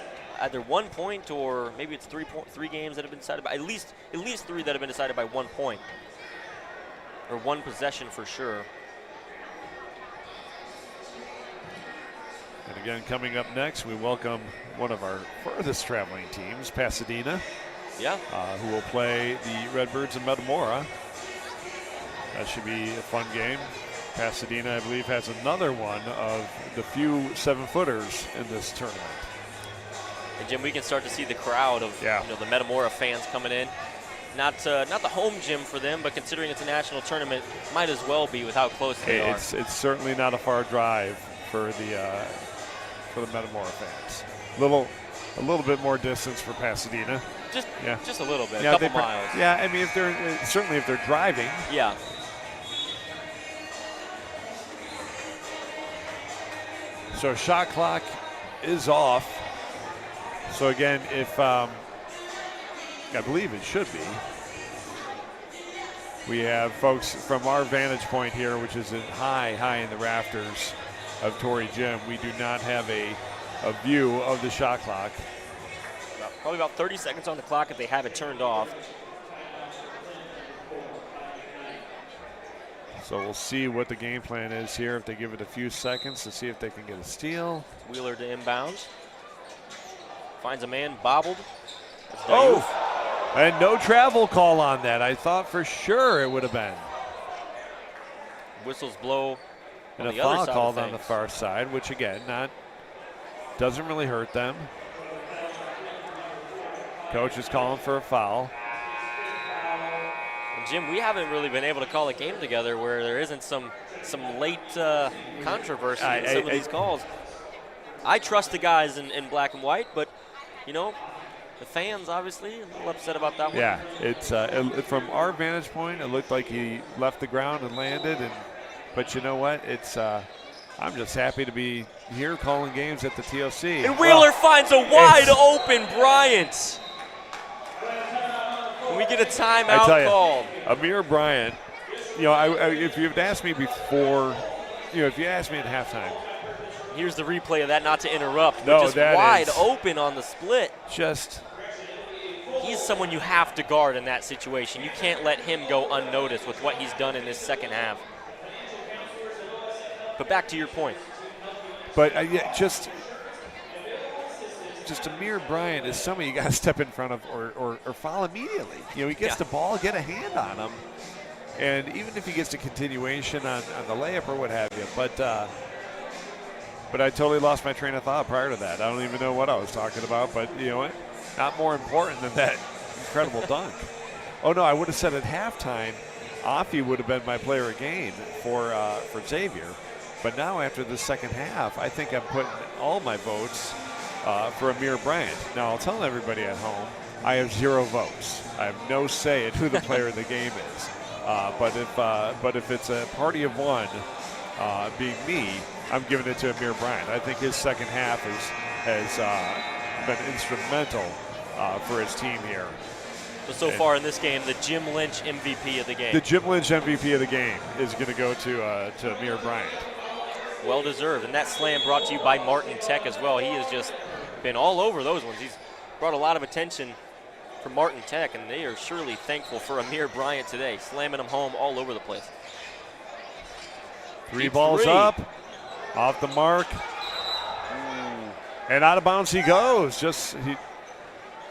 Speaker 4: either 1 point, or maybe it's 3 games that have been decided by at least 3 that have been decided by 1 point. Or 1 possession for sure.
Speaker 19: And again, coming up next, we welcome one of our furthest traveling teams, Pasadena.
Speaker 4: Yeah.
Speaker 19: Who will play the Redbirds of Metamora. That should be a fun game. Pasadena, I believe, has another one of the few 7-footers in this tournament.
Speaker 4: And Jim, we can start to see the crowd of the Metamora fans coming in. Not the home gym for them, but considering it's a national tournament, might as well be with how close they are.
Speaker 19: It's certainly not a far drive for the Metamora fans. A little bit more distance for Pasadena.
Speaker 4: Just a little bit,
Speaker 19: Yeah,
Speaker 4: a couple miles.
Speaker 19: Yeah, I mean, if they're driving.
Speaker 4: Yeah.
Speaker 19: So shot clock is off. So again, if I believe it should be. We have folks from our vantage point here, which is high in the rafters of Torrey Gym. We do not have a view of the shot clock.
Speaker 4: Probably about 30 seconds on the clock if they have it turned off.
Speaker 19: So we'll see what the game plan is here, if they give it a few seconds to see if they can get a steal.
Speaker 12: Wheeler to inbounds. Finds a man, bobbled.
Speaker 19: Oh! And no travel call on that. I thought for sure it would have been.
Speaker 12: Whistles blow.
Speaker 19: And
Speaker 12: on
Speaker 19: a
Speaker 12: the other
Speaker 19: foul
Speaker 12: side
Speaker 19: called
Speaker 12: of
Speaker 19: on the
Speaker 12: things.
Speaker 19: far side, which again, doesn't really hurt them. Coach is calling for a foul.
Speaker 12: And Jim, we haven't really been able to call a game together where there isn't some late controversy in some of these calls. I trust the guys in black and white, but you know, the fans obviously a little upset about that one.
Speaker 19: Yeah, it's from our vantage point, it looked like he left the ground and landed, but you know what? It's I'm just happy to be here calling games at the TOC.
Speaker 12: And Wheeler finds a wide open Bryant. And we get a timeout called.
Speaker 19: Amir Bryant, you know, if you had asked me before, you know, if you asked me at halftime.
Speaker 12: Here's the replay of that, not to interrupt,
Speaker 19: No,
Speaker 12: but just
Speaker 19: that
Speaker 12: wide
Speaker 19: is
Speaker 12: open on the split. He's someone you have to guard in that situation. You can't let him go unnoticed with what he's done in this second half. But back to your point.
Speaker 19: But yeah, just Amir Bryant is somebody you got to step in front of or foul immediately. You know, he gets the ball, get a hand on him, and even if he gets a continuation on the layup or what have you. But I totally lost my train of thought prior to that. I don't even know what I was talking about. But you know what? Not more important than that incredible dunk. Oh no, I would have said at halftime, Offie would have been my player of game for Xavier. But now after the second half, I think I'm putting all my votes for Amir Bryant. Now I'll tell everybody at home, I have 0 votes. I have no say in who the player of the game is. But if it's a party of one, being me, I'm giving it to Amir Bryant. I think his second half has been instrumental for his team here.
Speaker 12: So far in this game, the Jim Lynch MVP of the game.
Speaker 19: The Jim Lynch MVP of the game is going to go to Amir Bryant.
Speaker 12: Well deserved. And that slam brought to you by Martin Tech as well. He has just been all over those ones. He's brought a lot of attention for Martin Tech, and they are surely thankful for Amir Bryant today, slamming them home all over the place.
Speaker 19: Three balls up, off the mark, and out of bounds he goes. He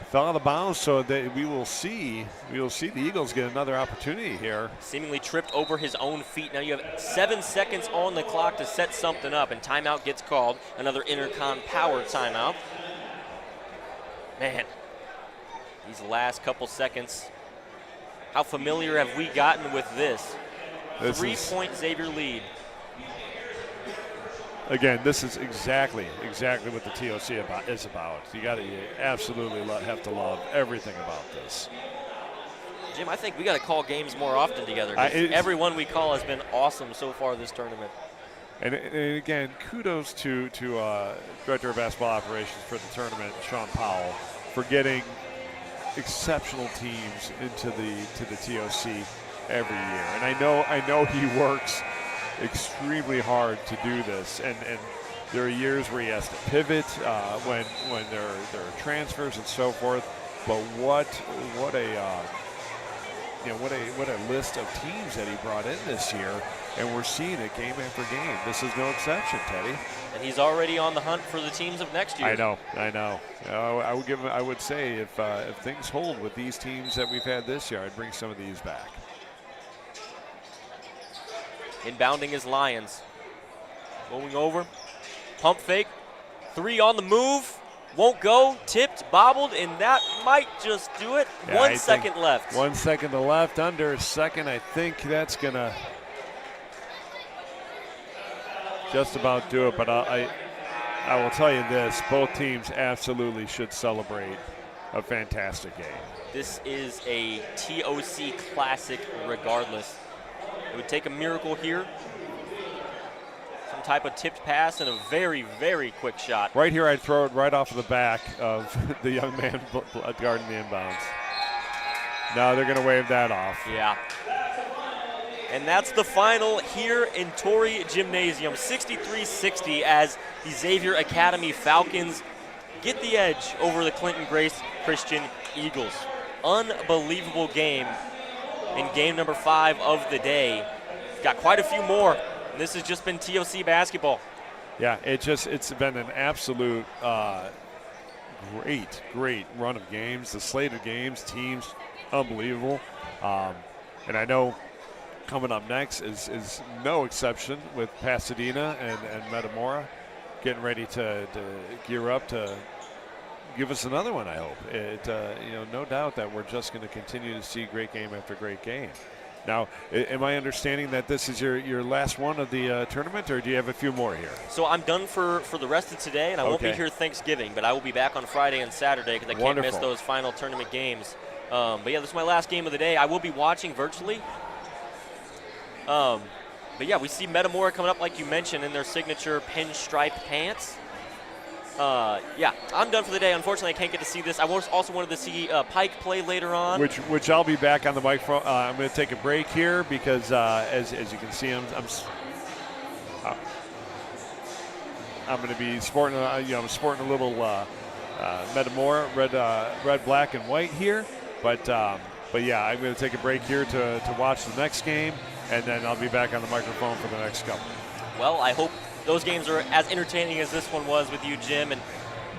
Speaker 19: fell out of bounds, so we will see the Eagles get another opportunity here.
Speaker 12: Seemingly tripped over his own feet. Now you have 7 seconds on the clock to set something up, and timeout gets called. Another Intercon power timeout. Man, these last couple seconds, how familiar have we gotten with this? 3-point Xavier lead.
Speaker 19: Again, this is exactly what the TOC is about. You absolutely have to love everything about this.
Speaker 12: Jim, I think we got to call games more often together. Every one we call has been awesome so far this tournament.
Speaker 19: And again, kudos to Director of Basketball Operations for the tournament, Sean Powell, for getting exceptional teams into the TOC every year. And I know he works extremely hard to do this, and there are years where he has to pivot when there are transfers and so forth. But what a list of teams that he brought in this year, and we're seeing it game after game. This is no exception, Teddy.
Speaker 12: And he's already on the hunt for the teams of next year.
Speaker 19: I know. I would say if things hold with these teams that we've had this year, I'd bring some of these back.
Speaker 12: Inbounding is Lions. Going over. Pump fake. 3 on the move. Won't go. Tipped, bobbled, and that might just do it.
Speaker 19: Yeah,
Speaker 12: 1 second left.
Speaker 19: 1 second to left. Under a second. I think that's going to just about do it. But I will tell you this. Both teams absolutely should celebrate a fantastic game.
Speaker 12: This is a TOC classic regardless. It would take a miracle here. Some type of tipped pass and a very, very quick shot.
Speaker 19: Right here, I'd throw it right off of the back of the young man guarding the inbounds. No, they're going to wave that off.
Speaker 12: Yeah. And that's the final here in Torrey Gymnasium. 63-60 as the Xavier Academy Falcons get the edge over the Clinton Grace Christian Eagles. Unbelievable game in game number 5 of the day got quite a few more. And this has just been TOC basketball.
Speaker 19: Yeah, it's been an absolute great run of games. The slate of games, teams, unbelievable. And I know coming up next is no exception with Pasadena and Metamora getting ready to gear up to give us another one, I hope. No doubt that we're just going to continue to see great game after great game. Now, am I understanding that this is your last one of the tournament, or do you have a few more here?
Speaker 12: So I'm done for the rest of today, and I won't be here Thanksgiving, but I will be back on Friday and Saturday because I can't miss those final tournament games. But yeah, this is my last game of the day. I will be watching virtually. But yeah, we see Metamora coming up, like you mentioned, in their signature pinstripe pants. Yeah, I'm done for the day. Unfortunately, I can't get to see this. I also wanted to see Pike play later on.
Speaker 19: Which I'll be back on the microphone. I'm going to take a break here because, as you can see, I'm going to be sporting. I'm sporting a little Metamora red, black, and white here. But yeah, I'm going to take a break here to watch the next game, and then I'll be back on the microphone for the next couple.
Speaker 12: Well, I hope those games are as entertaining as this one was with you, Jim. And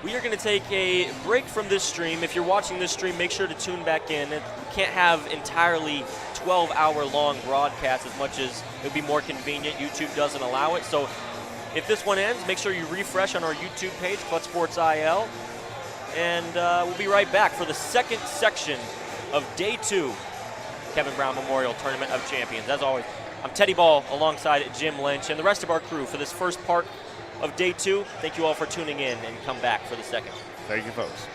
Speaker 12: we are going to take a break from this stream. If you're watching this stream, make sure to tune back in. We can't have entirely 12-hour-long broadcasts as much as it would be more convenient. YouTube doesn't allow it. So if this one ends, make sure you refresh on our YouTube page, Clutch Sports IL. And we'll be right back for the second section of Day 2 Kevin Brown Memorial Tournament of Champions. As always, I'm Teddy Ball alongside Jim Lynch and the rest of our crew for this first part of Day 2. Thank you all for tuning in, and come back for the second.
Speaker 19: Thank you, folks.